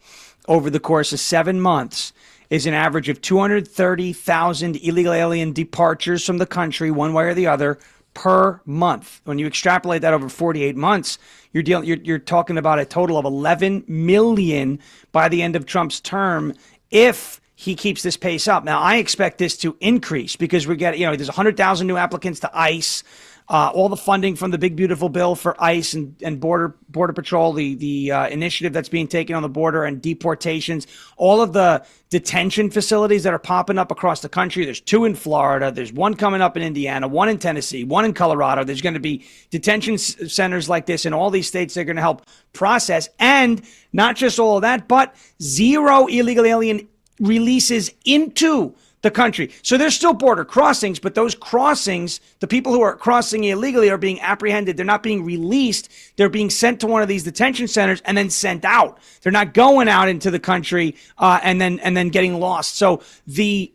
Speaker 5: over the course of 7 months is an average of 230,000 illegal alien departures from the country, one way or the other, per month. When you extrapolate that over 48 months, you're talking about a total of 11 million by the end of Trump's term if he keeps this pace up. Now, I expect this to increase because we get, there's 100,000 new applicants to ICE. All the funding from the big, beautiful bill for ICE and Border Patrol, the initiative that's being taken on the border and deportations, all of the detention facilities that are popping up across the country. There's 2 in Florida. There's 1 coming up in Indiana, 1 in Tennessee, 1 in Colorado. There's going to be detention centers like this in all these states. They're going to help process. And not just all of that, but 0 illegal alien releases into the country. So there's still border crossings, but those crossings, the people who are crossing illegally are being apprehended. They're not being released. They're being sent to one of these detention centers and then sent out. They're not going out into the country and then getting lost. So the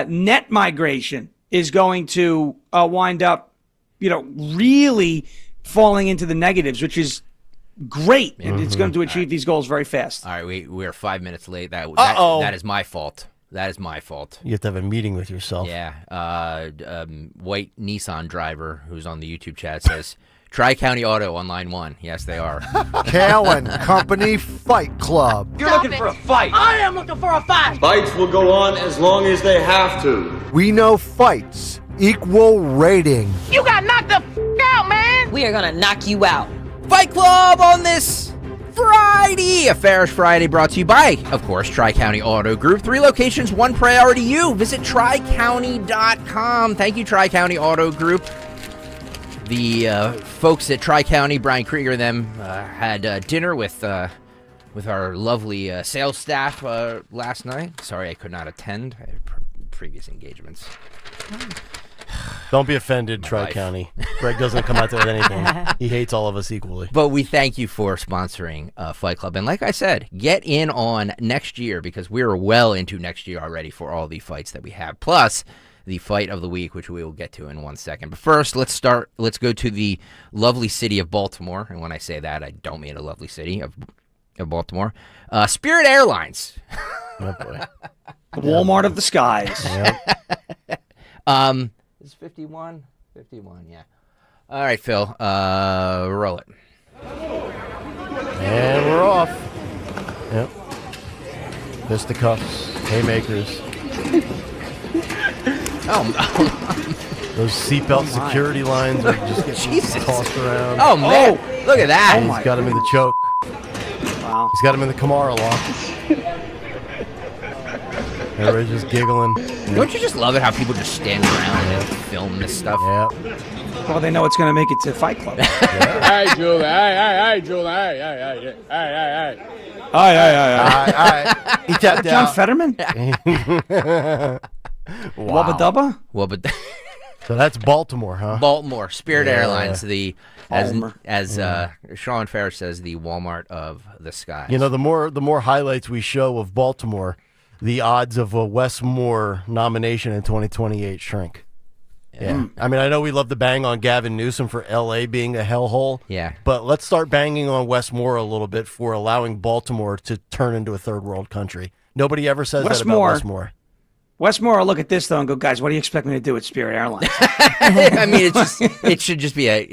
Speaker 5: net migration is going to wind up, really falling into the negatives, which is great. And it's going to achieve these goals very fast.
Speaker 7: All right, we're 5 minutes late. That is my fault. That is my fault.
Speaker 18: You have to have a meeting with yourself.
Speaker 7: Yeah. White Nissan driver who's on the YouTube chat says, Tri-County Auto on line 1. Yes, they are.
Speaker 11: Kayal and Company Fight Club.
Speaker 1: You're looking for a fight. I am looking for a fight.
Speaker 13: Fights will go on as long as they have to.
Speaker 11: We know fights equal rating.
Speaker 1: You got knocked the out, man.
Speaker 14: We are going to knock you out.
Speaker 7: Fight Club on this Friday. a Ferish Friday brought to you by, of course, Tri-County Auto Group. 3 locations, 1 priority you. Visit tricounty.com. Thank you, Tri-County Auto Group. The folks at Tri-County, Brian Krieger and them, had dinner with our lovely sales staff last night. Sorry I could not attend. I had previous engagements.
Speaker 18: Don't be offended, Tri-County. Greg doesn't come out there with anything. He hates all of us equally.
Speaker 7: But we thank you for sponsoring Fight Club. And like I said, get in on next year because we're well into next year already for all the fights that we have. Plus, the fight of the week, which we will get to in 1 second. But first, let's go to the lovely city of Baltimore. And when I say that, I don't mean a lovely city of Baltimore. Spirit Airlines.
Speaker 18: Oh, boy.
Speaker 5: The Walmart of the skies.
Speaker 18: Yep.
Speaker 7: Is 51? 51, yeah. All right, Phil, roll it.
Speaker 18: And we're off. Yep. Fisticuffs, haymakers. Those seatbelt security lines are just getting tossed around.
Speaker 7: Oh, man. Look at that.
Speaker 18: He's got him in the choke.
Speaker 5: Wow.
Speaker 18: He's got him in the Kamara lock. Everybody's just giggling.
Speaker 7: Don't you just love it how people just stand around and film this stuff?
Speaker 18: Yeah.
Speaker 5: Well, they know it's going to make it to Fight Club.
Speaker 2: Hey, Julie. Hey, Julie. Hey.
Speaker 18: Aye. He tapped
Speaker 5: John
Speaker 18: out.
Speaker 5: Fetterman?
Speaker 18: Wow.
Speaker 5: Wubba Dubba?
Speaker 18: So that's Baltimore, huh?
Speaker 7: Baltimore, Spirit Airlines, as
Speaker 5: Homer.
Speaker 7: Sean Ferish says, the Walmart of the skies.
Speaker 18: You know, the more highlights we show of Baltimore, the odds of a Wes Moore nomination in 2028 shrink. Yeah. I mean, I know we love to bang on Gavin Newsom for L.A. being a hellhole.
Speaker 7: Yeah.
Speaker 18: But let's start banging on Wes Moore a little bit for allowing Baltimore to turn into a third world country. Nobody ever says that about Wes Moore.
Speaker 5: Wes Moore will look at this though and go, guys, what do you expect me to do with Spirit Airlines?
Speaker 7: I mean, it should just be a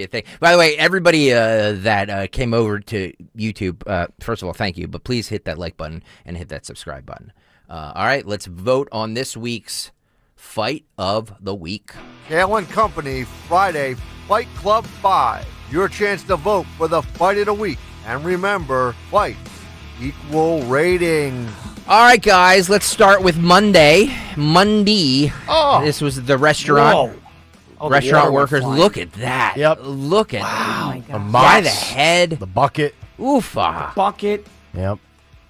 Speaker 7: thing. By the way, everybody that came over to YouTube, first of all, thank you. But please hit that like button and hit that subscribe button. All right, let's vote on this week's Fight of the Week.
Speaker 11: Kayal and Company, Friday, Fight Club 5. Your chance to vote for the Fight of the Week. And remember, fights equal ratings.
Speaker 7: All right, guys, let's start with Monday.
Speaker 11: Oh.
Speaker 7: This was the restaurant. Restaurant workers. Look at that.
Speaker 18: Yep.
Speaker 7: Look at
Speaker 18: By
Speaker 7: the head.
Speaker 18: The bucket.
Speaker 7: Oofa.
Speaker 5: Bucket.
Speaker 18: Yep.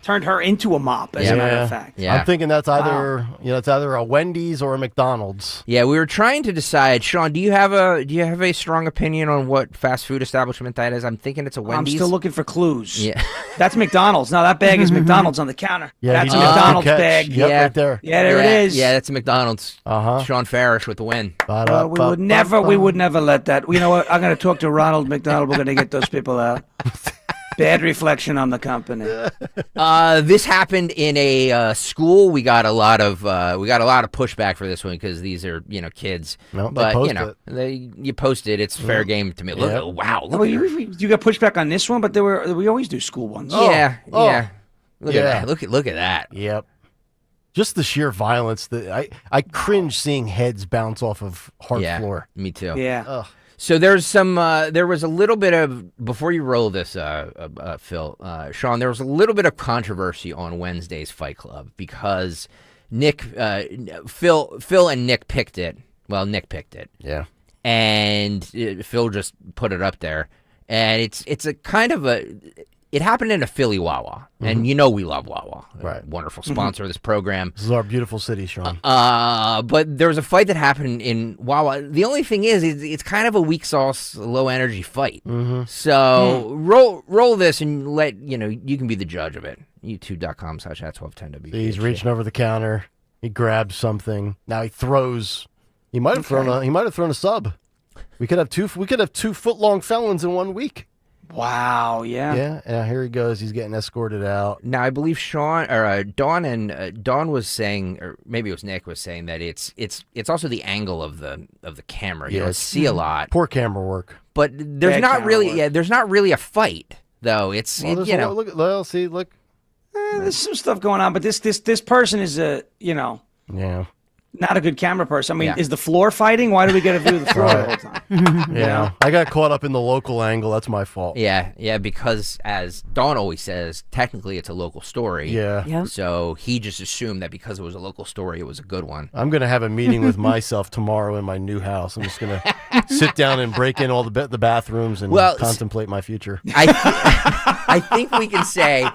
Speaker 5: Turned her into a mop, as a matter of fact.
Speaker 7: Yeah.
Speaker 18: I'm thinking that's either it's either a Wendy's or a McDonald's.
Speaker 7: Yeah, we were trying to decide. Sean, do you have a strong opinion on what fast food establishment that is? I'm thinking it's a Wendy's.
Speaker 5: I'm still looking for clues.
Speaker 7: Yeah.
Speaker 5: That's McDonald's. No, that bag is McDonald's on the counter.
Speaker 18: Yeah,
Speaker 5: that's a
Speaker 18: he did
Speaker 5: McDonald's
Speaker 18: catch.
Speaker 5: bag.
Speaker 18: Yep, right there.
Speaker 5: Yeah, there it is.
Speaker 7: Yeah, that's a McDonald's. Sean Ferish with the win.
Speaker 5: We would never let that. You know what? I'm going to talk to Ronald McDonald. We're going to get those people out. Bad reflection on the company.
Speaker 7: This happened in a school. We got a lot of pushback for this one because these are kids.
Speaker 18: No,
Speaker 7: but
Speaker 18: they
Speaker 7: you post it. It's fair game to me. Look, wow. Look
Speaker 5: you got pushback on this one, but we always do school ones.
Speaker 7: Yeah. Look at that. Look at that.
Speaker 18: Yep. Just the sheer violence that I cringe seeing heads bounce off of hard floor.
Speaker 7: Me too.
Speaker 5: Yeah.
Speaker 18: Ugh.
Speaker 7: So there's there was a little bit of, before you roll this, Phil, Sean, there was a little bit of controversy on Wednesday's Fight Club because Phil and Nick picked it. Well, Nick picked it.
Speaker 18: Yeah.
Speaker 7: And Phil just put it up there. And it's a kind of it happened in a Philly Wawa. And we love Wawa.
Speaker 18: Right.
Speaker 7: Wonderful sponsor of this program.
Speaker 18: This is our beautiful city, Sean.
Speaker 7: But there was a fight that happened in Wawa. The only thing is, it's kind of a weak sauce, low energy fight. So roll this and let you can be the judge of it. YouTube.com/@1210WPHT.
Speaker 18: He's reaching over the counter. He grabs something. Now he throws. He might have thrown a sub. We could have two 2-foot-long felons in 1 week.
Speaker 5: Wow, yeah.
Speaker 18: Yeah, and here he goes. He's getting escorted out.
Speaker 7: Now, I believe Dawn was saying, or maybe it was Nick was saying that it's also the angle of the camera. You don't see a lot.
Speaker 18: Poor camera work.
Speaker 7: But there's not really a fight though. It's
Speaker 18: Look.
Speaker 5: There's some stuff going on, but this person is Yeah. not a good camera person. I mean, is the floor fighting? Why do we get a view of the floor the whole time?
Speaker 18: Yeah, I got caught up in the local angle. That's my fault.
Speaker 7: Yeah, because as Dawn always says, technically it's a local story.
Speaker 18: Yeah. Yep.
Speaker 7: So he just assumed that because it was a local story, it was a good one.
Speaker 18: I'm going to have a meeting with myself tomorrow in my new house. I'm just going to sit down and break in all the bathrooms and contemplate my future.
Speaker 7: I think we can say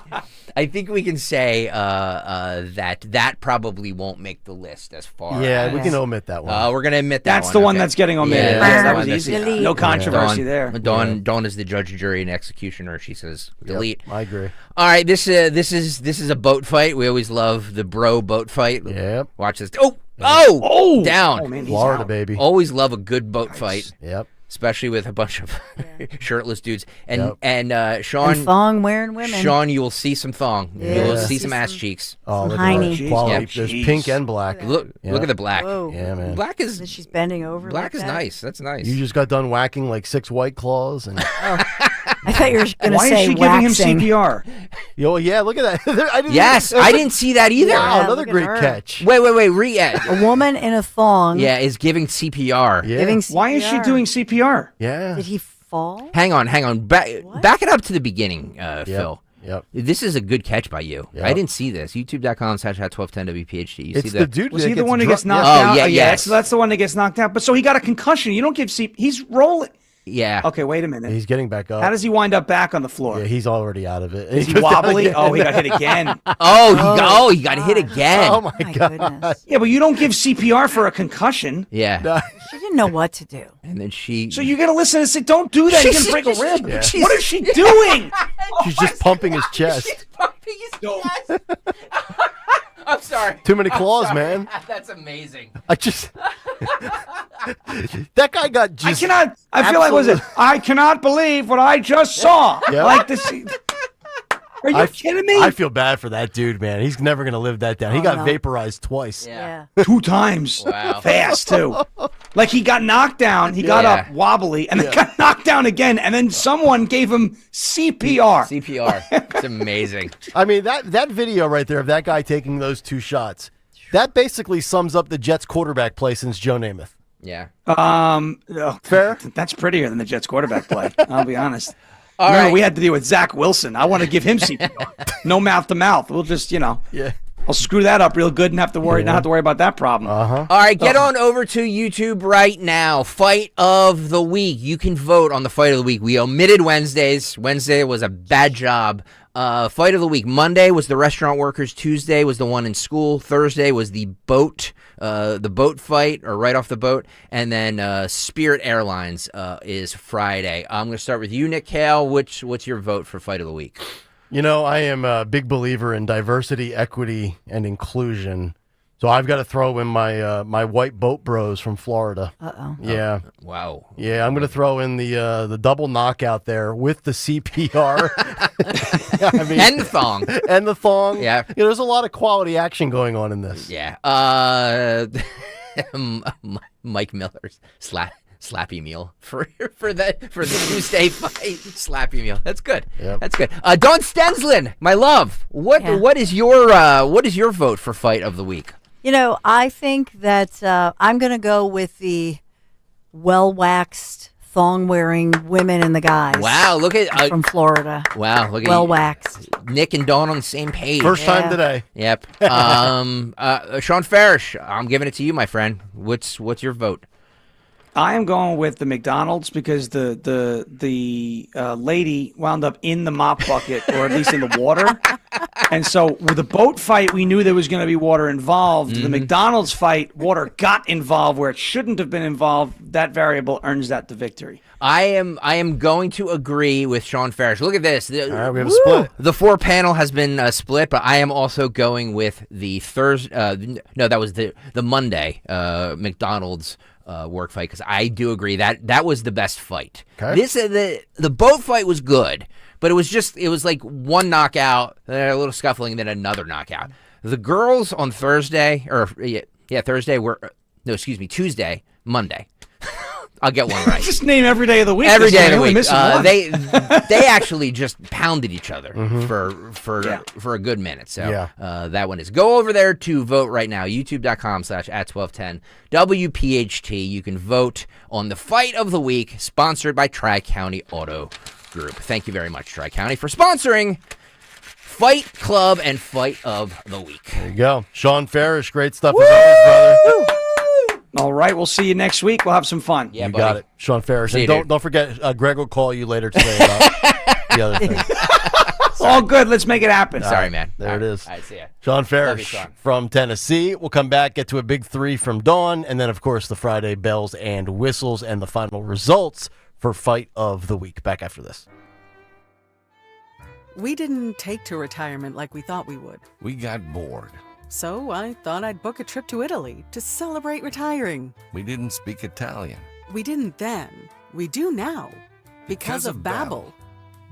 Speaker 7: that probably won't make the list as far.
Speaker 18: Yeah,
Speaker 7: as,
Speaker 18: we can omit that one.
Speaker 7: We're gonna admit that.
Speaker 5: That's the one that's getting omitted.
Speaker 7: Yeah,
Speaker 5: that was easy. No controversy there.
Speaker 7: Dawn is the judge, jury, and executioner. She says delete.
Speaker 18: Yep, I agree.
Speaker 7: All right, this is a boat fight. We always love the bro boat fight.
Speaker 18: Yep.
Speaker 7: Watch this. Oh, down.
Speaker 5: Oh, man,
Speaker 18: Florida, baby.
Speaker 7: Always love a good boat fight.
Speaker 18: Yep.
Speaker 7: Especially with a bunch of shirtless dudes. And Sean.
Speaker 4: And thong wearing women.
Speaker 7: Sean, you will see some thong.
Speaker 4: Yeah.
Speaker 7: You will see some ass cheeks.
Speaker 18: Oh, look
Speaker 4: hiney.
Speaker 18: at that quality. There's pink and black.
Speaker 7: Look at the black.
Speaker 4: Whoa.
Speaker 18: Yeah, man.
Speaker 7: Black is.
Speaker 4: And she's bending over.
Speaker 7: Black
Speaker 4: like
Speaker 7: is
Speaker 4: that.
Speaker 7: nice. That's nice.
Speaker 18: You just got done whacking like 6 White Claws. And
Speaker 4: I thought you were going to
Speaker 5: Why
Speaker 4: say
Speaker 5: is she giving him
Speaker 4: waxing.
Speaker 5: CPR?
Speaker 18: Yo, yeah, look at that.
Speaker 7: I didn't see that either.
Speaker 18: Wow,
Speaker 4: Yeah,
Speaker 18: another
Speaker 4: look at
Speaker 18: great
Speaker 4: her.
Speaker 18: catch.
Speaker 7: Wait. Read.
Speaker 4: A woman in a thong.
Speaker 7: Yeah, is giving CPR.
Speaker 18: Yeah.
Speaker 4: Giving CPR.
Speaker 5: Why is she doing CPR?
Speaker 18: Yeah.
Speaker 4: Did he fall?
Speaker 7: Hang on. Back it up to the beginning, Phil.
Speaker 18: Yep.
Speaker 7: This is a good catch by you.
Speaker 18: Yep.
Speaker 7: I didn't see this. YouTube.com/1210WPHT. You
Speaker 18: It's
Speaker 7: see
Speaker 18: the
Speaker 7: that?
Speaker 18: dude
Speaker 5: Was
Speaker 18: that
Speaker 5: he the
Speaker 18: gets
Speaker 5: one who
Speaker 18: dro-
Speaker 5: gets knocked
Speaker 7: Oh,
Speaker 5: out?
Speaker 7: yeah, yes.
Speaker 5: So that's the one that gets knocked out. But so he got a concussion. You don't give He's rolling.
Speaker 7: Yeah.
Speaker 5: Okay, wait a minute.
Speaker 18: He's getting back up.
Speaker 5: How does he wind up back on the floor?
Speaker 18: Yeah, he's already out of it.
Speaker 5: Is he
Speaker 18: goes down
Speaker 5: wobbly?
Speaker 18: again.
Speaker 5: Oh, he got hit again.
Speaker 7: He got hit again.
Speaker 18: Oh, my God.
Speaker 4: Goodness.
Speaker 5: Yeah, but you don't give CPR for a concussion.
Speaker 7: Yeah.
Speaker 4: She didn't know what to do.
Speaker 7: And then she.
Speaker 5: So you're going to listen and say, don't do that. You're going to break a rib.
Speaker 18: Yeah.
Speaker 5: What is she doing?
Speaker 18: She's just pumping his chest.
Speaker 7: pumping his chest. I'm sorry.
Speaker 18: Too many claws,
Speaker 7: I'm sorry.
Speaker 18: man.
Speaker 7: That's amazing.
Speaker 18: That guy got just.
Speaker 5: I feel like, was it? I cannot believe what I just saw.
Speaker 18: Yeah.
Speaker 5: Like this. Are you kidding me?
Speaker 18: I feel bad for that dude, man. He's never going to live that down. He got vaporized twice.
Speaker 7: Yeah.
Speaker 5: 2 times.
Speaker 7: Wow.
Speaker 5: Fast, too. Like he got knocked down, he got up wobbly, and then got knocked down again, and then someone gave him CPR.
Speaker 7: CPR. It's amazing.
Speaker 18: I mean, that video right there of that guy taking those 2 shots, that basically sums up the Jets quarterback play since Joe Namath.
Speaker 7: Yeah.
Speaker 18: Fair?
Speaker 5: That's prettier than the Jets quarterback play, I'll be honest.
Speaker 7: All
Speaker 5: Remember,
Speaker 7: right.
Speaker 5: we had to deal with Zach Wilson. I want to give him CPR. No mouth to mouth. We'll just,
Speaker 18: Yeah.
Speaker 5: I'll screw that up real good and not have to worry about that problem.
Speaker 18: Uh-huh.
Speaker 7: All right, get on over to YouTube right now. Fight of the week. You can vote on the fight of the week. We omitted Wednesdays. Wednesday was a bad job. Fight of the week. Monday was the restaurant workers. Tuesday was the one in school. Thursday was the boat fight, or right off the boat. And then Spirit Airlines is Friday. I'm going to start with you, Nick Kayal. What's your vote for fight of the week?
Speaker 18: You know, I am a big believer in diversity, equity, and inclusion. So I've got to throw in my my white boat bros from Florida.
Speaker 4: Uh-oh.
Speaker 18: Yeah.
Speaker 7: Wow.
Speaker 18: Yeah, I'm going to throw in the double knockout there with the CPR. I mean,
Speaker 7: And the thong.
Speaker 18: And the thong.
Speaker 7: Yeah.
Speaker 18: You know, there's a lot of quality action going on in this.
Speaker 7: Yeah. Mike Miller's slappy meal for the Tuesday fight. Slappy meal. That's good.
Speaker 18: Yep.
Speaker 7: That's good. Dawn Stenslin, my love. What is your vote for fight of the week?
Speaker 4: You know, I think that I'm going to go with the well-waxed, thong-wearing women and the guys.
Speaker 7: Wow, look at
Speaker 4: from Florida.
Speaker 7: Wow, look at
Speaker 4: well-waxed.
Speaker 7: Nick and Dawn on the same page.
Speaker 18: First time today.
Speaker 7: Yep. Sean Ferish, I'm giving it to you, my friend. What's your vote?
Speaker 5: I am going with the McDonald's because the lady wound up in the mop bucket, or at least in the water. And so with the boat fight, we knew there was going to be water involved.
Speaker 7: Mm-hmm.
Speaker 5: The McDonald's fight, water got involved where it shouldn't have been involved. That variable earns that the victory.
Speaker 7: I am going to agree with Sean Ferish. Look at this.
Speaker 18: All right, we have a split.
Speaker 7: The 4 panel has been split, but I am also going with the Thursday. No, that was the Monday McDonald's work fight, because I do agree that was the best fight.
Speaker 18: Okay.
Speaker 7: The boat fight was good, but it was like one knockout, then a little scuffling, then another knockout. The girls on Thursday, or Thursday were Tuesday, Monday. I'll get one right.
Speaker 5: Just name every day of the week.
Speaker 7: Every day of the week.
Speaker 5: Missing one.
Speaker 7: They actually just pounded each other for a good minute. So that one is. Go over there to vote right now. YouTube.com/@1210 WPHT. You can vote on the fight of the week, sponsored by Tri-County Auto Group. Thank you very much, Tri-County, for sponsoring Fight Club and Fight of the Week.
Speaker 18: There you go. Sean Ferish, great stuff as always, brother.
Speaker 5: All right, we'll see you next week. We'll have some fun.
Speaker 18: Yeah, you got it. Sean Ferish. And don't forget, Greg will call you later today about the other thing.
Speaker 5: All good. Let's make it happen.
Speaker 7: Sorry, man.
Speaker 18: There it is.
Speaker 7: All right, see ya.
Speaker 18: Sean Ferish
Speaker 7: you, Sean.
Speaker 18: from Tennessee. We'll come back, get to a big 3 from Dawn, and then, of course, the Friday bells and whistles and the final results for Fight of the Week. Back after this.
Speaker 9: We didn't take to retirement like we thought we would.
Speaker 12: We got bored.
Speaker 9: So I thought I'd book a trip to Italy to celebrate retiring.
Speaker 12: We didn't speak Italian.
Speaker 9: We didn't then. We do now. Because of Babbel.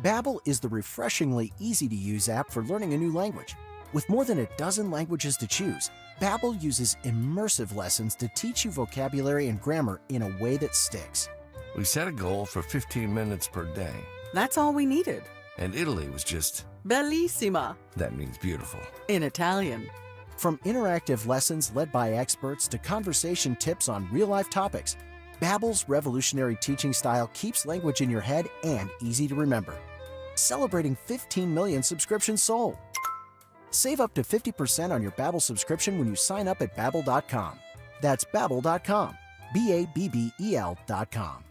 Speaker 14: Babbel is the refreshingly easy-to-use app for learning a new language. With more than a dozen languages to choose, Babbel uses immersive lessons to teach you vocabulary and grammar in a way that sticks.
Speaker 12: We set a goal for 15 minutes per day.
Speaker 9: That's all we needed.
Speaker 12: And Italy was just...
Speaker 9: Bellissima.
Speaker 12: That means beautiful.
Speaker 9: In Italian.
Speaker 14: From interactive lessons led by experts to conversation tips on real-life topics, Babbel's revolutionary teaching style keeps language in your head and easy to remember. Celebrating 15 million subscriptions sold. Save up to 50% on your Babbel subscription when you sign up at Babbel.com. That's Babbel.com. Babbel.com.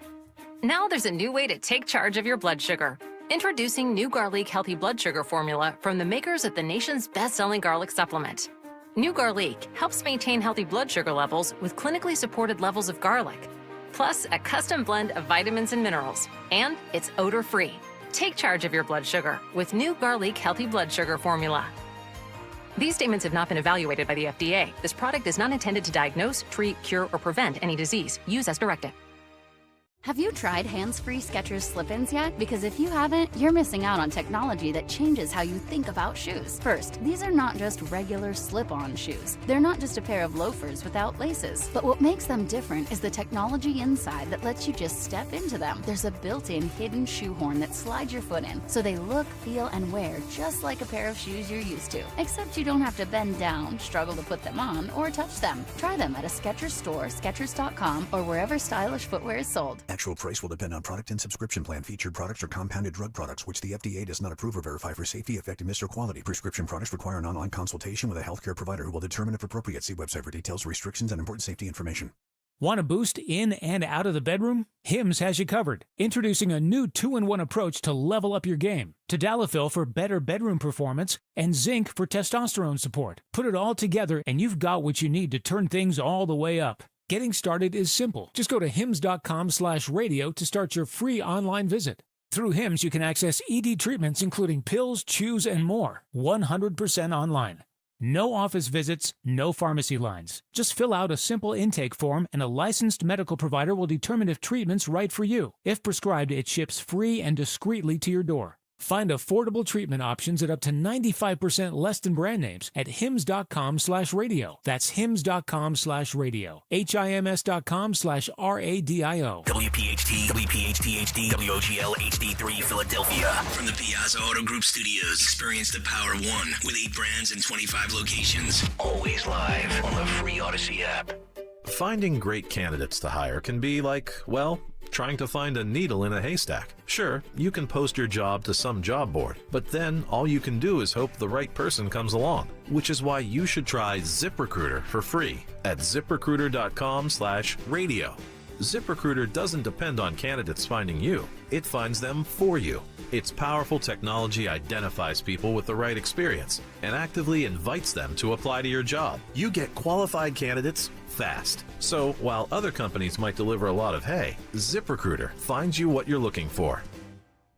Speaker 24: Now there's a new way to take charge of your blood sugar. Introducing new Garlic Healthy Blood Sugar Formula from the makers of the nation's best-selling garlic supplement. New Garlic helps maintain healthy blood sugar levels with clinically supported levels of garlic, plus a custom blend of vitamins and minerals, and it's odor-free. Take charge of your blood sugar with new Garlic Healthy Blood Sugar Formula. These statements have not been evaluated by the FDA. This product is not intended to diagnose, treat, cure, or prevent any disease. Use as directed.
Speaker 3: Have you tried hands-free Skechers slip-ins yet? Because if you haven't, you're missing out on technology that changes how you think about shoes. First, these are not just regular slip-on shoes. They're not just a pair of loafers without laces. But what makes them different is the technology inside that lets you just step into them. There's a built-in hidden shoehorn that slides your foot in, so they look, feel, and wear just like a pair of shoes you're used to. Except you don't have to bend down, struggle to put them on, or touch them. Try them at a Skechers store, Skechers.com, or wherever stylish footwear is sold.
Speaker 15: Actual price will depend on product and subscription plan. Featured products are compounded drug products, which the FDA does not approve or verify for safety, effectiveness, or quality. Prescription products require an online consultation with a healthcare provider who will determine if appropriate. See website for details, restrictions, and important safety information.
Speaker 27: Want a boost in and out of the bedroom? Hims has you covered. Introducing a new 2-in-1 approach to level up your game. Tadalafil for better bedroom performance and zinc for testosterone support. Put it all together and you've got what you need to turn things all the way up. Getting started is simple. Just go to hims.com/radio to start your free online visit. Through Hims, you can access ED treatments including pills, chews, and more. 100% online. No office visits, no pharmacy lines. Just fill out a simple intake form and a licensed medical provider will determine if treatment's right for you. If prescribed, it ships free and discreetly to your door. Find affordable treatment options at up to 95% less than brand names at hims.com/radio. That's hims.com/radio. HIMS.com/RADIO.
Speaker 25: WPHT, WPHT-HD, WOGL HD3 Philadelphia. From the Piazza Auto Group Studios, experience the power of one with 8 brands and 25 locations. Always live on the free Odyssey app.
Speaker 19: Finding great candidates to hire can be like, well, trying to find a needle in a haystack. Sure, you can post your job to some job board, but then all you can do is hope the right person comes along, which is why you should try ZipRecruiter for free at ZipRecruiter.com/radio. ZipRecruiter doesn't depend on candidates finding you. It finds them for you. Its powerful technology identifies people with the right experience and actively invites them to apply to your job. You get qualified candidates fast. So while other companies might deliver a lot of hay, ZipRecruiter finds you what you're looking for.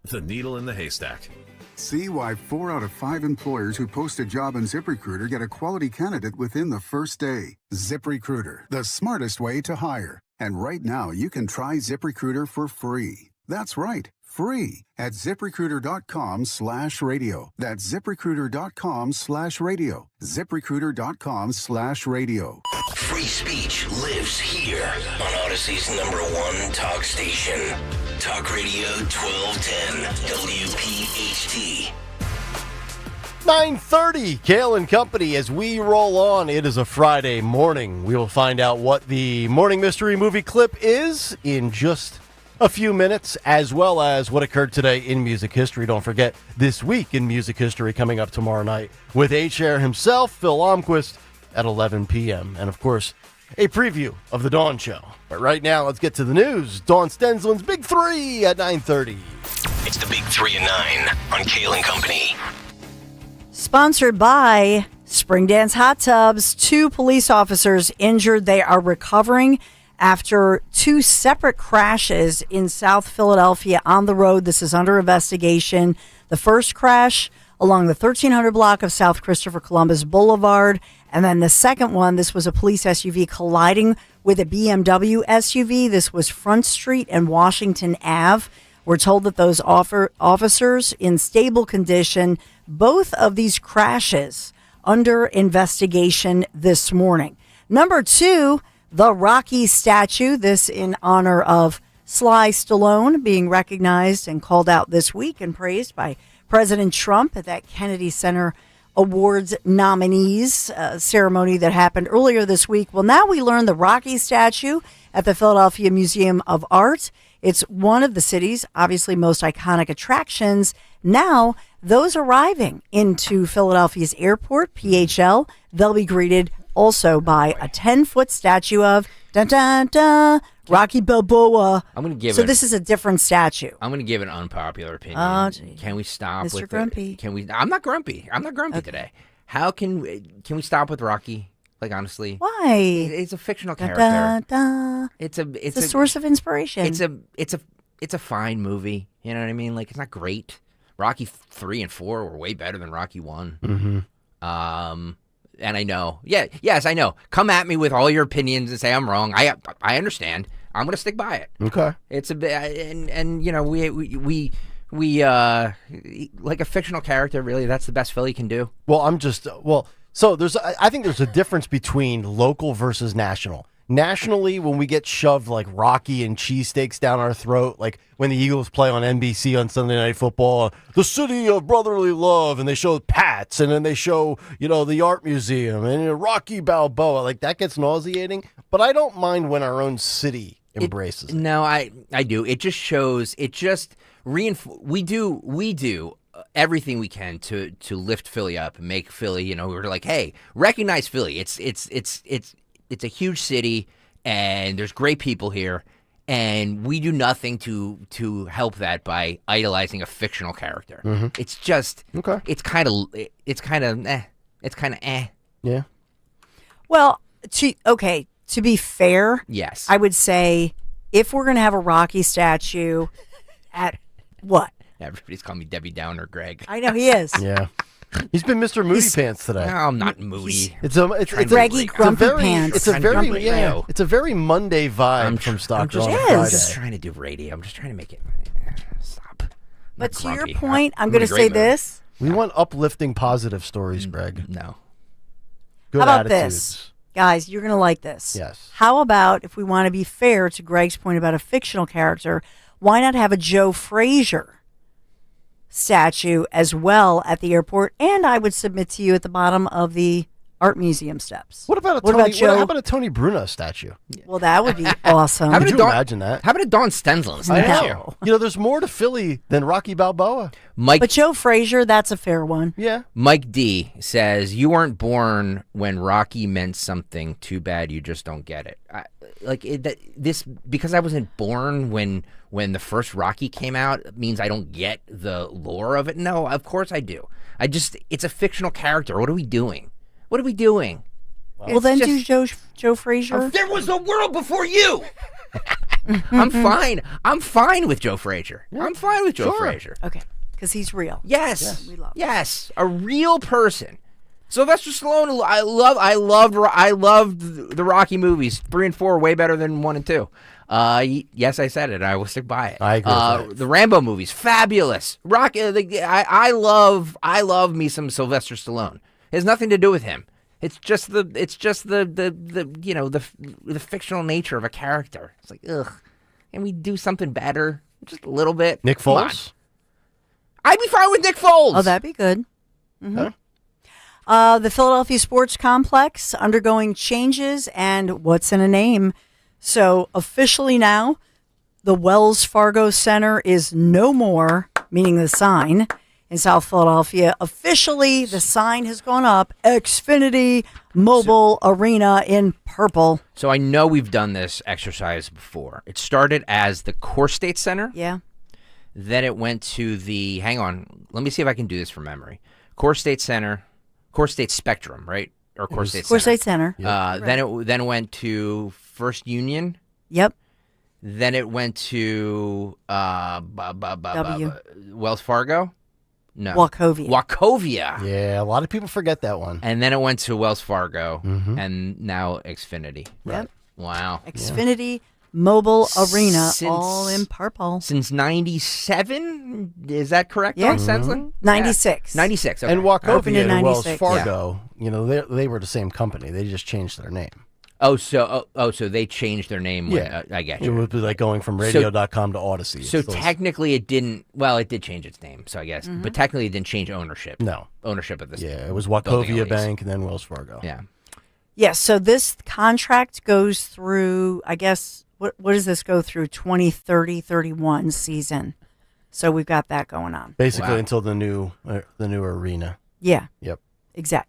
Speaker 19: The needle in the haystack.
Speaker 20: See why 4 out of 5 employers who post a job on ZipRecruiter get a quality candidate within the first day. ZipRecruiter, the smartest way to hire. And right now, you can try ZipRecruiter for free. That's right, free at ZipRecruiter.com/radio. That's ZipRecruiter.com/radio. ZipRecruiter.com/radio.
Speaker 25: Free Free speech lives here on Odyssey's #1 talk station. Talk Radio 1210 WPHT.
Speaker 18: 9:30, Kayal and Company. As we roll on, it is a Friday morning. We will find out what the morning mystery movie clip is in just a few minutes, as well as what occurred today in music history. Don't forget, This Week in Music History coming up tomorrow night with H-Air himself, Phil Almquist, at 11 p.m. And, of course, a preview of The Dawn Show. But right now, let's get to the news. Dawn Stensland's Big 3 at 9:30.
Speaker 25: It's the Big 3 and 9 on Kayal and Company.
Speaker 4: Sponsored by Spring Dance Hot Tubs. 2 police officers injured. They are recovering after 2 separate crashes in South Philadelphia on the road. This is under investigation. The first crash along the 1300 block of South Christopher Columbus Boulevard. And then the second one, this was a police SUV colliding with a BMW SUV. This was Front Street and Washington Ave. We're told that those officers in stable condition. Both of these crashes under investigation this morning. Number 2, the Rocky statue, this in honor of Sly Stallone, being recognized and called out this week and praised by President Trump at that Kennedy Center Awards nominees ceremony that happened earlier this week. Well, now we learn the Rocky statue at the Philadelphia Museum of Art. It's one of the city's obviously most iconic attractions. Now, those arriving into Philadelphia's airport, PHL, they'll be greeted also by a 10-foot statue of Rocky Balboa.
Speaker 7: I'm going to give
Speaker 4: So this is a different statue.
Speaker 7: I'm going to give an unpopular opinion.
Speaker 4: Oh, gee.
Speaker 7: Can we stop
Speaker 4: Mr.
Speaker 7: with
Speaker 4: Grumpy.
Speaker 7: Can we? I'm not grumpy. I'm not grumpy today. How can we stop with Rocky? Like, honestly,
Speaker 4: Why?
Speaker 7: It's a fictional character. It's
Speaker 4: a source of inspiration.
Speaker 7: It's a fine movie. You know what I mean? Like, it's not great. Rocky 3 and 4 were way better than Rocky 1.
Speaker 18: Mm-hmm.
Speaker 7: And I know. Yes, I know. Come at me with all your opinions and say I'm wrong. I understand. I'm going to stick by it.
Speaker 18: Okay.
Speaker 7: It's a bit, and you know, we like a fictional character. Really, that's the best Philly can do.
Speaker 18: Well, so I think there's a difference between local versus national. Nationally, when we get shoved like Rocky and cheesesteaks down our throat, like when the Eagles play on NBC on Sunday Night Football, the city of brotherly love, and they show Pats, and then they show, the art museum, and Rocky Balboa, like that gets nauseating. But I don't mind when our own city embraces it.
Speaker 7: No, I do. It just shows. It just we do everything we can to lift Philly up and make Philly. We're like, hey, recognize Philly. It's a huge city, and there's great people here, and we do nothing to help that by idolizing a fictional character.
Speaker 18: Mm-hmm.
Speaker 7: It's just
Speaker 18: okay.
Speaker 7: It's kind of eh.
Speaker 18: Yeah.
Speaker 4: Well, to be fair,
Speaker 7: yes,
Speaker 4: I would say if we're going to have a Rocky statue at what?
Speaker 7: Everybody's calling me Debbie Downer, Greg.
Speaker 4: I know he is.
Speaker 18: Yeah. He's been Mr. Moody Pants today.
Speaker 7: No, I'm not moody.
Speaker 18: It's
Speaker 4: Greggy Grumpy Pants.
Speaker 18: It's a very Monday vibe from Stockton.
Speaker 7: I'm just trying to do radio. I'm just trying to make it stop.
Speaker 4: But to your point, I'm going to say this.
Speaker 18: We want uplifting, positive stories, Greg.
Speaker 7: No.
Speaker 18: Good
Speaker 4: How about
Speaker 18: attitudes.
Speaker 4: this? Guys, you're going to like this.
Speaker 18: Yes.
Speaker 4: How about, if we want to be fair to Greg's point about a fictional character, why not have a Joe Frazier statue as well at the airport? And I would submit to you at the bottom of the art museum steps.
Speaker 18: What about how about a Tony Bruno statue?
Speaker 4: Well, that would be awesome.
Speaker 18: Could you imagine that?
Speaker 7: How about a Dawn Stensland statue?
Speaker 18: There's more to Philly than Rocky Balboa.
Speaker 4: But Joe Frazier, that's a fair one.
Speaker 18: Yeah.
Speaker 7: Mike D says, you weren't born when Rocky meant something. Too bad you just don't get it. Because I wasn't born when the first Rocky came out, it means I don't get the lore of it. No, of course I do. It's a fictional character. What are we doing?
Speaker 4: Well, then do Joe Frazier.
Speaker 7: There was a world before you. I'm fine. I'm fine with Joe Frazier. I'm fine with Joe Frazier.
Speaker 4: Okay, because he's real.
Speaker 7: Yes.
Speaker 4: We love him.
Speaker 7: Yes, a real person. Sylvester Stallone. I loved the Rocky movies. 3 and 4 are way better than 1 and 2. Yes, I said it. I will stick by it.
Speaker 18: I agree with that.
Speaker 7: The Rambo movies, fabulous. Rocky. I love me some Sylvester Stallone. It has nothing to do with him. It's just the the fictional nature of a character. It's like, ugh. Can we do something better? Just a little bit.
Speaker 18: Nick
Speaker 7: Come
Speaker 18: Foles?
Speaker 7: I'd be fine with Nick Foles.
Speaker 4: Oh, that'd be good.
Speaker 18: Huh?
Speaker 4: The Philadelphia Sports Complex undergoing changes, and what's in a name? So officially now, the Wells Fargo Center is no more, meaning the sign, in South Philadelphia. Officially, the sign has gone up, Xfinity Mobile Arena in purple.
Speaker 7: So I know we've done this exercise before. It started as the Core State Center.
Speaker 4: Yeah.
Speaker 7: Then it went to the, hang on, let me see if I can do this from memory. Core State Center, Core State Spectrum, right? Or Core State Center.
Speaker 4: Core State Center.
Speaker 7: Then it went to First Union.
Speaker 4: Yep.
Speaker 7: Then it went to Wells Fargo. No.
Speaker 4: Wachovia.
Speaker 18: Yeah, a lot of people forget that one.
Speaker 7: And then it went to Wells Fargo, and now Xfinity.
Speaker 4: Yep.
Speaker 7: Wow.
Speaker 4: Xfinity Mobile Arena, all in purple.
Speaker 7: Since 97? Is that correct,
Speaker 4: Yeah.
Speaker 7: Don Stensland?
Speaker 4: 96.
Speaker 7: 96, okay.
Speaker 18: And
Speaker 4: Opened in
Speaker 18: Wachovia and Wells
Speaker 4: 96.
Speaker 18: Fargo, they were the same company. They just changed their name.
Speaker 7: Oh, so they changed their name. I get you.
Speaker 18: It would be like going from radio.com to Odyssey.
Speaker 7: So technically it didn't, well, it did change its name, so I guess. But technically it didn't change ownership.
Speaker 18: No.
Speaker 7: Ownership of this.
Speaker 18: Yeah, it was Wachovia Bank and then Wells Fargo.
Speaker 7: Yeah.
Speaker 4: Yes, so this contract goes through, I guess, what does this go through? 2030-31 season. So we've got that going on.
Speaker 18: Basically until the new arena.
Speaker 4: Yeah.
Speaker 18: Yep.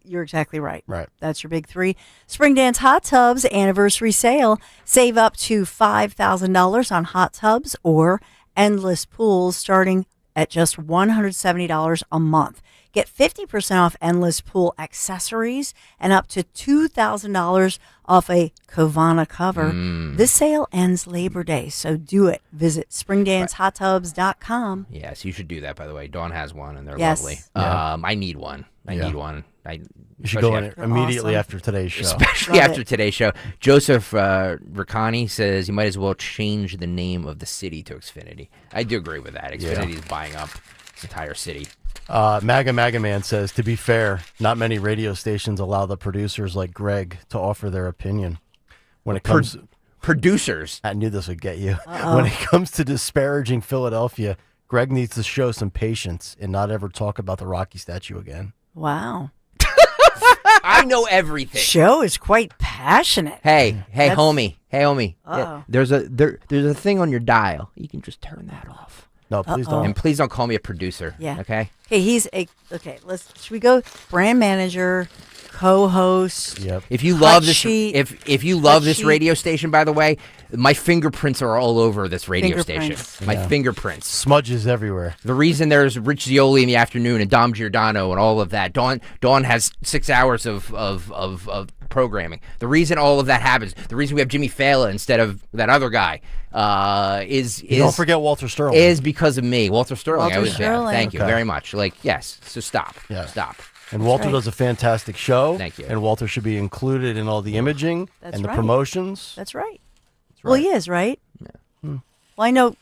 Speaker 4: You're exactly right.
Speaker 18: Right.
Speaker 4: That's your big three. Spring Dance Hot Tubs anniversary sale. Save up to $5,000 on hot tubs or endless pools starting at just $170 a month. Get 50% off endless pool accessories and up to $2,000 off a Kavana cover. This sale ends Labor Day, so do it. Visit springdancehottubs.com.
Speaker 7: Yes, you should do that, by the way. Dawn has one, and they're
Speaker 4: Yes.
Speaker 7: lovely.
Speaker 18: Yeah.
Speaker 7: I need one. I need one.
Speaker 18: You should go in immediately after today's show.
Speaker 7: Especially after today's show. Joseph Ricani says you might as well change the name of the city to Xfinity. I do agree with that. Xfinity is buying up this entire city.
Speaker 18: MAGA Man says, to be fair, not many radio stations allow the producers like Greg to offer their opinion. When it comes
Speaker 7: producers,
Speaker 18: I knew this would get you. When it comes to disparaging Philadelphia, Greg needs to show some patience and not ever talk about the Rocky statue again.
Speaker 4: Wow.
Speaker 7: I know everything.
Speaker 4: Show is quite passionate.
Speaker 7: Hey, homie.
Speaker 4: Uh-oh.
Speaker 7: There's a thing on your dial. You can just turn that off.
Speaker 18: No, please don't.
Speaker 7: And please don't call me a producer.
Speaker 4: Yeah.
Speaker 7: Okay.
Speaker 4: Okay, should we go brand manager, co-host?
Speaker 18: Yep.
Speaker 7: If you love this, if you love this radio station, by the way, my fingerprints are all over this radio station. My fingerprints,
Speaker 18: smudges everywhere.
Speaker 7: The reason there's Rich Zioli in the afternoon and Dom Giordano and all of that. Dawn has 6 hours of programming. The reason all of that happens, the reason we have Jimmy Fallon instead of that other guy, is
Speaker 18: don't forget Walter Sterling.
Speaker 7: Is because of me, Walter Sterling.
Speaker 4: Walter Sterling.
Speaker 7: Thank you very much. Yes. So stop.
Speaker 18: Yeah.
Speaker 7: Stop.
Speaker 18: And Walter does a fantastic show.
Speaker 7: Thank you.
Speaker 18: And Walter should be included in all the imaging and the promotions.
Speaker 4: That's right. Well, he is, right?
Speaker 18: Yeah.
Speaker 4: Well, I know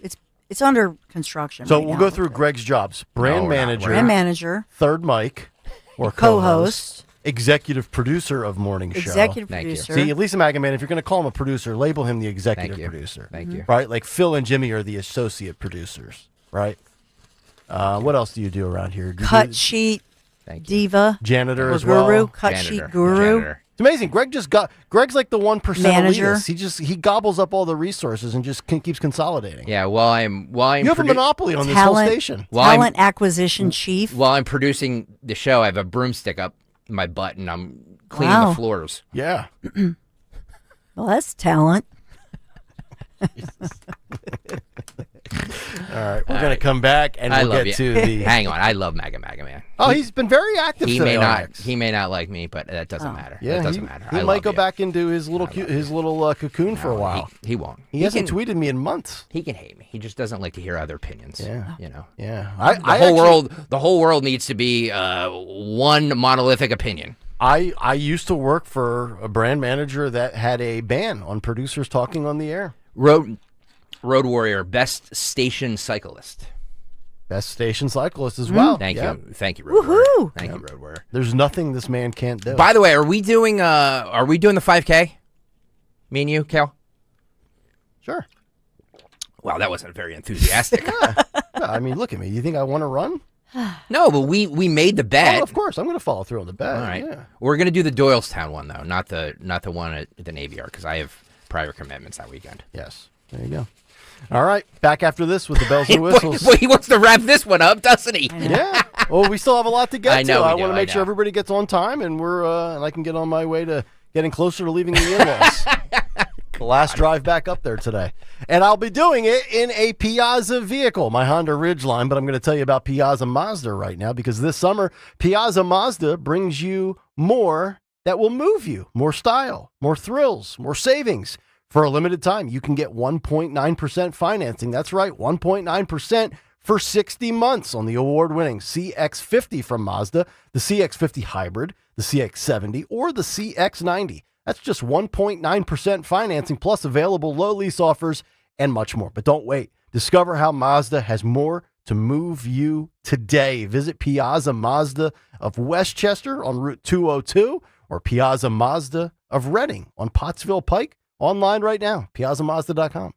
Speaker 4: it's under construction.
Speaker 18: So
Speaker 4: right
Speaker 18: we'll
Speaker 4: now.
Speaker 18: go through Greg's jobs: brand manager, third mic, or co-host, executive producer of morning show.
Speaker 4: Executive producer.
Speaker 18: See, at least a MAGA man, if you're going to call him a producer, label him the executive producer.
Speaker 7: Thank you.
Speaker 18: Right, like Phil and Jimmy are the associate producers. Right. What else do you do around here?
Speaker 4: Cut sheet. Diva,
Speaker 18: janitor
Speaker 4: or
Speaker 18: as well.
Speaker 4: Guru, cut sheet guru.
Speaker 18: It's amazing. Greg's like the 1%
Speaker 4: Manager.
Speaker 18: elitist. He gobbles up all the resources and just keeps consolidating.
Speaker 7: Yeah, while I'm
Speaker 18: you have a monopoly on this whole station.
Speaker 4: Talent acquisition chief.
Speaker 7: While I'm producing the show, I have a broomstick up my butt and I'm cleaning the floors.
Speaker 18: Yeah.
Speaker 4: Well, that's talent.
Speaker 18: All right, we're going to come back and we'll get to the.
Speaker 7: Hang on, I love MAGA Man.
Speaker 18: Oh, he's been very active.
Speaker 7: He
Speaker 18: today,
Speaker 7: may not.
Speaker 18: Alex.
Speaker 7: He may not like me, but that doesn't matter.
Speaker 18: Yeah,
Speaker 7: that doesn't matter.
Speaker 18: He might go back into his little cocoon for a while.
Speaker 7: He won't.
Speaker 18: He hasn't tweeted me in months.
Speaker 7: He can hate me. He just doesn't like to hear other opinions.
Speaker 18: Yeah,
Speaker 7: you know.
Speaker 18: Yeah,
Speaker 7: The whole world needs to be one monolithic opinion.
Speaker 18: I used to work for a brand manager that had a ban on producers talking on the air.
Speaker 7: Road Warrior, best station cyclist.
Speaker 18: Best station cyclist as well.
Speaker 7: Thank
Speaker 18: Yeah.
Speaker 7: you. Thank you, Road Warrior.
Speaker 4: Woohoo!
Speaker 7: Thank you, Road Warrior.
Speaker 18: There's nothing this man can't do.
Speaker 7: By the way, are we doing the 5K? Me and you, Kayal?
Speaker 18: Sure.
Speaker 7: Wow, that wasn't very enthusiastic.
Speaker 18: Yeah, I mean, look at me. You think I want to run?
Speaker 7: No, but we made the bet.
Speaker 18: Oh, of course. I'm going to follow through on the bet.
Speaker 7: All right.
Speaker 18: Yeah.
Speaker 7: We're going to do the Doylestown one, though, not the one at the Navy Yard, because I have prior commitments that weekend.
Speaker 18: Yes. There you go. All right. Back after this with the bells and whistles.
Speaker 7: Boy, he wants to wrap this one up, doesn't he?
Speaker 18: Yeah. Well, we still have a lot to get
Speaker 7: I know
Speaker 18: to.
Speaker 7: we
Speaker 18: I
Speaker 7: do,
Speaker 18: want to
Speaker 7: I
Speaker 18: make sure
Speaker 7: know.
Speaker 18: everybody gets on time, and and I can get on my way to getting closer to leaving the in-laws. The last drive back up there today. And I'll be doing it in a Piazza vehicle, my Honda Ridgeline, but I'm going to tell you about Piazza Mazda right now because this summer, Piazza Mazda brings you more that will move you, more style, more thrills, more savings. For a limited time, you can get 1.9% financing. That's right, 1.9% for 60 months on the award-winning CX-50 from Mazda, the CX-50 Hybrid, the CX-70, or the CX-90. That's just 1.9% financing plus available low lease offers and much more. But don't wait. Discover how Mazda has more to move you today. Visit Piazza Mazda of Westchester on Route 202 or Piazza Mazda of Reading on Pottsville Pike. Online right now, piazzamazda.com.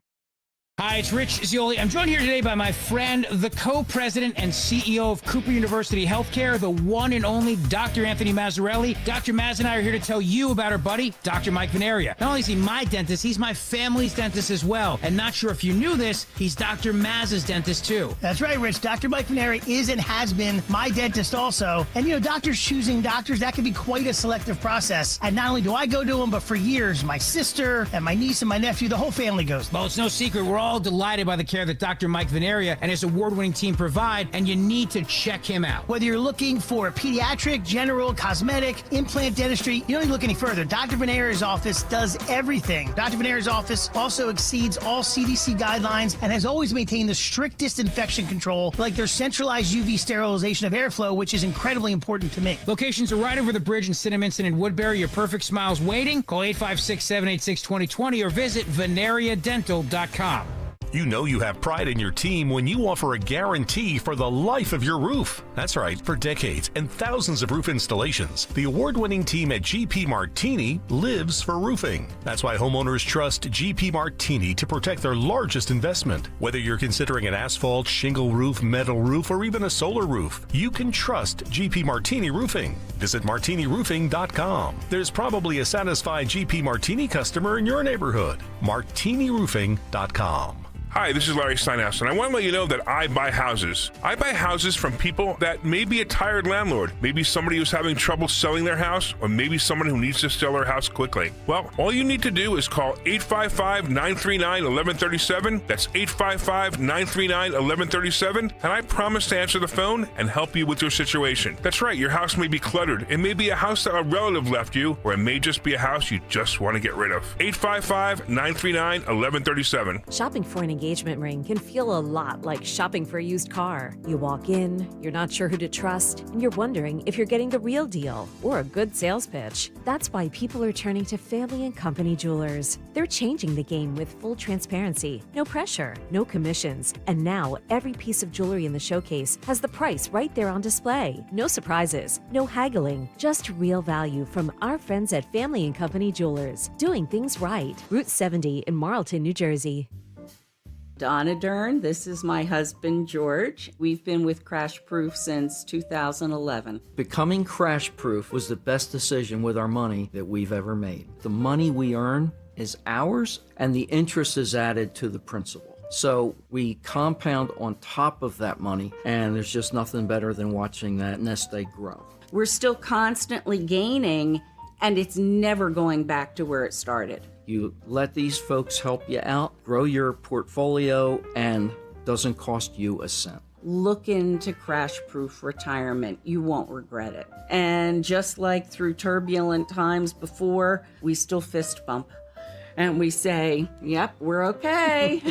Speaker 27: Hi, it's Rich Zioli. I'm joined here today by my friend, the co-president and CEO of Cooper University Healthcare, the one and only Dr. Anthony Mazzarelli. Dr. Maz and I are here to tell you about our buddy, Dr. Mike Venaria. Not only is he my dentist, he's my family's dentist as well. And not sure if you knew this, he's Dr. Maz's dentist too.
Speaker 6: That's right, Rich. Dr. Mike Venaria is and has been my dentist also. And, doctors choosing doctors, that can be quite a selective process. And not only do I go to him, but for years, my sister and my niece and my nephew, the whole family goes.
Speaker 27: Well, it's no secret. We're all delighted by the care that Dr. Mike Venaria and his award-winning team provide, and you need to check him out.
Speaker 6: Whether you're looking for pediatric, general, cosmetic, implant dentistry, you don't need to look any further. Dr. Venaria's office does everything. Dr. Venaria's office also exceeds all CDC guidelines and has always maintained the strictest infection control, like their centralized UV sterilization of airflow, which is incredibly important to me.
Speaker 27: Locations are right over the bridge in Cinnaminson and Woodbury. Your perfect smile's waiting. Call 856-786-2020 or visit venariadental.com.
Speaker 26: You know you have pride in your team when you offer a guarantee for the life of your roof. That's right, for decades and thousands of roof installations, the award-winning team at GP Martini lives for roofing. That's why homeowners trust GP Martini to protect their largest investment. Whether you're considering an asphalt, shingle roof, metal roof, or even a solar roof, you can trust GP Martini Roofing. Visit martiniroofing.com. There's probably a satisfied GP Martini customer in your neighborhood. martiniroofing.com.
Speaker 8: Hi, this is Larry Steinhaus, and I want to let you know that I buy houses. I buy houses from people that may be a tired landlord, maybe somebody who's having trouble selling their house, or maybe someone who needs to sell their house quickly. Well, all you need to do is call 855-939-1137. That's 855-939-1137, and I promise to answer the phone and help you with your situation. That's right, your house may be cluttered. It may be a house that a relative left you, or it may just be a house you just want to get rid of. 855-939-1137.
Speaker 16: Shopping for an engagement ring can feel a lot like shopping for a used car. You walk in, you're not sure who to trust, and you're wondering if you're getting the real deal or a good sales pitch. That's why people are turning to Family & Company Jewelers. They're changing the game with full transparency, no pressure, no commissions, and now every piece of jewelry in the showcase has the price right there on display. No surprises, no haggling, just real value from our friends at Family & Company Jewelers. Doing things right. Route 70 in Marlton, New Jersey.
Speaker 17: Donna Dern, this is my husband, George. We've been with Crash Proof since 2011.
Speaker 21: Becoming Crash Proof was the best decision with our money that we've ever made. The money we earn is ours, and the interest is added to the principal. So we compound on top of that money, and there's just nothing better than watching that nest egg grow.
Speaker 17: We're still constantly gaining, and it's never going back to where it started.
Speaker 21: You let these folks help you out, grow your portfolio, and doesn't cost you a cent.
Speaker 17: Look into Crash Proof Retirement. You won't regret it. And just like through turbulent times before, we still fist bump. And we say, yep, we're okay.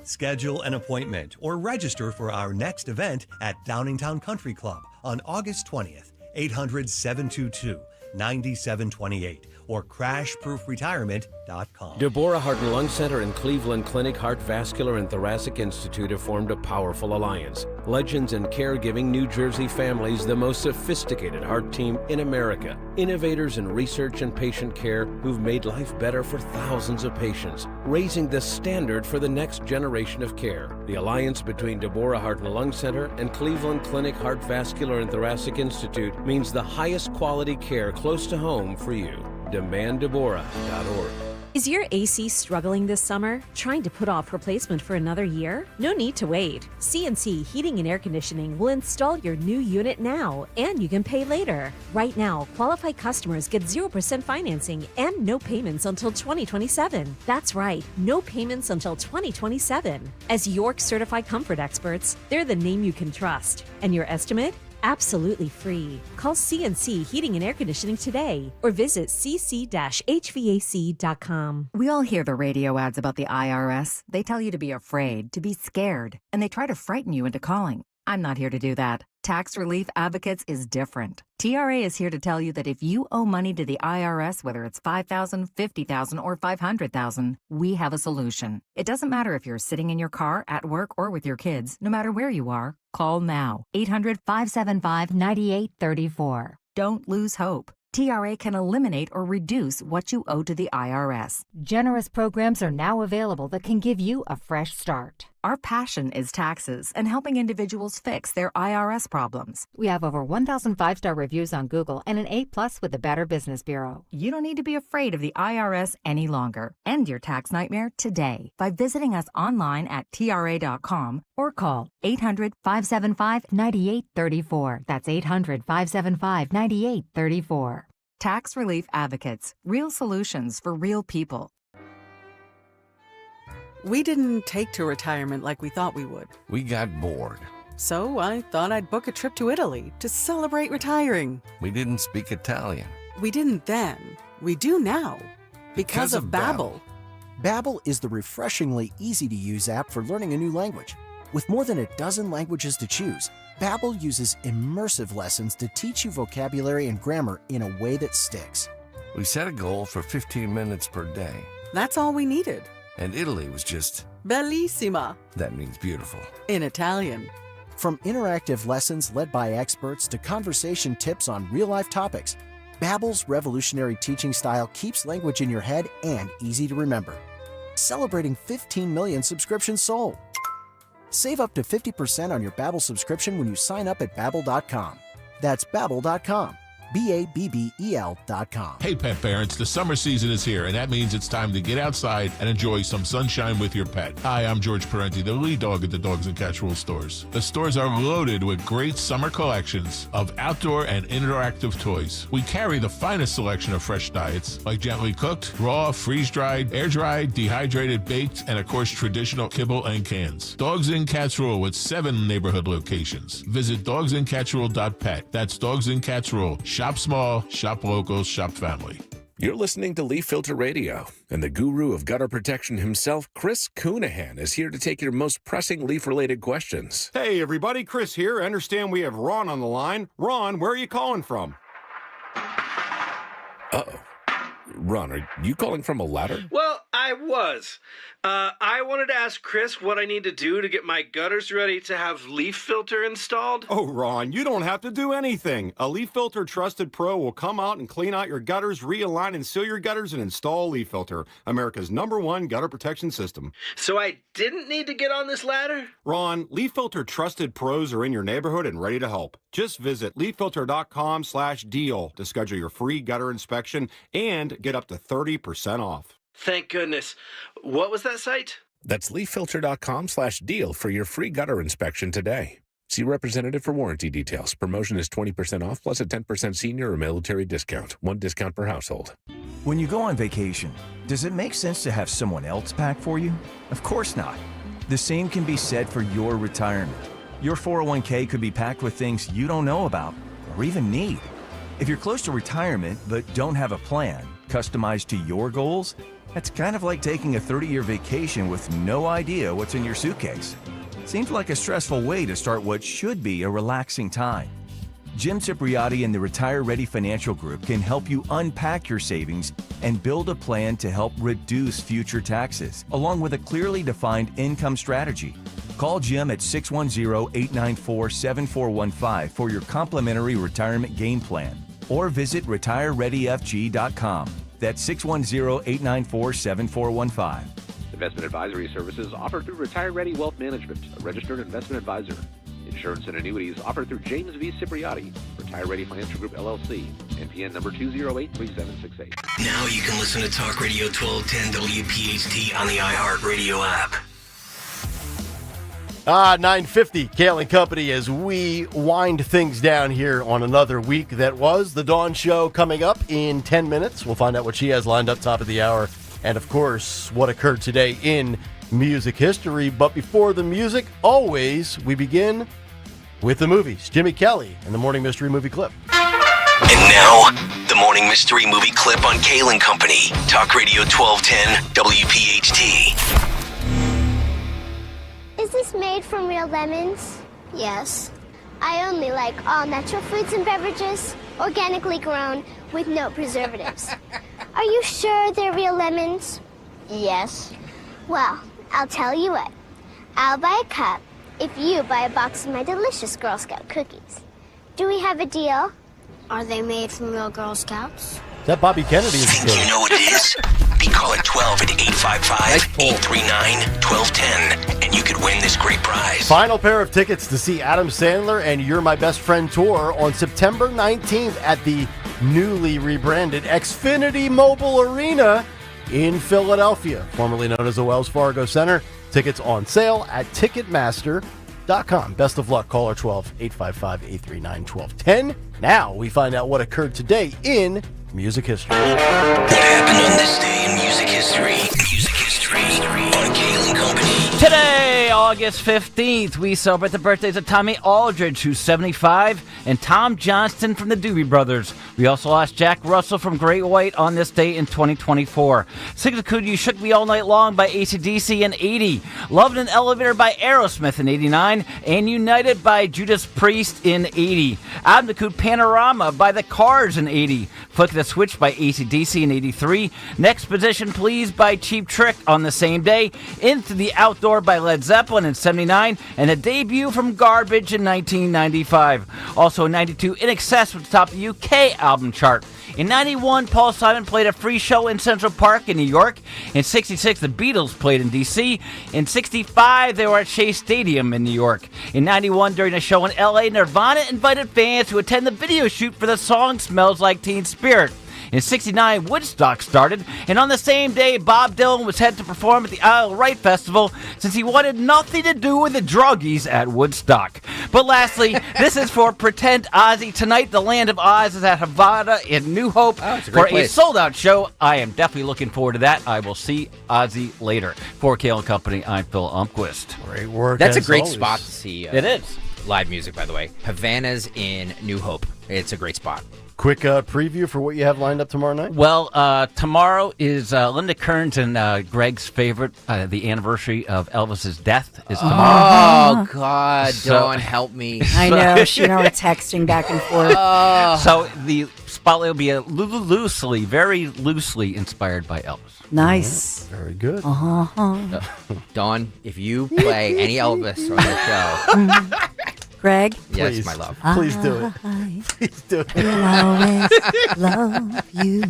Speaker 22: Schedule an appointment or register for our next event at Downingtown Country Club on August 20th, 800-722. 9728 or crashproofretirement.com.
Speaker 1: Deborah Heart and Lung Center and Cleveland Clinic Heart Vascular and Thoracic Institute have formed a powerful alliance. Legends in caregiving New Jersey families, the most sophisticated heart team in America. Innovators in research and patient care who've made life better for thousands of patients, raising the standard for the next generation of care. The alliance between Deborah Heart and Lung Center and Cleveland Clinic Heart Vascular and Thoracic Institute means the highest quality care close to home for you. DemandDeborah.org.
Speaker 16: Is your AC struggling this summer? Trying to put off replacement for another year? No need to wait. CNC Heating and Air Conditioning will install your new unit now, and you can pay later. Right now, qualified customers get 0% financing and no payments until 2027. That's right, no payments until 2027. As York certified comfort experts, they're the name you can trust. And your estimate? Absolutely free. Call CNC Heating and Air Conditioning today or visit cc-hvac.com.
Speaker 2: We all hear the radio ads about the IRS. They tell you to be afraid, to be scared, and they try to frighten you into calling. I'm not here to do that. Tax Relief Advocates is different. TRA is here to tell you that if you owe money to the IRS, whether it's $5,000, $50,000, or $500,000, we have a solution. It doesn't matter if you're sitting in your car, at work, or with your kids. No matter where you are, call now. 800-575-9834. Don't lose hope. TRA can eliminate or reduce what you owe to the IRS.
Speaker 5: Generous programs are now available that can give you a fresh start.
Speaker 2: Our passion is taxes and helping individuals fix their IRS problems.
Speaker 5: We have over 1,000 5-star reviews on Google and an A+ with the Better Business Bureau.
Speaker 2: You don't need to be afraid of the IRS any longer. End your tax nightmare today by visiting us online at TRA.com or call 800-575-9834. That's 800-575-9834. Tax Relief Advocates. Real solutions for real people.
Speaker 9: We didn't take to retirement like we thought we would.
Speaker 12: We got bored.
Speaker 9: So I thought I'd book a trip to Italy to celebrate retiring.
Speaker 12: We didn't speak Italian.
Speaker 9: We didn't then. We do now. Because of Babbel.
Speaker 14: Babbel is the refreshingly easy-to-use app for learning a new language. With more than a dozen languages to choose, Babbel uses immersive lessons to teach you vocabulary and grammar in a way that sticks.
Speaker 12: We set a goal for 15 minutes per day.
Speaker 9: That's all we needed.
Speaker 12: And Italy was just...
Speaker 9: bellissima.
Speaker 12: That means beautiful.
Speaker 9: In Italian.
Speaker 14: From interactive lessons led by experts to conversation tips on real-life topics, Babbel's revolutionary teaching style keeps language in your head and easy to remember. Celebrating 15 million subscriptions sold. Save up to 50% on your Babbel subscription when you sign up at Babbel.com. That's Babbel.com. Babbel.com.
Speaker 10: Hey pet parents, the summer season is here, and that means it's time to get outside and enjoy some sunshine with your pet. Hi, I'm George Parenti, the lead dog at the Dogs and Cats Rule stores. The stores are loaded with great summer collections of outdoor and interactive toys. We carry the finest selection of fresh diets, like gently cooked, raw, freeze-dried, air-dried, dehydrated, baked, and of course traditional kibble and cans. Dogs and Cats Rule with 7 neighborhood locations. Visit dogsandcatsrule.pet. That's Dogs and Cats Rule. Shop small, shop local, shop family.
Speaker 11: You're listening to Leaf Filter Radio, and the guru of gutter protection himself, Chris Coonahan, is here to take your most pressing leaf-related questions.
Speaker 13: Hey, everybody, Chris here. I understand we have Ron on the line. Ron, where are you calling from?
Speaker 11: Uh-oh. Ron, are you calling from a ladder?
Speaker 23: Well, I was. I wanted to ask Chris what I need to do to get my gutters ready to have leaf filter installed.
Speaker 13: Oh, Ron, you don't have to do anything. A Leaf Filter Trusted Pro will come out and clean out your gutters, realign and seal your gutters, and install Leaf Filter, America's #1 gutter protection system.
Speaker 23: So I didn't need to get on this ladder?
Speaker 13: Ron, Leaf Filter Trusted Pros are in your neighborhood and ready to help. Just visit leaffilter.com/deal to schedule your free gutter inspection and get up to 30% off.
Speaker 23: Thank goodness. What was that site?
Speaker 11: That's leaffilter.com/deal for your free gutter inspection today. See representative for warranty details. Promotion is 20% off plus a 10% senior or military discount. 1 discount per household.
Speaker 28: When you go on vacation, does it make sense to have someone else pack for you? Of course not. The same can be said for your retirement. Your 401k could be packed with things you don't know about or even need. If you're close to retirement but don't have a plan customized to your goals, that's kind of like taking a 30-year vacation with no idea what's in your suitcase. Seems like a stressful way to start what should be a relaxing time. Jim Cipriotti and the Retire Ready Financial Group can help you unpack your savings and build a plan to help reduce future taxes, along with a clearly defined income strategy. Call Jim at 610-894-7415 for your complimentary retirement game plan, or visit retirereadyfg.com. That's 610-894-7415.
Speaker 3: Investment advisory services offered through Retire Ready Wealth Management, a registered investment advisor. Insurance and annuities offered through James V. Cipriotti, Retire Ready Financial Group, LLC, NPN number 2083768.
Speaker 4: Now you can listen to Talk Radio 1210 WPHT on the iHeartRadio app.
Speaker 18: 9:50, Kayal and Company, as we wind things down here on another week that was the Dawn Show. Coming up in 10 minutes. We'll find out what she has lined up top of the hour. And, of course, what occurred today in music history. But before the music, always, we begin with the movies. Jimmy Kelly and the Morning Mystery Movie Clip.
Speaker 4: And now, the Morning Mystery Movie Clip on Kayal and Company. Talk Radio 1210 WPHT.
Speaker 7: Is this made from real lemons? Yes. I only like all natural fruits and beverages, organically grown, with no preservatives. Are you sure they're real lemons? Yes. Well, I'll tell you what. I'll buy a cup if you buy a box of my delicious Girl Scout cookies. Do we have a deal? Are they made from real Girl Scouts?
Speaker 18: Is that Bobby Kennedy?
Speaker 4: Think you know what it is? Be calling 12 at 855-839-1210, and you could win this great prize.
Speaker 18: Final pair of tickets to see Adam Sandler and You're My Best Friend tour on September 19th at the newly rebranded Xfinity Mobile Arena in Philadelphia, formerly known as the Wells Fargo Center. Tickets on sale at Ticketmaster.com. Best of luck. Caller 12-855-839-1210. Now we find out what occurred today in music history.
Speaker 4: What happened on this day in music history? Music history on Kayal and Company.
Speaker 15: Today, August 15th, we celebrate the birthdays of Tommy Aldridge, who's 75, and Tom Johnston from the Doobie Brothers. We also lost Jack Russell from Great White on this day in 2024. Sing the Could You Shook Me All Night Long by AC/DC in 80. Love in an Elevator by Aerosmith in 89. And United by Judas Priest in 80. Abdicute Panorama by The Cars in 80. Flick the Switch by AC/DC in 83. Next Position Please by Cheap Trick on the same day. Into the Outdoor by Led Zeppelin in 79. And a debut from Garbage in 1995. Also in 92, In Excess with the top of the UK album chart. In 91, Paul Simon played a free show in Central Park in New York. In 66, the Beatles played in D.C. In 65, they were at Shea Stadium in New York. In 91, during a show in L.A., Nirvana invited fans to attend the video shoot for the song Smells Like Teen Spirit. In 69, Woodstock started, and on the same day, Bob Dylan was set to perform at the Isle of Wight Festival since he wanted nothing to do with the druggies at Woodstock. But lastly, this is for Pretend Ozzy. Tonight, the Land of Oz is at Havana in New Hope for a sold-out show. I am definitely looking forward to that. I will see Ozzy later. For Kayal and Company, I'm Phil Umquist.
Speaker 18: Great work.
Speaker 19: That's a great spot to see.
Speaker 15: It is.
Speaker 19: Live music, by the way. Havana's in New Hope. It's a great spot.
Speaker 18: Quick preview for what you have lined up tomorrow night?
Speaker 15: Well, tomorrow is Linda Kearns and Greg's favorite. The anniversary of Elvis's death is tomorrow.
Speaker 19: Oh, God, Dawn, help me.
Speaker 20: I know. She and I were texting back and forth.
Speaker 15: So the spotlight will be very loosely inspired by Elvis.
Speaker 20: Nice.
Speaker 18: Very good.
Speaker 19: Dawn, if you play any Elvis on the show...
Speaker 20: Greg?
Speaker 19: Yes,
Speaker 18: please,
Speaker 19: my love.
Speaker 18: Please do it. Please do it.
Speaker 20: Will always love you.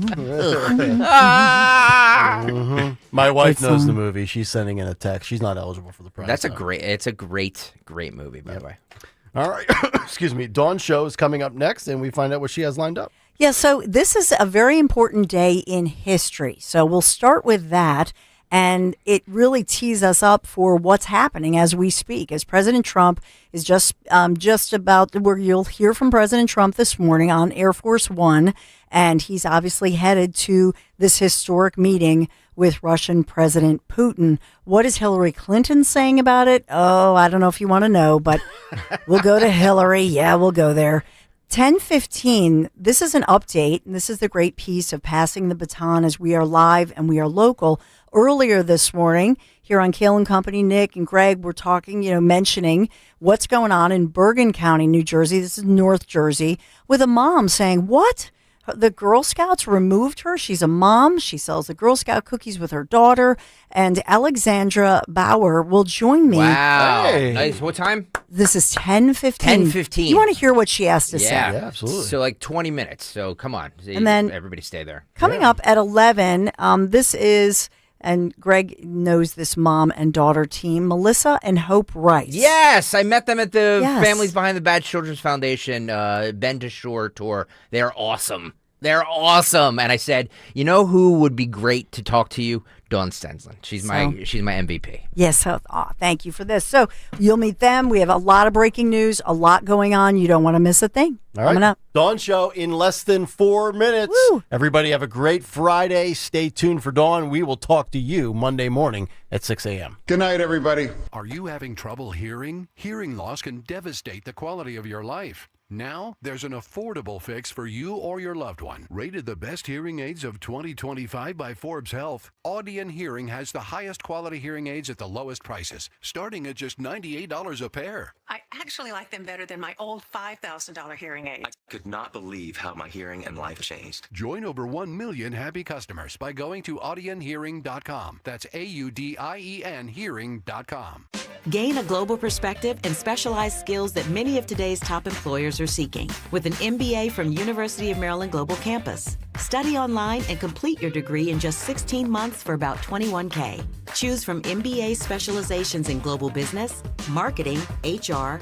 Speaker 18: My wife knows the movie. She's sending in a text. She's not eligible for the prize.
Speaker 19: It's a great movie, by the way.
Speaker 18: All right. Excuse me. Dawn's show is coming up next, and we find out what she has lined up.
Speaker 20: Yeah, so this is a very important day in history. So we'll start with that. And it really tees us up for what's happening as we speak. As President Trump is just about where you'll hear from President Trump this morning on Air Force One, and he's obviously headed to this historic meeting with Russian President Putin. What is Hillary Clinton saying about it? Oh, I don't know if you want to know, but we'll go to Hillary. Yeah, we'll go there. 10:15. This is an update, and this is the great piece of passing the baton as we are live and we are local. Earlier this morning, here on Kayal and Company, Nick and Greg were talking, mentioning what's going on in Bergen County, New Jersey. This is North Jersey, with a mom saying, "What? The Girl Scouts removed her. She's a mom. She sells the Girl Scout cookies with her daughter." And Alexandra Bauer will join me.
Speaker 19: Wow. Hey. Nice. What time?
Speaker 20: This is 10:15.
Speaker 19: 10:15.
Speaker 20: You want to hear what she has to say?
Speaker 19: Yeah, absolutely. So like 20 minutes. So come on.
Speaker 20: And then
Speaker 19: everybody stay there.
Speaker 20: Coming up at 11, this is, and Greg knows this mom and daughter team, Melissa and Hope Rice.
Speaker 19: Yes, I met them at the Families Behind the Bad Children's Foundation Bend to Shore tour. They're awesome. They're awesome. And I said, you know who would be great to talk to you? Dawn Stensland. She's my MVP.
Speaker 20: Yes. Thank you for this. So you'll meet them. We have a lot of breaking news, a lot going on. You don't want to miss a thing.
Speaker 18: All right.
Speaker 20: Coming up.
Speaker 18: Dawn Show in less than 4 minutes. Woo. Everybody have a great Friday. Stay tuned for Dawn. We will talk to you Monday morning at 6 a.m.
Speaker 6: Good night, everybody.
Speaker 8: Are you having trouble hearing? Hearing loss can devastate the quality of your life. Now, there's an affordable fix for you or your loved one. Rated the best hearing aids of 2025 by Forbes Health, Audion Hearing has the highest quality hearing aids at the lowest prices, starting at just $98 a pair.
Speaker 17: I actually like them better than my old $5,000 hearing aid.
Speaker 21: I could not believe how my hearing and life changed.
Speaker 8: Join over 1 million happy customers by going to audionhearing.com. That's AUDIEN hearing.com.
Speaker 24: Gain a global perspective and specialized skills that many of today's top employers are seeking with an MBA from University of Maryland Global Campus. Study online and complete your degree in just 16 months for about $21K. Choose from MBA specializations in global business, marketing, HR,